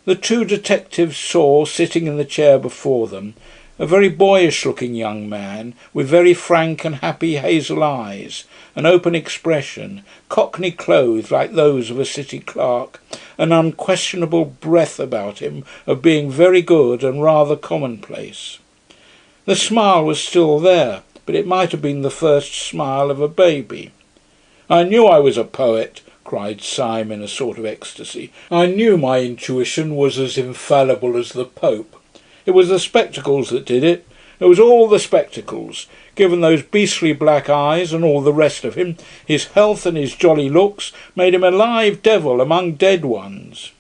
The two detectives saw, sitting in the chair before them, a very boyish-looking young man, with very frank and happy hazel eyes, an open expression, cockney clothes like those of a city clerk, an unquestionable breath about him of being very good and rather commonplace. The smile was still there, but it might have been the first smile of a baby. "I knew I was a poet," cried Syme in a sort of ecstasy. "I knew my intuition was as infallible as the Pope. It was the spectacles that did it. It was all the spectacles. Given those beastly black eyes and all the rest of him, his health and his jolly looks made him a live devil among dead ones."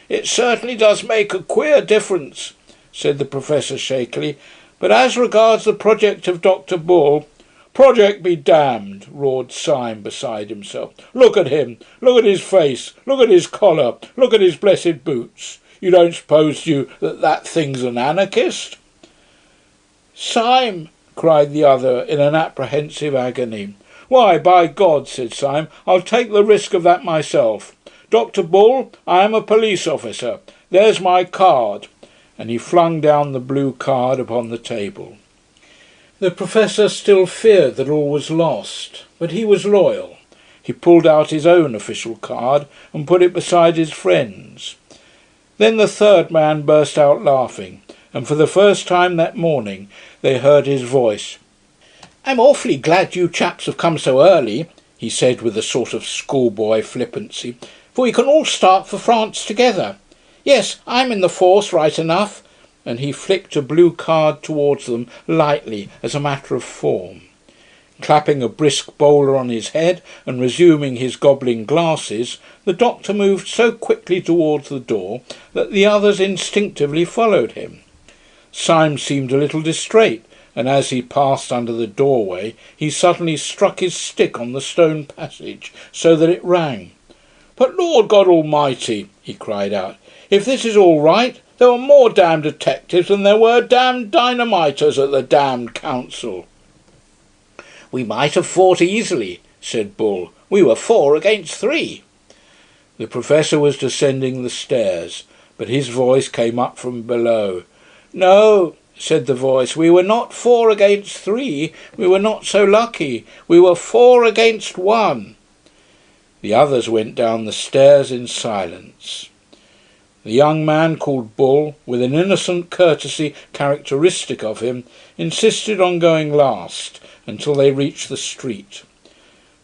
"It certainly does make a queer difference," said the Professor shakily. "But as regards the project of Dr. Bull, "Project be damned," roared Syme beside himself. "Look at him. Look at his face. Look at his collar. Look at his blessed boots. You don't suppose that thing's an anarchist?" "Syme!" cried the other in an apprehensive agony. "Why, by God," said Syme, "I'll take the risk of that myself. Dr. Bull, I am a police officer. There's my card." And he flung down the blue card upon the table. The professor still feared that all was lost, but he was loyal. He pulled out his own official card and put it beside his friend's. Then the third man burst out laughing, and for the first time that morning they heard his voice. "I'm awfully glad you chaps have come so early," he said with a sort of schoolboy flippancy, "for we can all start for France together. Yes, I'm in the force right enough," and he flicked a blue card towards them lightly as a matter of form. Clapping a brisk bowler on his head and resuming his gobbling glasses, the doctor moved so quickly towards the door that the others instinctively followed him. Syme seemed a little distrait, and as he passed under the doorway he suddenly struck his stick on the stone passage so that it rang. "But Lord God Almighty," he cried out, "if this is all right, there were more damned detectives than there were damned dynamiters at the damned council." "We might have fought easily," said Bull. "We were 4 against 3. The professor was descending the stairs, but his voice came up from below. "No," said the voice, "we were not 4 against 3. We were not so lucky. We were 4 against 1. The others went down the stairs in silence. The young man called Bull, with an innocent courtesy characteristic of him, insisted on going last until they reached the street.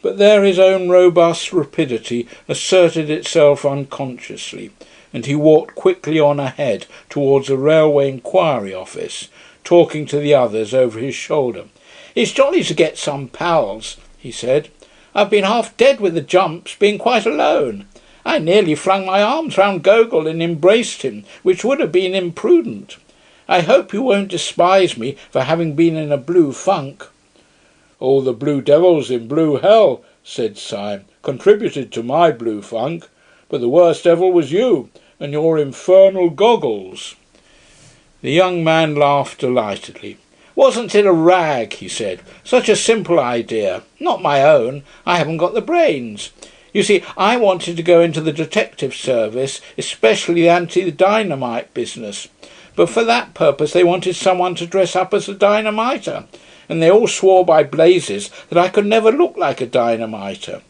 But there his own robust rapidity asserted itself unconsciously, and he walked quickly on ahead towards a railway inquiry office, talking to the others over his shoulder. "It's jolly to get some pals," he said. "I've been half dead with the jumps, being quite alone. I nearly flung my arms round Gogol and embraced him, which would have been imprudent. I hope you won't despise me for having been in a blue funk." "All the blue devils in blue hell," said Syme, "contributed to my blue funk. But the worst devil was you, and your infernal goggles." The young man laughed delightedly. "Wasn't it a rag?" he said. "Such a simple idea. Not my own. I haven't got the brains. You see, I wanted to go into the detective service, especially the anti-dynamite business. But for that purpose they wanted someone to dress up as a dynamiter, and they all swore by blazes that I could never look like a dynamiter.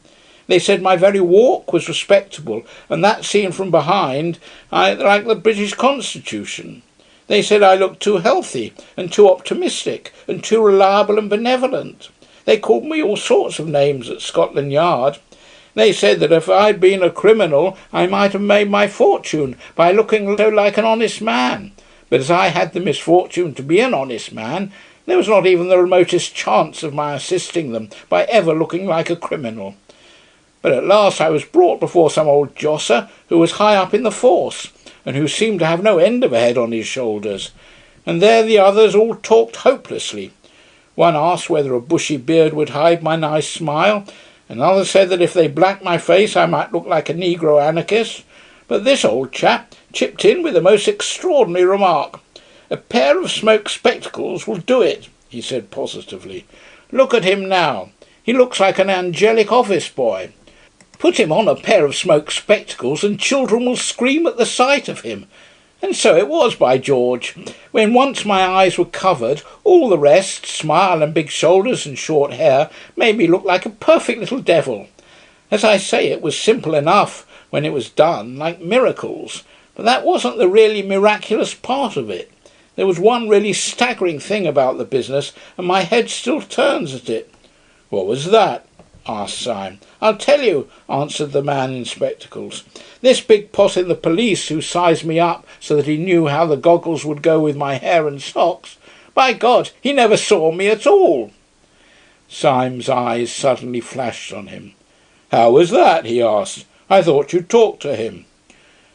They said my very walk was respectable, and that seen from behind, like the British Constitution. They said I looked too healthy, and too optimistic, and too reliable and benevolent. They called me all sorts of names at Scotland Yard. They said that if I'd been a criminal I might have made my fortune by looking so like an honest man. But as I had the misfortune to be an honest man, there was not even the remotest chance of my assisting them by ever looking like a criminal. But at last I was brought before some old josser who was high up in the force, and who seemed to have no end of a head on his shoulders. And there the others all talked hopelessly. One asked whether a bushy beard would hide my nice smile. Another said that if they blacked my face I might look like a Negro anarchist. But this old chap chipped in with the most extraordinary remark. "A pair of smoked spectacles will do it," he said positively. "Look at him now. He looks like an angelic office boy. Put him on a pair of smoked spectacles and children will scream at the sight of him. And so it was, by George. When once my eyes were covered, all the rest, smile and big shoulders and short hair, made me look like a perfect little devil. As I say, it was simple enough when it was done, like miracles. But that wasn't the really miraculous part of it. There was one really staggering thing about the business, and my head still turns at it." "What was that?" asked Syme. "I'll tell you," answered the man in spectacles. "This big pot in the police who sized me up so that he knew how the goggles would go with my hair and socks, by God, he never saw me at all." Syme's eyes suddenly flashed on him. "How was that?" he asked. "I thought you talked to him."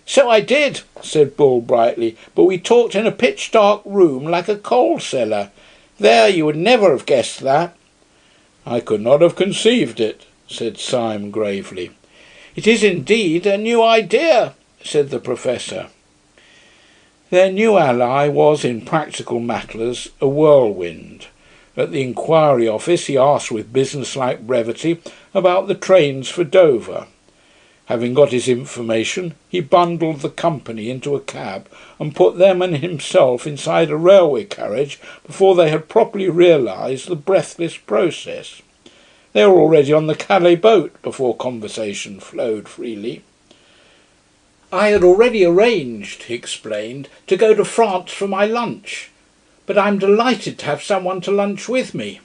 "So I did," said Bull brightly, "but we talked in a pitch-dark room like a coal cellar. There, you would never have guessed that." "I could not have conceived it," said Syme gravely. "It is indeed a new idea," said the Professor. Their new ally was, in practical matters, a whirlwind. At the inquiry office he asked with businesslike brevity about the trains for Dover. Having got his information, he bundled the company into a cab and put them and himself inside a railway carriage before they had properly realised the breathless process. They were already on the Calais boat before conversation flowed freely. "I had already arranged," he explained, "to go to France for my lunch, but I'm delighted to have someone to lunch with me.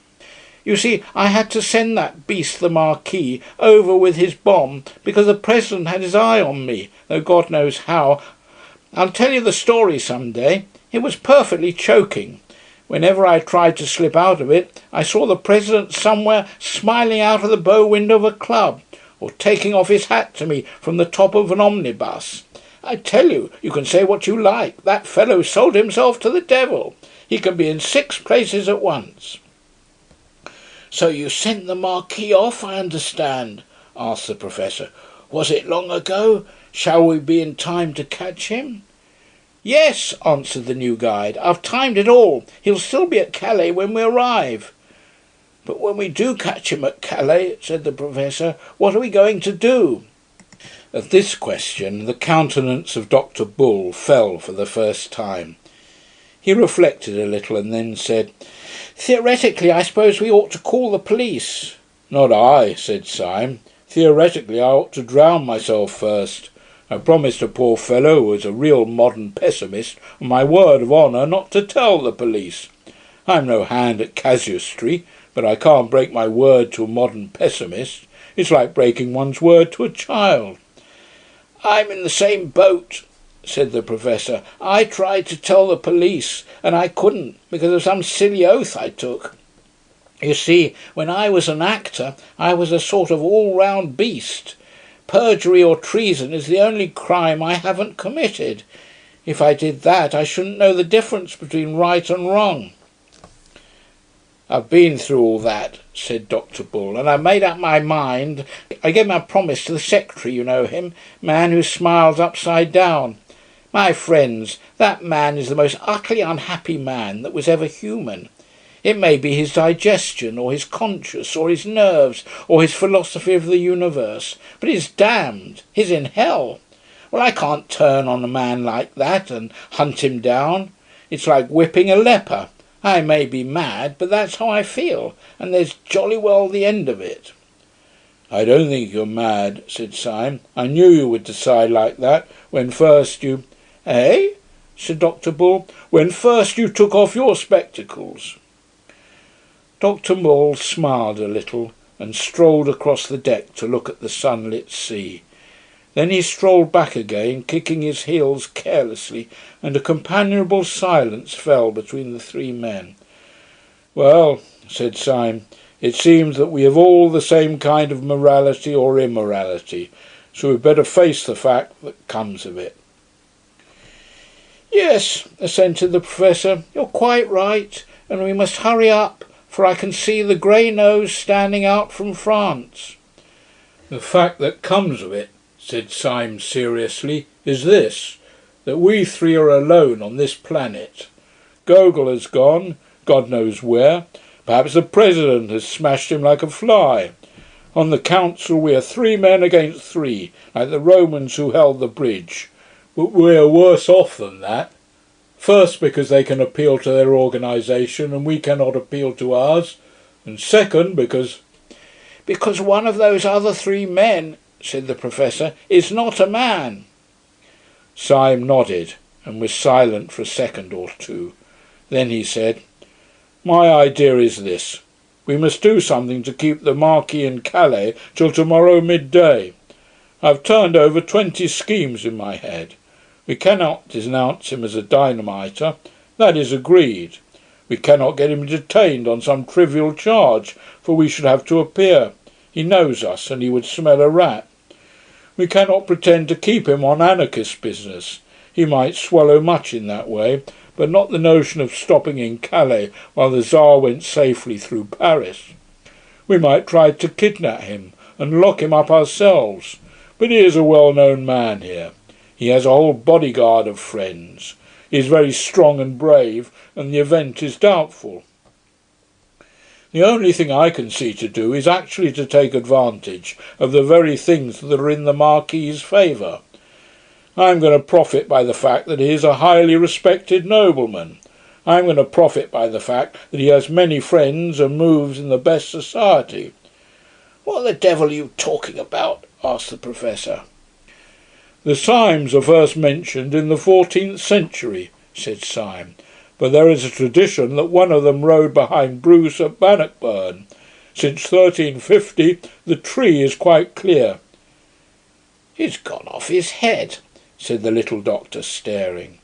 You see, I had to send that beast the Marquis over with his bomb because the President had his eye on me, though God knows how. I'll tell you the story some day. It was perfectly choking. Whenever I tried to slip out of it, I saw the President somewhere smiling out of the bow window of a club, or taking off his hat to me from the top of an omnibus. I tell you, you can say what you like, that fellow sold himself to the devil. He can be in 6 places at once." "So you sent the Marquis off, I understand?" asked the Professor. "Was it long ago? Shall we be in time to catch him?" "Yes," answered the new guide. "I've timed it all. He'll still be at Calais when we arrive." "But when we do catch him at Calais," said the Professor, "what are we going to do?" At this question the countenance of Dr. Bull fell for the first time. He reflected a little and then said, "Theoretically, I suppose we ought to call the police." "Not I," said Syme. "Theoretically, I ought to drown myself first. I promised a poor fellow who is a real modern pessimist on my word of honour not to tell the police. I'm no hand at casuistry, but I can't break my word to a modern pessimist. It's like breaking one's word to a child." "I'm in the same boat," said the Professor. "I tried to tell the police, and I couldn't, because of some silly oath I took. You see, when I was an actor, I was a sort of all-round beast. Perjury or treason is the only crime I haven't committed. If I did that, I shouldn't know the difference between right and wrong." "I've been through all that," said Dr. Bull, "and I've made up my mind. I gave my promise to the secretary, you know him, man who smiles upside down. My friends, that man is the most utterly unhappy man that was ever human. It may be his digestion, or his conscience, or his nerves, or his philosophy of the universe, but he's damned. He's in hell. Well, I can't turn on a man like that and hunt him down. It's like whipping a leper. I may be mad, but that's how I feel, and there's jolly well the end of it." "I don't think you're mad," said Syme. "I knew you would decide like that when first you—" "Eh?" said Dr. Bull. "When first you took off your spectacles." Dr. Bull smiled a little and strolled across the deck to look at the sunlit sea. Then he strolled back again, kicking his heels carelessly, and a companionable silence fell between the 3 men. "Well," said Syme, "it seems that we have all the same kind of morality or immorality, so we'd better face the fact that comes of it." "Yes," assented the Professor, "you're quite right, and we must hurry up, for I can see the grey nose standing out from France." "The fact that comes of it," said Syme seriously, "is this, that we 3 are alone on this planet. Gogol has gone, God knows where. Perhaps the President has smashed him like a fly. On the council we are 3 men against 3, like the Romans who held the bridge. But we are worse off than that. First, because they can appeal to their organisation and we cannot appeal to ours. And second, because one of those other 3 men," said the Professor, "is not a man." Syme nodded and was silent for a second or two. Then he said, "My idea is this. We must do something to keep the Marquis in Calais till tomorrow midday. I've turned over 20 schemes in my head. We cannot denounce him as a dynamiter. That is agreed. We cannot get him detained on some trivial charge, for we should have to appear. He knows us, and he would smell a rat. We cannot pretend to keep him on anarchist business. He might swallow much in that way, but not the notion of stopping in Calais while the Tsar went safely through Paris. We might try to kidnap him and lock him up ourselves. But he is a well-known man here. He has a whole bodyguard of friends. He is very strong and brave, and the event is doubtful. The only thing I can see to do is actually to take advantage of the very things that are in the Marquis's favour. I'm going to profit by the fact that he is a highly respected nobleman. I'm going to profit by the fact that he has many friends and moves in the best society." "What the devil are you talking about?" asked the Professor. "The Symes are first mentioned in the 14th century, said Syme, "but there is a tradition that one of them rode behind Bruce at Bannockburn. Since 1350 the tree is quite clear." "He's gone off his head," said the little doctor, staring.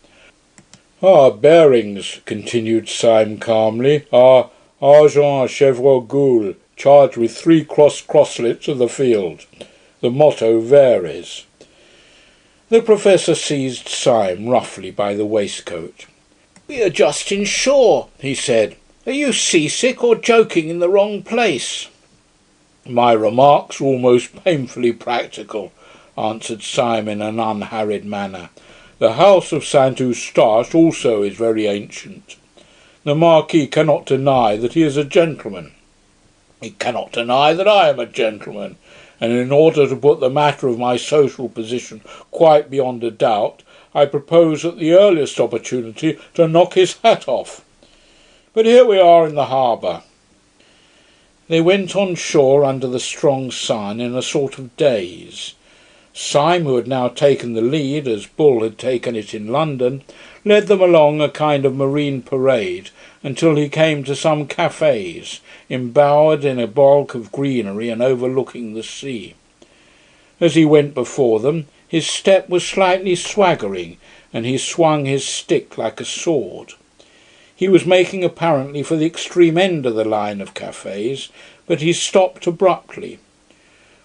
"Our bearings," continued Syme calmly, "are argent chevreau gules, charged with 3 crosslets of the field. The motto varies." The Professor seized Syme roughly by the waistcoat. "We are just inshore," he said. "Are you seasick or joking in the wrong place?" "My remarks are almost painfully practical," answered Syme in an unharried manner. "The house of St. Eustache also is very ancient. The Marquis cannot deny that he is a gentleman. He cannot deny that I am a gentleman, and in order to put the matter of my social position quite beyond a doubt, I propose at the earliest opportunity to knock his hat off. But here we are in the harbour." They went on shore under the strong sun in a sort of daze. Syme, who had now taken the lead, as Bull had taken it in London, led them along a kind of marine parade until he came to some cafes, embowered in a bulk of greenery and overlooking the sea. As he went before them, his step was slightly swaggering, and he swung his stick like a sword. He was making apparently for the extreme end of the line of cafes, but he stopped abruptly.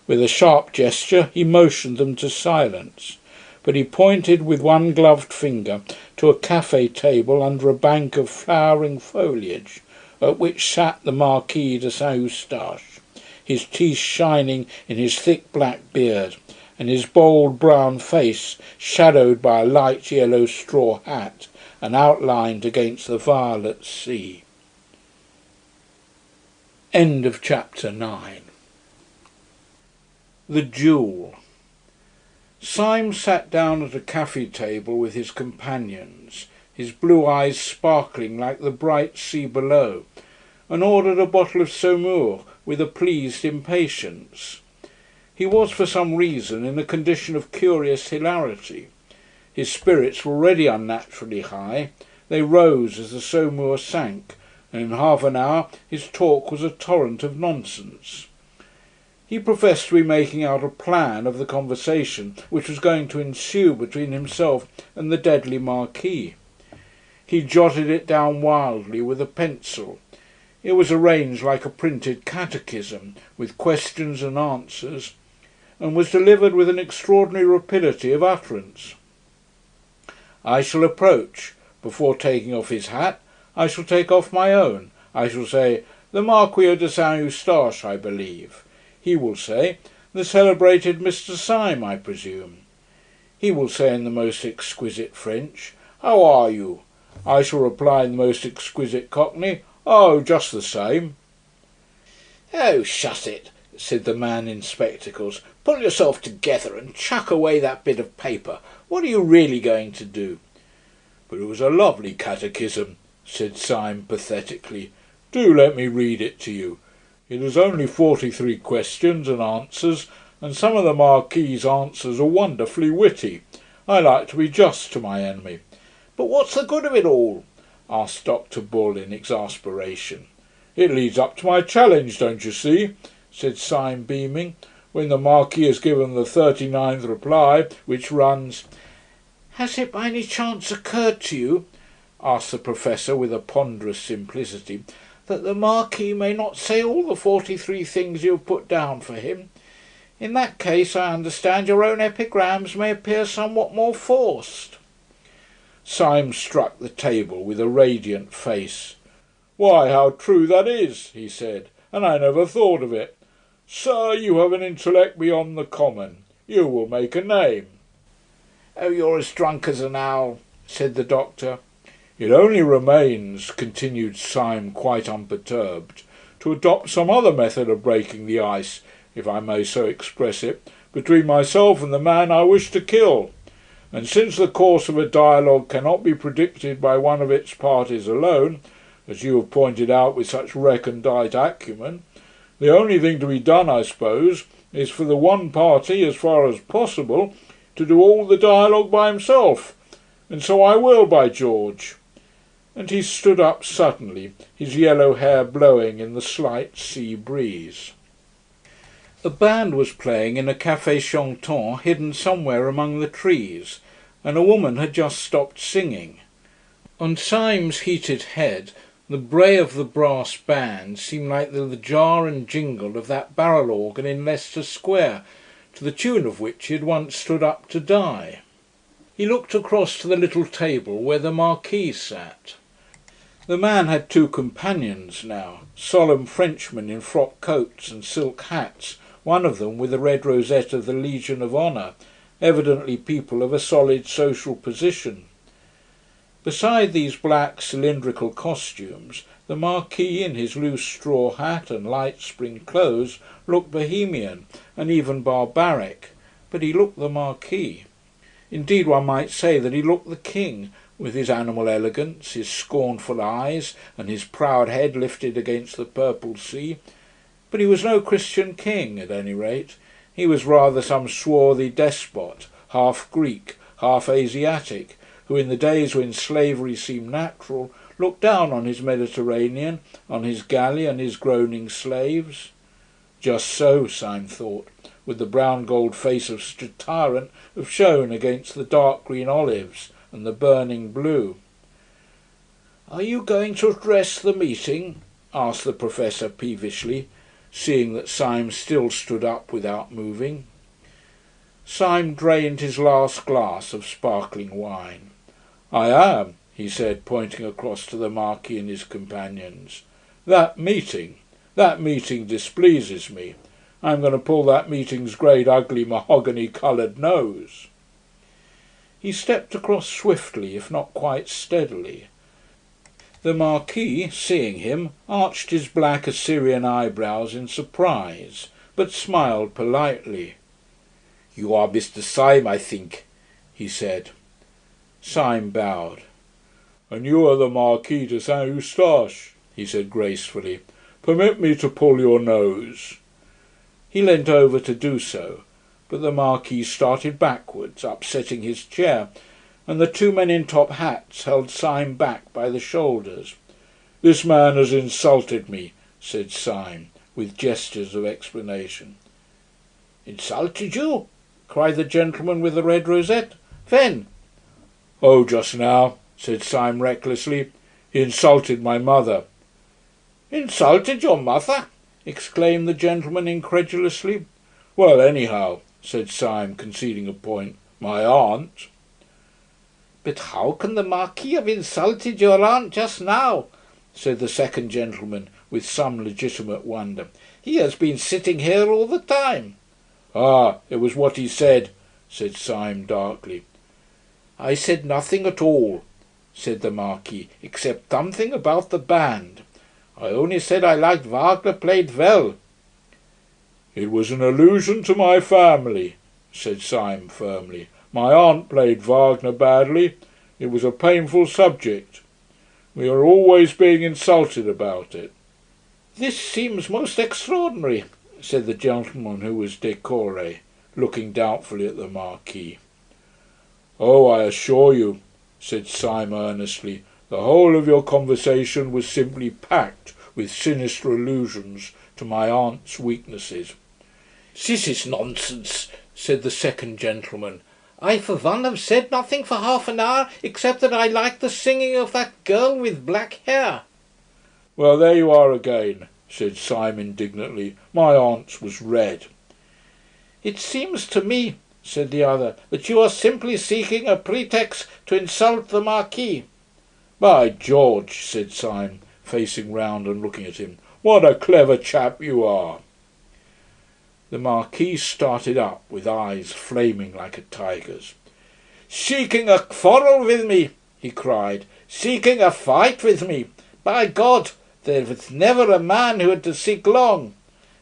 With a sharp gesture he motioned them to silence, but he pointed with one gloved finger to a café table under a bank of flowering foliage, at which sat the Marquis de St. Eustache, his teeth shining in his thick black beard, and his bold brown face shadowed by a light yellow straw hat and outlined against the violet sea. End of chapter 9. The Duel. Syme sat down at a café table with his companions, his blue eyes sparkling like the bright sea below, and ordered a bottle of Saumur with a pleased impatience. He was for some reason in a condition of curious hilarity. His spirits were already unnaturally high. They rose as the Saumur sank, and in half an hour his talk was a torrent of nonsense. He professed to be making out a plan of the conversation which was going to ensue between himself and the deadly Marquis. He jotted it down wildly with a pencil. It was arranged like a printed catechism, with questions and answers, and was delivered with an extraordinary rapidity of utterance. "I shall approach. Before taking off his hat, I shall take off my own. I shall say, 'The Marquis de St. Eustache, I believe.' He will say, 'The celebrated Mr. Syme, I presume.' He will say in the most exquisite French, 'How are you?' I shall reply in the most exquisite Cockney, 'Oh, just the same.'" "Oh, shut it," said the man in spectacles. "Pull yourself together and chuck away that bit of paper. What are you really going to do?" "But it was a lovely catechism," said Syme pathetically. "Do let me read it to you. It has only 43 questions and answers, and some of the Marquis's answers are wonderfully witty. I like to be just to my enemy." "But what's the good of it all?" asked Dr. Bull in exasperation. "It leads up to my challenge, don't you see?" said Syme, beaming. "When the Marquis has given the 39th reply, which runs—" "Has it by any chance occurred to you," asked the Professor with a ponderous simplicity, "that the Marquis may not say all the 43 things you have put down for him? In that case, I understand, your own epigrams may appear somewhat more forced." Syme struck the table with a radiant face. "Why, how true that is," he said. and I never thought of it. Sir, you have an intellect beyond the common. You will make a name." "Oh, you're as drunk as an owl," said the doctor. "It only remains," continued Syme, quite unperturbed, "to adopt some other method of breaking the ice, if I may so express it, between myself and the man I wish to kill. And since the course of a dialogue cannot be predicted by one of its parties alone, as you have pointed out with such recondite acumen, the only thing to be done, I suppose, is for the one party, as far as possible, to do all the dialogue by himself. And so I will, by George." And he stood up suddenly, his yellow hair blowing in the slight sea breeze. A band was playing in a café chantant hidden somewhere among the trees, and a woman had just stopped singing. On Syme's heated head the bray of the brass band seemed like the jar and jingle of that barrel organ in Leicester Square, to the tune of which he had once stood up to die. He looked across to the little table where the Marquis sat. The man had two companions now, solemn Frenchmen in frock coats and silk hats, one of them with a red rosette of the Legion of Honour, evidently people of a solid social position. Beside these black cylindrical costumes, the Marquis, in his loose straw hat and light spring clothes, looked bohemian and even barbaric, but he looked the Marquis. Indeed, one might say that he looked the king, with his animal elegance, his scornful eyes, and his proud head lifted against the purple sea. But he was no Christian king, at any rate. He was rather some swarthy despot, half Greek, half Asiatic, who in the days when slavery seemed natural, looked down on his Mediterranean, on his galley and his groaning slaves. Just so, Syme thought, would the brown gold face of such a tyrant have shown against the dark green olives and the burning blue. "Are you going to address the meeting?" asked the professor peevishly, seeing that Syme still stood up without moving. Syme drained his last glass of sparkling wine. "I am," he said, pointing across to the Marquis and his companions. That meeting displeases me. I'm going to pull that meeting's great ugly mahogany-coloured nose." He stepped across swiftly, if not quite steadily. The Marquis, seeing him, arched his black Assyrian eyebrows in surprise, but smiled politely. "You are Mr. Syme, I think," he said. Syme bowed. "And you are the Marquis de Saint-Eustache," he said gracefully. "Permit me to pull your nose." He leant over to do so, but the Marquis started backwards, upsetting his chair, and the two men in top hats held Syme back by the shoulders. "This man has insulted me," said Syme, with gestures of explanation. "Insulted you?" cried the gentleman with the red rosette. "When?" "Oh, just now," said Syme recklessly. "He insulted my mother." "Insulted your mother?" exclaimed the gentleman incredulously. "Well, anyhow," said Syme, conceding a point, "my aunt." "But how can the Marquis have insulted your aunt just now?" said the second gentleman with some legitimate wonder. "He has been sitting here all the time." "Ah, it was what he said," said Syme darkly. "I said nothing at all," said the Marquis, "except something about the band. I only said I liked Wagner played well." "It was an allusion to my family," said Syme firmly. "My aunt played Wagner badly. It was a painful subject. We are always being insulted about it." "This seems most extraordinary," said the gentleman who was décoré, looking doubtfully at the Marquis. "Oh, I assure you," said Syme earnestly, "the whole of your conversation was simply packed with sinister allusions to my aunt's weaknesses." "This is nonsense," said the second gentleman. "I for one have said nothing for half an hour except that I liked the singing of that girl with black hair." "Well, there you are again," said Syme indignantly. "My aunt's was red." "It seems to me," said the other, "that you are simply seeking a pretext to insult the Marquis." "By George," said Syme, facing round and looking at him. "What a clever chap you are!" The Marquis started up with eyes flaming like a tiger's. "Seeking a quarrel with me!" he cried. "Seeking a fight with me! By God, there was never a man who had to seek long.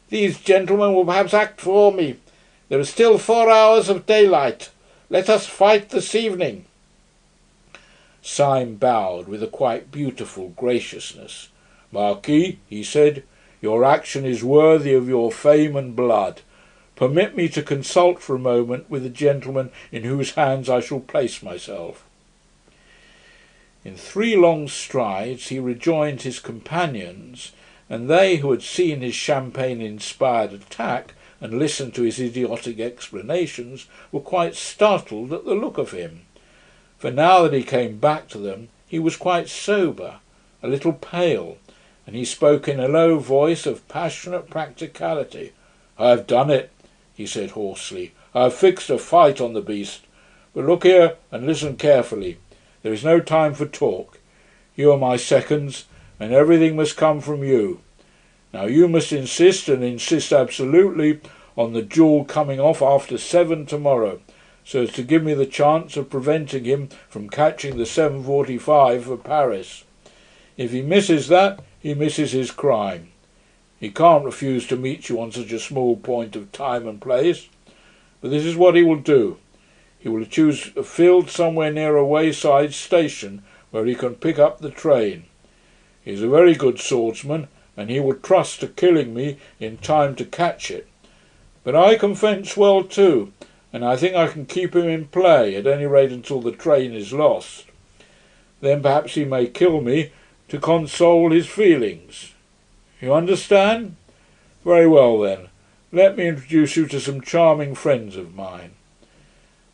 These gentlemen will perhaps act for me. There are still 4 hours of daylight. Let us fight this evening." Syme bowed with a quite beautiful graciousness. "Marquis," he said, "your action is worthy of your fame and blood. Permit me to consult for a moment with the gentleman in whose hands I shall place myself." In 3 long strides he rejoined his companions, and they, who had seen his champagne-inspired attack and listened to his idiotic explanations, were quite startled at the look of him. For now that he came back to them, he was quite sober, a little pale, and he spoke in a low voice of passionate practicality. "I have done it," he said hoarsely. "I have fixed a fight on the beast. But look here and listen carefully. There is no time for talk. You are my seconds, and everything must come from you. Now you must insist, and insist absolutely, on the duel coming off after 7 tomorrow, so as to give me the chance of preventing him from catching the 7:45 for Paris. If he misses that, he misses his crime. He can't refuse to meet you on such a small point of time and place. But this is what he will do. He will choose a field somewhere near a wayside station where he can pick up the train. He is a very good swordsman, and he will trust to killing me in time to catch it. But I can fence well too, and I think I can keep him in play, at any rate until the train is lost. Then perhaps he may kill me to console his feelings. You understand? Very well then. Let me introduce you to some charming friends of mine."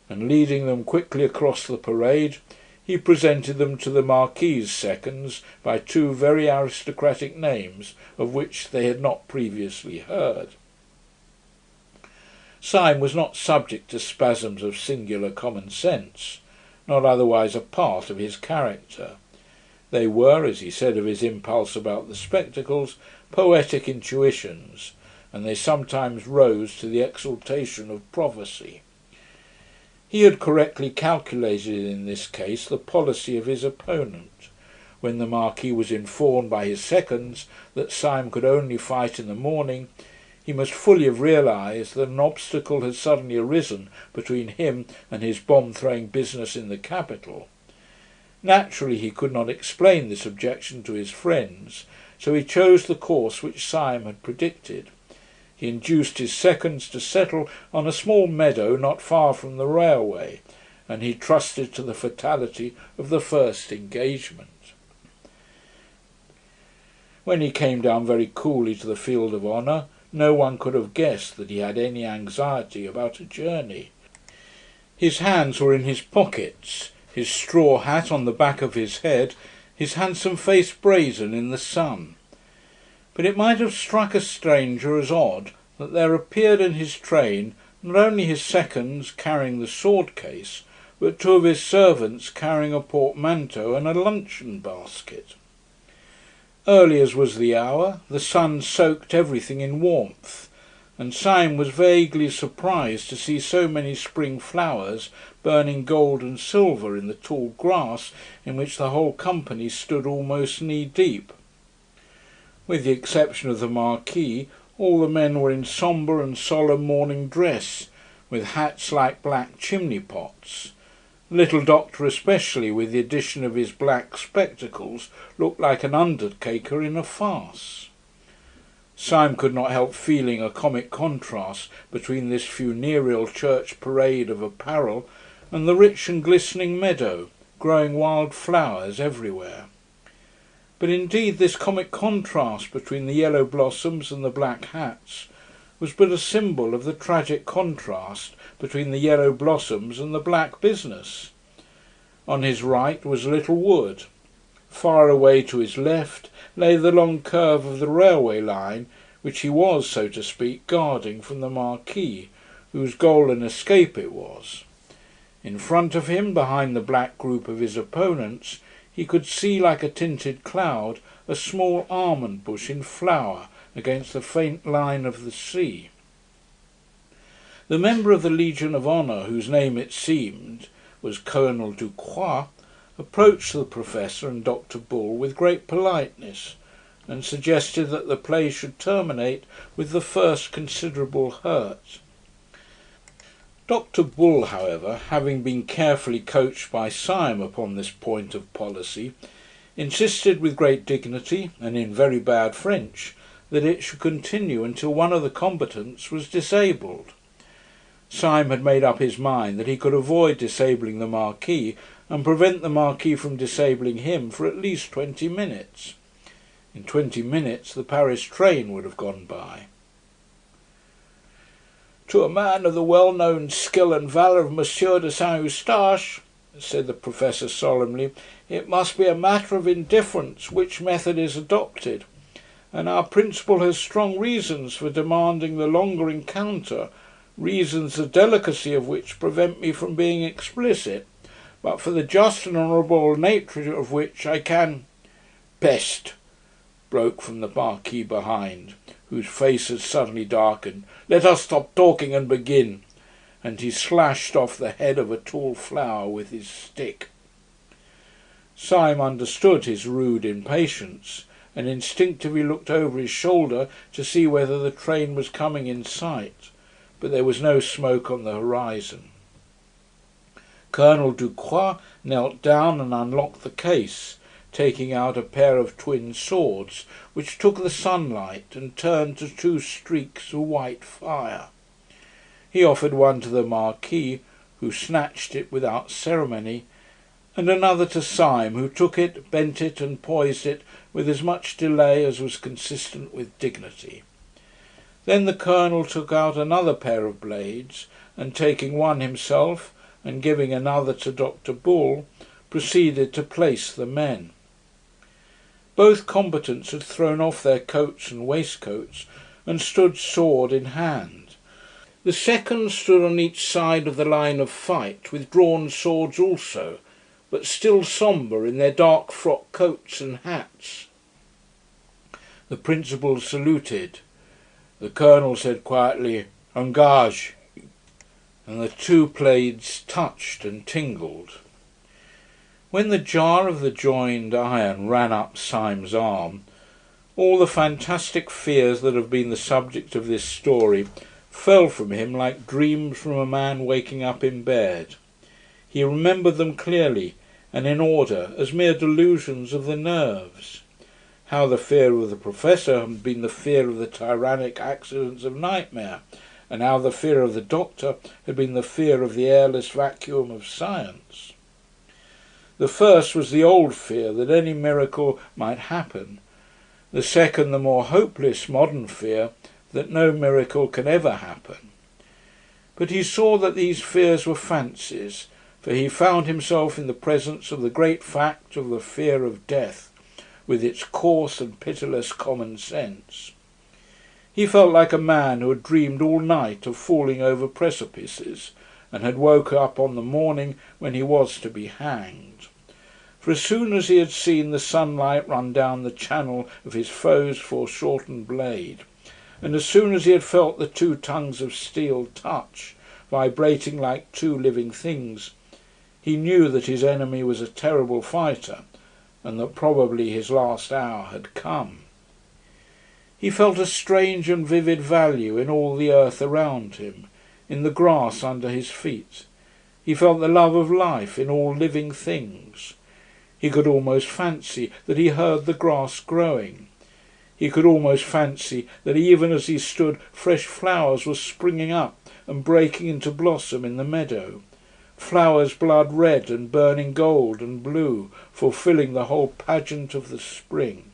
And leading them quickly across the parade, he presented them to the Marquis's seconds by 2 very aristocratic names of which they had not previously heard. Syme was not subject to spasms of singular common sense, not otherwise a part of his character. They were, as he said of his impulse about the spectacles, poetic intuitions, and they sometimes rose to the exaltation of prophecy. He had correctly calculated in this case the policy of his opponent. When the Marquis was informed by his seconds that Syme could only fight in the morning, he must fully have realised that an obstacle had suddenly arisen between him and his bomb-throwing business in the capital. Naturally he could not explain this objection to his friends, so he chose the course which Syme had predicted. He induced his seconds to settle on a small meadow not far from the railway, and he trusted to the fatality of the first engagement. When he came down very coolly to the field of honour, no one could have guessed that he had any anxiety about a journey. His hands were in his pockets, his straw hat on the back of his head, his handsome face brazen in the sun. But it might have struck a stranger as odd that there appeared in his train not only his seconds carrying the sword case, but 2 of his servants carrying a portmanteau and a luncheon basket. Early as was the hour, the sun soaked everything in warmth, and Syme was vaguely surprised to see so many spring flowers burning gold and silver in the tall grass in which the whole company stood almost knee-deep. With the exception of the Marquis, all the men were in sombre and solemn morning dress, with hats like black chimney-pots. The little doctor especially, with the addition of his black spectacles, looked like an undertaker in a farce. Syme could not help feeling a comic contrast between this funereal church parade of apparel and the rich and glistening meadow, growing wild flowers everywhere. But indeed this comic contrast between the yellow blossoms and the black hats was but a symbol of the tragic contrast between the yellow blossoms and the black business. On his right was a little wood. Far away to his left lay the long curve of the railway line, which he was, so to speak, guarding from the Marquis, whose goal and escape it was. In front of him, behind the black group of his opponents, he could see, like a tinted cloud, a small almond bush in flower against the faint line of the sea. The member of the Legion of Honour, whose name it seemed was Colonel Ducroix, approached the Professor and Dr. Bull with great politeness, and suggested that the play should terminate with the first considerable hurt. Dr. Bull, however, having been carefully coached by Syme upon this point of policy, insisted with great dignity, and in very bad French, that it should continue until one of the combatants was disabled. Syme had made up his mind that he could avoid disabling the Marquis, and prevent the Marquis from disabling him for at least 20 minutes. In 20 minutes the Paris train would have gone by. "To a man of the well-known skill and valour of Monsieur de Saint-Eustache," said the Professor solemnly, "it must be a matter of indifference which method is adopted, and our principal has strong reasons for demanding the longer encounter, reasons the delicacy of which prevent me from being explicit, but for the just and honourable nature of which I can—" "Peste!" broke from the Marquis behind, whose face had suddenly darkened. "Let us stop talking and begin." And he slashed off the head of a tall flower with his stick. Syme understood his rude impatience, and instinctively looked over his shoulder to see whether the train was coming in sight, but there was no smoke on the horizon. Colonel Ducroix knelt down and unlocked the case, taking out a pair of twin swords, which took the sunlight and turned to two streaks of white fire. He offered one to the Marquis, who snatched it without ceremony, and another to Syme, who took it, bent it, and poised it with as much delay as was consistent with dignity. Then the Colonel took out another pair of blades, and taking one himself, and giving another to Dr. Bull, proceeded to place the men. Both combatants had thrown off their coats and waistcoats, and stood sword in hand. The second stood on each side of the line of fight, with drawn swords also, but still sombre in their dark frock coats and hats. The principal saluted. The Colonel said quietly, "Engage," and the two blades touched and tingled. When the jar of the joined iron ran up Syme's arm, all the fantastic fears that have been the subject of this story fell from him like dreams from a man waking up in bed. He remembered them clearly and in order as mere delusions of the nerves. How the fear of the Professor had been the fear of the tyrannic accidents of nightmare, and how the fear of the Doctor had been the fear of the airless vacuum of science. The first was the old fear that any miracle might happen. The second, the more hopeless modern fear that no miracle can ever happen. But he saw that these fears were fancies, for he found himself in the presence of the great fact of the fear of death, with its coarse and pitiless common sense. He felt like a man who had dreamed all night of falling over precipices, and had woke up on the morning when he was to be hanged. For as soon as he had seen the sunlight run down the channel of his foe's foreshortened blade, and as soon as he had felt the two tongues of steel touch, vibrating like two living things, he knew that his enemy was a terrible fighter, and that probably his last hour had come. He felt a strange and vivid value in all the earth around him, in the grass under his feet. He felt the love of life in all living things. He could almost fancy that he heard the grass growing. He could almost fancy that even as he stood, fresh flowers were springing up and breaking into blossom in the meadow, flowers blood red and burning gold and blue, fulfilling the whole pageant of the spring.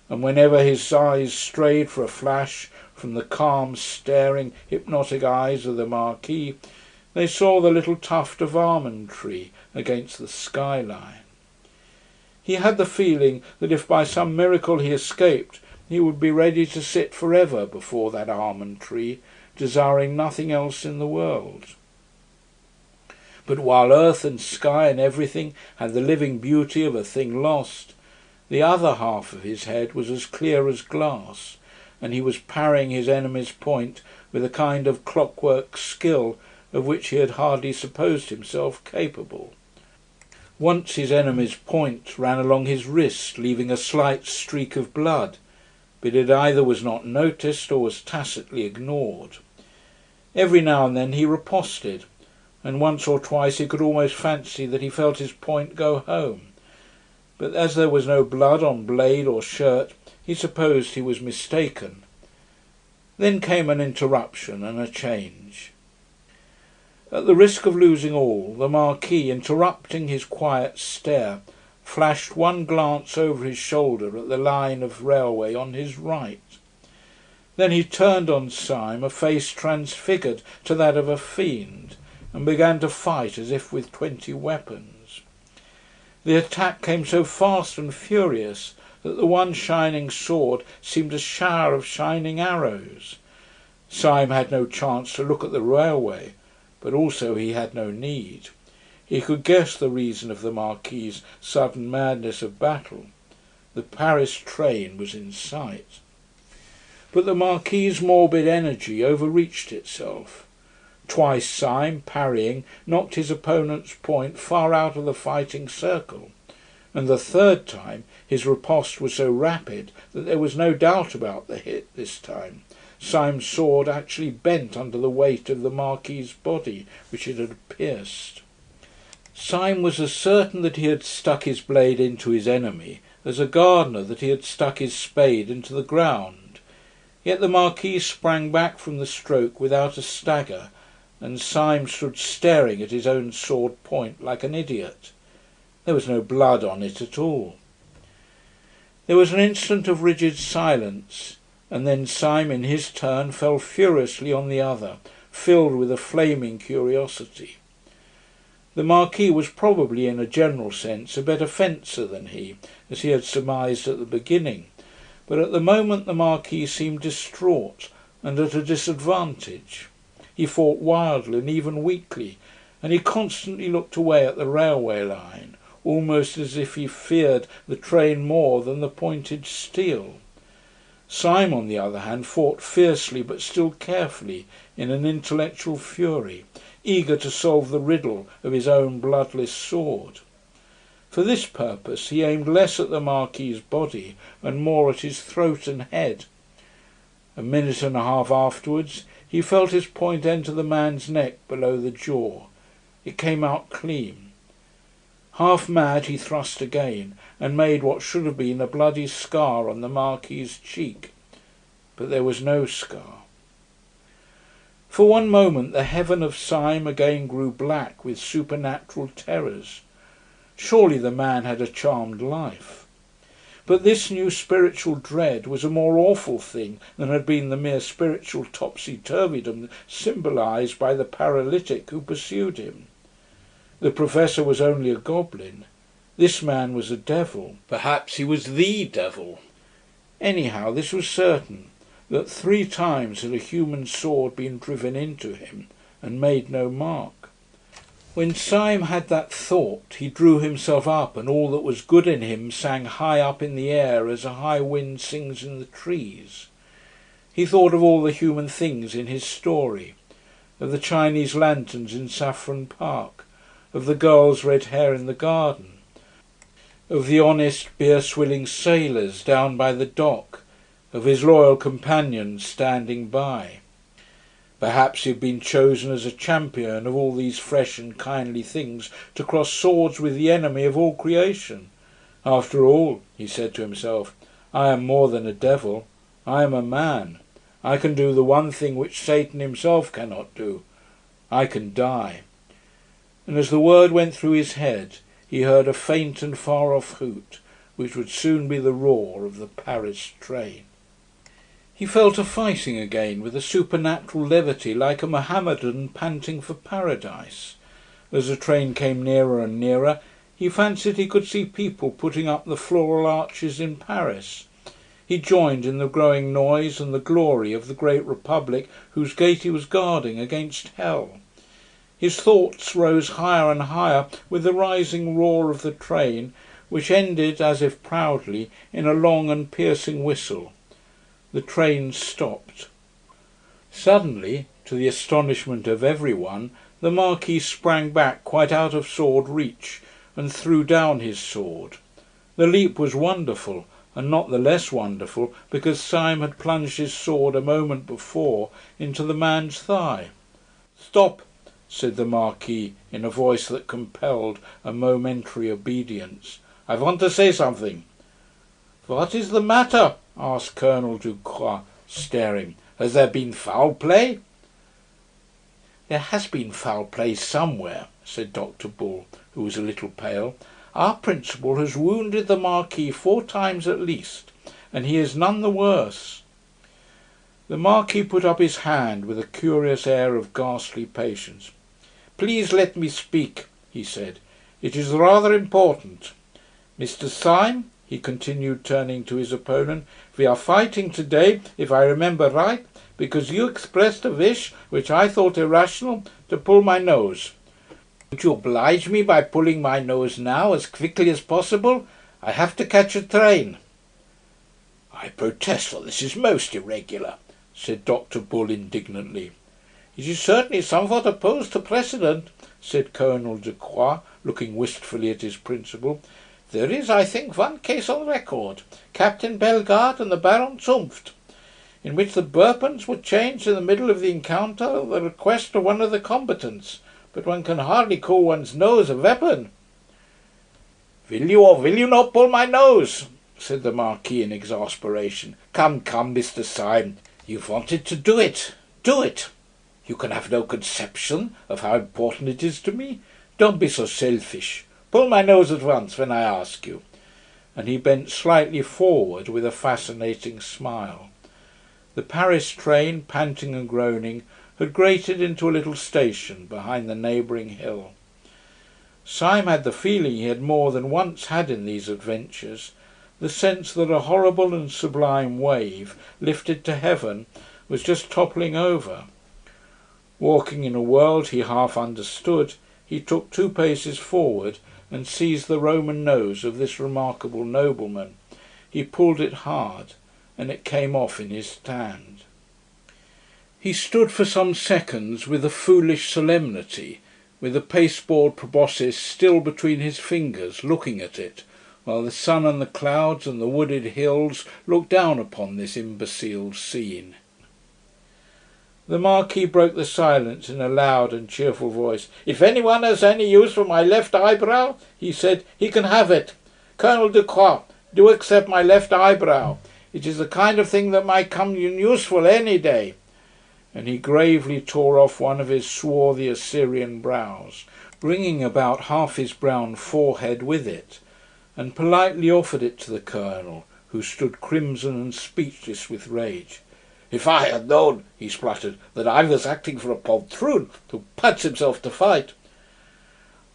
And whenever his eyes strayed for a flash from the calm, staring, hypnotic eyes of the Marquis, they saw the little tuft of almond tree against the skyline. He had the feeling that if by some miracle he escaped, he would be ready to sit for ever before that almond tree, desiring nothing else in the world. But while earth and sky and everything had the living beauty of a thing lost, The other half of his head was as clear as glass, and he was parrying his enemy's point with a kind of clockwork skill of which he had hardly supposed himself capable. Once his enemy's point ran along his wrist, leaving a slight streak of blood, but it either was not noticed or was tacitly ignored. Every now and then he riposted, and once or twice he could almost fancy that he felt his point go home. But as there was no blood on blade or shirt, he supposed he was mistaken. Then came an interruption and a change. At the risk of losing all, the Marquis, interrupting his quiet stare, flashed one glance over his shoulder at the line of railway on his right. Then he turned on Syme, a face transfigured to that of a fiend, and began to fight as if with 20 weapons. The attack came so fast and furious that the one shining sword seemed a shower of shining arrows. Syme had no chance to look at the railway, but also he had no need. He could guess the reason of the Marquis's sudden madness of battle. The Paris train was in sight. But the Marquis's morbid energy overreached itself. Twice Syme, parrying, knocked his opponent's point far out of the fighting circle, and the third time his riposte was so rapid that there was no doubt about the hit this time. Syme's sword actually bent under the weight of the Marquis's body, which it had pierced. Syme was as certain that he had stuck his blade into his enemy as a gardener that he had stuck his spade into the ground. Yet the Marquis sprang back from the stroke without a stagger, and Syme stood staring at his own sword point like an idiot. There was no blood on it at all. There was an instant of rigid silence, and then Syme in his turn fell furiously on the other, filled with a flaming curiosity. The Marquis was probably, in a general sense, a better fencer than he, as he had surmised at the beginning, but at the moment the Marquis seemed distraught and at a disadvantage. He fought wildly and even weakly, and he constantly looked away at the railway line, almost as if he feared the train more than the pointed steel. Syme, on the other hand, fought fiercely but still carefully, in an intellectual fury, eager to solve the riddle of his own bloodless sword. For this purpose he aimed less at the Marquis's body and more at his throat and head. A minute and a half afterwards he felt his point enter the man's neck below the jaw. It came out clean. Half mad he thrust again, and made what should have been a bloody scar on the Marquis's cheek. But there was no scar. For one moment the heaven of Syme again grew black with supernatural terrors. Surely the man had a charmed life. But this new spiritual dread was a more awful thing than had been the mere spiritual topsy-turvydom symbolised by the paralytic who pursued him. The professor was only a goblin. This man was a devil. Perhaps he was the devil. Anyhow, this was certain, that 3 times had a human sword been driven into him, and made no mark. When Syme had that thought, he drew himself up, and all that was good in him sang high up in the air as a high wind sings in the trees. He thought of all the human things in his story, of the Chinese lanterns in Saffron Park, of the girl's red hair in the garden, of the honest beer-swilling sailors down by the dock, of his loyal companions standing by. Perhaps he had been chosen as a champion of all these fresh and kindly things to cross swords with the enemy of all creation. After all, he said to himself, I am more than a devil. I am a man. I can do the one thing which Satan himself cannot do. I can die. And as the word went through his head, he heard a faint and far-off hoot, which would soon be the roar of the Paris train. He fell to fighting again with a supernatural levity like a Mohammedan panting for paradise. As the train came nearer and nearer, he fancied he could see people putting up the floral arches in Paris. He joined in the growing noise and the glory of the great republic whose gate he was guarding against hell. His thoughts rose higher and higher with the rising roar of the train, which ended, as if proudly, in a long and piercing whistle. The train stopped. Suddenly, to the astonishment of every one, the Marquis sprang back quite out of sword reach and threw down his sword. The leap was wonderful, and not the less wonderful because Syme had plunged his sword a moment before into the man's thigh. "Stop," said the Marquis in a voice that compelled a momentary obedience. "I want to say something." "What is the matter?" asked Colonel Ducroix, staring. "Has there been foul play?" "There has been foul play somewhere," said Dr. Bull, who was a little pale. "Our principal has wounded the Marquis 4 times at least, and he is none the worse." The Marquis put up his hand with a curious air of ghastly patience. "Please let me speak," he said. "It is rather important. Mr. Syme," he continued, turning to his opponent, "we are fighting today, if I remember right, because you expressed a wish, which I thought irrational, to pull my nose. Would you oblige me by pulling my nose now, as quickly as possible? I have to catch a train." "I protest that this is most irregular," said Dr. Bull indignantly. "It is certainly somewhat opposed to precedent," said Colonel Ducroix, looking wistfully at his principal. "There is, I think, one case on record, Captain Bellegarde and the Baron Zunft, in which the weapons were changed in the middle of the encounter at the request of one of the combatants, but one can hardly call one's nose a weapon." "Will you or will you not pull my nose?" said the Marquis in exasperation. "Come, come, Mr. Syme, you've wanted to do it. Do it. You can have no conception of how important it is to me. Don't be so selfish. Pull my nose at once when I ask you." And he bent slightly forward with a fascinating smile. The Paris train, panting and groaning, had grated into a little station behind the neighbouring hill. Syme had the feeling he had more than once had in these adventures, the sense that a horrible and sublime wave, lifted to heaven, was just toppling over. Walking in a world he half understood, he took 2 paces forward and seized the Roman nose of this remarkable nobleman. He pulled it hard, and it came off in his hand. He stood for some seconds with a foolish solemnity, with the pasteboard proboscis still between his fingers, looking at it, while the sun and the clouds and the wooded hills looked down upon this imbecile scene. The Marquis broke the silence in a loud and cheerful voice. "If any one has any use for my left eyebrow," he said, "he can have it. Colonel Ducroix, do accept my left eyebrow. It is the kind of thing that might come in useful any day." And he gravely tore off one of his swarthy Assyrian brows, bringing about half his brown forehead with it, and politely offered it to the Colonel, who stood crimson and speechless with rage. "If I had known," he spluttered, "that I was acting for a poltroon who pats himself to fight."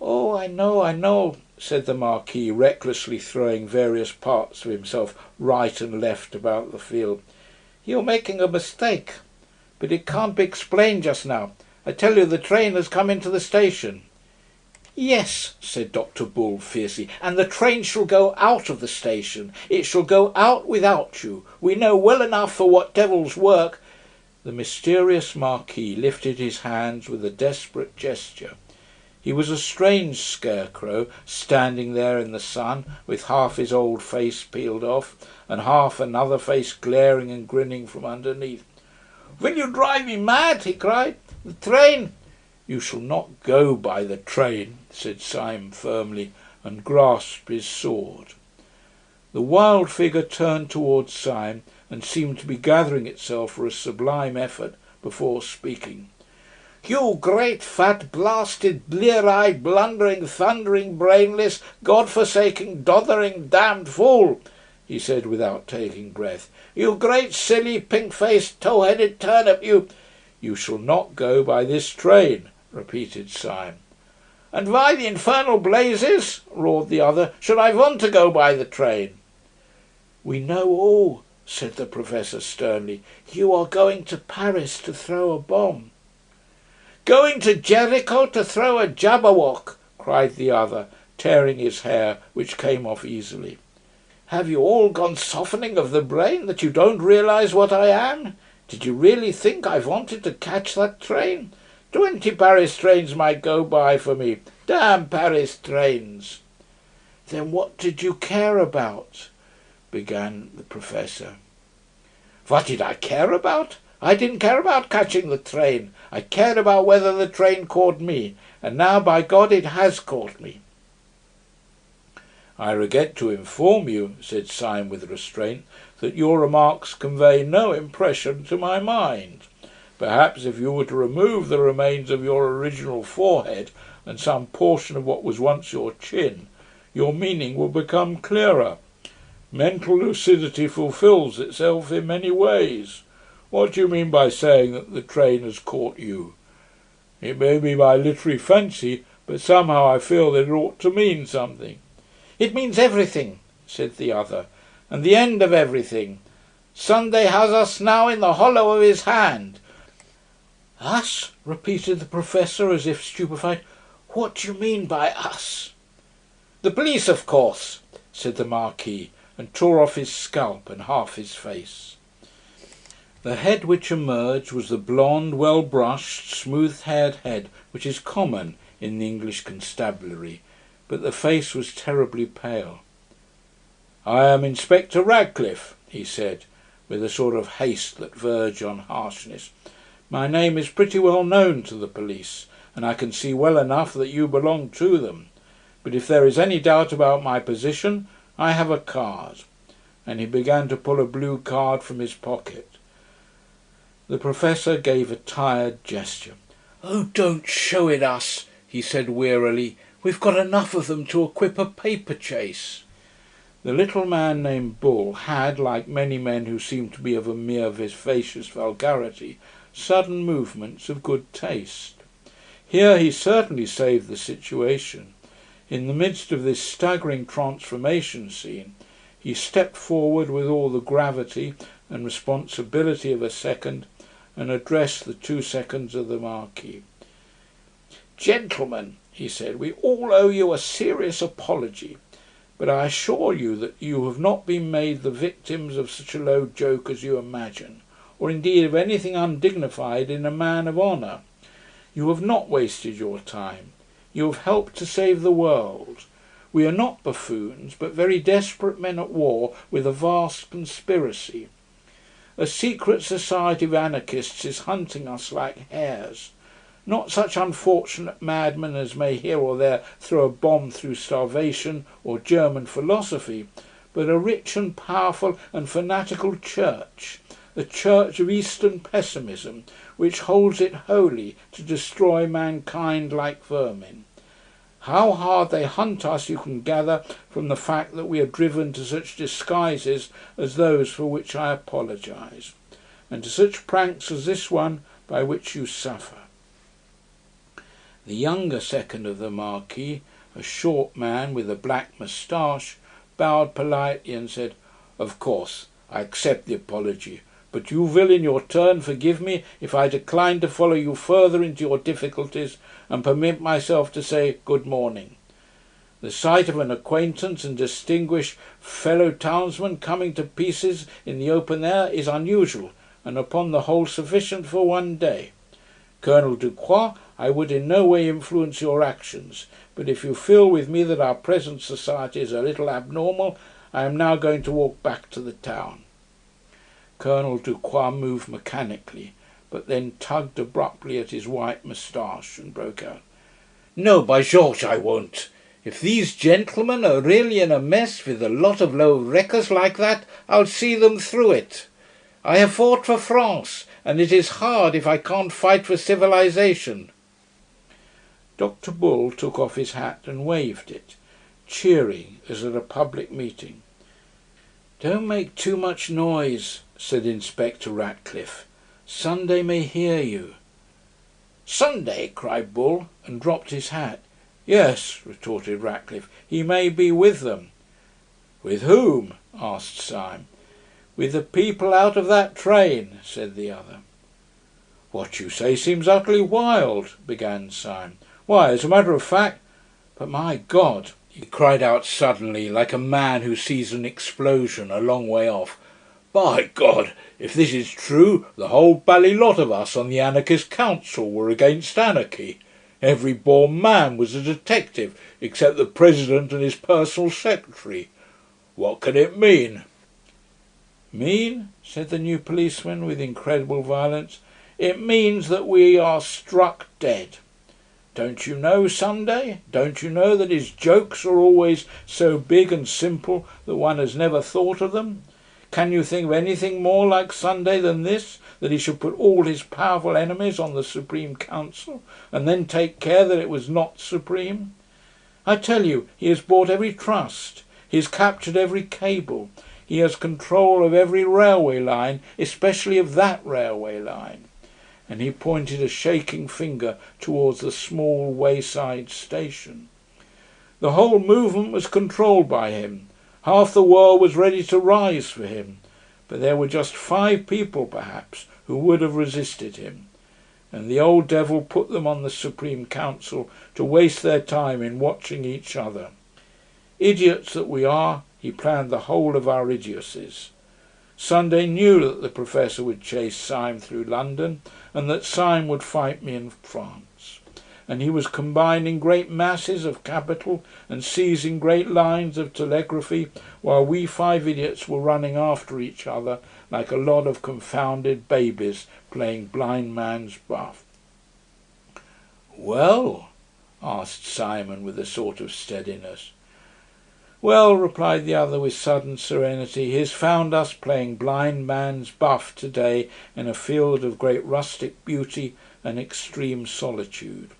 "Oh, I know," said the Marquis, recklessly throwing various parts of himself right and left about the field. "You're making a mistake. But it can't be explained just now. I tell you the train has come into the station." "Yes," said Dr. Bull fiercely, "and the train shall go out of the station. It shall go out without you. We know well enough for what devil's work." The mysterious Marquis lifted his hands with a desperate gesture. He was a strange scarecrow, standing there in the sun, with half his old face peeled off, and half another face glaring and grinning from underneath. "Will you drive me mad?" he cried. "The train—" "You shall not go by the train," said Syme firmly, and grasped his sword. The wild figure turned towards Syme and seemed to be gathering itself for a sublime effort before speaking. "You great fat blasted blear-eyed blundering thundering brainless God-forsaking doddering damned fool," he said without taking breath. "You great silly pink-faced tow-headed turnip, you—" "You shall not go by this train," repeated Syme. "And why the infernal blazes," roared the other, "should I want to go by the train?" "We know all," said the Professor sternly. "You are going to Paris to throw a bomb." "Going to Jericho to throw a Jabberwock," cried the other, tearing his hair, which came off easily. "Have you all gone softening of the brain, that you don't realise what I am? Did you really think I wanted to catch that train? 20 Paris trains might go by for me. Damn Paris trains!" "Then what did you care about?" began the professor. "What did I care about? I didn't care about catching the train. I cared about whether the train caught me, and now, by God, it has caught me." "I regret to inform you," said Syme with restraint, "that your remarks convey no impression to my mind. Perhaps if you were to remove the remains of your original forehead and some portion of what was once your chin, your meaning would become clearer. Mental lucidity fulfils itself in many ways. What do you mean by saying that the train has caught you? It may be my literary fancy, but somehow I feel that it ought to mean something." "It means everything," said the other, "and the end of everything. Sunday has us now in the hollow of his hand." "Us?" repeated the professor, as if stupefied. "What do you mean by us?" "The police, of course," said the Marquis, and tore off his scalp and half his face. The head which emerged was the blonde, well-brushed, smooth-haired head which is common in the English constabulary, but the face was terribly pale. "I am Inspector Radcliffe," he said, with a sort of haste that verged on harshness. "My name is pretty well known to the police, and I can see well enough that you belong to them. But if there is any doubt about my position, I have a card." And he began to pull a blue card from his pocket. The professor gave a tired gesture. "Oh, don't show it us," he said wearily. "We've got enough of them to equip a paper chase." The little man named Bull had, like many men who seemed to be of a mere vivacious vulgarity, sudden movements of good taste. Here he certainly saved the situation. In the midst of this staggering transformation scene, he stepped forward with all the gravity and responsibility of a second, and addressed the 2 seconds of the Marquis. "Gentlemen," he said, "we all owe you a serious apology, but I assure you that you have not been made the victims of such a low joke as you imagine, or indeed of anything undignified in a man of honour. You have not wasted your time. You have helped to save the world. We are not buffoons, but very desperate men at war with a vast conspiracy. A secret society of anarchists is hunting us like hares. Not such unfortunate madmen as may here or there throw a bomb through starvation or German philosophy, but a rich and powerful and fanatical church, a church of Eastern pessimism, which holds it holy to destroy mankind like vermin. How hard they hunt us you can gather from the fact that we are driven to such disguises as those for which I apologise, and to such pranks as this one by which you suffer." The younger second of the Marquis, a short man with a black moustache, bowed politely and said, "Of course, I accept the apology, but you will in your turn forgive me if I decline to follow you further into your difficulties and permit myself to say good morning. The sight of an acquaintance and distinguished fellow townsman coming to pieces in the open air is unusual, and upon the whole sufficient for one day. Colonel Ducroix, I would in no way influence your actions, but if you feel with me that our present society is a little abnormal, I am now going to walk back to the town." Colonel Ducroix moved mechanically, but then tugged abruptly at his white moustache and broke out, "No, by George, I won't. If these gentlemen are really in a mess with a lot of low wreckers like that, I'll see them through it. I have fought for France, and it is hard if I can't fight for civilization." Dr. Bull took off his hat and waved it, cheery as at a public meeting. "Don't make too much noise," said Inspector Ratcliffe. "Sunday may hear you." "Sunday?" cried Bull, and dropped his hat. "Yes," retorted Ratcliffe, "he may be with them." "With whom?" asked Syme. "With the people out of that train," said the other. "What you say seems utterly wild," began Syme. "Why, as a matter of fact... But, my God!" He cried out suddenly, like a man who sees an explosion a long way off. "By God, if this is true, the whole bally lot of us on the anarchist council were against anarchy. Every born man was a detective, except the President and his personal secretary. What can it mean?" "Mean?" said the new policeman with incredible violence. "It means that we are struck dead. Don't you know Sunday? Don't you know that his jokes are always so big and simple that one has never thought of them? Can you think of anything more like Sunday than this, that he should put all his powerful enemies on the Supreme Council, and then take care that it was not supreme? I tell you, he has bought every trust, he has captured every cable, he has control of every railway line, especially of that railway line." And he pointed a shaking finger towards the small wayside station. "The whole movement was controlled by him. Half the world was ready to rise for him, but there were just 5 people, perhaps, who would have resisted him. And the old devil put them on the Supreme Council to waste their time in watching each other. Idiots that we are, he planned the whole of our idiocies. Sunday knew that the professor would chase Syme through London, and that Syme would fight me in France. And he was combining great masses of capital and seizing great lines of telegraphy, while we 5 idiots were running after each other like a lot of confounded babies playing blind man's buff." "Well?" asked Simon with a sort of steadiness. "Well," replied the other with sudden serenity, "he has found us playing blind man's buff today in a field of great rustic beauty and extreme solitude.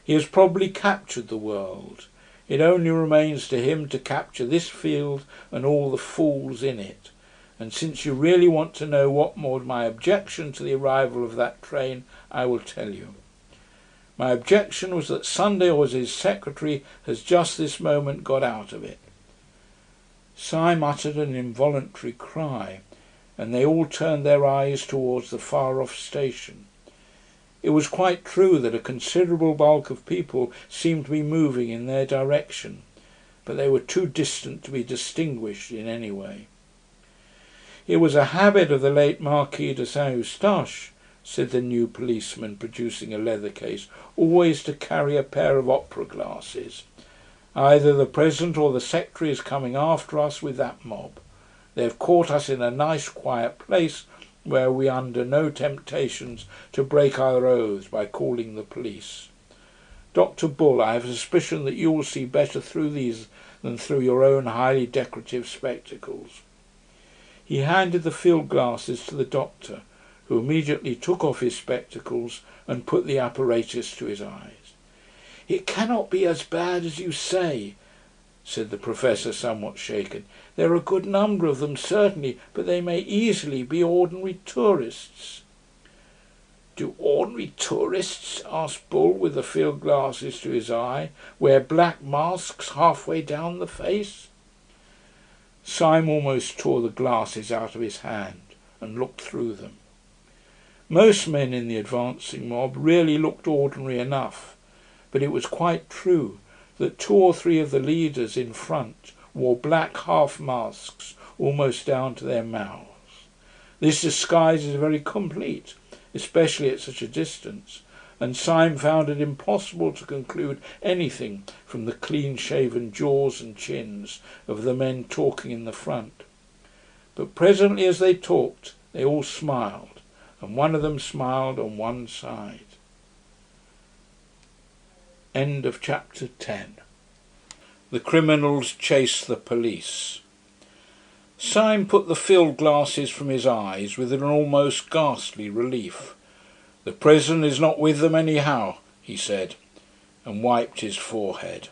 He has probably captured the world. It only remains to him to capture this field and all the fools in it. And since you really want to know what was my objection to the arrival of that train, I will tell you. My objection was that Sunday, or his secretary, has just this moment got out of it." Syme uttered an involuntary cry, and they all turned their eyes towards the far-off station. It was quite true that a considerable bulk of people seemed to be moving in their direction, but they were too distant to be distinguished in any way. "It was a habit of the late Marquis de Saint-Eustache," said the new policeman, producing a leather case, "always to carry a pair of opera glasses. Either the President or the Secretary is coming after us with that mob. They have caught us in a nice quiet place where we are under no temptations to break our oaths by calling the police. Dr. Bull, I have a suspicion that you will see better through these than through your own highly decorative spectacles." He handed the field glasses to the doctor, who immediately took off his spectacles and put the apparatus to his eyes. "It cannot be as bad as you say," said the professor, somewhat shaken. "There are a good number of them, certainly, but they may easily be ordinary tourists." "Do ordinary tourists," asked Bull, with the field glasses to his eye, "wear black masks halfway down the face?" Syme almost tore the glasses out of his hand and looked through them. Most men in the advancing mob really looked ordinary enough, but it was quite true that 2 or 3 of the leaders in front wore black half masks almost down to their mouths. This disguise is very complete, especially at such a distance, and Syme found it impossible to conclude anything from the clean-shaven jaws and chins of the men talking in the front. But presently, as they talked, they all smiled, and one of them smiled on one side. End of chapter 10. The criminals chase the police. Syme put the field glasses from his eyes with an almost ghastly relief. "The President is not with them anyhow," he said, and wiped his forehead.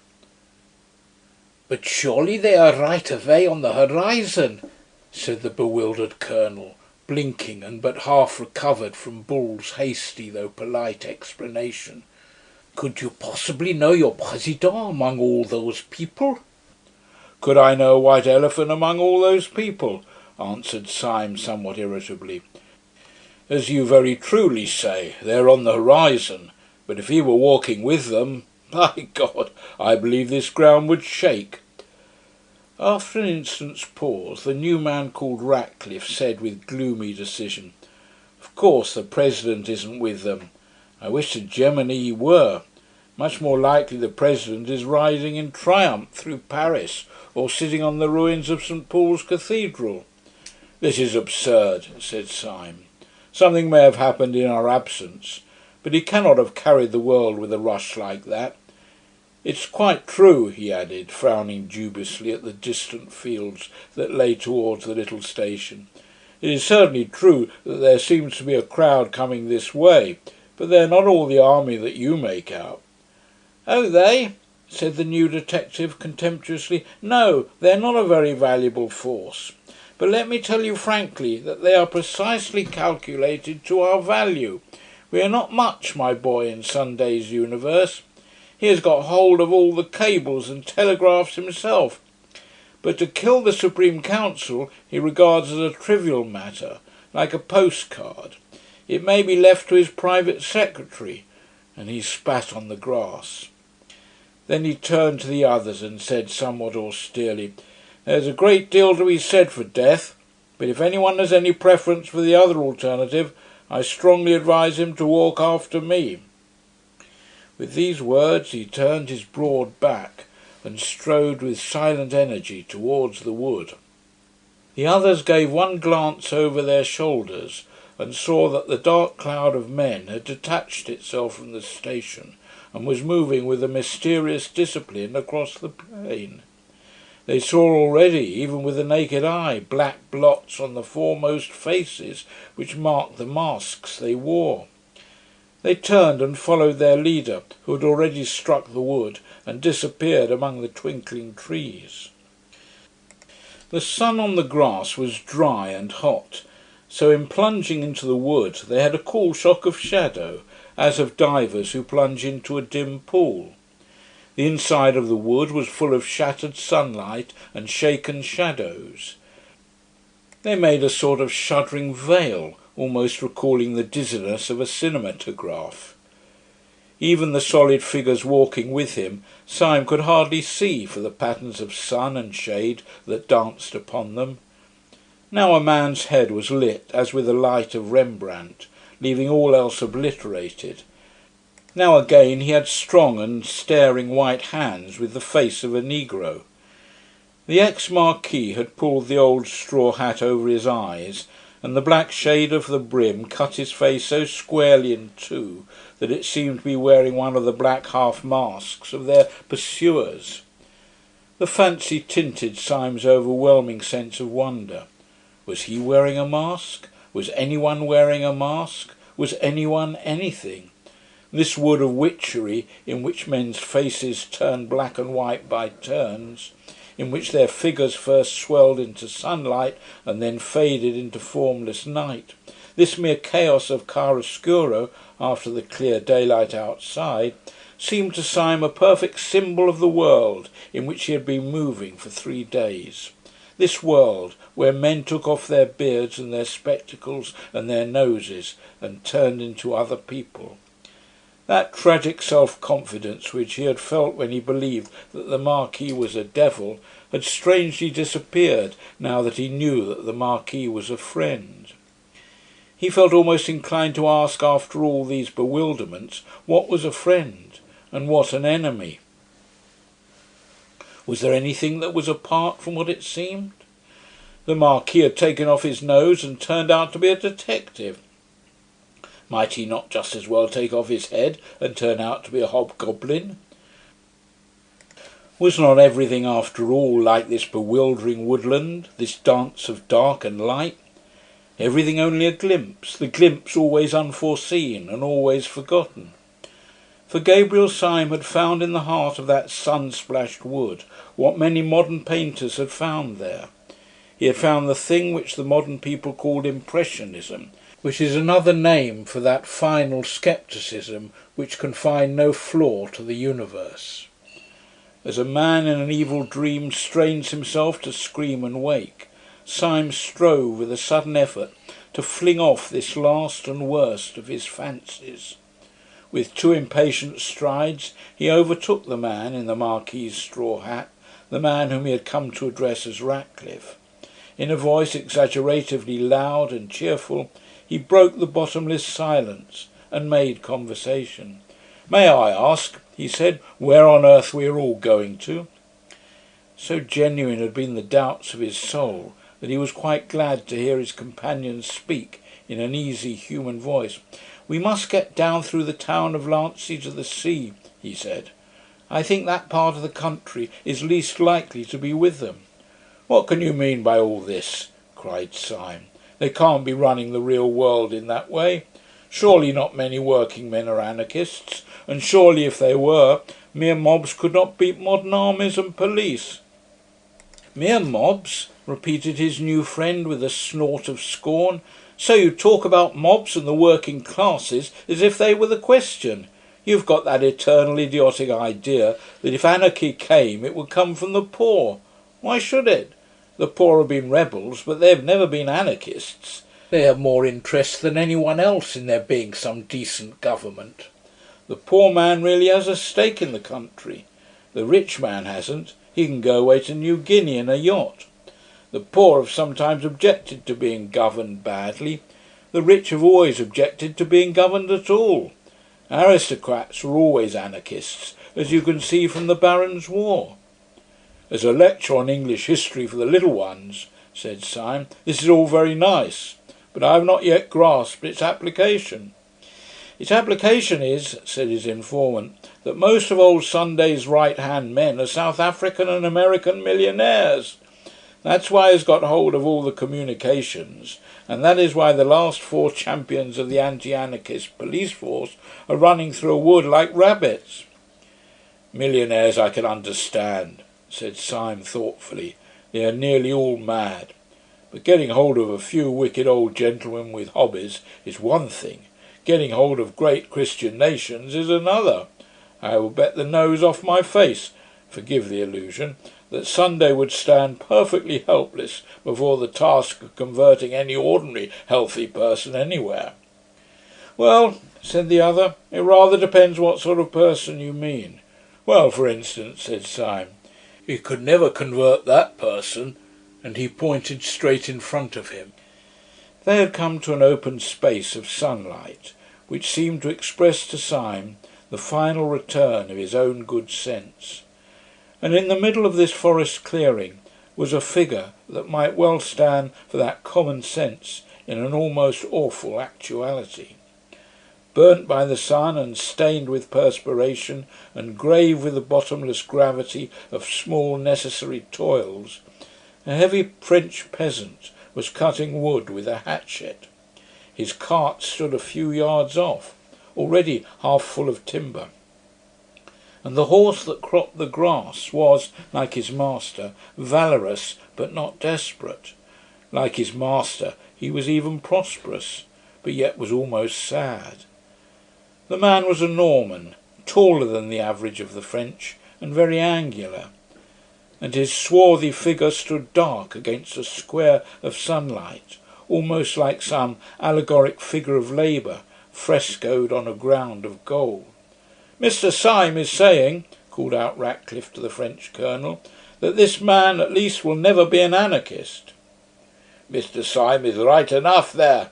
"But surely they are right away on the horizon," said the bewildered colonel, blinking and but half recovered from Bull's hasty though polite explanation. "Could you possibly know your President among all those people?" "Could I know a white elephant among all those people?" answered Syme somewhat irritably. "As you very truly say, they are on the horizon, but if he were walking with them, By God, I believe this ground would shake." After an instant's pause, the new man called Ratcliffe said with gloomy decision, "Of course the President isn't with them. I wish to Gemini he were. Much more likely the President is riding in triumph through Paris, or sitting on the ruins of St. Paul's Cathedral." "This is absurd," said Syme. "Something may have happened in our absence, but he cannot have carried the world with a rush like that. It's quite true," he added, frowning dubiously at the distant fields that lay towards the little station. "It is certainly true that there seems to be a crowd coming this way, but they're not all the army that you make out." "Oh, they?" said the new detective contemptuously. "No, they're not a very valuable force. But let me tell you frankly that they are precisely calculated to our value. We are not much, my boy, in Sunday's universe. He has got hold of all the cables and telegraphs himself. But to kill the Supreme Council he regards as a trivial matter, like a postcard. It may be left to his private secretary," and he spat on the grass. Then he turned to the others and said somewhat austerely, "There's a great deal to be said for death, but if any one has any preference for the other alternative, I strongly advise him to walk after me." With these words he turned his broad back and strode with silent energy towards the wood. The others gave one glance over their shoulders and saw that the dark cloud of men had detached itself from the station and was moving with a mysterious discipline across the plain. They saw already, even with the naked eye, black blots on the foremost faces which marked the masks they wore. They turned and followed their leader, who had already struck the wood and disappeared among the twinkling trees. The sun on the grass was dry and hot, so in plunging into the wood they had a cool shock of shadow, as of divers who plunge into a dim pool. The inside of the wood was full of shattered sunlight and shaken shadows. They made a sort of shuddering veil, almost recalling the dizziness of a cinematograph. Even the solid figures walking with him Syme could hardly see for the patterns of sun and shade that danced upon them. Now a man's head was lit as with a light of Rembrandt, leaving all else obliterated. Now again he had strong and staring white hands with the face of a negro. The ex-Marquis had pulled the old straw hat over his eyes, and the black shade of the brim cut his face so squarely in two that it seemed to be wearing one of the black half-masks of their pursuers. The fancy tinted Syme's overwhelming sense of wonder. Was he wearing a mask? Was anyone wearing a mask? Was anyone anything? This wood of witchery, in which men's faces turned black and white by turns, in which their figures first swelled into sunlight and then faded into formless night, this mere chaos of chiaroscuro after the clear daylight outside, seemed to Syme a perfect symbol of the world in which he had been moving for 3 days. This world where men took off their beards and their spectacles and their noses and turned into other people. That tragic self-confidence which he had felt when he believed that the Marquis was a devil had strangely disappeared now that he knew that the Marquis was a friend. He felt almost inclined to ask, after all these bewilderments, what was a friend and what an enemy? Was there anything that was apart from what it seemed? The Marquis had taken off his nose and turned out to be a detective. Might he not just as well take off his head and turn out to be a hobgoblin? Was not everything, after all, like this bewildering woodland, this dance of dark and light? Everything only a glimpse, the glimpse always unforeseen and always forgotten. For Gabriel Syme had found in the heart of that sun-splashed wood what many modern painters had found there. He had found the thing which the modern people called impressionism, which is another name for that final scepticism which can find no flaw to the universe. As a man in an evil dream strains himself to scream and wake, Syme strove with a sudden effort to fling off this last and worst of his fancies. With 2 impatient strides he overtook the man in the Marquis's straw hat, the man whom he had come to address as Ratcliffe. In a voice exaggeratively loud and cheerful, he broke the bottomless silence and made conversation. "May I ask," he said, "where on earth we are all going to?" So genuine had been the doubts of his soul that he was quite glad to hear his companion speak in an easy human voice. "We must get down through the town of Lancy to the sea," he said. "I think that part of the country is least likely to be with them." "What can you mean by all this?" cried Syme. "They can't be running the real world in that way. Surely not many working men are anarchists, and surely if they were, mere mobs could not beat modern armies and police." "Mere mobs?" repeated his new friend with a snort of scorn. "So you talk about mobs and the working classes as if they were the question. You've got that eternal idiotic idea that if anarchy came it would come from the poor. Why should it? The poor have been rebels, but they have never been anarchists. They have more interest than anyone else in there being some decent government. The poor man really has a stake in the country. The rich man hasn't. He can go away to New Guinea in a yacht. The poor have sometimes objected to being governed badly. The rich have always objected to being governed at all. Aristocrats are always anarchists, as you can see from the Barons' War." "As a lecture on English history for the little ones," said Syme, "this is all very nice, but I have not yet grasped its application." "Its application is," said his informant, "that most of old Sunday's right-hand men are South African and American millionaires. That's why he has got hold of all the communications, and that is why the last 4 champions of the anti-anarchist police force are running through a wood like rabbits." "Millionaires I can understand," said Syme thoughtfully. "They are nearly all mad. But getting hold of a few wicked old gentlemen with hobbies is one thing. Getting hold of great Christian nations is another. I will bet the nose off my face, forgive the allusion, that Sunday would stand perfectly helpless before the task of converting any ordinary healthy person anywhere." "Well," said the other, "it rather depends what sort of person you mean." "Well, for instance," said Syme, "he could never convert that person," and he pointed straight in front of him. They had come to an open space of sunlight, which seemed to express to Syme the final return of his own good sense. And in the middle of this forest clearing was a figure that might well stand for that common sense in an almost awful actuality. Burnt by the sun and stained with perspiration and grave with the bottomless gravity of small necessary toils, a heavy French peasant was cutting wood with a hatchet. His cart stood a few yards off, already half full of timber. And the horse that cropped the grass was, like his master, valorous but not desperate. Like his master, he was even prosperous, but yet was almost sad. The man was a Norman, taller than the average of the French, and very angular. And his swarthy figure stood dark against a square of sunlight, almost like some allegoric figure of labour, frescoed on a ground of gold. "Mr. Syme is saying," called out Ratcliffe to the French colonel, "that this man at least will never be an anarchist." "Mr. Syme is right enough there,"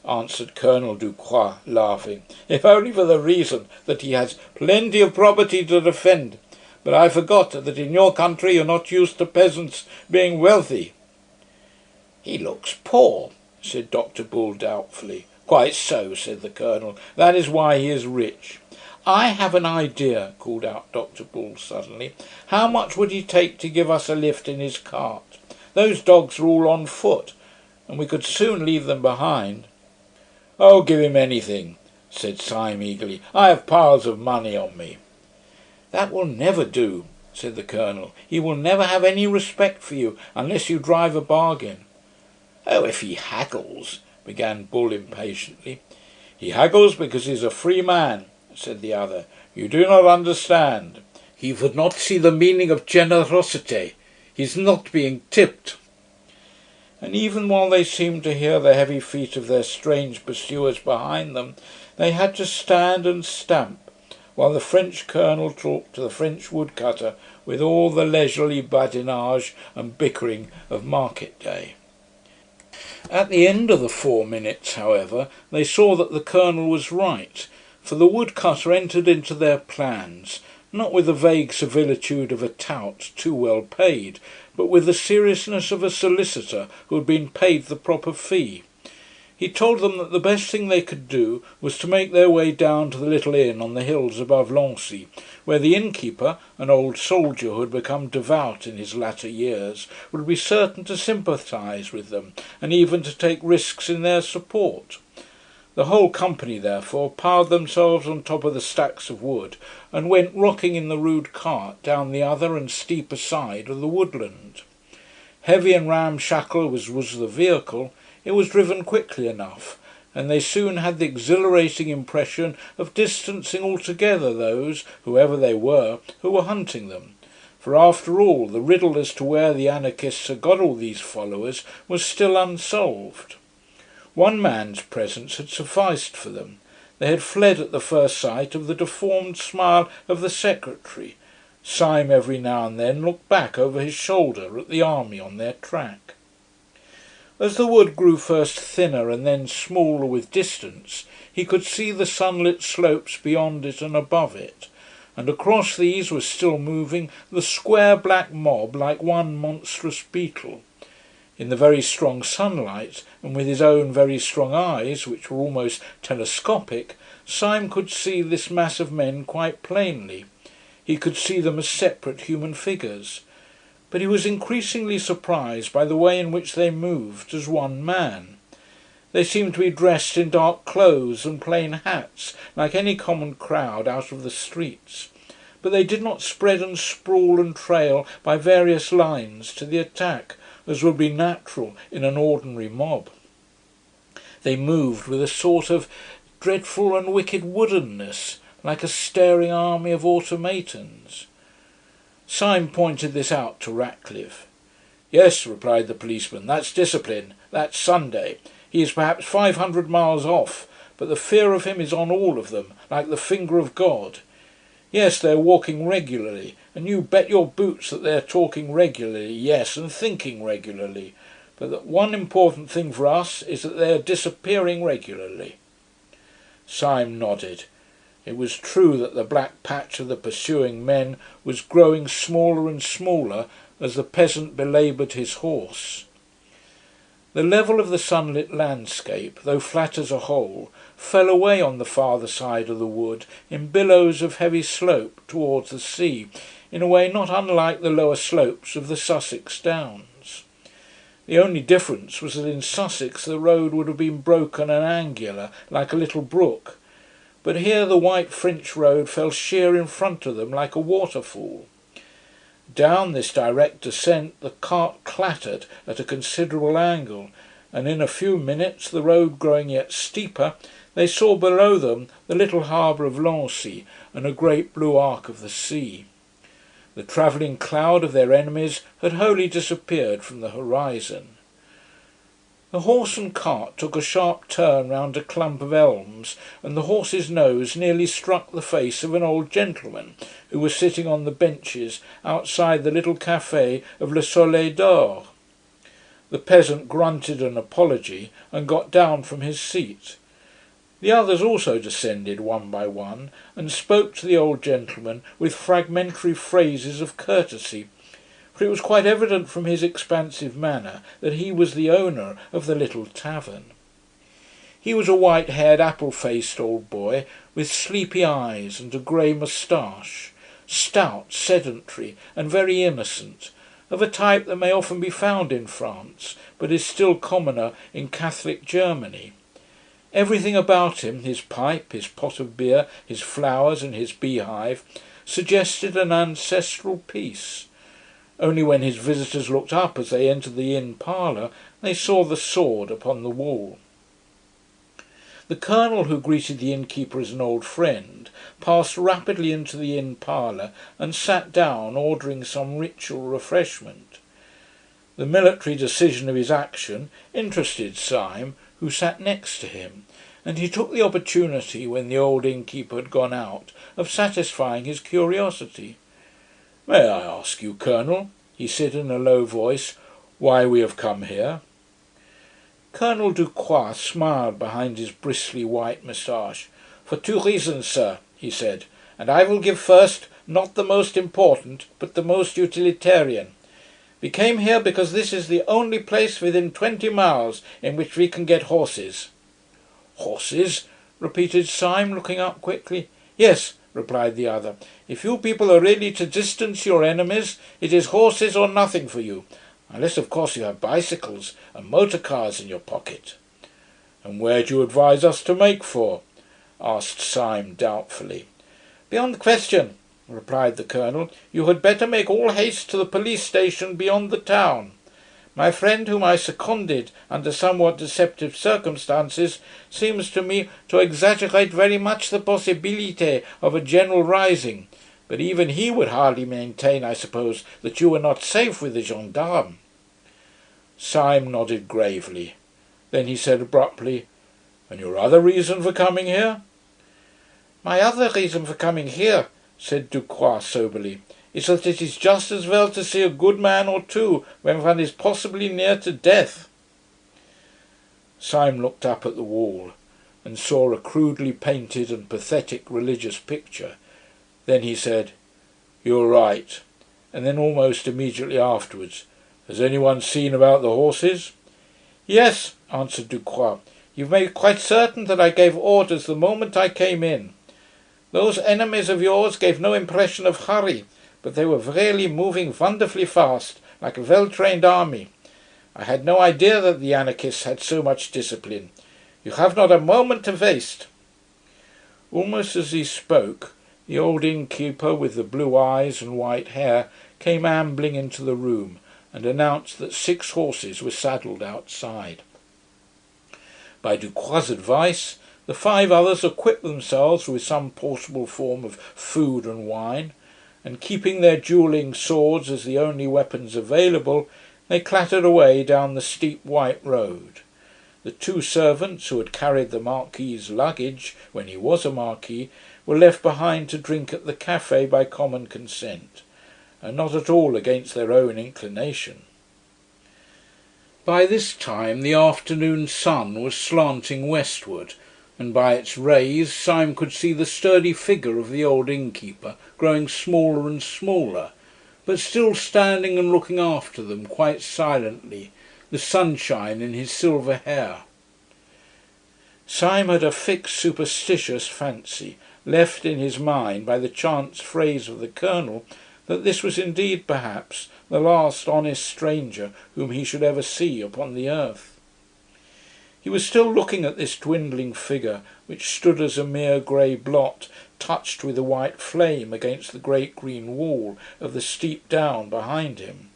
answered Colonel Ducroix, laughing, "if only for the reason that he has plenty of property to defend. But I forgot that in your country you're not used to peasants being wealthy." "He looks poor," said Dr. Bull doubtfully. "Quite so," said the Colonel. "That is why he is rich." "I have an idea," called out Dr. Bull suddenly. "How much would he take to give us a lift in his cart? Those dogs are all on foot, and we could soon leave them behind." "Oh, give him anything," said Syme eagerly. "I have piles of money on me." "That will never do," said the Colonel. "He will never have any respect for you unless you drive a bargain." "Oh, if he haggles," began Bull impatiently. "He haggles because he is a free man," said the other. "You do not understand. He would not see the meaning of generosity. He is not being tipped." and even while they seemed to hear the heavy feet of their strange pursuers behind them, they had to stand and stamp, while the French colonel talked to the French woodcutter with all the leisurely badinage and bickering of market day. At the end of the 4 minutes, however, they saw that the colonel was right, for the woodcutter entered into their plans, not with the vague civilitude of a tout too well paid, but with the seriousness of a solicitor who had been paid the proper fee. He told them that the best thing they could do was to make their way down to the little inn on the hills above Lancy, where the innkeeper, an old soldier who had become devout in his latter years, would be certain to sympathise with them, and even to take risks in their support. The whole company, therefore, piled themselves on top of the stacks of wood, and went rocking in the rude cart down the other and steeper side of the woodland. Heavy and ramshackle as was the vehicle, it was driven quickly enough, and they soon had the exhilarating impression of distancing altogether those, whoever they were, who were hunting them. For after all, the riddle as to where the anarchists had got all these followers was still unsolved. One man's presence had sufficed for them. They had fled at the first sight of the deformed smile of the secretary. Syme every now and then looked back over his shoulder at the army on their track. As the wood grew first thinner and then smaller with distance, he could see the sunlit slopes beyond it and above it, and across these was still moving the square black mob like one monstrous beetle. In the very strong sunlight, and with his own very strong eyes, which were almost telescopic, Syme could see this mass of men quite plainly. He could see them as separate human figures. But he was increasingly surprised by the way in which they moved as one man. They seemed to be dressed in dark clothes and plain hats, like any common crowd out of the streets. But they did not spread and sprawl and trail by various lines to the attack, as would be natural in an ordinary mob. They moved with a sort of dreadful and wicked woodenness, like a staring army of automatons. Syme pointed this out to Ratcliffe. "Yes," replied the policeman, "that's discipline. That's Sunday. He is perhaps 500 miles off, but the fear of him is on all of them, like the finger of God. Yes, they are walking regularly, and you bet your boots that they are talking regularly, yes, and thinking regularly. But that one important thing for us is that they are disappearing regularly." Syme nodded. It was true that the black patch of the pursuing men was growing smaller and smaller as the peasant belaboured his horse. The level of the sunlit landscape, though flat as a whole, fell away on the farther side of the wood in billows of heavy slope towards the sea, in a way not unlike the lower slopes of the Sussex Downs. The only difference was that in Sussex the road would have been broken and angular, like a little brook, but here the white French road fell sheer in front of them like a waterfall. Down this direct descent the cart clattered at a considerable angle, and in a few minutes, the road growing yet steeper, they saw below them the little harbour of Lancy and a great blue arc of the sea. The travelling cloud of their enemies had wholly disappeared from the horizon. The horse and cart took a sharp turn round a clump of elms, and the horse's nose nearly struck the face of an old gentleman who was sitting on the benches outside the little café of Le Soleil d'Or. The peasant grunted an apology and got down from his seat. The others also descended one by one and spoke to the old gentleman with fragmentary phrases of courtesy, for it was quite evident from his expansive manner that he was the owner of the little tavern. He was a white-haired, apple-faced old boy with sleepy eyes and a grey moustache, stout, sedentary, and very innocent, of a type that may often be found in France, but is still commoner in Catholic Germany. Everything about him, his pipe, his pot of beer, his flowers and his beehive, suggested an ancestral peace. Only when his visitors looked up as they entered the inn parlour, they saw the sword upon the wall. The colonel, who greeted the innkeeper as an old friend, passed rapidly into the inn parlour and sat down, ordering some ritual refreshment. The military decision of his action interested Syme, who sat next to him, and he took the opportunity, when the old innkeeper had gone out, of satisfying his curiosity. "May I ask you, Colonel," he said in a low voice, "why we have come here?" Colonel Ducroix smiled behind his bristly white moustache. "For two reasons, sir," he said, "and I will give first, not the most important, but the most utilitarian. We came here because this is the only place within 20 miles in which we can get horses." "Horses?" repeated Syme, looking up quickly. "Yes," replied the other. "If you people are really to distance your enemies, it is horses or nothing for you, unless of course you have bicycles and motor cars in your pocket." "And where do you advise us to make for?" asked Syme doubtfully. "Beyond question," replied the Colonel. "You had better make all haste to the police station beyond the town. My friend, whom I seconded under somewhat deceptive circumstances, seems to me to exaggerate very much the possibility of a general rising, but even he would hardly maintain, I suppose, that you were not safe with the gendarmes." Syme nodded gravely. Then he said abruptly, "And your other reason for coming here?" "My other reason for coming here," said Ducroix soberly, "is that it is just as well to see a good man or two when one is possibly near to death." Syme looked up at the wall and saw a crudely painted and pathetic religious picture. Then he said, "You're right," and then almost immediately afterwards, "Has anyone seen about the horses?" "Yes," answered Ducroix. "You've made quite certain that I gave orders the moment I came in. Those enemies of yours gave no impression of hurry, but they were really moving wonderfully fast, like a well-trained army. I had no idea that the anarchists had so much discipline. You have not a moment to waste." Almost as he spoke, the old innkeeper with the blue eyes and white hair came ambling into the room and announced that 6 horses were saddled outside. By Ducroix's advice, the 5 others equipped themselves with some portable form of food and wine, and keeping their duelling swords as the only weapons available, they clattered away down the steep white road. The 2 servants who had carried the Marquis's luggage, when he was a Marquis, were left behind to drink at the café by common consent, and not at all against their own inclination. By this time the afternoon sun was slanting westward, and by its rays Syme could see the sturdy figure of the old innkeeper growing smaller and smaller, but still standing and looking after them quite silently, the sunshine in his silver hair. Syme had a fixed superstitious fancy, left in his mind by the chance phrase of the Colonel, that this was indeed perhaps the last honest stranger whom he should ever see upon the earth. He was still looking at this dwindling figure, which stood as a mere grey blot touched with a white flame against the great green wall of the steep down behind him.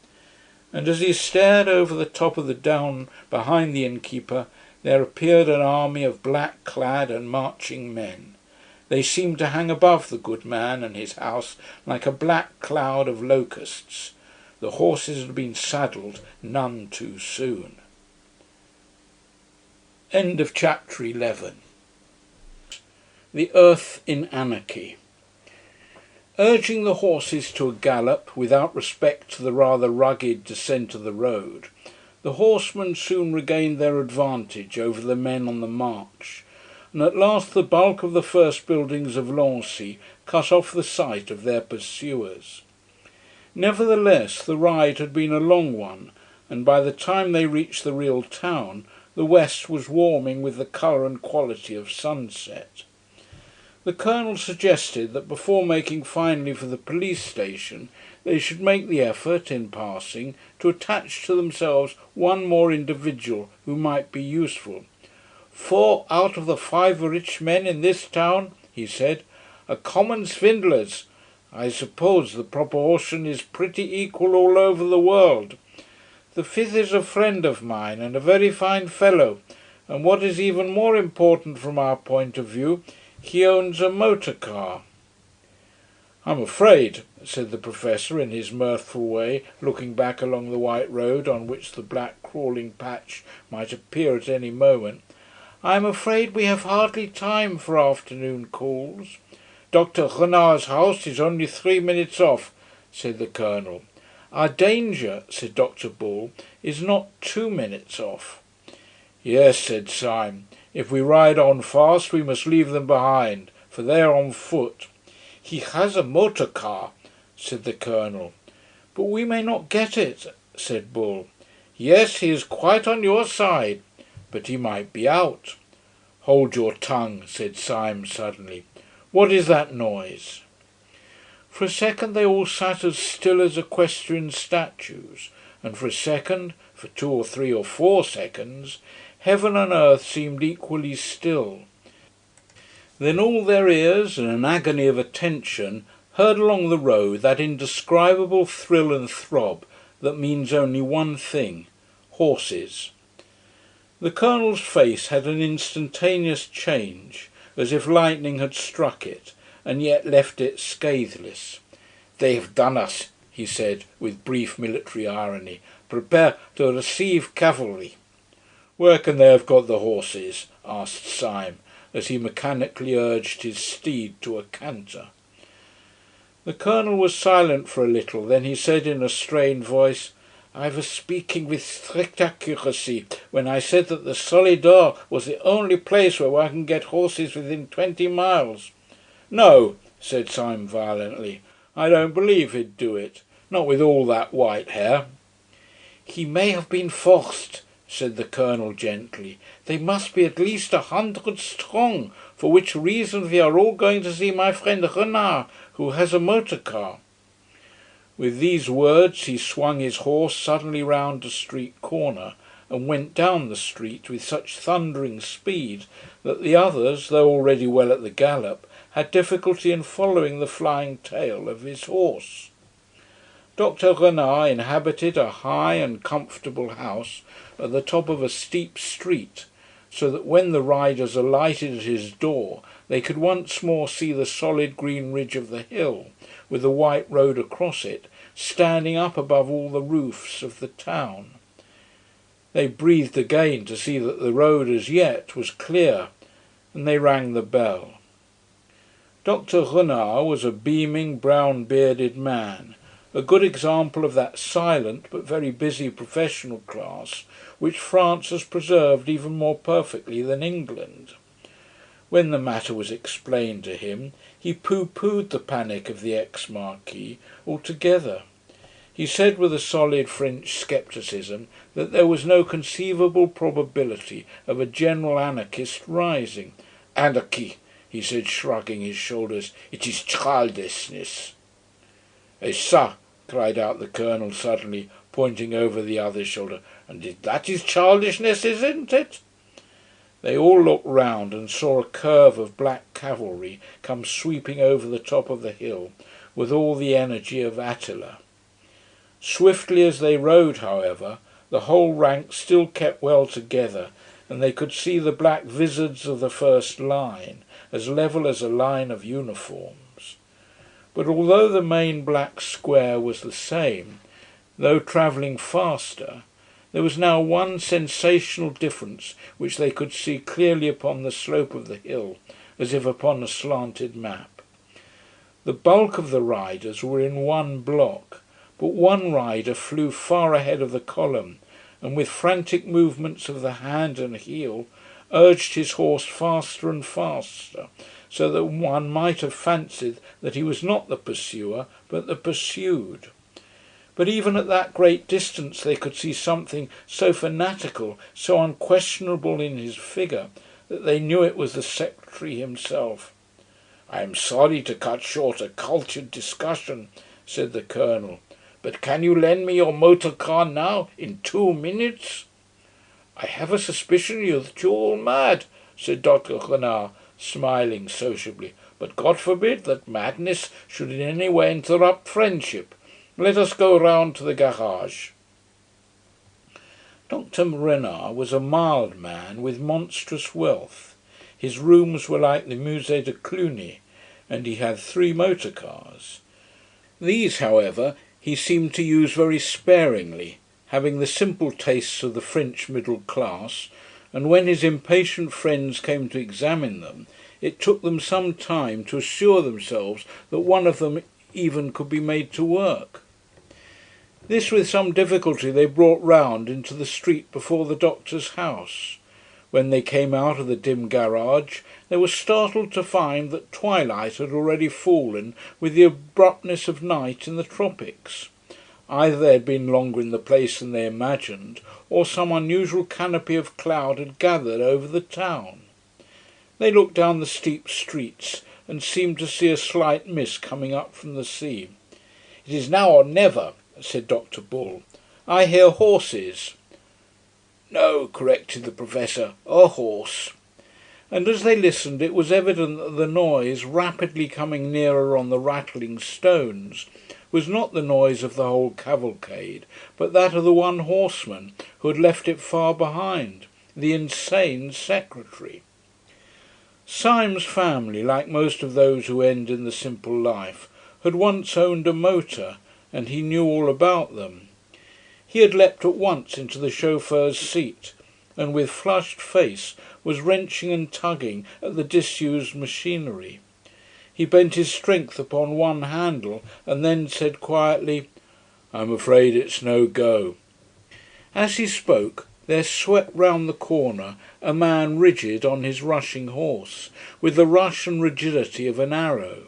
And as he stared over the top of the down behind the innkeeper, there appeared an army of black-clad and marching men. They seemed to hang above the good man and his house like a black cloud of locusts. The horses had been saddled none too soon. End of chapter 11. The earth in anarchy. Urging the horses to a gallop, without respect to the rather rugged descent of the road, the horsemen soon regained their advantage over the men on the march, and at last the bulk of the first buildings of Lancy cut off the sight of their pursuers. Nevertheless, the ride had been a long one, and by the time they reached the real town, the west was warming with the colour and quality of sunset. The Colonel suggested that before making finally for the police station, they should make the effort, in passing, to attach to themselves one more individual who might be useful. 4 out of the 5 rich men in this town, he said, are common swindlers. I suppose the proportion is pretty equal all over the world. The 5th is a friend of mine and a very fine fellow, and what is even more important from our point of view, he owns a motor car. "I'm afraid," said the Professor in his mirthful way, looking back along the white road on which the black crawling patch might appear at any moment, "I'm afraid we have hardly time for afternoon calls." "Dr. Renard's house is only 3 minutes off," said the Colonel. "Our danger," said Dr. Bull, "is not 2 minutes off." "Yes," said Syme. "If we ride on fast we must leave them behind, for they are on foot." "He has a motor car," said the Colonel. "But we may not get it," said Bull. "Yes, he is quite on your side, but he might be out." "Hold your tongue," said Syme suddenly. "What is that noise?" For a second they all sat as still as equestrian statues, and for a second, for 2 or 3 or 4 seconds, heaven and earth seemed equally still. Then all their ears, in an agony of attention, heard along the road that indescribable thrill and throb that means only one thing: horses. The Colonel's face had an instantaneous change, as if lightning had struck it, and yet left it scatheless. "They've done us," he said, with brief military irony. "Prepare to receive cavalry." "Where can they have got the horses?" asked Syme, as he mechanically urged his steed to a canter. The Colonel was silent for a little, then he said in a strained voice, "I was speaking with strict accuracy when I said that the Solidor was the only place where one can get horses within 20 miles. "No," said Syme violently, "I don't believe he'd do it. Not with all that white hair." "He may have been forced," said the Colonel gently. "They must be at least 100 strong, for which reason we are all going to see my friend Renard, who has a motor car." With these words he swung his horse suddenly round a street corner and went down the street with such thundering speed that the others, though already well at the gallop, had difficulty in following the flying tail of his horse. Dr. Renard inhabited a high and comfortable house at the top of a steep street, so that when the riders alighted at his door they could once more see the solid green ridge of the hill, with the white road across it, standing up above all the roofs of the town. They breathed again to see that the road as yet was clear, and they rang the bell. Dr. Renard was a beaming, brown-bearded man, a good example of that silent but very busy professional class which France has preserved even more perfectly than England. When the matter was explained to him, he pooh-poohed the panic of the ex-Marquis altogether. He said with a solid French scepticism that there was no conceivable probability of a general anarchist rising. "Anarchy," he said, shrugging his shoulders, "it is childishness." "Et ça!" cried out the Colonel suddenly, pointing over the other's shoulder. "And that is childishness, isn't it?" They all looked round and saw a curve of black cavalry come sweeping over the top of the hill with all the energy of Attila. Swiftly as they rode, however, the whole rank still kept well together, and they could see the black vizards of the first line, as level as a line of uniforms. But although the main black square was the same, though travelling faster, there was now one sensational difference which they could see clearly upon the slope of the hill, as if upon a slanted map. The bulk of the riders were in one block, but one rider flew far ahead of the column, and with frantic movements of the hand and heel urged his horse faster and faster, so that one might have fancied that he was not the pursuer but the pursued. But even at that great distance they could see something so fanatical, so unquestionable in his figure, that they knew it was the Secretary himself. "I am sorry to cut short a cultured discussion," said the Colonel, "but can you lend me your motor car now, in 2 minutes?" "I have a suspicion that you're all mad," said Dr. Renard, smiling sociably. "But God forbid that madness should in any way interrupt friendship. Let us go round to the garage." Dr. Renard was a mild man with monstrous wealth. His rooms were like the Musée de Cluny, and he had 3 motor cars. These, however, he seemed to use very sparingly, having the simple tastes of the French middle class, and when his impatient friends came to examine them, it took them some time to assure themselves that one of them even could be made to work. This with some difficulty they brought round into the street before the doctor's house. When they came out of the dim garage, they were startled to find that twilight had already fallen with the abruptness of night in the tropics. Either they had been longer in the place than they imagined, or some unusual canopy of cloud had gathered over the town. They looked down the steep streets and seemed to see a slight mist coming up from the sea. "It is now or never," said Dr. Bull. "I hear horses." "No," corrected the Professor, "a horse." And as they listened it was evident that the noise, rapidly coming nearer on the rattling stones, was not the noise of the whole cavalcade, but that of the one horseman who had left it far behind, the insane secretary. Syme's family, like most of those who end in the simple life, had once owned a motor, and he knew all about them. He had leapt at once into the chauffeur's seat, and with flushed face was wrenching and tugging at the disused machinery. He bent his strength upon one handle and then said quietly, "I'm afraid it's no go." As he spoke, there swept round the corner a man rigid on his rushing horse, with the rush and rigidity of an arrow.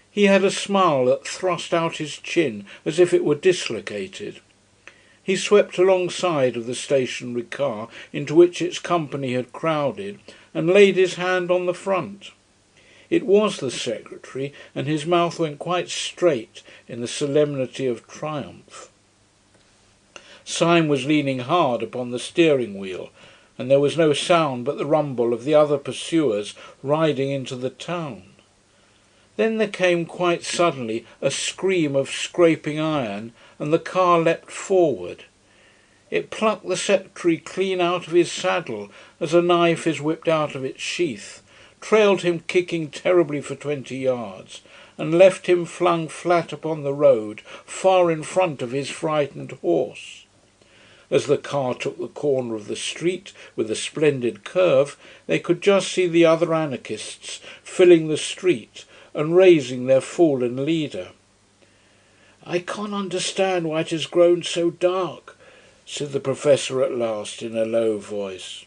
He had a smile that thrust out his chin as if it were dislocated. He swept alongside of the stationary car into which its company had crowded and laid his hand on the front. It was the secretary, and his mouth went quite straight in the solemnity of triumph. Syme was leaning hard upon the steering wheel, and there was no sound but the rumble of the other pursuers riding into the town. Then there came quite suddenly a scream of scraping iron, and the car leapt forward. It plucked the secretary clean out of his saddle as a knife is whipped out of its sheath, trailed him kicking terribly for 20 yards, and left him flung flat upon the road far in front of his frightened horse. As the car took the corner of the street with a splendid curve, they could just see the other anarchists filling the street and raising their fallen leader. "I can't understand why it has grown so dark," said the Professor at last in a low voice.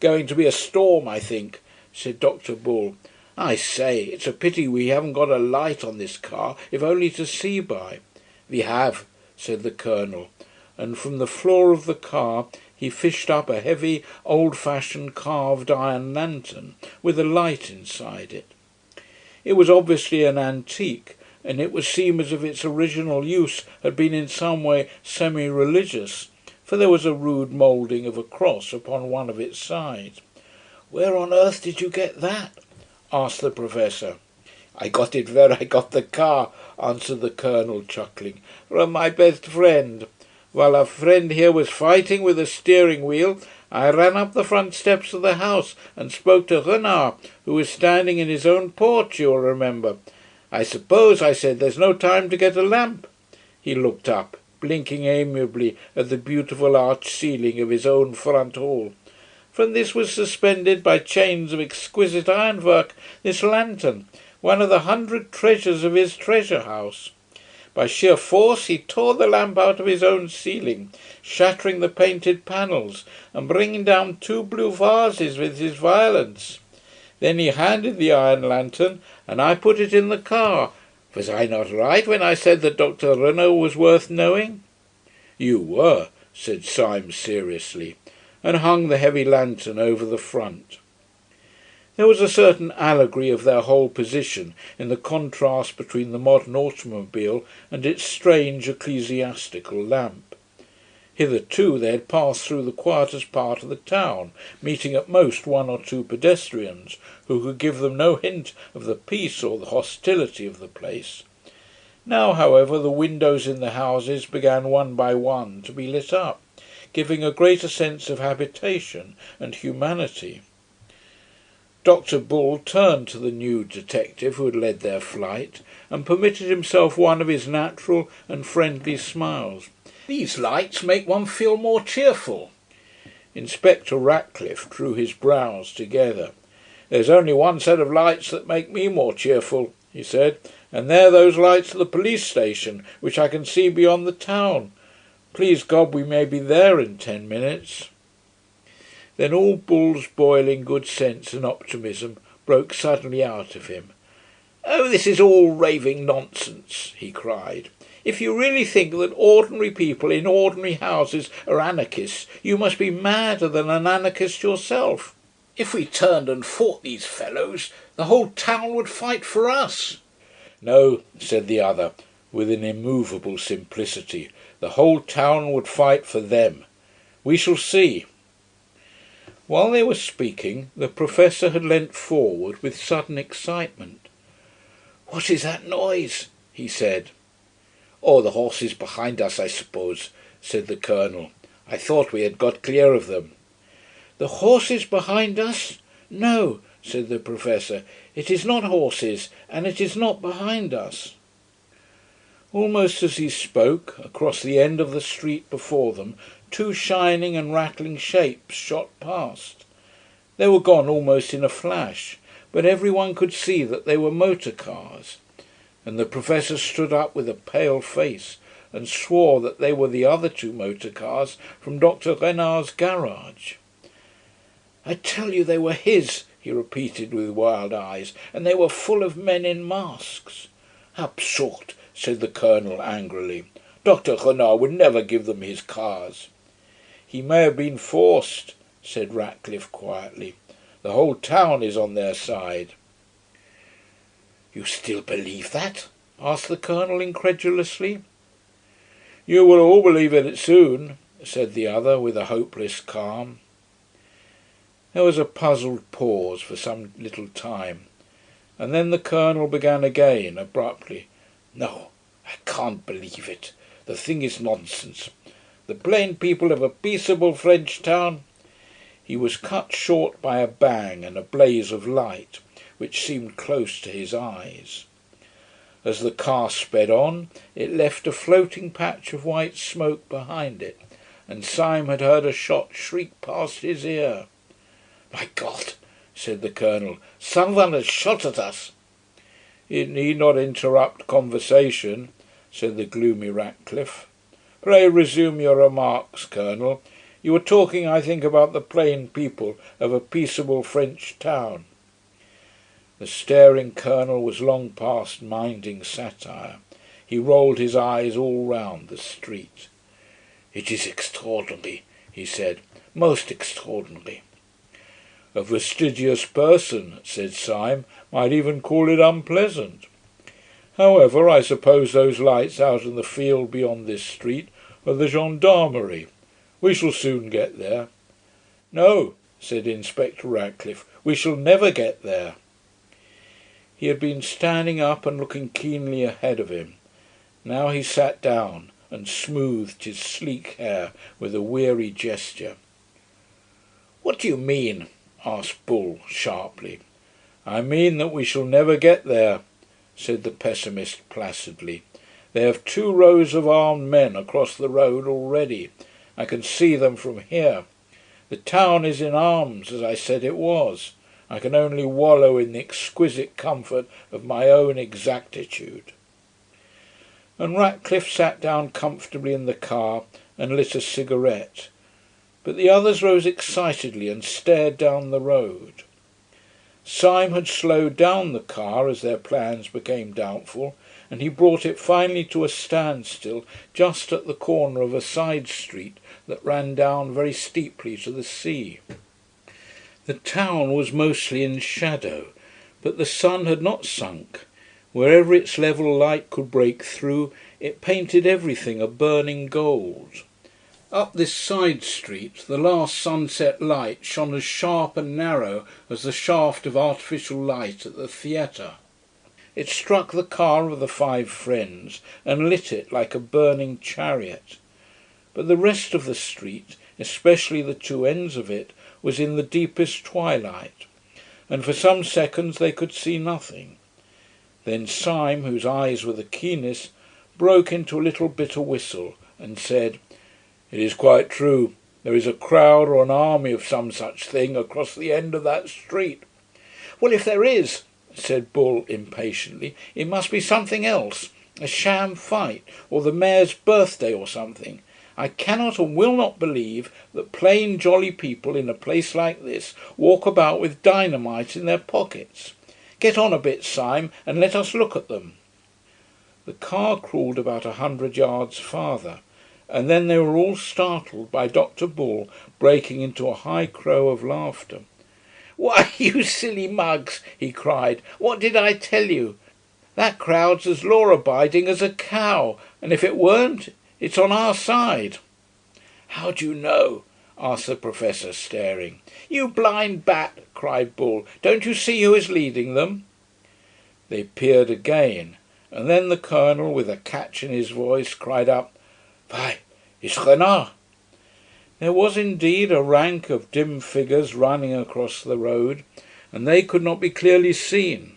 "Going to be a storm, I think," said Dr. Bull. "I say, it's a pity we haven't got a light on this car, if only to see by." "We have," said the Colonel, and from the floor of the car he fished up a heavy, old-fashioned carved iron lantern with a light inside it. It was obviously an antique, and it would seem as if its original use had been in some way semi-religious, for there was a rude moulding of a cross upon one of its sides. "Where on earth did you get that?" asked the Professor. "I got it where I got the car," answered the Colonel, chuckling, "from my best friend. While our friend here was fighting with the steering wheel, I ran up the front steps of the house and spoke to Renard, who was standing in his own porch, you'll remember. 'I suppose,' I said, 'there's no time to get a lamp?' He looked up, blinking amiably at the beautiful arched ceiling of his own front hall. From this was suspended by chains of exquisite ironwork this lantern, one of the 100 treasures of his treasure house. By sheer force he tore the lamp out of his own ceiling, shattering the painted panels and bringing down 2 blue vases with his violence. Then he handed the iron lantern, and I put it in the car. Was I not right when I said that Dr. Renaud was worth knowing?" "You were," said Syme seriously, and hung the heavy lantern over the front. There was a certain allegory of their whole position in the contrast between the modern automobile and its strange ecclesiastical lamp. Hitherto they had passed through the quietest part of the town, meeting at most 1 or 2 pedestrians who could give them no hint of the peace or the hostility of the place. Now, however, the windows in the houses began one by one to be lit up, giving a greater sense of habitation and humanity. Dr. Bull turned to the new detective who had led their flight and permitted himself one of his natural and friendly smiles. "These lights make one feel more cheerful." Inspector Ratcliffe drew his brows together. "There's only one set of lights that make me more cheerful," he said, "and they're those lights at the police station, which I can see beyond the town. Please God we may be there in 10 minutes. Then all Bull's boiling good sense and optimism broke suddenly out of him. "Oh, this is all raving nonsense," he cried. "If you really think that ordinary people in ordinary houses are anarchists, you must be madder than an anarchist yourself. If we turned and fought these fellows, the whole town would fight for us." "No," said the other, with an immovable simplicity, "the whole town would fight for them. We shall see." While they were speaking, the Professor had leant forward with sudden excitement. "What is that noise?" he said. "Oh, the horses behind us, I suppose," said the Colonel. "I thought we had got clear of them." "The horses behind us? No," said the Professor. "It is not horses, and it is not behind us." Almost as he spoke, across the end of the street before them, 2 shining and rattling shapes shot past. They were gone almost in a flash, but every one could see that they were motor cars, and the Professor stood up with a pale face and swore that they were the other 2 motor cars from Dr. Renard's garage. "I tell you they were his," he repeated with wild eyes, "and they were full of men in masks." "Absurd," said the Colonel angrily. "Dr. Renard would never give them his cars." "He may have been forced," said Ratcliffe quietly. "The whole town is on their side." "You still believe that?" asked the Colonel incredulously. "You will all believe it soon," said the other with a hopeless calm. There was a puzzled pause for some little time, and then the Colonel began again abruptly. "No, I can't believe it. The thing is nonsense. The plain people of a peaceable French town—" He was cut short by a bang and a blaze of light, which seemed close to his eyes. As the car sped on, it left a floating patch of white smoke behind it, and Syme had heard a shot shriek past his ear. "My God," said the Colonel, "someone has shot at us." "It need not interrupt conversation," said the gloomy Ratcliffe. "Pray resume your remarks, Colonel. You were talking, I think, about the plain people of a peaceable French town." The staring Colonel was long past minding satire. He rolled his eyes all round the street. "It is extraordinary," he said, "most extraordinary." "A fastidious person," said Syme, "might even call it unpleasant. However, I suppose those lights out in the field beyond this street are the gendarmerie. We shall soon get there." "No," said Inspector Ratcliffe, "we shall never get there." He had been standing up and looking keenly ahead of him. Now he sat down and smoothed his sleek hair with a weary gesture. "What do you mean?" asked Bull sharply. "I mean that we shall never get there," said the pessimist placidly. "They have 2 rows of armed men across the road already. I can see them from here. The town is in arms, as I said it was. I can only wallow in the exquisite comfort of my own exactitude." And Ratcliffe sat down comfortably in the car and lit a cigarette. But the others rose excitedly and stared down the road. Syme had slowed down the car as their plans became doubtful, and he brought it finally to a standstill just at the corner of a side street that ran down very steeply to the sea. The town was mostly in shadow, but the sun had not sunk. Wherever its level light could break through, it painted everything a burning gold. Up this side street the last sunset light shone as sharp and narrow as the shaft of artificial light at the theatre. It struck the car of the 5 friends and lit it like a burning chariot. But the rest of the street, especially the 2 ends of it, was in the deepest twilight, and for some seconds they could see nothing. Then Syme, whose eyes were the keenest, broke into a little bitter whistle and said, "It is quite true. There is a crowd or an army of some such thing across the end of that street." "Well, if there is," said Bull impatiently, "it must be something else, a sham fight, or the mayor's birthday or something. I cannot and will not believe that plain jolly people in a place like this walk about with dynamite in their pockets. Get on a bit, Syme, and let us look at them." The car crawled about 100 yards farther, and then they were all startled by Dr. Bull breaking into a high crow of laughter. "Why, you silly mugs," he cried, "what did I tell you? That crowd's as law-abiding as a cow, and if it weren't, it's on our side." "How do you know?" asked the Professor, staring. "You blind bat," cried Bull, "don't you see who is leading them?" They peered again, and then the Colonel, with a catch in his voice, cried out, "Why, it's Renard!" There was indeed a rank of dim figures running across the road, and they could not be clearly seen.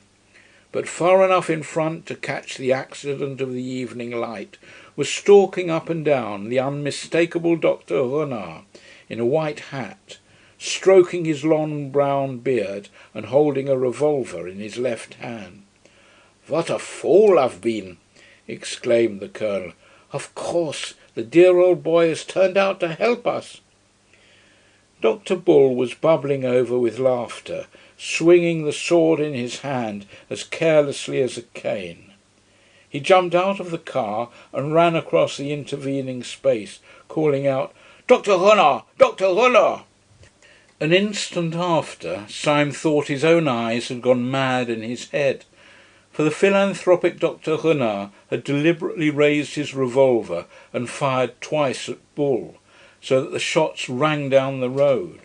But far enough in front to catch the accident of the evening light was stalking up and down the unmistakable Dr. Renard in a white hat, stroking his long brown beard and holding a revolver in his left hand. "What a fool I've been!" exclaimed the Colonel. "Of course, the dear old boy has turned out to help us." Dr. Bull was bubbling over with laughter, swinging the sword in his hand as carelessly as a cane. He jumped out of the car and ran across the intervening space, calling out, "Dr. Renard! Dr. Renard!" An instant after, Syme thought his own eyes had gone mad in his head, for the philanthropic Dr. Renard had deliberately raised his revolver and fired twice at Bull, so that the shots rang down the road.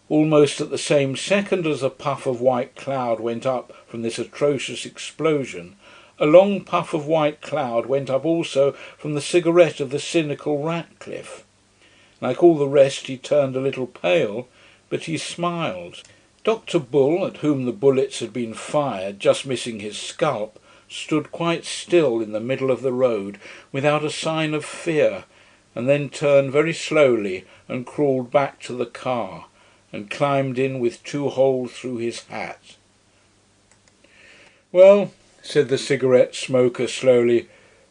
Almost at the same second as a puff of white cloud went up from this atrocious explosion, a long puff of white cloud went up also from the cigarette of the cynical Ratcliffe. Like all the rest, he turned a little pale, but he smiled. Dr. Bull, at whom the bullets had been fired, just missing his scalp, stood quite still in the middle of the road without a sign of fear, and then turned very slowly and crawled back to the car, and climbed in with 2 holes through his hat. "Well," said the cigarette smoker slowly,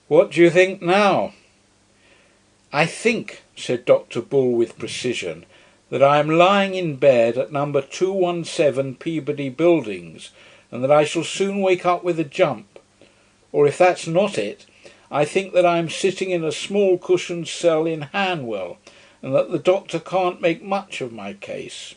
"what do you think now?" "I think," said Dr. Bull with precision, "that I am lying in bed at number 217 Peabody Buildings, and that I shall soon wake up with a jump. Or if that's not it, I think that I am sitting in a small cushioned cell in Hanwell, and that the doctor can't make much of my case.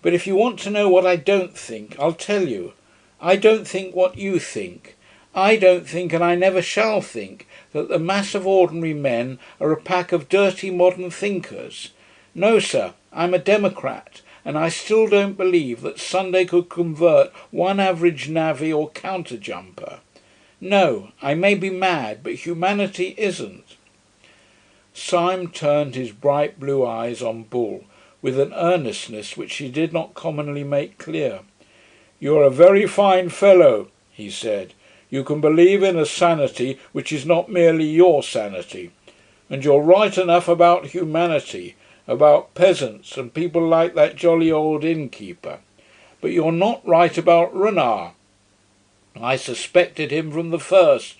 But if you want to know what I don't think, I'll tell you. I don't think what you think. I don't think, and I never shall think, that the mass of ordinary men are a pack of dirty modern thinkers. No, sir, I'm a Democrat, and I still don't believe that Sunday could convert one average navvy or counter-jumper. No, I may be mad, but humanity isn't." Syme turned his bright blue eyes on Bull with an earnestness which he did not commonly make clear. "You're a very fine fellow," he said. "You can believe in a sanity which is not merely your sanity. And you're right enough about humanity, about peasants and people like that jolly old innkeeper. But you're not right about Renard. I suspected him from the first.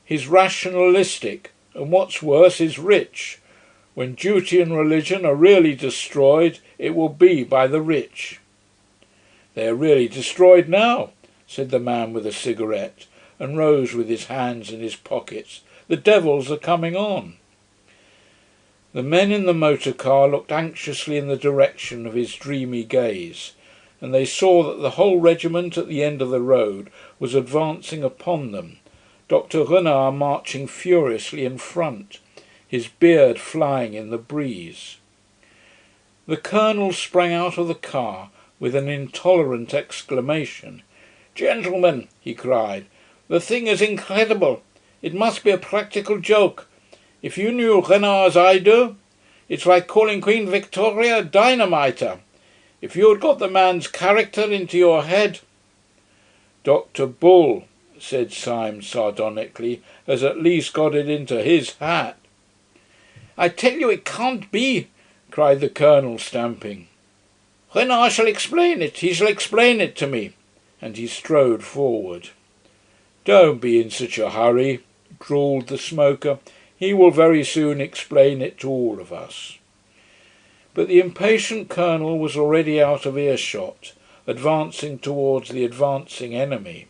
He's rationalistic, and what's worse, is rich. When duty and religion are really destroyed, it will be by the rich." "They are really destroyed now," said the man with a cigarette, and rose with his hands in his pockets. "The devils are coming on." The men in the motor car looked anxiously in the direction of his dreamy gaze, and they saw that the whole regiment at the end of the road was advancing upon them, Dr. Renard marching furiously in front, his beard flying in the breeze. The Colonel sprang out of the car with an intolerant exclamation. "Gentlemen," he cried, "the thing is incredible. It must be a practical joke. If you knew Renard as I do, it's like calling Queen Victoria a dynamiter. If you had got the man's character into your head... Dr. Bull, said Syme sardonically, has at least got it into his hat. I tell you it can't be, cried the Colonel, stamping. When I shall explain it, he shall explain it to me. And he strode forward. Don't be in such a hurry, drawled the smoker. He will very soon explain it to all of us. But the impatient Colonel was already out of earshot, advancing towards the advancing enemy.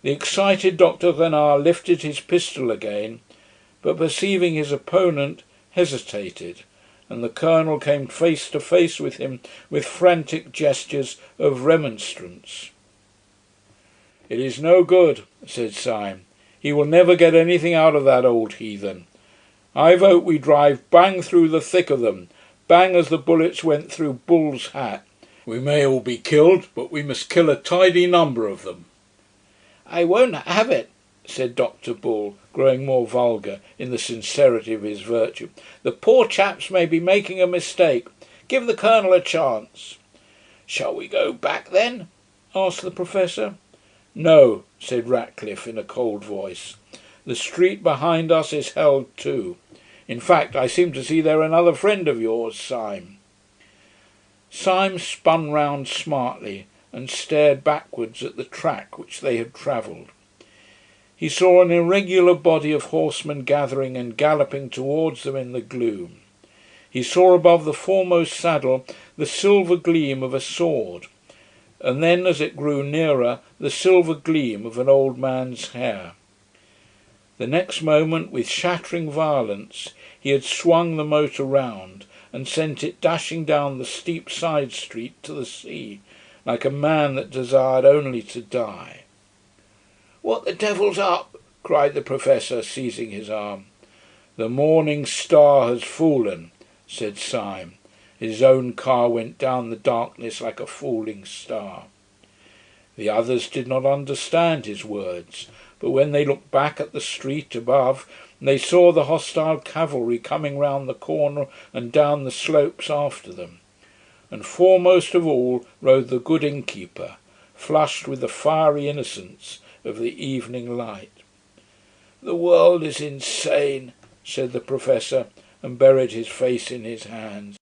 The excited Dr. Renard lifted his pistol again, but perceiving his opponent, hesitated, and the Colonel came face to face with him with frantic gestures of remonstrance. It is no good, said Syme. He will never get anything out of that old heathen. I vote we drive bang through the thick of them, bang as the bullets went through Bull's hat. We may all be killed, but we must kill a tidy number of them. I won't have it, said Dr. Bull, growing more vulgar in the sincerity of his virtue. The poor chaps may be making a mistake. Give the Colonel a chance. Shall we go back then? Asked the Professor. No, said Ratcliffe in a cold voice. The street behind us is held too. In fact, I seem to see there another friend of yours, Syme. Syme spun round smartly and stared backwards at the track which they had travelled. He saw an irregular body of horsemen gathering and galloping towards them in the gloom. He saw above the foremost saddle the silver gleam of a sword, and then, as it grew nearer, the silver gleam of an old man's hair. The next moment, with shattering violence, he had swung the motor round and sent it dashing down the steep side street to the sea, like a man that desired only to die. "What the devil's up?" cried the Professor, seizing his arm. "The morning star has fallen," said Syme. His own car went down the darkness like a falling star. The others did not understand his words, but when they looked back at the street above, they saw the hostile cavalry coming round the corner and down the slopes after them. And foremost of all rode the good innkeeper, flushed with the fiery innocence of the evening light. "The world is insane," said the Professor, and buried his face in his hands.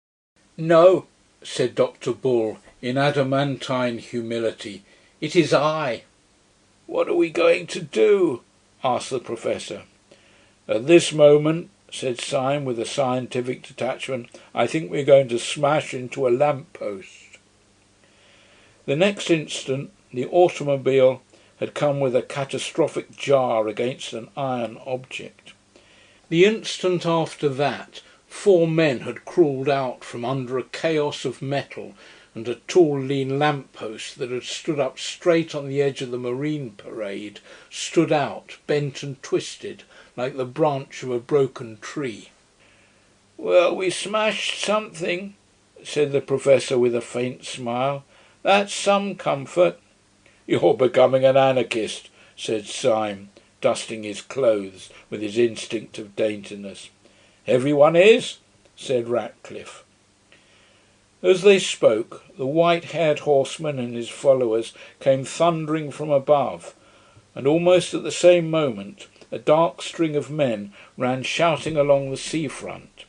"No," said Dr. Bull, in adamantine humility, "it is I." "What are we going to do?" asked the Professor. "At this moment," said Syme with a scientific detachment, "I think we're going to smash into a lamp-post." The next instant the automobile had come with a catastrophic jar against an iron object. The instant after that, 4 men had crawled out from under a chaos of metal, and a tall lean lamp-post that had stood up straight on the edge of the Marine Parade stood out, bent and twisted, like the branch of a broken tree. "Well, we smashed something," said the Professor with a faint smile. "That's some comfort." "You're becoming an anarchist," said Syme, dusting his clothes with his instinct of daintiness. "Everyone is," said Ratcliffe. As they spoke, the white-haired horseman and his followers came thundering from above, and almost at the same moment a dark string of men ran shouting along the sea-front.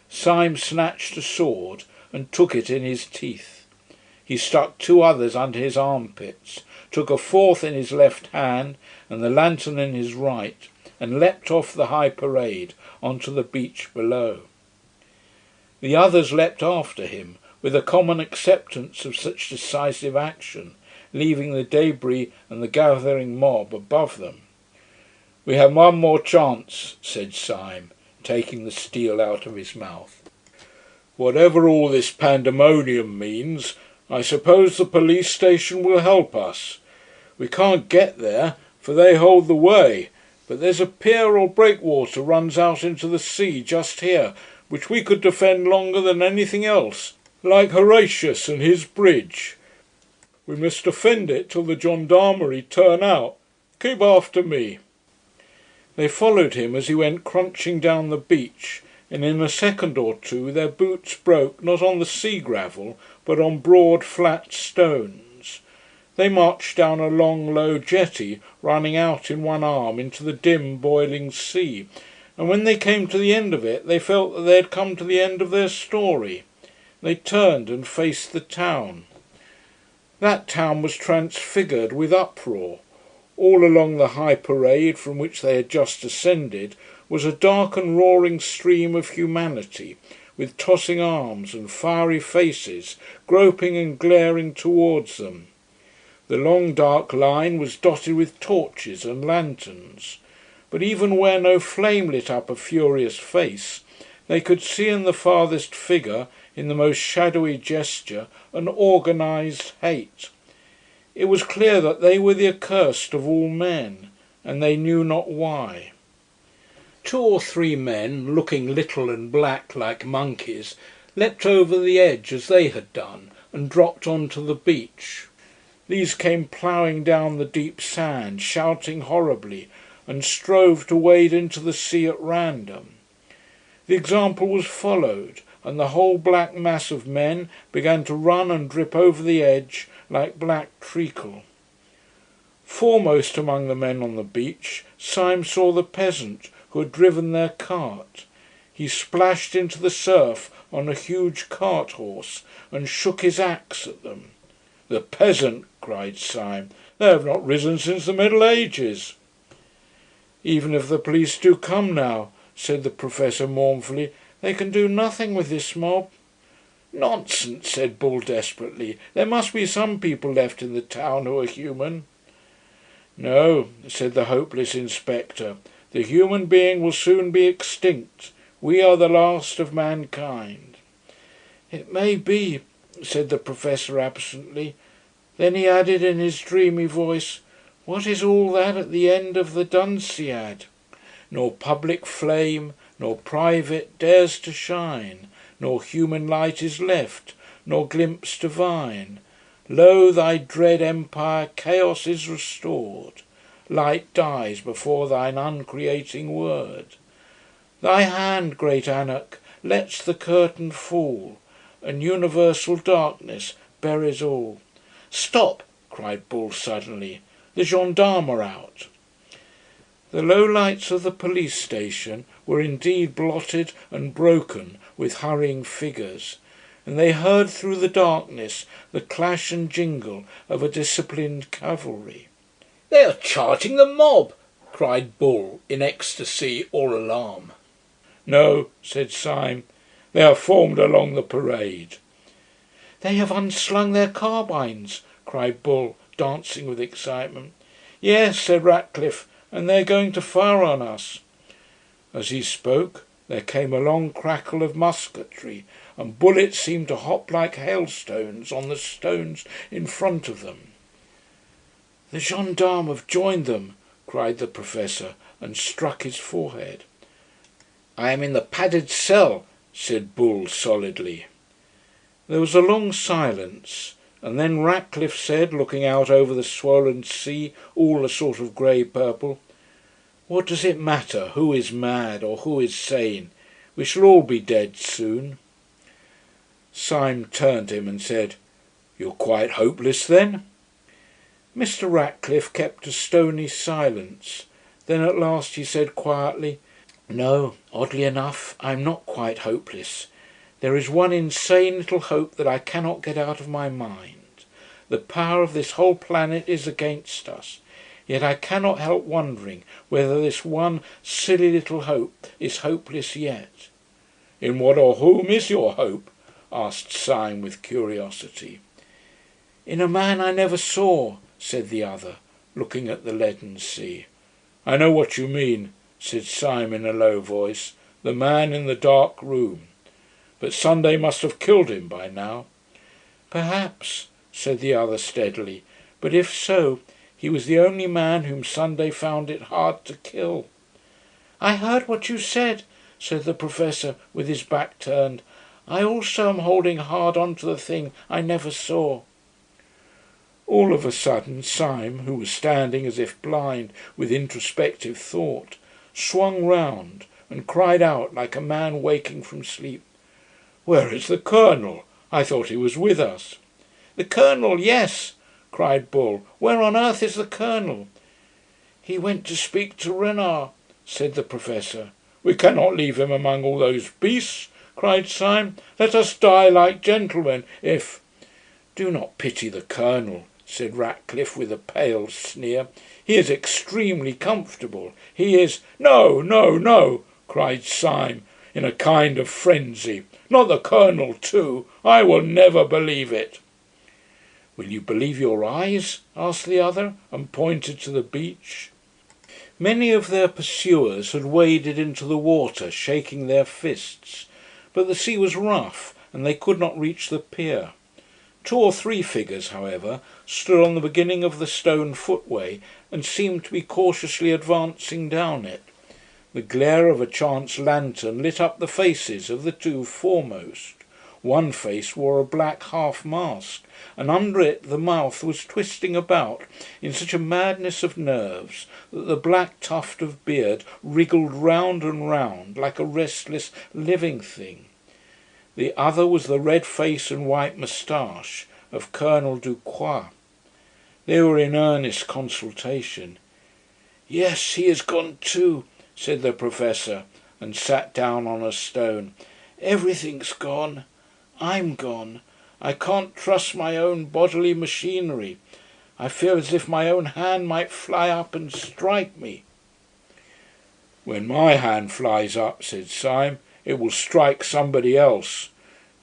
Syme snatched a sword and took it in his teeth. He stuck 2 others under his armpits, took a 4th in his left hand and the lantern in his right, and leapt off the high parade onto the beach below. The others leapt after him, with a common acceptance of such decisive action, leaving the debris and the gathering mob above them. "We have one more chance," said Syme, taking the steel out of his mouth. "Whatever all this pandemonium means, I suppose the police station will help us. We can't get there, for they hold the way, but there's a pier or breakwater runs out into the sea just here, which we could defend longer than anything else, like Horatius and his bridge. We must defend it till the gendarmerie turn out. Keep after me." They followed him as he went crunching down the beach, and in a second or two their boots broke not on the sea gravel, but on broad flat stones. They marched down a long low jetty running out in one arm into the dim boiling sea, and when they came to the end of it they felt that they had come to the end of their story. They turned and faced the town. That town was transfigured with uproar. All along the high parade from which they had just ascended was a dark and roaring stream of humanity, with tossing arms and fiery faces groping and glaring towards them. The long dark line was dotted with torches and lanterns, but even where no flame lit up a furious face, they could see in the farthest figure, in the most shadowy gesture, an organised hate. It was clear that they were the accursed of all men, and they knew not why. 2 or 3 men, looking little and black like monkeys, leapt over the edge as they had done, and dropped on to the beach. These came ploughing down the deep sand, shouting horribly, and strove to wade into the sea at random. The example was followed, and the whole black mass of men began to run and drip over the edge like black treacle. Foremost among the men on the beach, Syme saw the peasant who had driven their cart. He splashed into the surf on a huge cart horse and shook his axe at them. "The peasant!" cried Syme. "They have not risen since the Middle Ages." "Even if the police do come now," said the Professor mournfully, "they can do nothing with this mob." "Nonsense," said Bull desperately. "There must be some people left in the town who are human." "No," said the hopeless inspector. "The human being will soon be extinct. We are the last of mankind." "It may be," said the Professor absently. Then he added in his dreamy voice, "What is all that at the end of the Dunciad? Nor public flame, nor private dares to shine, nor human light is left, nor glimpse divine. Lo, thy dread empire chaos is restored. Light dies before thine uncreating word. Thy hand, great Anarch, lets the curtain fall, and universal darkness buries all." "Stop!" cried Bull suddenly. "The gendarmes are out." The low lights of the police station were indeed blotted and broken with hurrying figures, and they heard through the darkness the clash and jingle of a disciplined cavalry. "They are charging the mob!" cried Bull, in ecstasy or alarm. "No," said Syme, "they are formed along the parade." "They have unslung their carbines!" cried Bull, dancing with excitement. "Yes," said Ratcliffe, "and they're going to fire on us." As he spoke there came a long crackle of musketry, and bullets seemed to hop like hailstones on the stones in front of them. "The gendarmes have joined them!" cried the Professor, and struck his forehead. "I am in the padded cell," said Bull solidly. There was a long silence, and then Ratcliffe said, looking out over the swollen sea, all a sort of grey purple, "What does it matter who is mad or who is sane? We shall all be dead soon." Syme turned to him and said, "You're quite hopeless then?" Mr. Ratcliffe kept a stony silence. Then at last he said quietly, "No, oddly enough, I'm not quite hopeless. There is one insane little hope that I cannot get out of my mind. The power of this whole planet is against us, yet I cannot help wondering whether this one silly little hope is hopeless yet." "In what or whom is your hope?" asked Syme with curiosity. "In a man I never saw," said the other, looking at the leaden sea. "I know what you mean," said Syme in a low voice. "The man in the dark room. But Sunday must have killed him by now." "Perhaps," said the other steadily. "But if so, he was the only man whom Sunday found it hard to kill." "I heard what you said," said the Professor with his back turned. "I also am holding hard on to the thing I never saw." All of a sudden Syme, who was standing as if blind with introspective thought, swung round and cried out like a man waking from sleep, "Where is the Colonel? I thought he was with us." "The Colonel, yes," cried Bull. "Where on earth is the Colonel?" "He went to speak to Renard," said the Professor. "We cannot leave him among all those beasts," cried Syme. "Let us die like gentlemen, if—" "Do not pity the Colonel," said Ratcliffe with a pale sneer. "He is extremely comfortable. He is—" "No, no, no," cried Syme in a kind of frenzy. "Not the Colonel too. I will never believe it." "Will you believe your eyes?" asked the other, and pointed to the beach. Many of their pursuers had waded into the water, shaking their fists, but the sea was rough and they could not reach the pier. 2 or 3 figures, however, stood on the beginning of the stone footway and seemed to be cautiously advancing down it. The glare of a chance lantern lit up the faces of the 2 foremost. One face wore a black half mask, and under it the mouth was twisting about in such a madness of nerves that the black tuft of beard wriggled round and round like a restless living thing. The other was the red face and white moustache of Colonel Ducroix. They were in earnest consultation. "Yes, he has gone too," said the Professor, and sat down on a stone. "Everything's gone. I'm gone. I can't trust my own bodily machinery. I feel as if my own hand might fly up and strike me." "When my hand flies up," said Syme, "it will strike somebody else."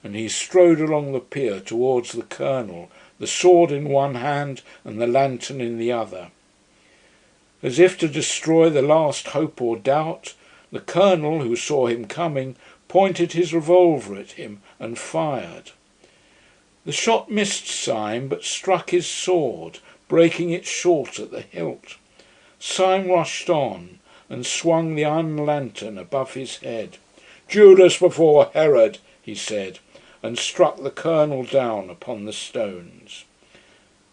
And he strode along the pier towards the Colonel, the sword in one hand and the lantern in the other. As if to destroy the last hope or doubt, the Colonel, who saw him coming, pointed his revolver at him and fired. The shot missed Syme, but struck his sword, breaking it short at the hilt. Syme rushed on and swung the iron lantern above his head. "Judas before Herod," he said, and struck the Colonel down upon the stones.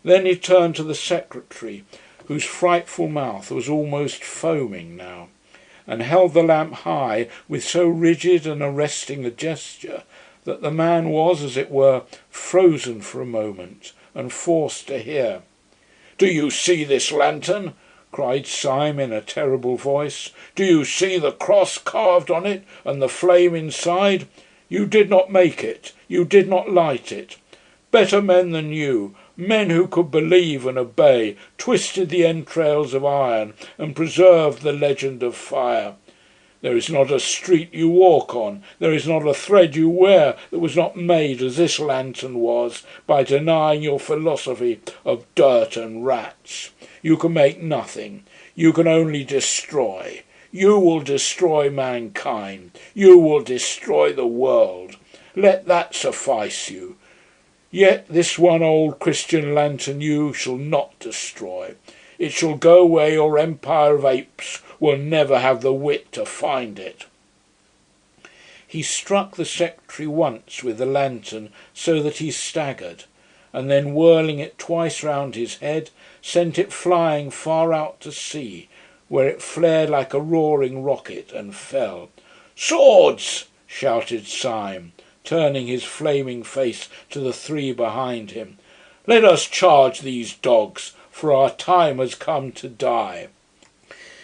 Then he turned to the secretary, whose frightful mouth was almost foaming now, and held the lamp high with so rigid and arresting a gesture that the man was, as it were, frozen for a moment and forced to hear. "Do you see this lantern?" cried Syme in a terrible voice. "Do you see the cross carved on it and the flame inside? You did not make it. You did not light it. Better men than you, men who could believe and obey, twisted the entrails of iron and preserved the legend of fire. There is not a street you walk on, there is not a thread you wear that was not made as this lantern was, by denying your philosophy of dirt and rats. You can make nothing. You can only destroy. You will destroy mankind. You will destroy the world. Let that suffice you. Yet this one old Christian lantern you shall not destroy. It shall go where your empire of apes will never have the wit to find it." He struck the secretary once with the lantern so that he staggered, and then whirling it twice round his head, sent it flying far out to sea, where it flared like a roaring rocket and fell. "Swords!" shouted Syme, turning his flaming face to the 3 behind him. "Let us charge these dogs, for our time has come to die."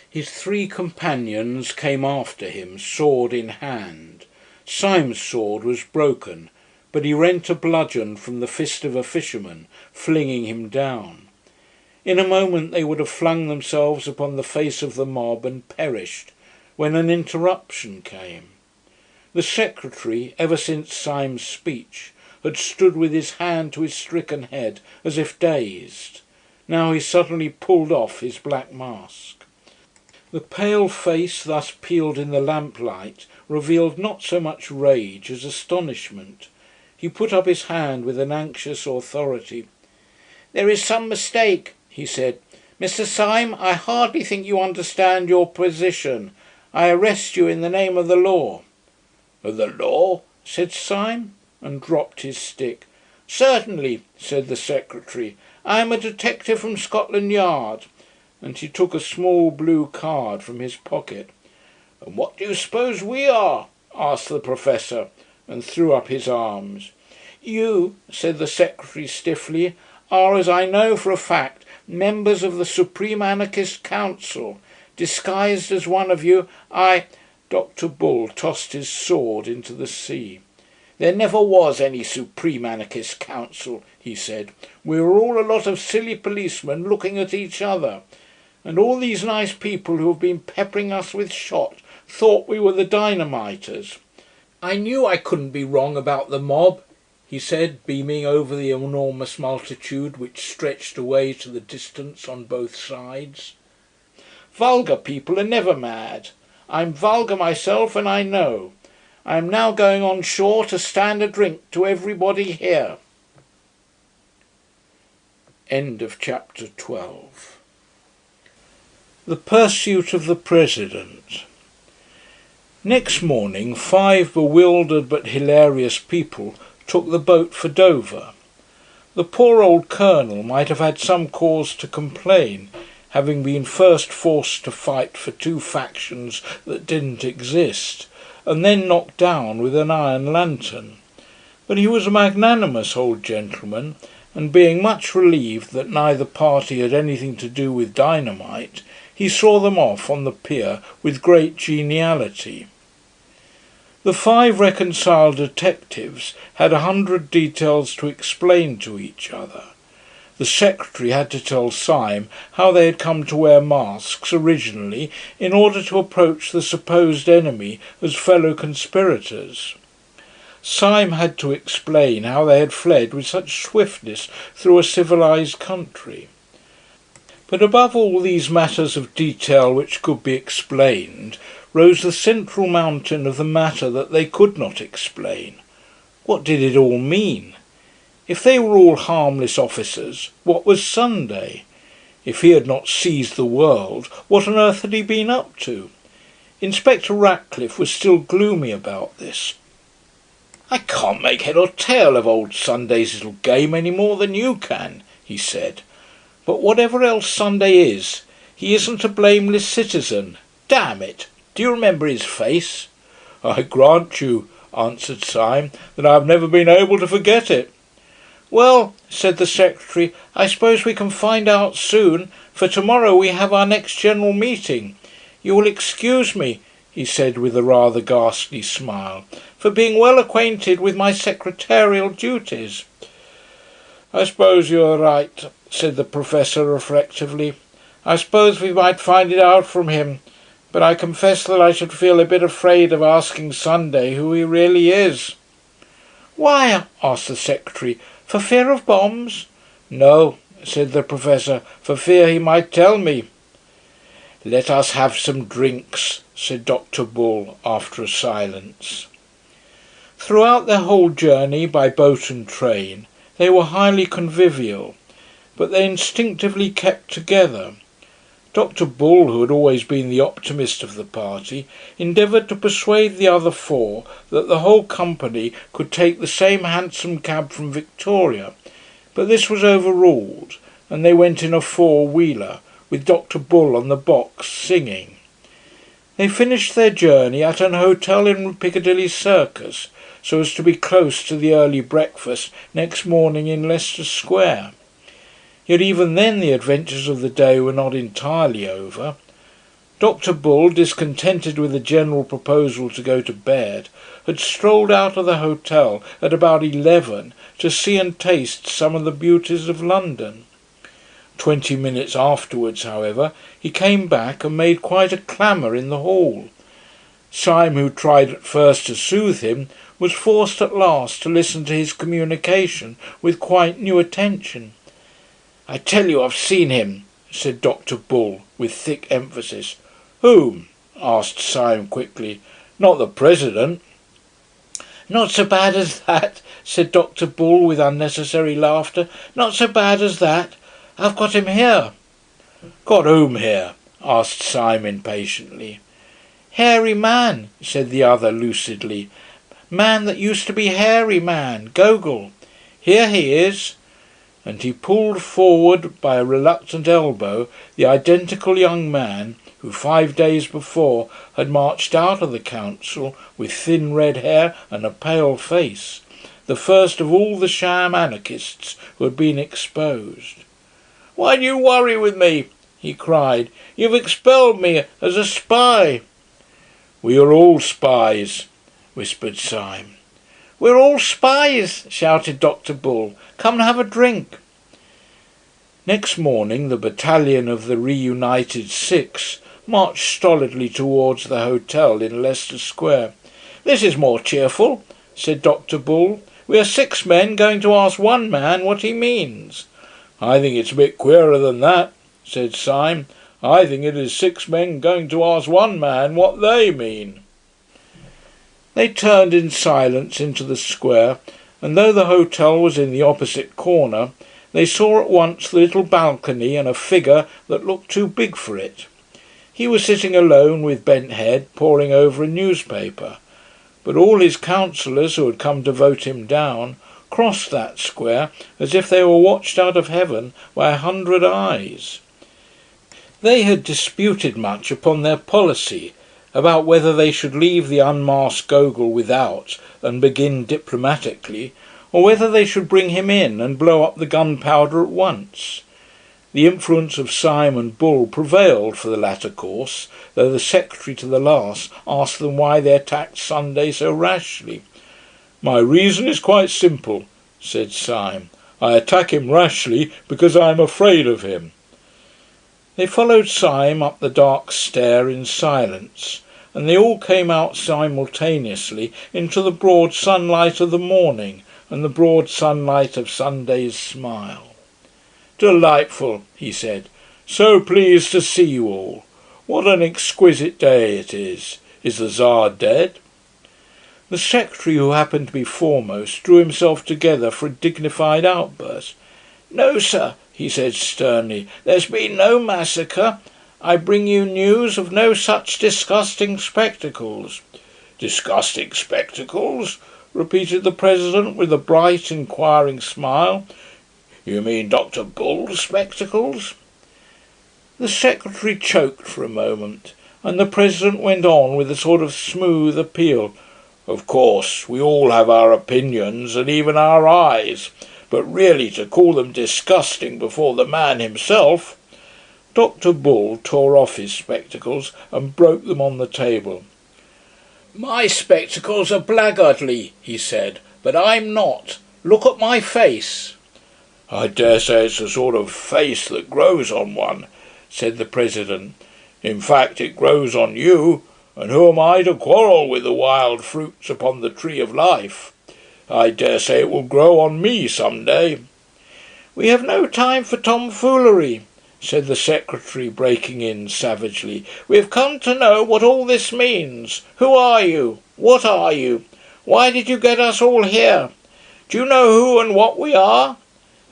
His 3 companions came after him, sword in hand. Syme's sword was broken, but he rent a bludgeon from the fist of a fisherman, flinging him down. In a moment they would have flung themselves upon the face of the mob and perished, when an interruption came. The secretary, ever since Syme's speech, had stood with his hand to his stricken head as if dazed. Now he suddenly pulled off his black mask. The pale face thus peeled in the lamplight revealed not so much rage as astonishment. He put up his hand with an anxious authority. "There is some mistake," he said. "Mr. Syme, I hardly think you understand your position. I arrest you in the name of the law." "Of the law?" said Syme, and dropped his stick. "Certainly," said the secretary. "I am a detective from Scotland Yard." And he took a small blue card from his pocket. "And what do you suppose we are?" asked the Professor, and threw up his arms. "You," said the secretary stiffly, "are, as I know for a fact, members of the Supreme Anarchist Council. Disguised as one of you, I—" Dr. Bull tossed his sword into the sea. "There never was any Supreme Anarchist Council," he said. "We were all a lot of silly policemen looking at each other. And all these nice people who have been peppering us with shot thought we were the dynamiters. I knew I couldn't be wrong about the mob," he said, beaming over the enormous multitude which stretched away to the distance on both sides. "Vulgar people are never mad. I'm vulgar myself, and I know. I am now going on shore to stand a drink to everybody here." End of chapter 12. The pursuit of the President. Next morning 5 bewildered but hilarious people took the boat for Dover. The poor old colonel might have had some cause to complain, having been first forced to fight for 2 factions that didn't exist, and then knocked down with an iron lantern. But he was a magnanimous old gentleman, and being much relieved that neither party had anything to do with dynamite, he saw them off on the pier with great geniality. The 5 reconciled detectives had 100 details to explain to each other. The secretary had to tell Syme how they had come to wear masks originally in order to approach the supposed enemy as fellow conspirators. Syme had to explain how they had fled with such swiftness through a civilised country. But above all these matters of detail which could be explained, rose the central mountain of the matter that they could not explain. What did it all mean? If they were all harmless officers, what was Sunday? If he had not seized the world, what on earth had he been up to? Inspector Ratcliffe was still gloomy about this. "I can't make head or tail of old Sunday's little game any more than you can," he said. "But whatever else Sunday is, he isn't a blameless citizen. Damn it! Do you remember his face?" "I grant you," answered Syme, "that I have never been able to forget it." "Well," said the secretary, "I suppose we can find out soon, for tomorrow we have our next general meeting. You will excuse me," he said with a rather ghastly smile, "for being well acquainted with my secretarial duties." "I suppose you are right," said the professor reflectively. "I suppose we might find it out from him, but I confess that I should feel a bit afraid of asking Sunday who he really is." "Why?" asked the secretary. "For fear of bombs?" "No," said the professor, "for fear he might tell me." "Let us have some drinks," said Dr. Bull, after a silence. Throughout their whole journey by boat and train they were highly convivial, but they instinctively kept together. Dr. Bull, who had always been the optimist of the party, endeavoured to persuade the other 4 that the whole company could take the same hansom cab from Victoria, but this was overruled, and they went in a 4-wheeler, with Dr. Bull on the box singing. They finished their journey at an hotel in Piccadilly Circus, so as to be close to the early breakfast next morning in Leicester Square. Yet even then the adventures of the day were not entirely over. Dr. Bull, discontented with the general proposal to go to bed, had strolled out of the hotel at about 11 to see and taste some of the beauties of London. 20 minutes afterwards, however, he came back and made quite a clamour in the hall. Syme, who tried at first to soothe him, was forced at last to listen to his communication with quite new attention. "I tell you I've seen him," said Dr. Bull with thick emphasis. "Whom?" asked Syme quickly. "Not the President?" "Not so bad as that," said Dr. Bull with unnecessary laughter. "Not so bad as that. I've got him here." "Got whom here?" asked Syme impatiently. "Hairy man," said the other lucidly. "Man that used to be hairy man, Gogol. Here he is." And he pulled forward by a reluctant elbow the identical young man who 5 days before had marched out of the council with thin red hair and a pale face, the first of all the sham anarchists who had been exposed. "Why do you worry with me?" he cried. "You've expelled me as a spy." "We are all spies," whispered Syme. "We're all spies," shouted Dr. Bull. "Come and have a drink." Next morning the battalion of the reunited Six marched stolidly towards the hotel in Leicester Square. "This is more cheerful," said Dr. Bull. "We are 6 men going to ask one man what he means." "I think it's a bit queerer than that," said Syme. "I think it is 6 men going to ask one man what they mean." They turned in silence into the square, and though the hotel was in the opposite corner, they saw at once the little balcony and a figure that looked too big for it. He was sitting alone with bent head, poring over a newspaper. But all his councillors, who had come to vote him down, crossed that square as if they were watched out of heaven by 100 eyes. They had disputed much upon their policy, about whether they should leave the unmasked Gogol without and begin diplomatically, or whether they should bring him in and blow up the gunpowder at once. The influence of Syme and Bull prevailed for the latter course, though the secretary to the last asked them why they attacked Sunday so rashly. "My reason is quite simple," said Syme. "I attack him rashly because I am afraid of him." They followed Syme up the dark stair in silence, and they all came out simultaneously into the broad sunlight of the morning and the broad sunlight of Sunday's smile. "Delightful," he said. "So pleased to see you all. What an exquisite day it is. Is the Tsar dead?" The secretary, who happened to be foremost, drew himself together for a dignified outburst. "No, sir," he said sternly, "there's been no massacre. I bring you news of no such disgusting spectacles." "Disgusting spectacles?" repeated the President with a bright, inquiring smile. "You mean Dr. Bull's spectacles?" The secretary choked for a moment, and the President went on with a sort of smooth appeal. "Of course, we all have our opinions and even our eyes, but really to call them disgusting before the man himself—" Dr. Bull tore off his spectacles and broke them on the table. "My spectacles are blackguardly," he said, "but I'm not. Look at my face." "I dare say it's a sort of face that grows on one," said the President. "In fact, it grows on you, and who am I to quarrel with the wild fruits upon the tree of life? I dare say it will grow on me some day." "We have no time for tomfoolery," said the secretary, breaking in savagely. "We have come to know what all this means. Who are you? What are you? Why did you get us all here? Do you know who and what we are?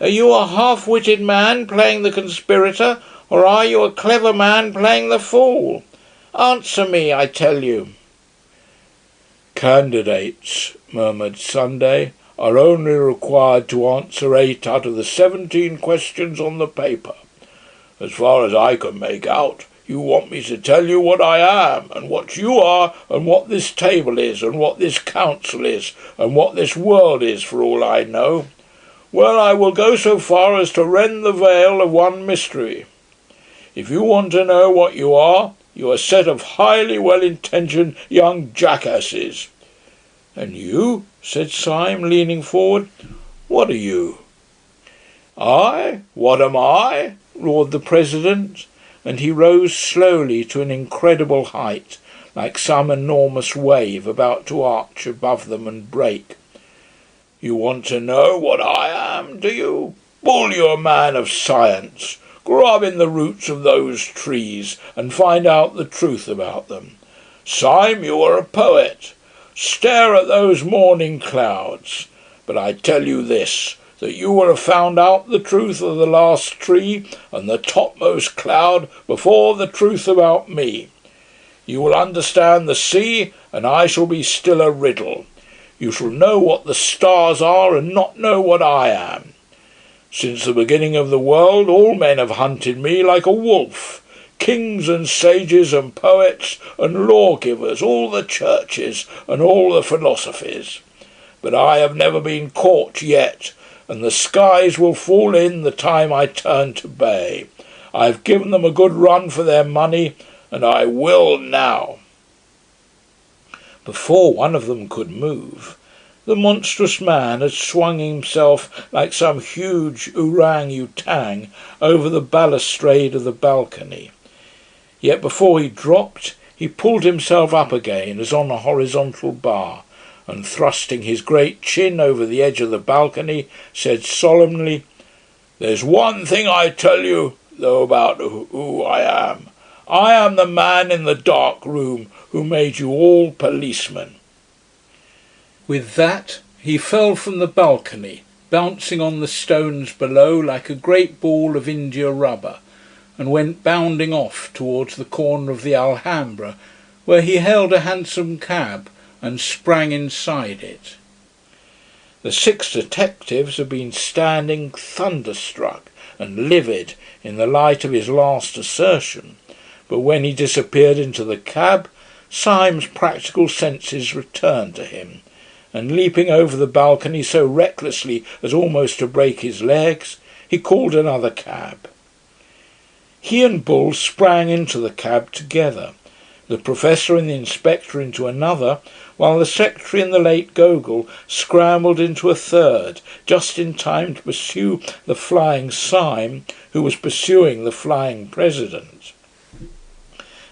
Are you a half-witted man playing the conspirator, or are you a clever man playing the fool? Answer me, I tell you." "Candidates," murmured Sunday, "are only required to answer 8 out of the 17 questions on the paper. As far as I can make out, you want me to tell you what I am, and what you are, and what this table is, and what this council is, and what this world is, for all I know. Well, I will go so far as to rend the veil of one mystery. If you want to know what you are a set of highly well-intentioned young jackasses." "And you?" said Syme, leaning forward. "What are you?" "I? What am I?" roared the President, and he rose slowly to an incredible height, like some enormous wave about to arch above them and break. "You want to know what I am, do you? Bull, you're a man of science. Grub in the roots of those trees and find out the truth about them. Syme, you are a poet. Stare at those morning clouds. But I tell you this, that you will have found out the truth of the last tree and the topmost cloud before the truth about me. You will understand the sea, and I shall be still a riddle. You shall know what the stars are and not know what I am. Since the beginning of the world, all men have hunted me like a wolf. Kings and sages and poets and lawgivers, all the churches and all the philosophies. but I have never been caught yet, and the skies will fall in the time I turn to bay. I have given them a good run for their money, and I will now." Before one of them could move, the monstrous man had swung himself like some huge orang-utang over the balustrade of the balcony. Yet before he dropped, he pulled himself up again as on a horizontal bar, and thrusting his great chin over the edge of the balcony, said solemnly, "There's one thing I tell you, though, about who I am. I am the man in the dark room who made you all policemen." With that, he fell from the balcony, bouncing on the stones below like a great ball of India rubber, and went bounding off towards the corner of the Alhambra, where he hailed a hansom cab and sprang inside it. The 6 detectives had been standing thunderstruck and livid in the light of his last assertion, but when he disappeared into the cab, Syme's practical senses returned to him, and leaping over the balcony so recklessly as almost to break his legs, he called another cab. He and Bull sprang into the cab together, the Professor and the Inspector into another, while the Secretary and the late Gogol scrambled into a third, just in time to pursue the flying Syme, who was pursuing the flying President.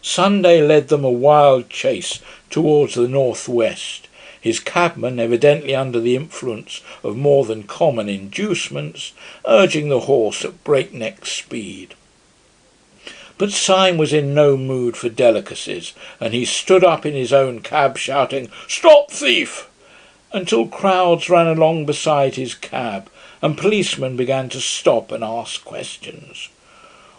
Sunday led them a wild chase towards the northwest, his cabman, evidently under the influence of more than common inducements, urging the horse at breakneck speed. But Syme was in no mood for delicacies, and he stood up in his own cab shouting, "Stop, thief!" until crowds ran along beside his cab, and policemen began to stop and ask questions.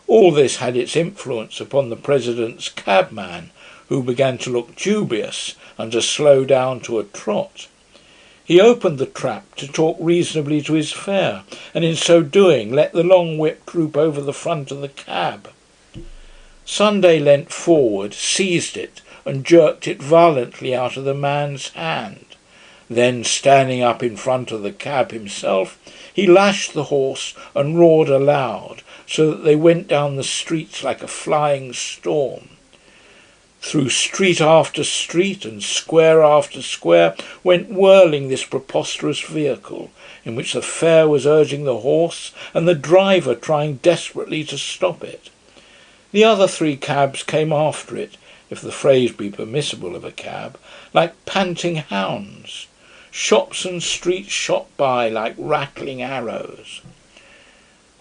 All this had its influence upon the President's cabman, who began to look dubious and to slow down to a trot. He opened the trap to talk reasonably to his fare, and in so doing let the long whip droop over the front of the cab. Sunday leant forward, seized it, and jerked it violently out of the man's hand. Then, standing up in front of the cab himself, he lashed the horse and roared aloud, so that they went down the streets like a flying storm. Through street after street and square after square went whirling this preposterous vehicle, in which the fare was urging the horse and the driver trying desperately to stop it. The other 3 cabs came after it, if the phrase be permissible of a cab, like panting hounds. Shops and streets shot by like rattling arrows.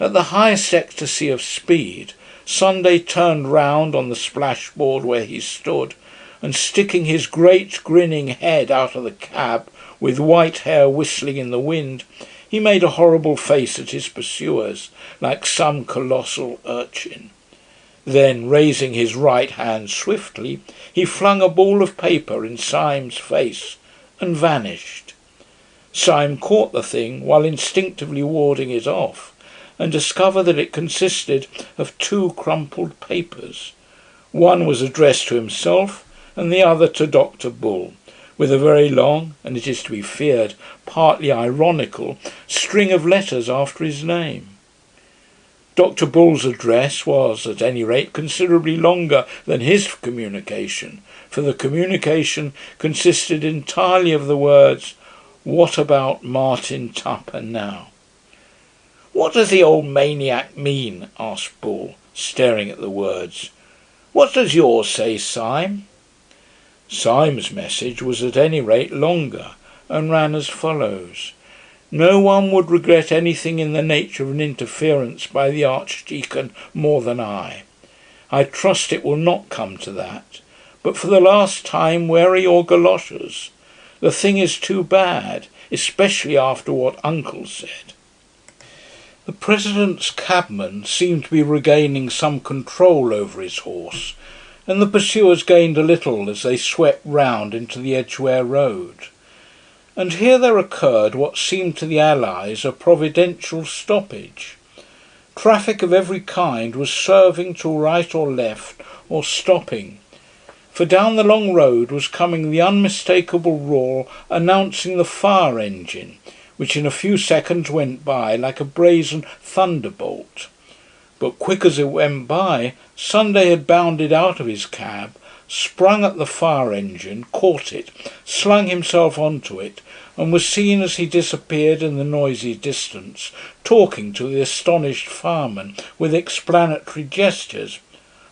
At the highest ecstasy of speed, Sunday turned round on the splashboard where he stood, and sticking his great grinning head out of the cab, with white hair whistling in the wind, he made a horrible face at his pursuers, like some colossal urchin. Then, raising his right hand swiftly, he flung a ball of paper in Syme's face and vanished. Syme caught the thing while instinctively warding it off, and discovered that it consisted of 2 crumpled papers. One was addressed to himself, and the other to Dr. Bull, with a very long, and it is to be feared, partly ironical, string of letters after his name. Dr. Bull's address was, at any rate, considerably longer than his communication, for the communication consisted entirely of the words, "What about Martin Tupper now?" "What does the old maniac mean?" asked Bull, staring at the words. "What does yours say, Syme?" Syme's message was at any rate longer, and ran as follows. "No one would regret anything in the nature of an interference by the Archdeacon more than I. I trust it will not come to that. But for the last time, where are your galoshes? The thing is too bad, especially after what Uncle said." The President's cabman seemed to be regaining some control over his horse, and the pursuers gained a little as they swept round into the Edgware Road. And here there occurred what seemed to the Allies a providential stoppage. Traffic of every kind was swerving to right or left, or stopping. for down the long road was coming the unmistakable roar announcing the fire engine, which in a few seconds went by like a brazen thunderbolt. But quick as it went by, Sunday had bounded out of his cab, sprung at the fire engine, caught it, slung himself onto it, and was seen as he disappeared in the noisy distance, talking to the astonished fireman with explanatory gestures.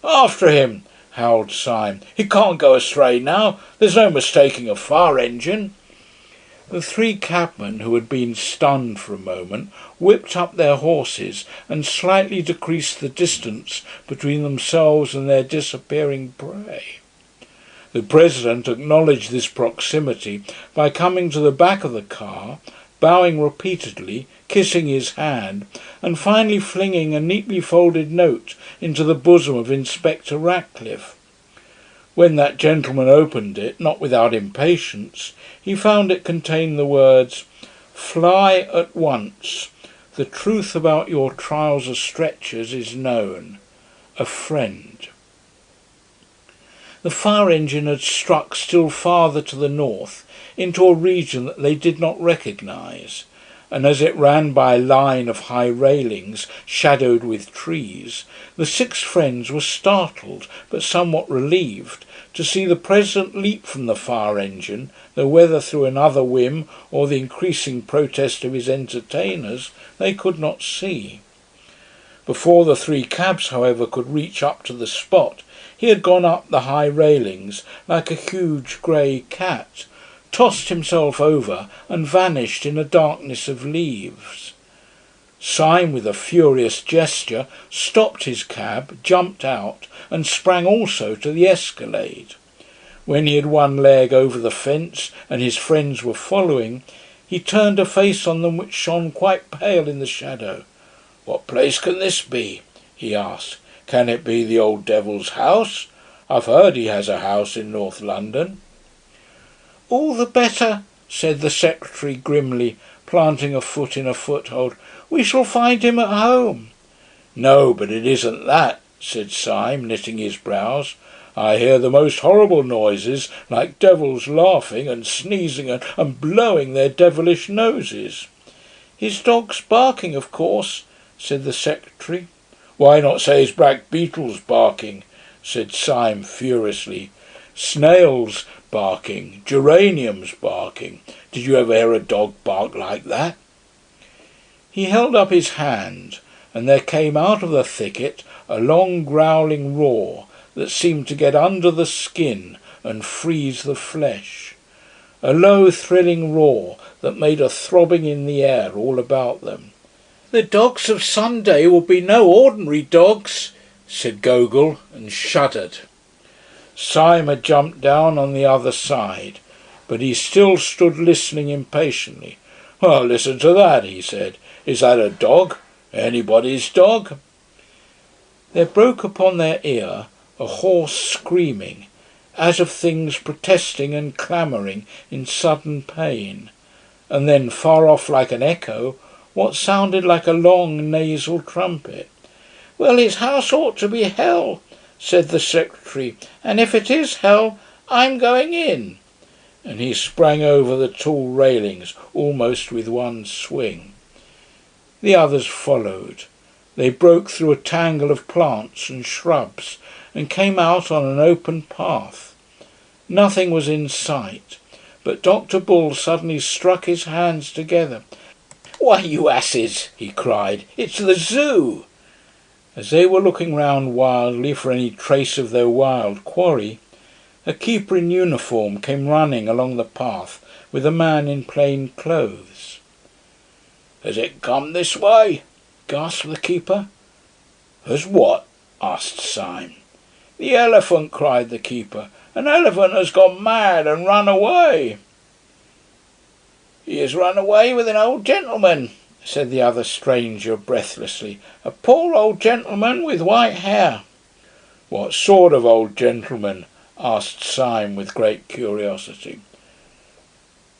"After him!" howled Syme. "He can't go astray now. There's no mistaking a fire engine." The three cabmen, who had been stunned for a moment, whipped up their horses and slightly decreased the distance between themselves and their disappearing prey. The President acknowledged this proximity by coming to the back of the car, bowing repeatedly, kissing his hand, and finally flinging a neatly folded note into the bosom of Inspector Ratcliffe. When that gentleman opened it, not without impatience, he found it contained the words, "Fly at once. The truth about your trouser stretchers is known. A friend." The fire engine had struck still farther to the north, into a region that they did not recognise, and as it ran by a line of high railings shadowed with trees, the six friends were startled, but somewhat relieved, to see the President leap from the fire engine, though whether through another whim or the increasing protest of his entertainers they could not see. Before the three cabs, however, could reach up to the spot, he had gone up the high railings like a huge grey cat, tossed himself over and vanished in a darkness of leaves. Syme, with a furious gesture, stopped his cab, jumped out, and sprang also to the escalade. When he had one leg over the fence and his friends were following, he turned a face on them which shone quite pale in the shadow. "What place can this be?" he asked. "Can it be the old devil's house? I've heard he has a house in North London." "All the better," said the secretary grimly, planting a foot in a foothold. "We shall find him at home." "No, but it isn't that," said Syme, knitting his brows. "I hear the most horrible noises, like devils laughing and sneezing and blowing their devilish noses." "His dog's barking, of course," said the secretary. "Why not say his black beetle's barking?" said Syme furiously. "Snails barking, geraniums barking. Did you ever hear a dog bark like that?" He held up his hand, and there came out of the thicket a long growling roar that seemed to get under the skin and freeze the flesh. A low thrilling roar that made a throbbing in the air all about them. "The dogs of Sunday will be no ordinary dogs," said Gogol, and shuddered. Syme had jumped down on the other side, but he still stood listening impatiently. "Well, listen to that," he said. "Is that a dog? Anybody's dog?" There broke upon their ear a hoarse screaming, as of things protesting and clamouring in sudden pain, and then far off like an echo, what sounded like a long nasal trumpet. "Well, his house ought to be hell," said the secretary, "and if it is hell, I'm going in." And he sprang over the tall railings almost with one swing. The others followed. They broke through a tangle of plants and shrubs and came out on an open path. Nothing was in sight, but Dr. Bull suddenly struck his hands together. "Why, you asses," he cried, "it's the zoo!" As they were looking round wildly for any trace of their wild quarry, a keeper in uniform came running along the path with a man in plain clothes. "Has it come this way?" gasped the keeper. "Has what?" asked Syme. "The elephant," cried the keeper. "An elephant has gone mad and run away." "He has run away with an old gentleman," said the other stranger breathlessly. "A poor old gentleman with white hair." "What sort of old gentleman?" asked Syme with great curiosity.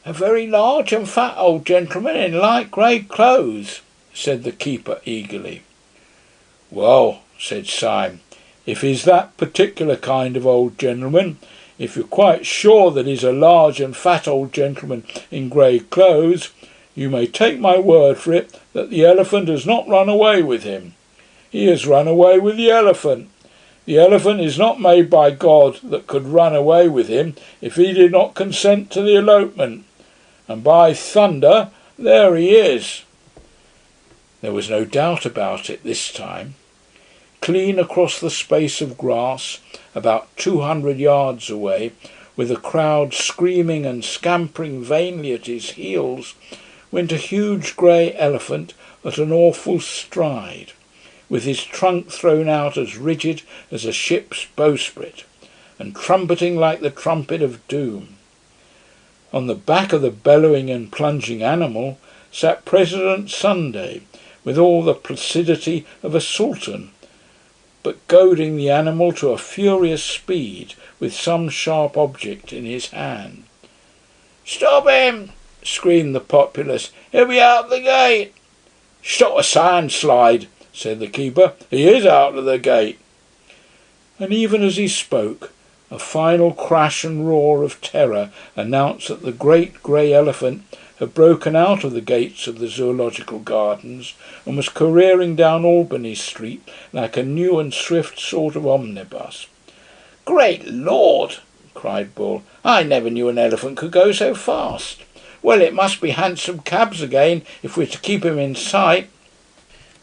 "A very large and fat old gentleman in light grey clothes," said the keeper eagerly. "Well," said Syme, If he's that particular kind of old gentleman, if you're quite sure that he's a large and fat old gentleman in grey clothes, you may take my word for it that the elephant has not run away with him. He has run away with the elephant. The elephant is not made by God that could run away with him if he did not consent to the elopement. And by thunder, there he is." There was no doubt about it this time. Clean across the space of grass, about 200 yards away, with a crowd screaming and scampering vainly at his heels, went a huge grey elephant at an awful stride, with his trunk thrown out as rigid as a ship's bowsprit, and trumpeting like the trumpet of doom. On the back of the bellowing and plunging animal sat President Sunday, with all the placidity of a sultan, but goading the animal to a furious speed with some sharp object in his hand. "Stop him!" screamed the populace. "He'll be out of the gate." "Stop a sandslide," said the keeper. "He is out of the gate." And even as he spoke, a final crash and roar of terror announced that the great grey elephant had broken out of the gates of the Zoological Gardens and was careering down Albany Street like a new and swift sort of omnibus. "Great Lord!" cried Bull. "I never knew an elephant could go so fast. Well, it must be hansom cabs again if we're to keep him in sight."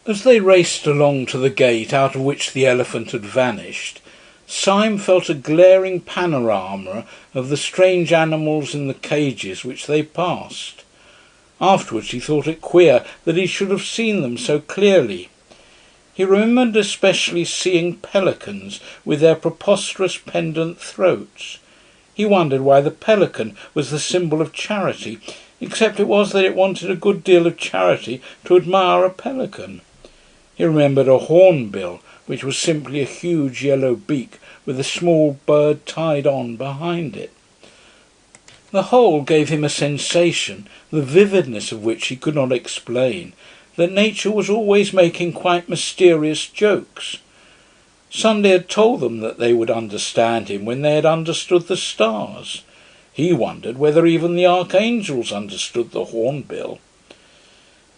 As they raced along to the gate out of which the elephant had vanished, Syme felt a glaring panorama of the strange animals in the cages which they passed. Afterwards he thought it queer that he should have seen them so clearly. He remembered especially seeing pelicans with their preposterous pendant throats. He wondered why the pelican was the symbol of charity, except it was that it wanted a good deal of charity to admire a pelican. He remembered a hornbill, which was simply a huge yellow beak with a small bird tied on behind it. The whole gave him a sensation, the vividness of which he could not explain, that nature was always making quite mysterious jokes. Sunday had told them that they would understand him when they had understood the stars. He wondered whether even the archangels understood the hornbill.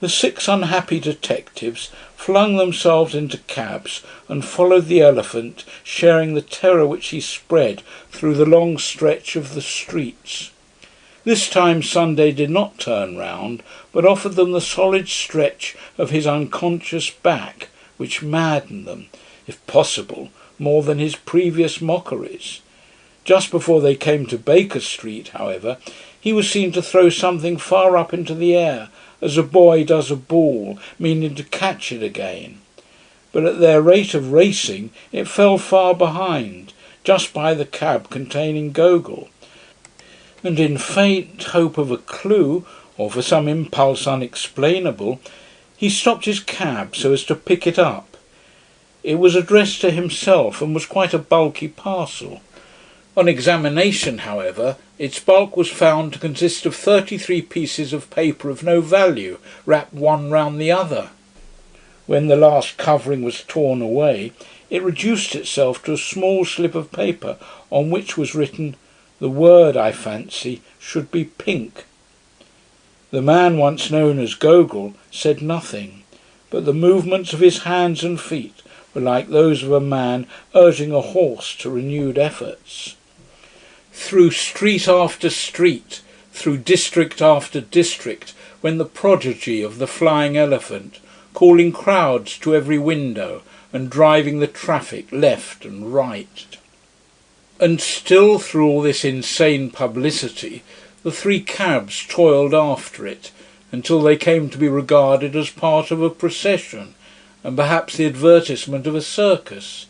The 6 unhappy detectives flung themselves into cabs and followed the elephant, sharing the terror which he spread through the long stretch of the streets. This time Sunday did not turn round, but offered them the solid stretch of his unconscious back, which maddened them, if possible, more than his previous mockeries. Just before they came to Baker Street, however, he was seen to throw something far up into the air, as a boy does a ball, meaning to catch it again. But at their rate of racing it fell far behind, just by the cab containing Gogol. And in faint hope of a clue, or for some impulse unexplainable, he stopped his cab so as to pick it up. It was addressed to himself and was quite a bulky parcel. On examination, however, its bulk was found to consist of 33 pieces of paper of no value, wrapped one round the other. When the last covering was torn away, it reduced itself to a small slip of paper on which was written, "The word, I fancy, should be pink." The man once known as Gogol said nothing, but the movements of his hands and feet were like those of a man urging a horse to renewed efforts. Through street after street, through district after district, went the prodigy of the flying elephant, calling crowds to every window and driving the traffic left and right. And still, through all this insane publicity, the 3 cabs toiled after it, until they came to be regarded as part of a procession, and perhaps the advertisement of a circus.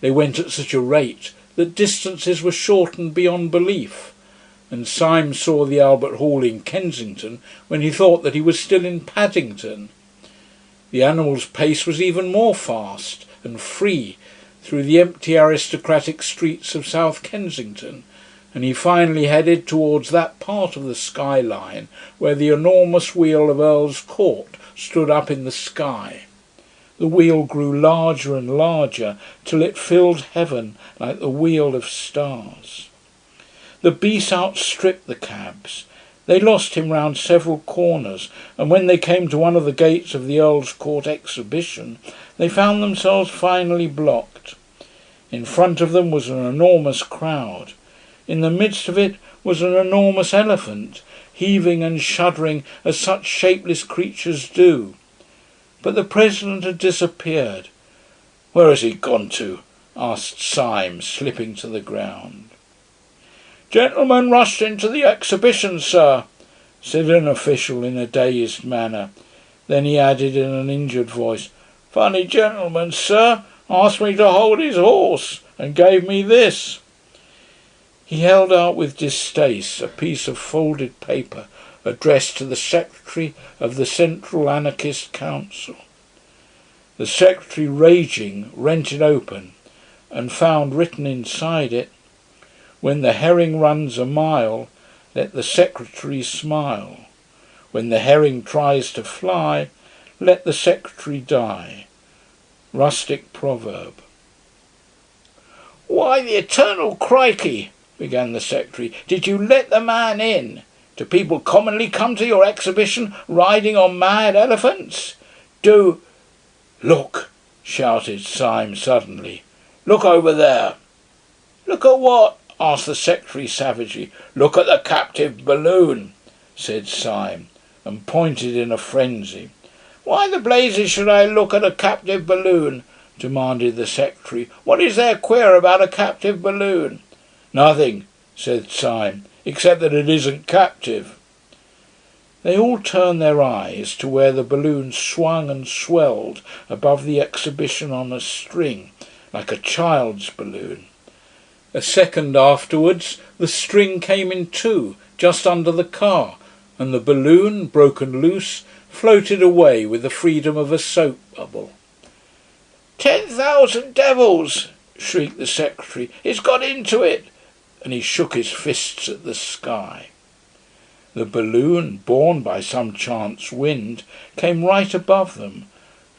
They went at such a rate that distances were shortened beyond belief, and Syme saw the Albert Hall in Kensington when he thought that he was still in Paddington. The animal's pace was even more fast and free through the empty aristocratic streets of South Kensington, and he finally headed towards that part of the skyline where the enormous wheel of Earl's Court stood up in the sky. The wheel grew larger and larger till it filled heaven like the wheel of stars. The beast outstripped the cabs. They lost him round several corners, and when they came to one of the gates of the Earl's Court Exhibition, they found themselves finally blocked. In front of them was an enormous crowd. In the midst of it was an enormous elephant, heaving and shuddering as such shapeless creatures do. But the President had disappeared. "Where has he gone to?" asked Syme, slipping to the ground. "Gentlemen rushed into the exhibition, sir," said an official in a dazed manner. Then he added in an injured voice, "Funny gentleman, sir, asked me to hold his horse and gave me this." He held out with distaste a piece of folded paper addressed to the Secretary of the Central Anarchist Council. The Secretary, raging, rent it open and found written inside it, "When the herring runs a mile, let the Secretary smile. When the herring tries to fly, let the Secretary die." Rustic proverb. "Why, the eternal crikey," began the Secretary, "did you let the man in? Do people commonly come to your exhibition riding on mad elephants? Do—" "Look!" shouted Syme suddenly. "Look over there." "Look at what?" asked the Secretary savagely. "Look at the captive balloon," said Syme, and pointed in a frenzy. "Why the blazes should I look at a captive balloon?" demanded the Secretary. "What is there queer about a captive balloon?" "Nothing," said Syme, "except that it isn't captive." They all turned their eyes to where the balloon swung and swelled above the exhibition on a string, like a child's balloon. A second afterwards the string came in two, just under the car, and the balloon, broken loose, floated away with the freedom of a soap bubble. "10,000 devils!" shrieked the Secretary. "It's got into it!" And he shook his fists at the sky. The balloon, borne by some chance wind, came right above them,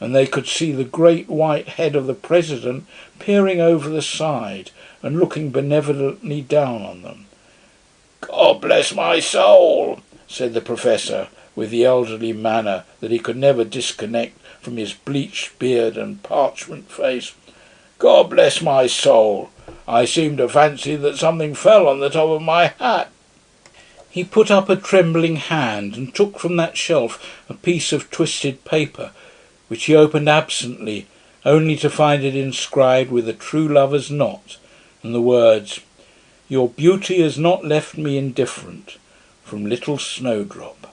and they could see the great white head of the President peering over the side and looking benevolently down on them. "God bless my soul," said the Professor, with the elderly manner that he could never disconnect from his bleached beard and parchment face. "God bless my soul. I seem to fancy that something fell on the top of my hat." He put up a trembling hand and took from that shelf a piece of twisted paper, which he opened absently, only to find it inscribed with a true lover's knot, and the words, "Your beauty has not left me indifferent, from little Snowdrop."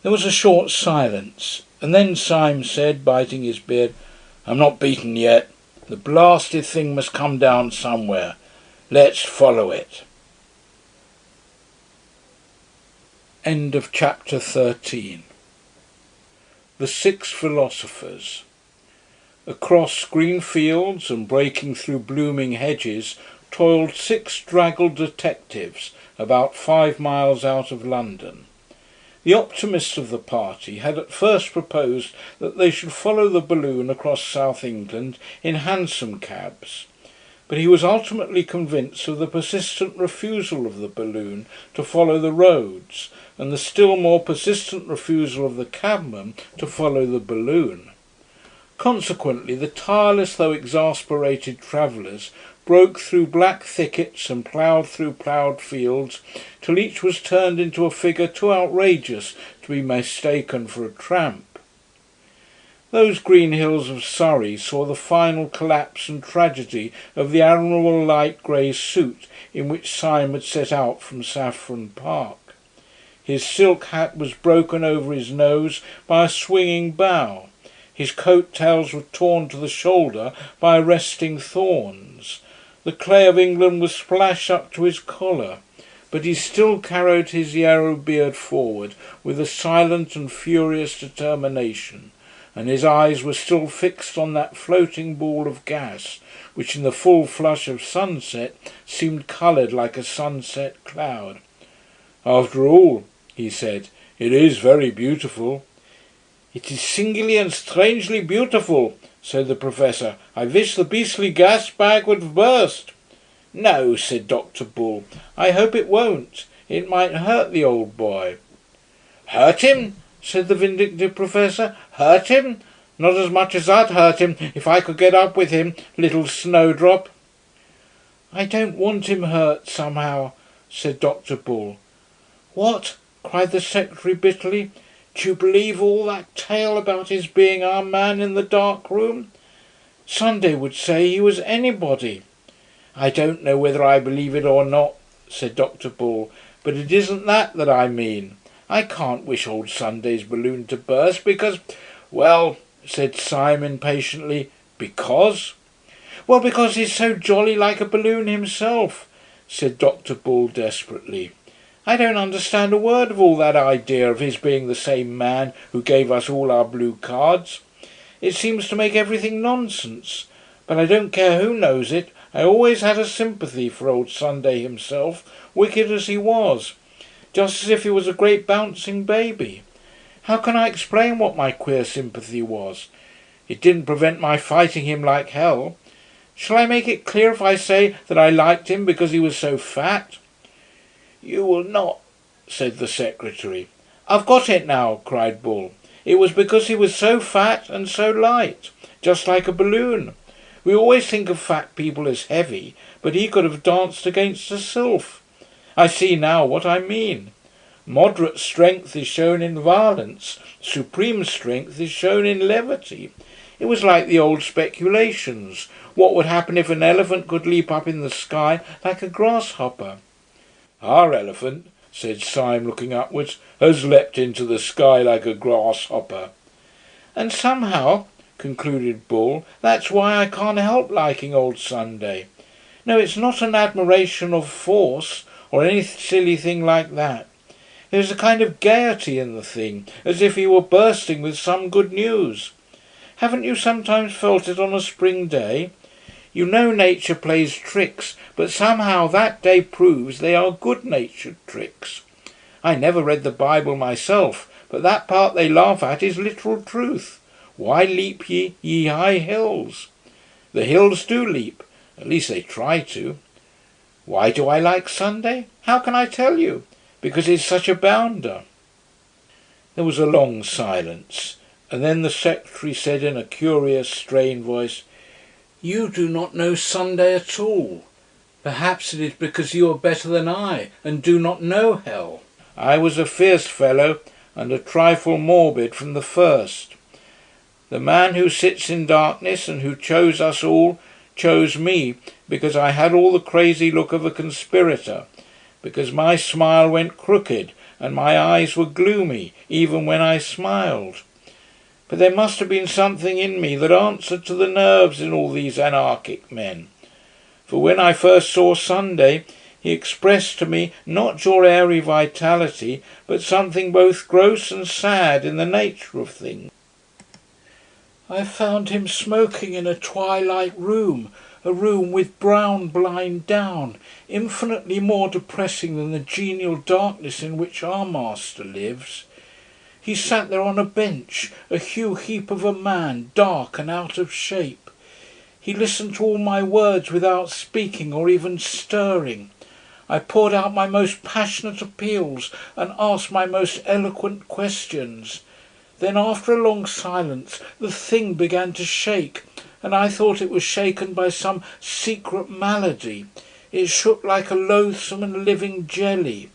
There was a short silence, and then Syme said, biting his beard, "I'm not beaten yet. The blasted thing must come down somewhere. Let's follow it." End of chapter 13. The Six Philosophers. Across green fields and breaking through blooming hedges toiled six draggled detectives about 5 miles out of London. The optimist of the party had at first proposed that they should follow the balloon across South England in hansom cabs, but he was ultimately convinced of the persistent refusal of the balloon to follow the roads, and the still more persistent refusal of the cabman to follow the balloon. Consequently, the tireless though exasperated travellers broke through black thickets and ploughed through ploughed fields till each was turned into a figure too outrageous to be mistaken for a tramp. Those green hills of Surrey saw the final collapse and tragedy of the admirable light grey suit in which Syme had set out from Saffron Park. His silk hat was broken over his nose by a swinging bough. His coat-tails were torn to the shoulder by arresting thorns. The clay of England was splashed up to his collar, but he still carried his yellow beard forward with a silent and furious determination, and his eyes were still fixed on that floating ball of gas, which in the full flush of sunset seemed coloured like a sunset cloud. "After all," he said, "it is very beautiful." "It is singularly and strangely beautiful," said the Professor. "I wish the beastly gas bag would burst." "No," said Dr. Bull. "I hope it won't. It might hurt the old boy." "Hurt him?" said the vindictive Professor. "Hurt him? Not as much as I'd hurt him if I could get up with him, little snowdrop." "I don't want him hurt, somehow," said Dr. Bull. "What?" cried the Secretary bitterly. "Do you believe all that tale about his being our man in the dark room? Sunday would say he was anybody." "I don't know whether I believe it or not," said Dr. Bull, "but it isn't that I mean. I can't wish old Sunday's balloon to burst because—" "Well," said Syme impatiently, "because?" "Well, because he's so jolly like a balloon himself," said Dr. Bull desperately. "I don't understand a word of all that idea of his being the same man who gave us all our blue cards. It seems to make everything nonsense. But I don't care who knows it. I always had a sympathy for old Sunday himself, wicked as he was, just as if he was a great bouncing baby. How can I explain what my queer sympathy was? It didn't prevent my fighting him like hell. Shall I make it clear if I say that I liked him because he was so fat?" "You will not," said the Secretary. "I've got it now," cried Bull. "It was because he was so fat and so light, just like a balloon. We always think of fat people as heavy, but he could have danced against a sylph. I see now what I mean. Moderate strength is shown in violence, supreme strength is shown in levity. It was like the old speculations. What would happen if an elephant could leap up in the sky like a grasshopper?" "Our elephant," said Syme, looking upwards, "has leapt into the sky like a grasshopper." "And somehow," concluded Bull, "that's why I can't help liking old Sunday. No, it's not an admiration of force, or any silly thing like that. There's a kind of gaiety in the thing, as if he were bursting with some good news. Haven't you sometimes felt it on a spring day? You know nature plays tricks, but somehow that day proves they are good-natured tricks. I never read the Bible myself, but that part they laugh at is literal truth. Why leap ye high hills? The hills do leap, at least they try to. Why do I like Sunday? How can I tell you? Because it's such a bounder." There was a long silence, and then the Secretary said in a curious, strained voice, "You do not know Sunday at all. Perhaps it is because you are better than I, and do not know hell. I was a fierce fellow, and a trifle morbid from the first. The man who sits in darkness, and who chose us all, chose me, because I had all the crazy look of a conspirator, because my smile went crooked, and my eyes were gloomy, even when I smiled. But there must have been something in me that answered to the nerves in all these anarchic men. For when I first saw Sunday, he expressed to me not your airy vitality, but something both gross and sad in the nature of things. I found him smoking in a twilight room, a room with brown blind down, infinitely more depressing than the genial darkness in which our master lives. He sat there on a bench, a heap of a man, dark and out of shape. He listened to all my words without speaking or even stirring. I poured out my most passionate appeals and asked my most eloquent questions. Then, after a long silence, the thing began to shake, and I thought it was shaken by some secret malady. It shook like a loathsome and living jelly.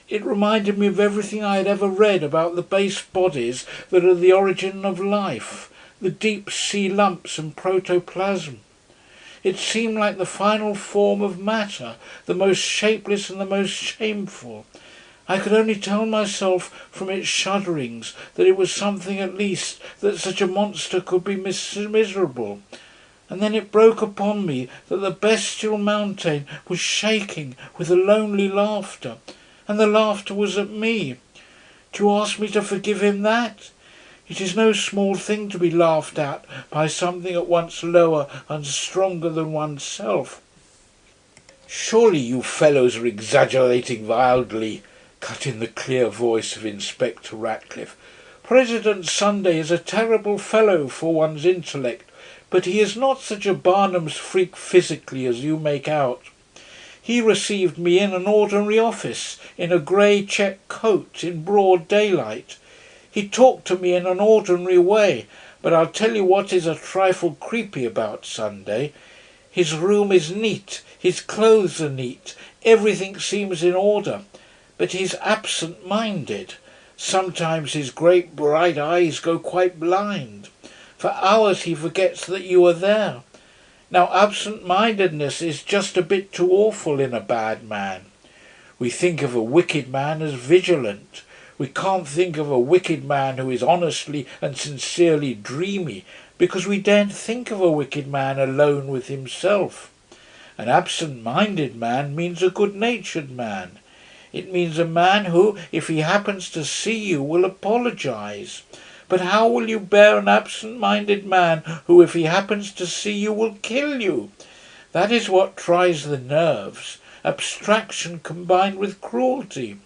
It reminded me of everything I had ever read about the base bodies that are the origin of life, the deep sea lumps and protoplasm. It seemed like the final form of matter, the most shapeless and the most shameful. I could only tell myself from its shudderings that it was something at least, that such a monster could be miserable. And then it broke upon me that the bestial mountain was shaking with a lonely laughter, and the laughter was at me. Do you ask me to forgive him that? It is no small thing to be laughed at by something at once lower and stronger than oneself." "Surely you fellows are exaggerating wildly," cut in the clear voice of Inspector Ratcliffe. President Sunday is a terrible fellow for one's intellect, but he is not such a Barnum's freak physically as you make out. He received me in an ordinary office, in a grey check coat, in broad daylight. He talked to me in an ordinary way, but I'll tell you what is a trifle creepy about Sunday. His room is neat, his clothes are neat, everything seems in order, but he's absent-minded. Sometimes his great bright eyes go quite blind. For hours he forgets that you are there. Now absent-mindedness is just a bit too awful in a bad man. We think of a wicked man as vigilant. We can't think of a wicked man who is honestly and sincerely dreamy, because we daren't think of a wicked man alone with himself. An absent-minded man means a good-natured man. It means a man who, if he happens to see you, will apologise. But how will you bear an absent-minded man who, if he happens to see you, will kill you? That is what tries the nerves, abstraction combined with cruelty.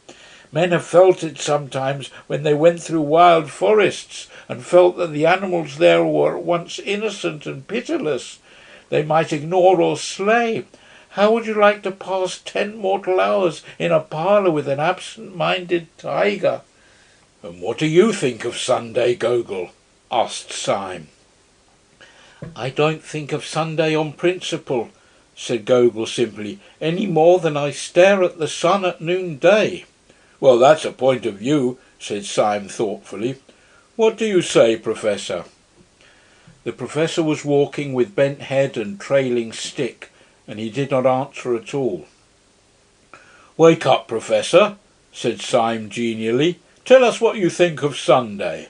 Men have felt it sometimes when they went through wild forests and felt that the animals there were at once innocent and pitiless. They might ignore or slay. How would you like to pass 10 mortal hours in a parlour with an absent-minded tiger? "And what do you think of Sunday, Gogol?" asked Syme. "I don't think of Sunday on principle," said Gogol simply, "any more than I stare at the sun at noonday." "Well, that's a point of view," said Syme thoughtfully. "What do you say, Professor?" The Professor was walking with bent head and trailing stick, and he did not answer at all. "Wake up, Professor," said Syme genially. "Tell us what you think of Sunday."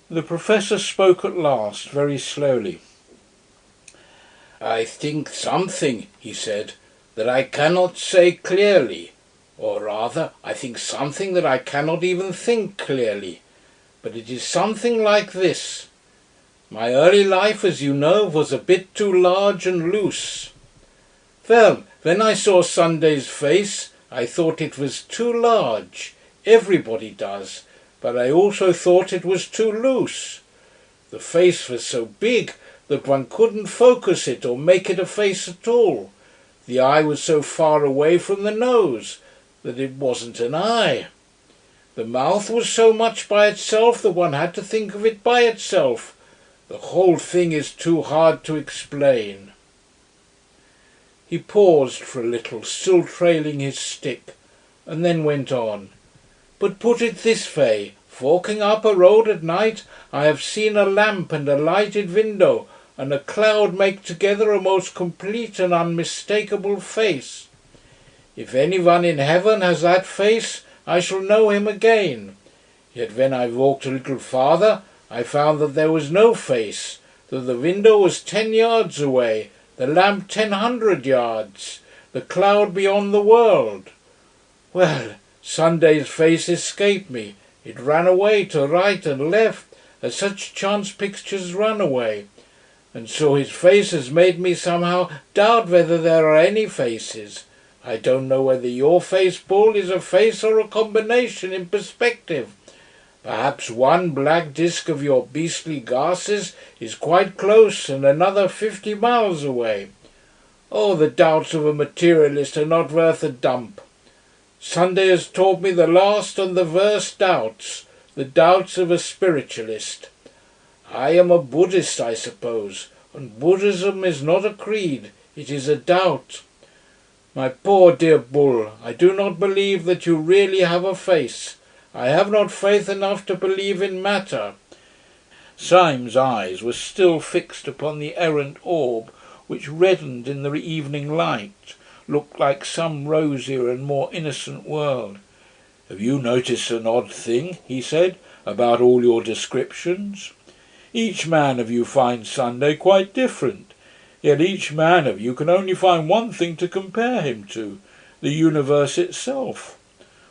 The Professor spoke at last, very slowly. "I think something," he said, "that I cannot say clearly. Or rather, I think something that I cannot even think clearly. But it is something like this. My early life, as you know, was a bit too large and loose. Well, when I saw Sunday's face, I thought it was too large. Everybody does. But I also thought it was too loose. The face was so big that one couldn't focus it or make it a face at all. The eye was so far away from the nose that it wasn't an eye. The mouth was so much by itself that one had to think of it by itself. The whole thing is too hard to explain." He paused for a little, still trailing his stick, and then went on. "But put it this way, walking up a road at night, I have seen a lamp and a lighted window and a cloud make together a most complete and unmistakable face. If anyone in heaven has that face, I shall know him again. Yet when I walked a little farther, I found that there was no face, that the window was 10 yards away, the lamp 100 yards, the cloud beyond the world. Well, Sunday's face escaped me. It ran away to right and left, as such chance pictures run away. And so his face has made me somehow doubt whether there are any faces. I don't know whether your face, Paul, is a face or a combination in perspective. Perhaps one black disc of your beastly glasses is quite close and another 50 miles away. Oh, the doubts of a materialist are not worth a dump. Sunday has taught me the last and the worst doubts, the doubts of a spiritualist. I am a Buddhist, I suppose, and Buddhism is not a creed, it is a doubt. My poor dear Bull, I do not believe that you really have a face. I have not faith enough to believe in matter." Syme's eyes were still fixed upon the errant orb, which, reddened in the evening light, looked like some rosier and more innocent world. "Have you noticed an odd thing," he said, "about all your descriptions? Each man of you finds Sunday quite different, yet each man of you can only find one thing to compare him to, the universe itself.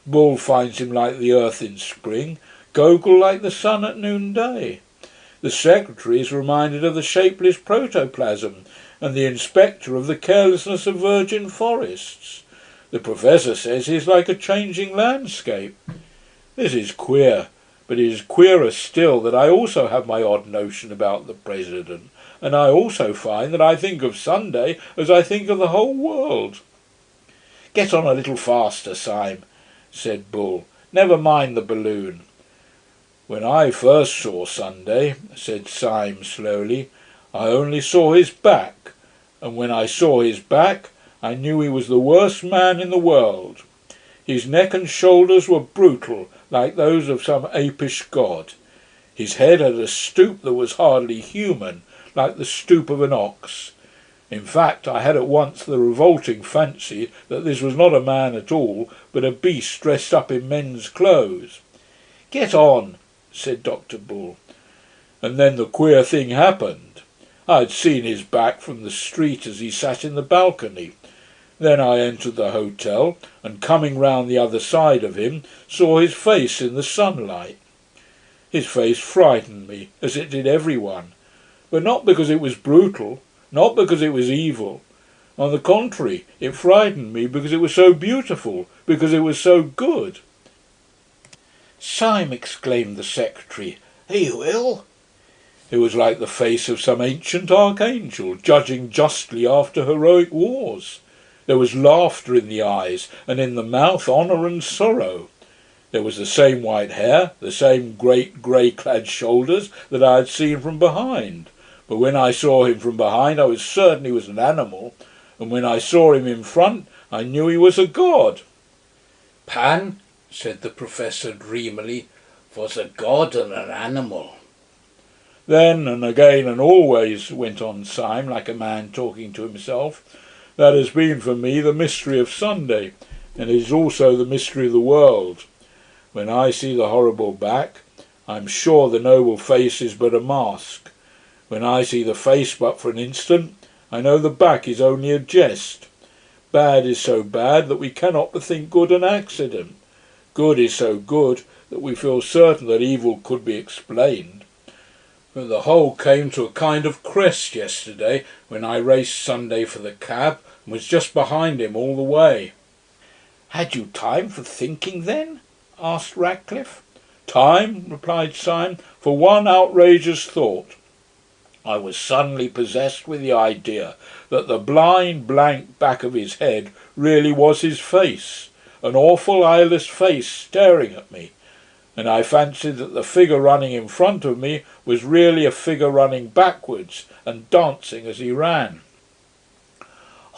Bull finds him like the earth in spring, Gogol like the sun at noonday. The secretary is reminded of the shapeless protoplasm, and the inspector of the carelessness of virgin forests. The professor says he is like a changing landscape. This is queer, But it is queerer still that I also have my odd notion about the President, and I also find that I think of Sunday as I think of the whole world." "Get on a little faster, Syme," said Bull. "Never mind the balloon." "When I first saw Sunday," said Syme slowly, "I only saw his back, and when I saw his back I knew he was the worst man in the world. His neck and shoulders were brutal, like those of some apish god. His head had a stoop that was hardly human, like the stoop of an ox. In fact, I had at once the revolting fancy that this was not a man at all, but a beast dressed up in men's clothes." "Get on," said Dr. Bull. "And then the queer thing happened. I had seen his back from the street as he sat in the balcony. Then I entered the hotel, and coming round the other side of him, saw his face in the sunlight. His face frightened me, as it did every one, but not because it was brutal, not because it was evil. On the contrary, it frightened me because it was so beautiful, because it was so good." "Syme," exclaimed the secretary, "are you ill?" "It was like the face of some ancient archangel, judging justly after heroic wars. There was laughter in the eyes, and in the mouth honour and sorrow. There was the same white hair, the same great grey-clad shoulders that I had seen from behind. But when I saw him from behind I was certain he was an animal, and when I saw him in front I knew he was a god." "Pan," said the professor dreamily, "was a god and an animal." "Then, and again and always," went on Syme, like a man talking to himself, "that has been for me the mystery of Sunday, and it is also the mystery of the world. When I see the horrible back, I am sure the noble face is but a mask. When I see the face but for an instant, I know the back is only a jest. Bad is so bad that we cannot but think good an accident. Good is so good that we feel certain that evil could be explained. But the whole came to a kind of crest yesterday when I raced Sunday for the cab and was just behind him all the way." "Had you time for thinking then?" asked Radcliffe. "Time," replied Syme, "for one outrageous thought. I was suddenly possessed with the idea that the blind blank back of his head really was his face, an awful eyeless face staring at me, and I fancied that the figure running in front of me was really a figure running backwards and dancing as he ran."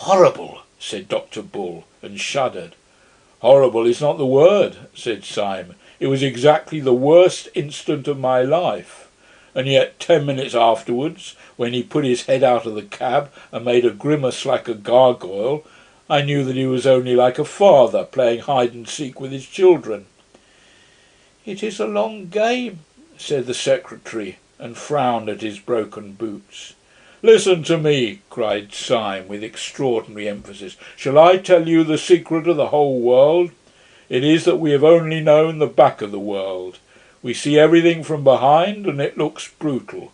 "Horrible," said Dr. Bull, and shuddered. "Horrible is not the word," said Syme. "It was exactly the worst instant of my life. And yet 10 minutes afterwards, when he put his head out of the cab and made a grimace like a gargoyle, I knew that he was only like a father playing hide and seek with his children." "It is a long game," said the secretary, and frowned at his broken boots. "Listen to me," cried Syme with extraordinary emphasis. "Shall I tell you the secret of the whole world? It is that we have only known the back of the world. We see everything from behind, and it looks brutal.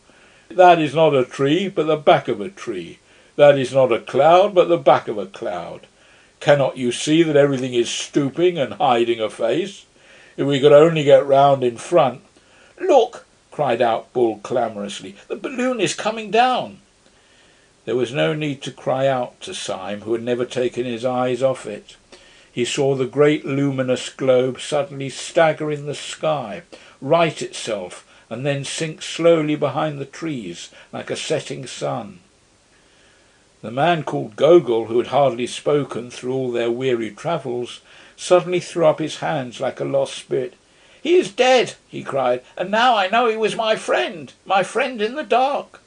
That is not a tree, but the back of a tree. That is not a cloud, but the back of a cloud. Cannot you see that everything is stooping and hiding a face? If we could only get round in front—" "Look!" cried out Bull clamorously. "The balloon is coming down." There was no need to cry out to Syme, who had never taken his eyes off it. He saw the great luminous globe suddenly stagger in the sky, right itself, and then sink slowly behind the trees like a setting sun. The man called Gogol, who had hardly spoken through all their weary travels, suddenly threw up his hands like a lost spirit. "He is dead," he cried, "and now I know he was my friend in the dark."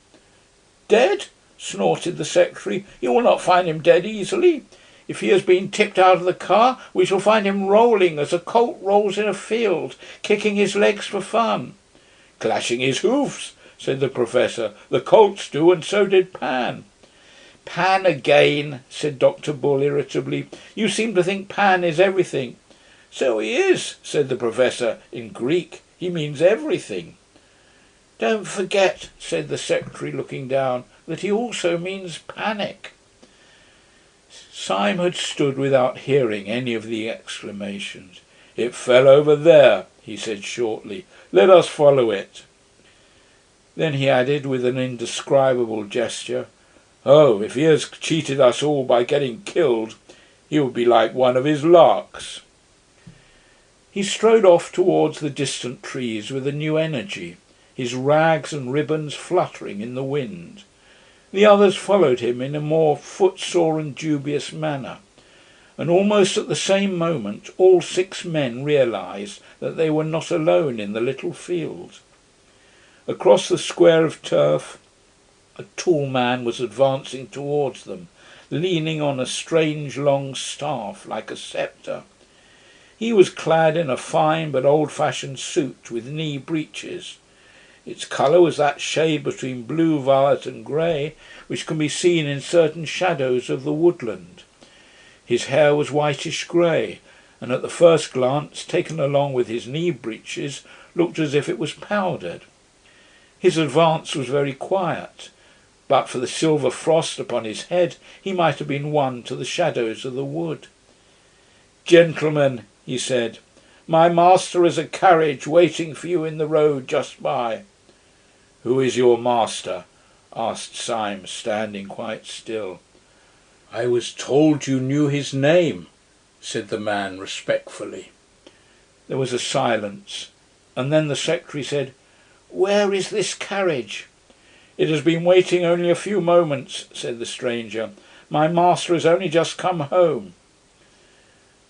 "Dead?" snorted the secretary. "You will not find him dead easily. If he has been tipped out of the car, we shall find him rolling as a colt rolls in a field, kicking his legs for fun." "Clashing his hoofs," said the professor. "The colts do, and so did Pan." "Pan again," said Dr. Bull irritably. "You seem to think Pan is everything." "So he is," said the professor. "In Greek he means everything." "Don't forget," said the secretary, looking down, "that he also means panic." Syme had stood without hearing any of the exclamations. "It fell over there," he said shortly. "Let us follow it." Then he added with an indescribable gesture, "Oh, if he has cheated us all by getting killed, he would be like one of his larks." He strode off towards the distant trees with a new energy, his rags and ribbons fluttering in the wind. The others followed him in a more footsore and dubious manner, and almost at the same moment all 6 men realised that they were not alone in the little field. Across the square of turf a tall man was advancing towards them, leaning on a strange long staff like a sceptre. He was clad in a fine but old-fashioned suit with knee breeches. Its colour was that shade between blue, violet and grey which can be seen in certain shadows of the woodland. His hair was whitish grey, and at the first glance, taken along with his knee breeches, looked as if it was powdered. His advance was very quiet. But for the silver frost upon his head, he might have been one to the shadows of the wood. "Gentlemen," he said, "my master has a carriage waiting for you in the road just by." "Who is your master?" asked Syme, standing quite still. "I was told you knew his name," said the man respectfully. There was a silence, and then the secretary said, "Where is this carriage?" "It has been waiting only a few moments," said the stranger. "My master has only just come home."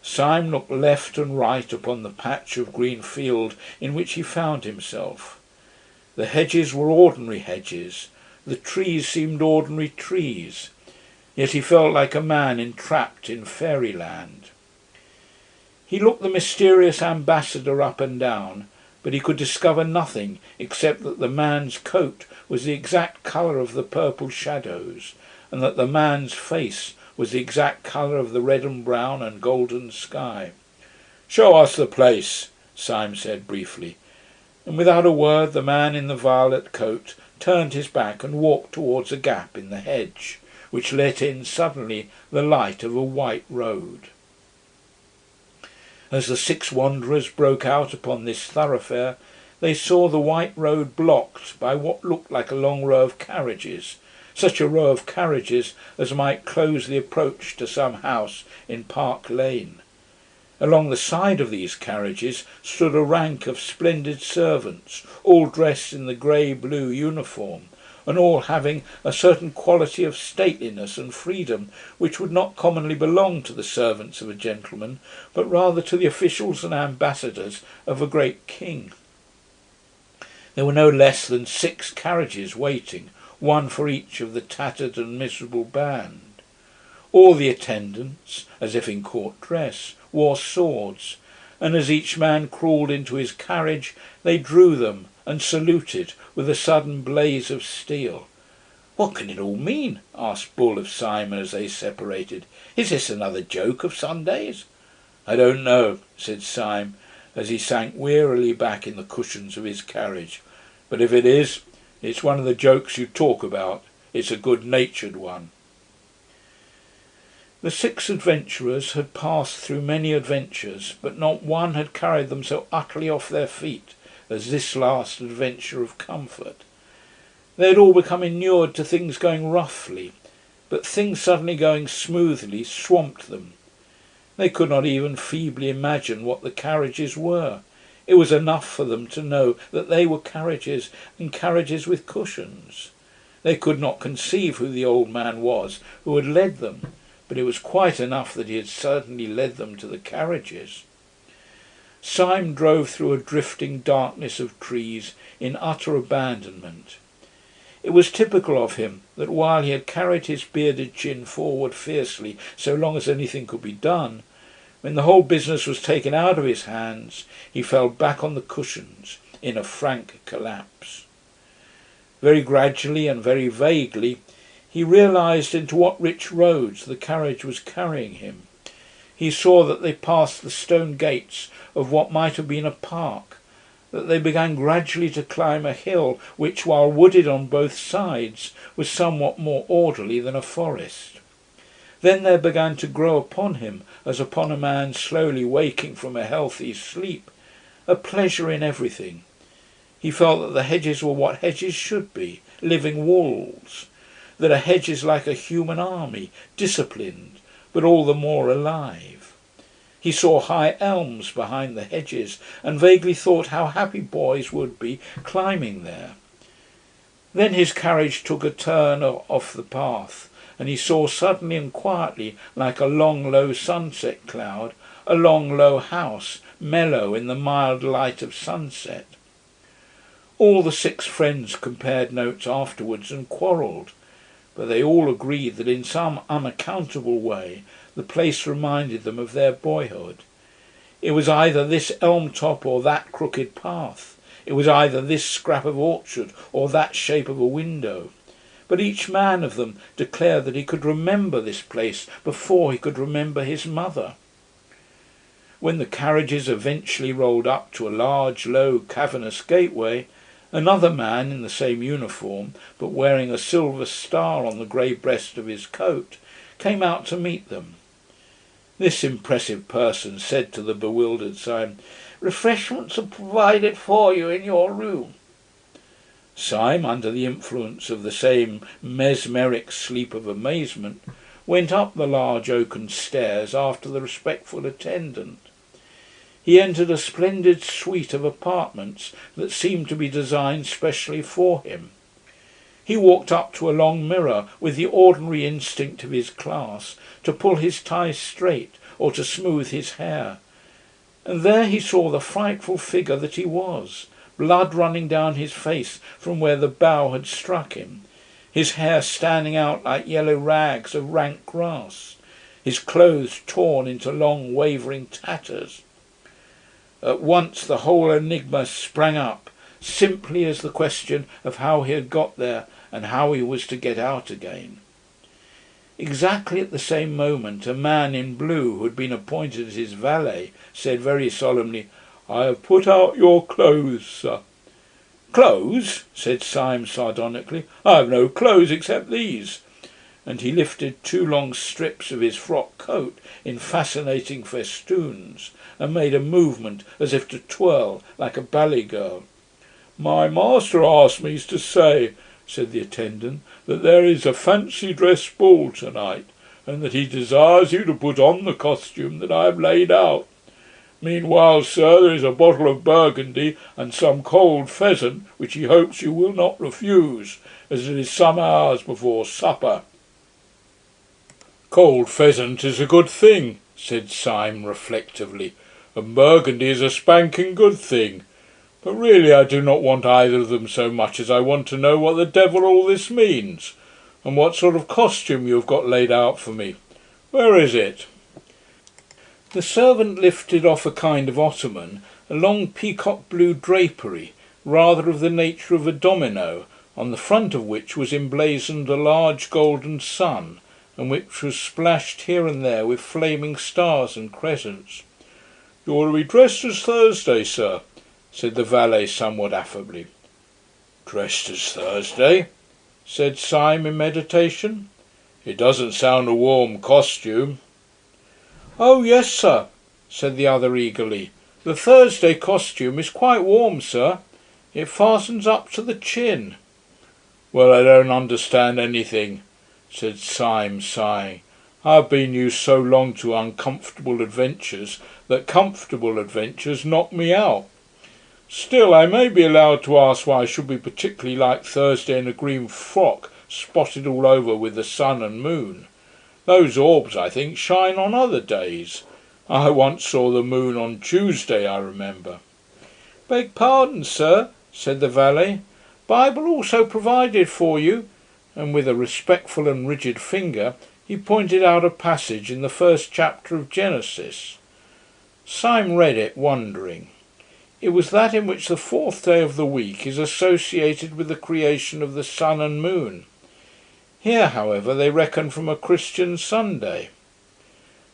Syme looked left and right upon the patch of green field in which he found himself. The hedges were ordinary hedges, the trees seemed ordinary trees, yet he felt like a man entrapped in fairyland. He looked the mysterious ambassador up and down, but he could discover nothing except that the man's coat was the exact colour of the purple shadows, and that the man's face was the exact colour of the red and brown and golden sky. "Show us the place," Syme said briefly, and without a word the man in the violet coat turned his back and walked towards a gap in the hedge, which let in suddenly the light of a white road. As the 6 wanderers broke out upon this thoroughfare, they saw the white road blocked by what looked like a long row of carriages, such a row of carriages as might close the approach to some house in Park Lane. Along the side of these carriages stood a rank of splendid servants, all dressed in the grey-blue uniform, and all having a certain quality of stateliness and freedom which would not commonly belong to the servants of a gentleman, but rather to the officials and ambassadors of a great king. There were no less than 6 carriages waiting, one for each of the tattered and miserable band. All the attendants, as if in court dress, wore swords, and as each man crawled into his carriage they drew them and saluted with a sudden blaze of steel. "What can it all mean?" asked Bull of Simon as they separated. "Is this another joke of Sundays?" "I don't know," said Syme, as he sank wearily back in the cushions of his carriage. "But if it is, it's one of the jokes you talk about. It's a good-natured one." The 6 adventurers had passed through many adventures, but not one had carried them so utterly off their feet as this last adventure of comfort. They had all become inured to things going roughly, but things suddenly going smoothly swamped them. They could not even feebly imagine what the carriages were. It was enough for them to know that they were carriages, and carriages with cushions. They could not conceive who the old man was who had led them, but it was quite enough that he had certainly led them to the carriages. Syme drove through a drifting darkness of trees in utter abandonment. It was typical of him that while he had carried his bearded chin forward fiercely so long as anything could be done, when the whole business was taken out of his hands, he fell back on the cushions in a frank collapse. Very gradually and very vaguely he realised into what rich roads the carriage was carrying him. He saw that they passed the stone gates of what might have been a park, that they began gradually to climb a hill which, while wooded on both sides, was somewhat more orderly than a forest. Then there began to grow upon him, as upon a man slowly waking from a healthy sleep, a pleasure in everything. He felt that the hedges were what hedges should be, living walls, that a hedge is like a human army, disciplined, but all the more alive. He saw high elms behind the hedges, and vaguely thought how happy boys would be climbing there. Then his carriage took a turn off the path, and he saw suddenly and quietly, like a long low sunset cloud, a long low house, mellow in the mild light of sunset. All the 6 friends compared notes afterwards and quarrelled, but they all agreed that in some unaccountable way the place reminded them of their boyhood. It was either this elm top or that crooked path. It was either this scrap of orchard or that shape of a window. But each man of them declared that he could remember this place before he could remember his mother. When the carriages eventually rolled up to a large, low, cavernous gateway, another man in the same uniform, but wearing a silver star on the grey breast of his coat, came out to meet them. This impressive person said to the bewildered Syme, "Refreshments are provided for you in your room." Syme, under the influence of the same mesmeric sleep of amazement, went up the large oaken stairs after the respectful attendant. He entered a splendid suite of apartments that seemed to be designed specially for him. He walked up to a long mirror with the ordinary instinct of his class to pull his tie straight or to smooth his hair. And there he saw the frightful figure that he was, blood running down his face from where the bough had struck him, his hair standing out like yellow rags of rank grass, his clothes torn into long wavering tatters. At once the whole enigma sprang up, simply as the question of how he had got there and how he was to get out again. Exactly at the same moment a man in blue, who had been appointed as his valet, said very solemnly, "I have put out your clothes, sir." "Clothes?" said Syme sardonically. "I have no clothes except these." And he lifted 2 long strips of his frock coat in fascinating festoons, and made a movement as if to twirl, like a ballet girl. "My master asked me to say," said the attendant, "that there is a fancy dress ball tonight, and that he desires you to put on the costume that I have laid out. Meanwhile, sir, there is a bottle of Burgundy and some cold pheasant, which he hopes you will not refuse, as it is some hours before supper." "Cold pheasant is a good thing," said Syme reflectively, "and Burgundy is a spanking good thing. But really I do not want either of them so much as I want to know what the devil all this means, and what sort of costume you have got laid out for me. Where is it?" The servant lifted off a kind of ottoman a long peacock blue drapery, rather of the nature of a domino, on the front of which was emblazoned a large golden sun, and which was splashed here and there with flaming stars and crescents. "You are to be dressed as Thursday, sir," said the valet somewhat affably. "Dressed as Thursday?" said Syme in meditation. "It doesn't sound a warm costume." "Oh yes, sir," said the other eagerly. "The Thursday costume is quite warm, sir. It fastens up to the chin." "Well, I don't understand anything," said Syme, sighing. "I have been used so long to uncomfortable adventures that comfortable adventures knock me out. Still, I may be allowed to ask why I should be particularly like Thursday in a green frock spotted all over with the sun and moon. Those orbs, I think, shine on other days. I once saw the moon on Tuesday, I remember." "Beg pardon, sir," said the valet. "Bible also provided for you," and with a respectful and rigid finger he pointed out a passage in the 1st chapter of Genesis. Syme read it, wondering. It was that in which the 4th day of the week is associated with the creation of the sun and moon. Here, however, they reckon from a Christian Sunday.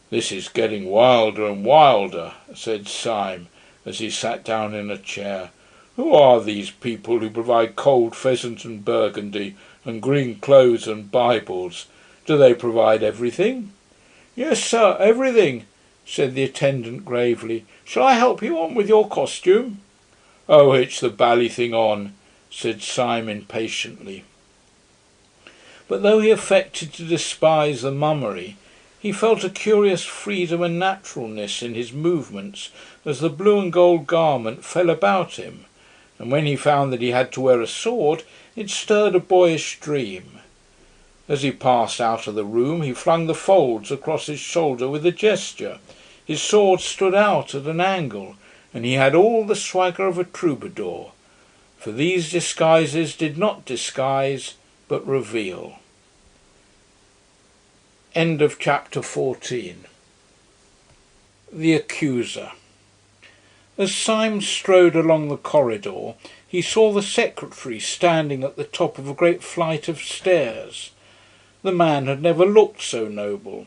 "This is getting wilder and wilder," said Syme, as he sat down in a chair. "Who are these people who provide cold pheasant and Burgundy, and green clothes and Bibles? Do they provide everything? Yes, sir, everything, said the attendant gravely. Shall I help you on with your costume? Oh, hitch the bally thing on, said Syme impatiently. But though he affected to despise the mummery, he felt a curious freedom and naturalness in his movements as the blue and gold garment fell about him, and when he found that he had to wear a sword, it stirred a boyish dream. As he passed out of the room, he flung the folds across his shoulder with a gesture. His sword stood out at an angle, and he had all the swagger of a troubadour. For these disguises did not disguise, but reveal. End of chapter 14. The Accuser. As Syme strode along the corridor, he saw the secretary standing at the top of a great flight of stairs. The man had never looked so noble.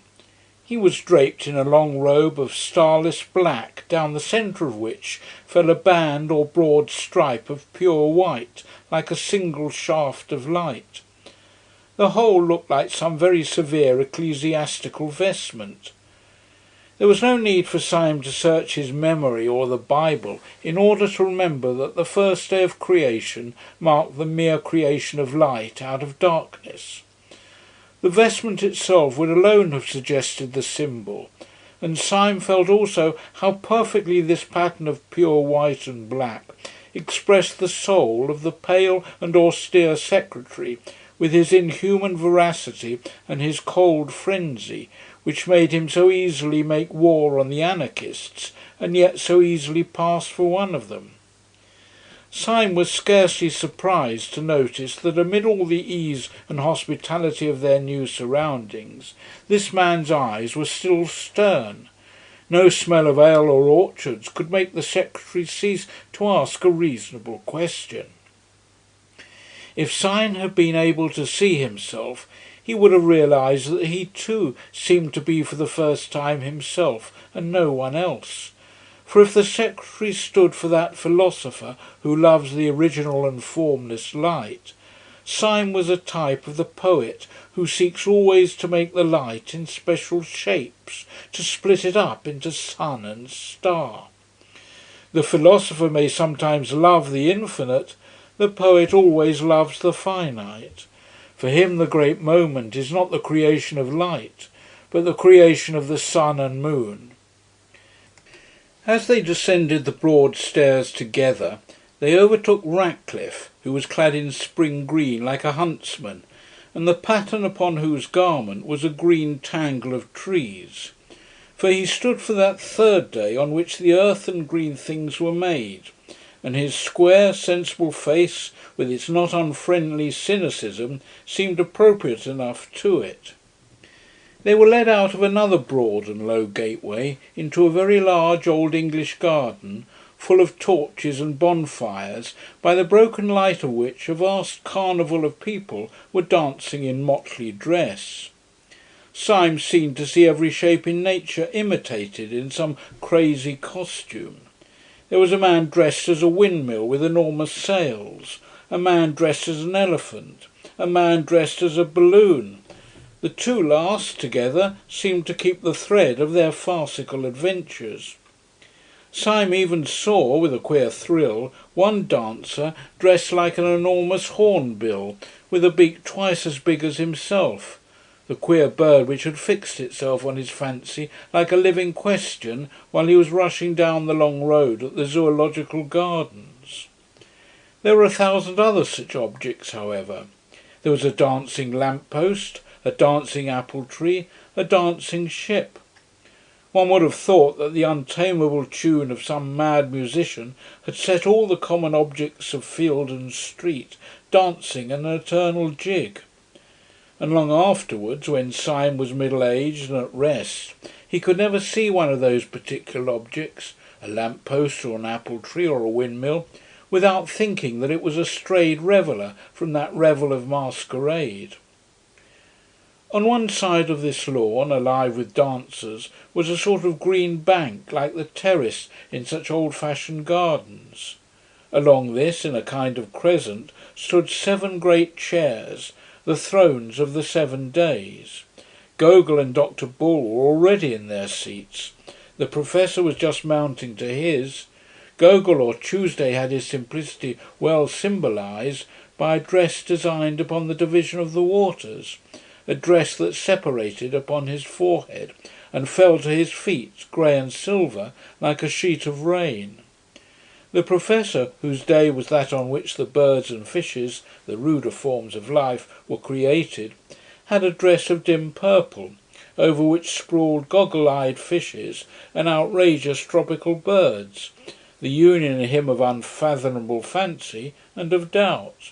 He was draped in a long robe of starless black, down the centre of which fell a band or broad stripe of pure white, like a single shaft of light. The whole looked like some very severe ecclesiastical vestment. There was no need for Syme to search his memory or the Bible in order to remember that the first day of creation marked the mere creation of light out of darkness. The vestment itself would alone have suggested the symbol, and Syme felt also how perfectly this pattern of pure white and black expressed the soul of the pale and austere secretary, with his inhuman veracity and his cold frenzy, which made him so easily make war on the anarchists, and yet so easily pass for one of them. Syme was scarcely surprised to notice that amid all the ease and hospitality of their new surroundings, this man's eyes were still stern. No smell of ale or orchards could make the secretary cease to ask a reasonable question. If Syme had been able to see himself, he would have realised that he too seemed to be for the first time himself and no one else. For if the secretary stood for that philosopher who loves the original and formless light, Syme was a type of the poet who seeks always to make the light in special shapes, to split it up into sun and star. The philosopher may sometimes love the infinite, the poet always loves the finite. For him the great moment is not the creation of light, but the creation of the sun and moon. As they descended the broad stairs together, they overtook Ratcliffe, who was clad in spring green like a huntsman, and the pattern upon whose garment was a green tangle of trees. For he stood for that third day on which the earth and green things were made, and his square, sensible face, with its not unfriendly cynicism, seemed appropriate enough to it. They were led out of another broad and low gateway into a very large old English garden, full of torches and bonfires, by the broken light of which a vast carnival of people were dancing in motley dress. Syme seemed to see every shape in nature imitated in some crazy costume. There was a man dressed as a windmill with enormous sails, a man dressed as an elephant, a man dressed as a balloon. The two last, together, seemed to keep the thread of their farcical adventures. Syme even saw, with a queer thrill, one dancer dressed like an enormous hornbill, with a beak twice as big as himself, the queer bird which had fixed itself on his fancy like a living question while he was rushing down the long road at the Zoological Gardens. There were 1,000 other such objects, however. There was a dancing lamp-post, a dancing apple-tree, a dancing ship. One would have thought that the untamable tune of some mad musician had set all the common objects of field and street dancing an eternal jig. And long afterwards, when Syme was middle-aged and at rest, he could never see one of those particular objects, a lamp-post or an apple-tree or a windmill, without thinking that it was a strayed reveller from that revel of masquerade. On one side of this lawn, alive with dancers, was a sort of green bank, like the terrace in such old-fashioned gardens. Along this, in a kind of crescent, stood 7 great chairs, the thrones of the 7 days. Gogol and Dr. Bull were already in their seats. The Professor was just mounting to his. Gogol or Tuesday had his simplicity well symbolised by a dress designed upon the division of the waters, a dress that separated upon his forehead and fell to his feet, grey and silver, like a sheet of rain. The Professor, whose day was that on which the birds and fishes, the ruder forms of life, were created, had a dress of dim purple, over which sprawled goggle-eyed fishes and outrageous tropical birds, the union in him of unfathomable fancy and of doubt.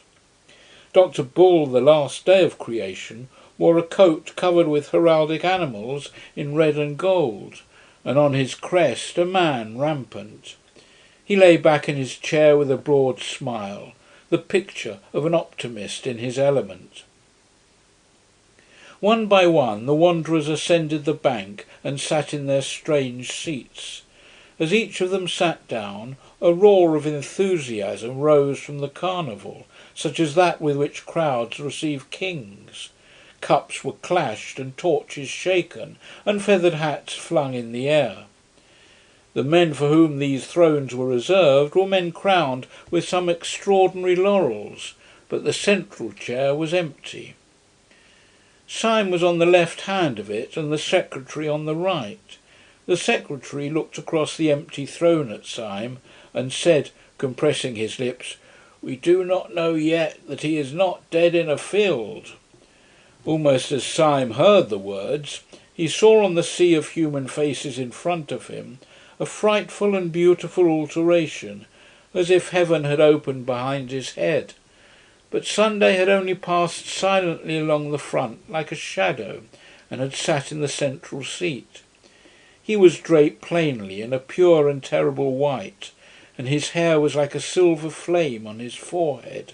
Dr. Bull, the last day of creation, wore a coat covered with heraldic animals in red and gold, and on his crest a man rampant. He lay back in his chair with a broad smile, the picture of an optimist in his element. One by one the wanderers ascended the bank and sat in their strange seats. As each of them sat down, a roar of enthusiasm rose from the carnival, such as that with which crowds receive kings. Cups were clashed and torches shaken, and feathered hats flung in the air. The men for whom these thrones were reserved were men crowned with some extraordinary laurels, but the central chair was empty. Syme was on the left hand of it, and the secretary on the right. The secretary looked across the empty throne at Syme, and said, compressing his lips, "We do not know yet that he is not dead in a field." Almost as Syme heard the words, he saw on the sea of human faces in front of him a frightful and beautiful alteration, as if heaven had opened behind his head. But Sunday had only passed silently along the front like a shadow, and had sat in the central seat. He was draped plainly in a pure and terrible white, and his hair was like a silver flame on his forehead.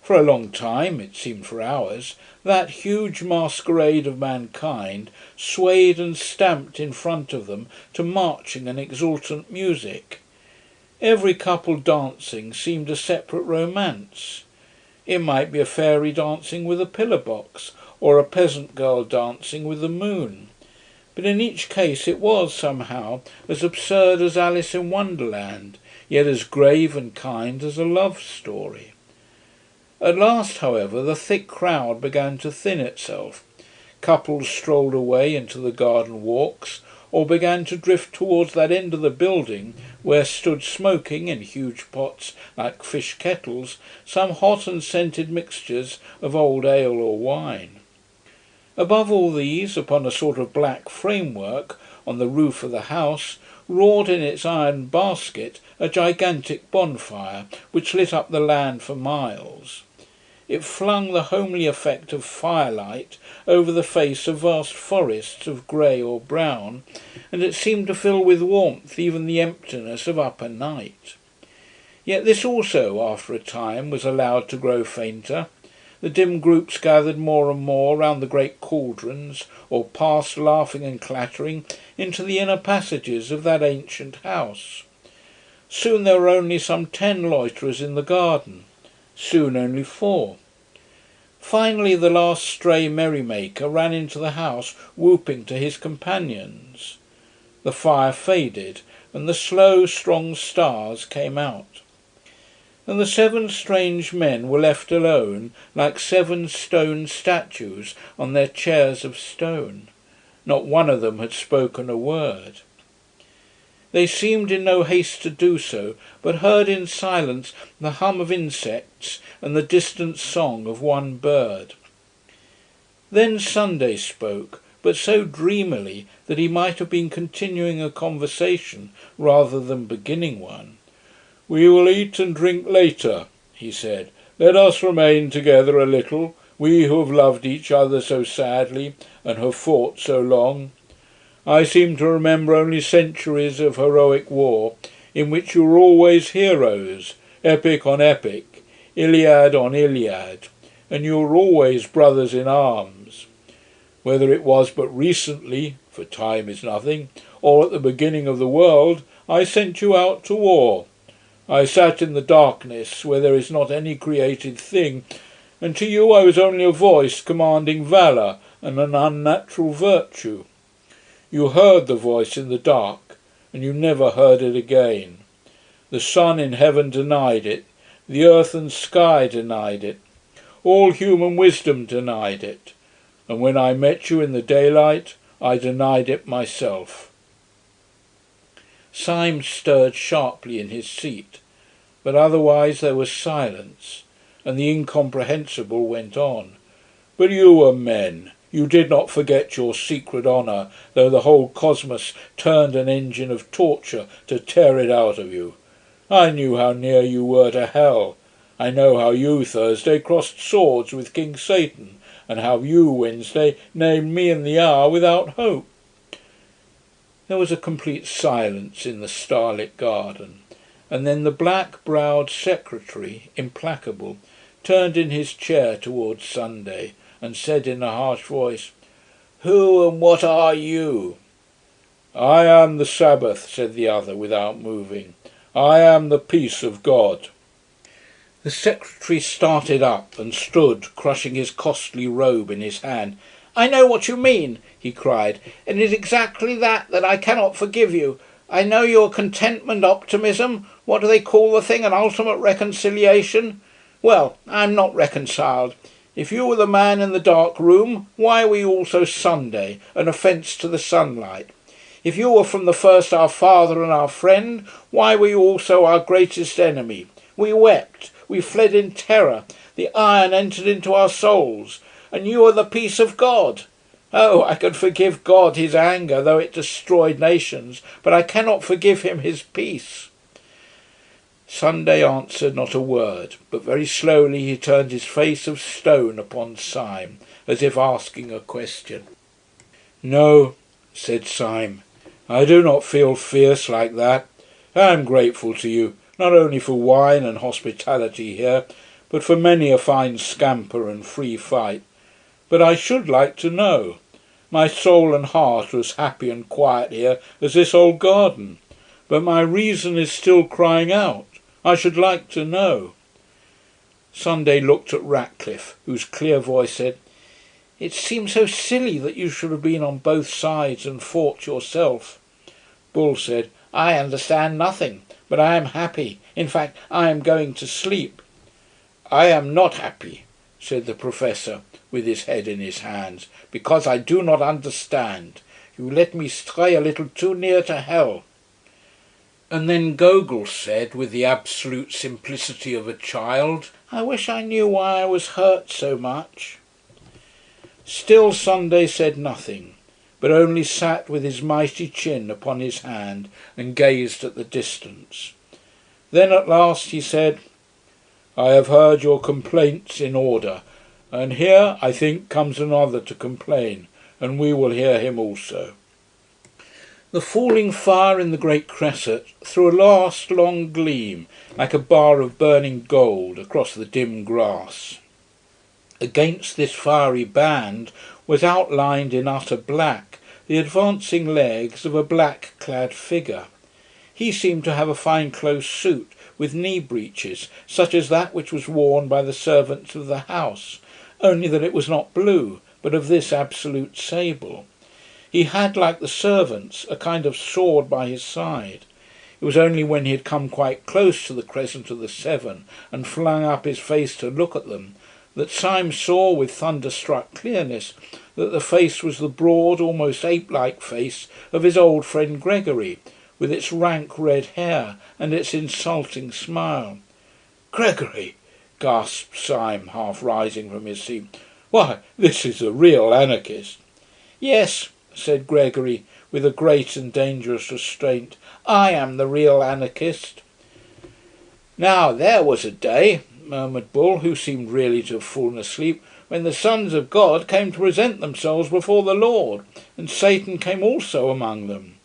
For a long time, it seemed for hours, that huge masquerade of mankind swayed and stamped in front of them to marching and exultant music. Every couple dancing seemed a separate romance. It might be a fairy dancing with a pillar box, or a peasant girl dancing with the moon. But in each case it was, somehow, as absurd as Alice in Wonderland, yet as grave and kind as a love story. At last, however, the thick crowd began to thin itself. Couples strolled away into the garden walks, or began to drift towards that end of the building where stood smoking, in huge pots like fish kettles, some hot and scented mixtures of old ale or wine. Above all these, upon a sort of black framework, on the roof of the house, roared in its iron basket a gigantic bonfire, which lit up the land for miles. It flung the homely effect of firelight over the face of vast forests of grey or brown, and it seemed to fill with warmth even the emptiness of upper night. Yet this also, after a time, was allowed to grow fainter. The dim groups gathered more and more round the great cauldrons, or passed laughing and clattering into the inner passages of that ancient house. Soon there were only some 10 loiterers in the garden. Soon only 4. Finally the last stray merrymaker ran into the house whooping to his companions. The fire faded, and the slow, strong stars came out. And the 7 strange men were left alone, like 7 stone statues on their chairs of stone. Not one of them had spoken a word. They seemed in no haste to do so, but heard in silence the hum of insects and the distant song of one bird. Then Sunday spoke, but so dreamily that he might have been continuing a conversation rather than beginning one. "We will eat and drink later," he said. "Let us remain together a little, we who have loved each other so sadly and have fought so long. I seem to remember only centuries of heroic war, in which you were always heroes, epic on epic, Iliad on Iliad, and you were always brothers in arms. Whether it was but recently, for time is nothing, or at the beginning of the world, I sent you out to war. I sat in the darkness where there is not any created thing, and to you I was only a voice commanding valour and an unnatural virtue. You heard the voice in the dark, and you never heard it again. The sun in heaven denied it, the earth and sky denied it, all human wisdom denied it, and when I met you in the daylight, I denied it myself." Syme stirred sharply in his seat, but otherwise there was silence, and the incomprehensible went on. "But you were men. You did not forget your secret honour, though the whole cosmos turned an engine of torture to tear it out of you. I knew how near you were to hell. I know how you, Thursday, crossed swords with King Satan, and how you, Wednesday, named me in the hour without hope." There was a complete silence in the starlit garden, and then the black-browed secretary, implacable, turned in his chair towards Sunday and said in a harsh voice, "Who and what are you?" "I am the Sabbath," said the other without moving. "I am the peace of God." The secretary started up and stood, crushing his costly robe in his hand. "I know what you mean," he cried, "and it is exactly that I cannot forgive you. I know your contentment, optimism, what do they call the thing, an ultimate reconciliation? Well, I am not reconciled. If you were the man in the dark room, why were you also Sunday, an offence to the sunlight? If you were from the first our father and our friend, why were you also our greatest enemy? We wept, we fled in terror, the iron entered into our souls, and you are the peace of God. Oh, I can forgive God his anger, though it destroyed nations, but I cannot forgive him his peace." Sunday answered not a word, but very slowly he turned his face of stone upon Syme, as if asking a question. "No," said Syme, "I do not feel fierce like that. I am grateful to you, not only for wine and hospitality here, but for many a fine scamper and free fight. But I should like to know. My soul and heart are as happy and quiet here as this old garden, but my reason is still crying out. I should like to know." Sunday looked at Ratcliffe, whose clear voice said, "It seems so silly that you should have been on both sides and fought yourself." Bull said, "I understand nothing, but I am happy. In fact, I am going to sleep." "I am not happy," said the Professor, with his head in his hands, "because I do not understand. You let me stray a little too near to hell." And then Gogol said, with the absolute simplicity of a child, "I wish I knew why I was hurt so much." Still Sunday said nothing, but only sat with his mighty chin upon his hand and gazed at the distance. Then at last he said, "I have heard your complaints in order, and here, I think, comes another to complain, and we will hear him also." The falling fire in the great cresset threw a last long gleam, like a bar of burning gold, across the dim grass. Against this fiery band was outlined in utter black the advancing legs of a black-clad figure. He seemed to have a fine close suit with knee breeches, such as that which was worn by the servants of the house, only that it was not blue, but of this absolute sable. He had, like the servants, a kind of sword by his side. It was only when he had come quite close to the crescent of the seven and flung up his face to look at them that Syme saw with thunderstruck clearness that the face was the broad, almost ape-like face of his old friend Gregory, with its rank red hair and its insulting smile. "Gregory!" gasped Syme, half rising from his seat. "Why, this is a real anarchist." "Yes," said Gregory, with a great and dangerous restraint, "I am the real anarchist." "Now there was a day," murmured Bull, who seemed really to have fallen asleep, "when the sons of God came to present themselves before the Lord, and Satan came also among them."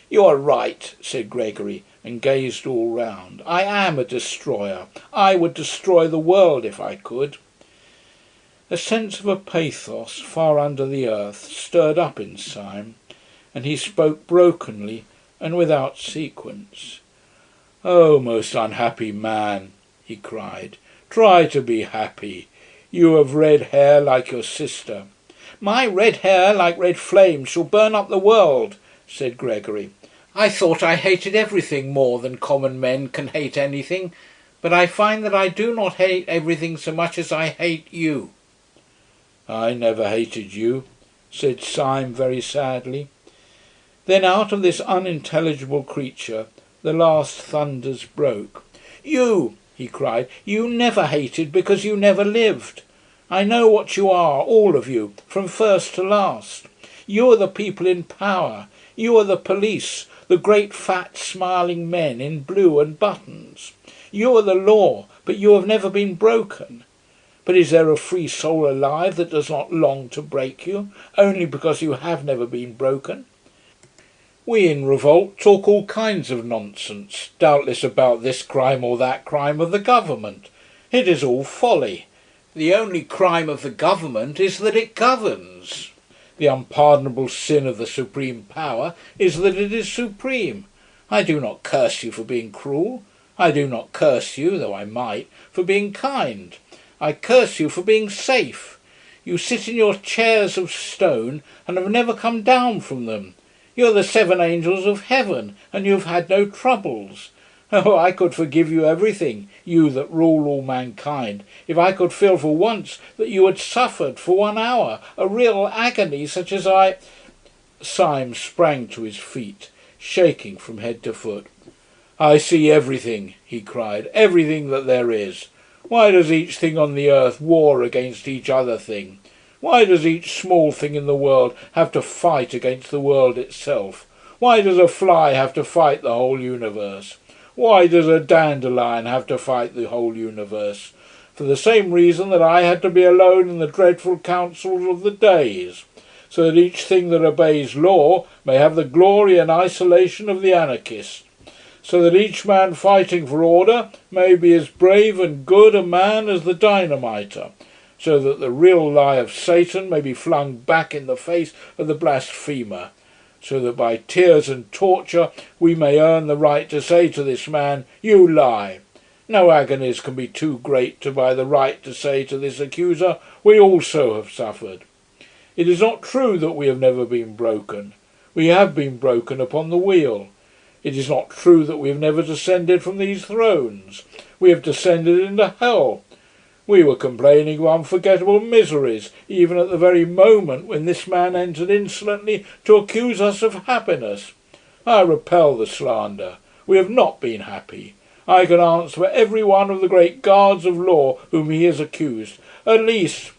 "You are right," said Gregory, and gazed all round. "I am a destroyer. I would destroy the world if I could." A sense of a pathos far under the earth stirred up in Syme, and he spoke brokenly and without sequence. "Oh, most unhappy man," he cried, "try to be happy. You have red hair like your sister. My red hair, like red flames, shall burn up the world, said Gregory. I thought I hated everything more than common men can hate anything, but I find that I do not hate everything so much as I hate you. I never hated you, said Syme very sadly. Then out of this unintelligible creature the last thunders broke. You, he cried, you never hated because you never lived. I know what you are, all of you, from first to last. You are the people in power. You are the police, the great fat smiling men in blue and buttons. You are the law, but you have never been broken. But is there a free soul alive that does not long to break you, only because you have never been broken? We in revolt talk all kinds of nonsense, doubtless about this crime or that crime of the government. It is all folly. The only crime of the government is that it governs. The unpardonable sin of the supreme power is that it is supreme. I do not curse you for being cruel. I do not curse you, though I might, for being kind. I curse you for being safe. You sit in your chairs of stone and have never come down from them. You are the 7 angels of heaven, and you have had no troubles. Oh, I could forgive you everything, you that rule all mankind, if I could feel for once that you had suffered for 1 hour a real agony such as I... Syme sprang to his feet, shaking from head to foot. I see everything, he cried, everything that there is. Why does each thing on the earth war against each other thing? Why does each small thing in the world have to fight against the world itself? Why does a fly have to fight the whole universe? Why does a dandelion have to fight the whole universe? For the same reason that I had to be alone in the dreadful councils of the days, so that each thing that obeys law may have the glory and isolation of the anarchist, so that each man fighting for order may be as brave and good a man as the dynamiter, so that the real lie of Satan may be flung back in the face of the blasphemer, so that by tears and torture we may earn the right to say to this man, you lie. No agonies can be too great to buy the right to say to this accuser, we also have suffered. It is not true that we have never been broken. We have been broken upon the wheel. It is not true that we have never descended from these thrones. We have descended into hell. We were complaining of unforgettable miseries, even at the very moment when this man entered insolently to accuse us of happiness. I repel the slander. We have not been happy. I can answer for every one of the great guards of law whom he has accused. At least...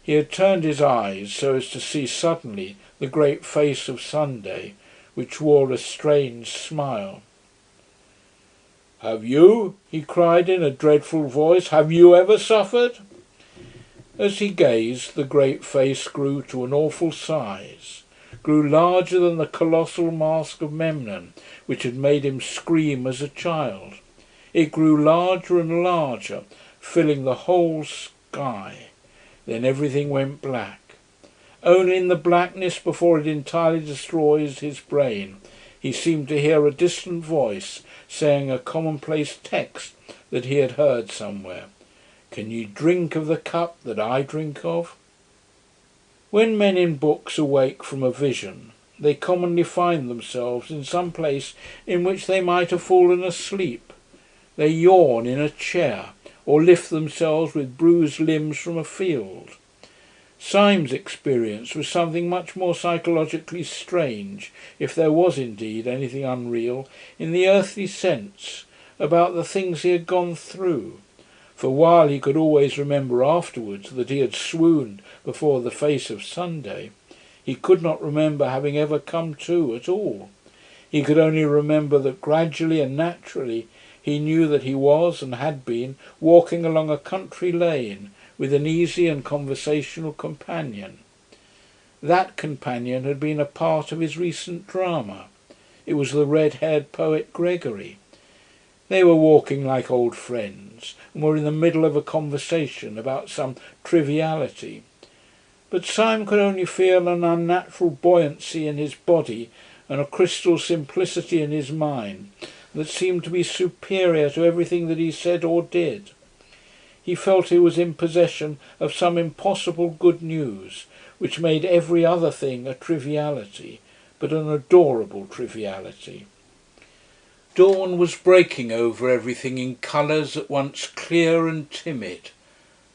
He had turned his eyes so as to see suddenly the great face of Sunday, which wore a strange smile. "Have you?" he cried in a dreadful voice. "Have you ever suffered?" As he gazed, the great face grew to an awful size, grew larger than the colossal mask of Memnon, which had made him scream as a child. It grew larger and larger, filling the whole sky. Then everything went black. Only in the blackness, before it entirely destroys his brain, he seemed to hear a distant voice saying a commonplace text that he had heard somewhere. "Can ye drink of the cup that I drink of?" When men in books awake from a vision, they commonly find themselves in some place in which they might have fallen asleep. They yawn in a chair, or lift themselves with bruised limbs from a field. Syme's experience was something much more psychologically strange, if there was indeed anything unreal, in the earthly sense, about the things he had gone through. For while he could always remember afterwards that he had swooned before the face of Sunday, he could not remember having ever come to at all. He could only remember that gradually and naturally he knew that he was and had been walking along a country lane with an easy and conversational companion. That companion had been a part of his recent drama. It was the red-haired poet Gregory. They were walking like old friends, and were in the middle of a conversation about some triviality. But Syme could only feel an unnatural buoyancy in his body and a crystal simplicity in his mind that seemed to be superior to everything that he said or did. He felt he was in possession of some impossible good news, which made every other thing a triviality, but an adorable triviality. Dawn was breaking over everything in colours at once clear and timid,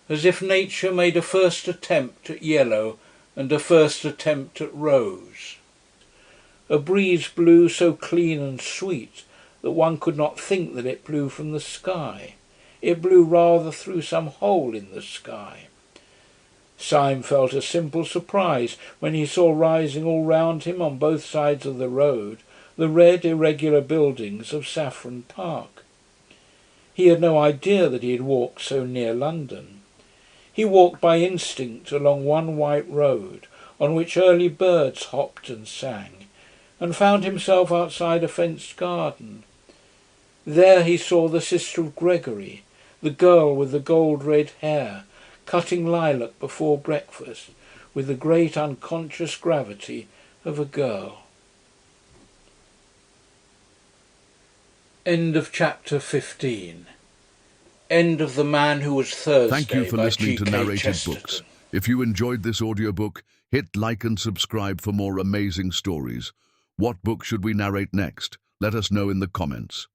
as if nature made a first attempt at yellow and a first attempt at rose. A breeze blew so clean and sweet that one could not think that it blew from the sky. It blew rather through some hole in the sky. Syme felt a simple surprise when he saw rising all round him on both sides of the road the red irregular buildings of Saffron Park. He had no idea that he had walked so near London. He walked by instinct along one white road on which early birds hopped and sang, and found himself outside a fenced garden. There he saw the sister of Gregory, the girl with the gold-red hair, cutting lilac before breakfast, with the great unconscious gravity of a girl. End of chapter 15. End of The Man Who Was Thursday. Thank you for by listening to G.K. Narrated Chesterton. Books. If you enjoyed this audiobook, hit like and subscribe for more amazing stories. What book should we narrate next? Let us know in the comments.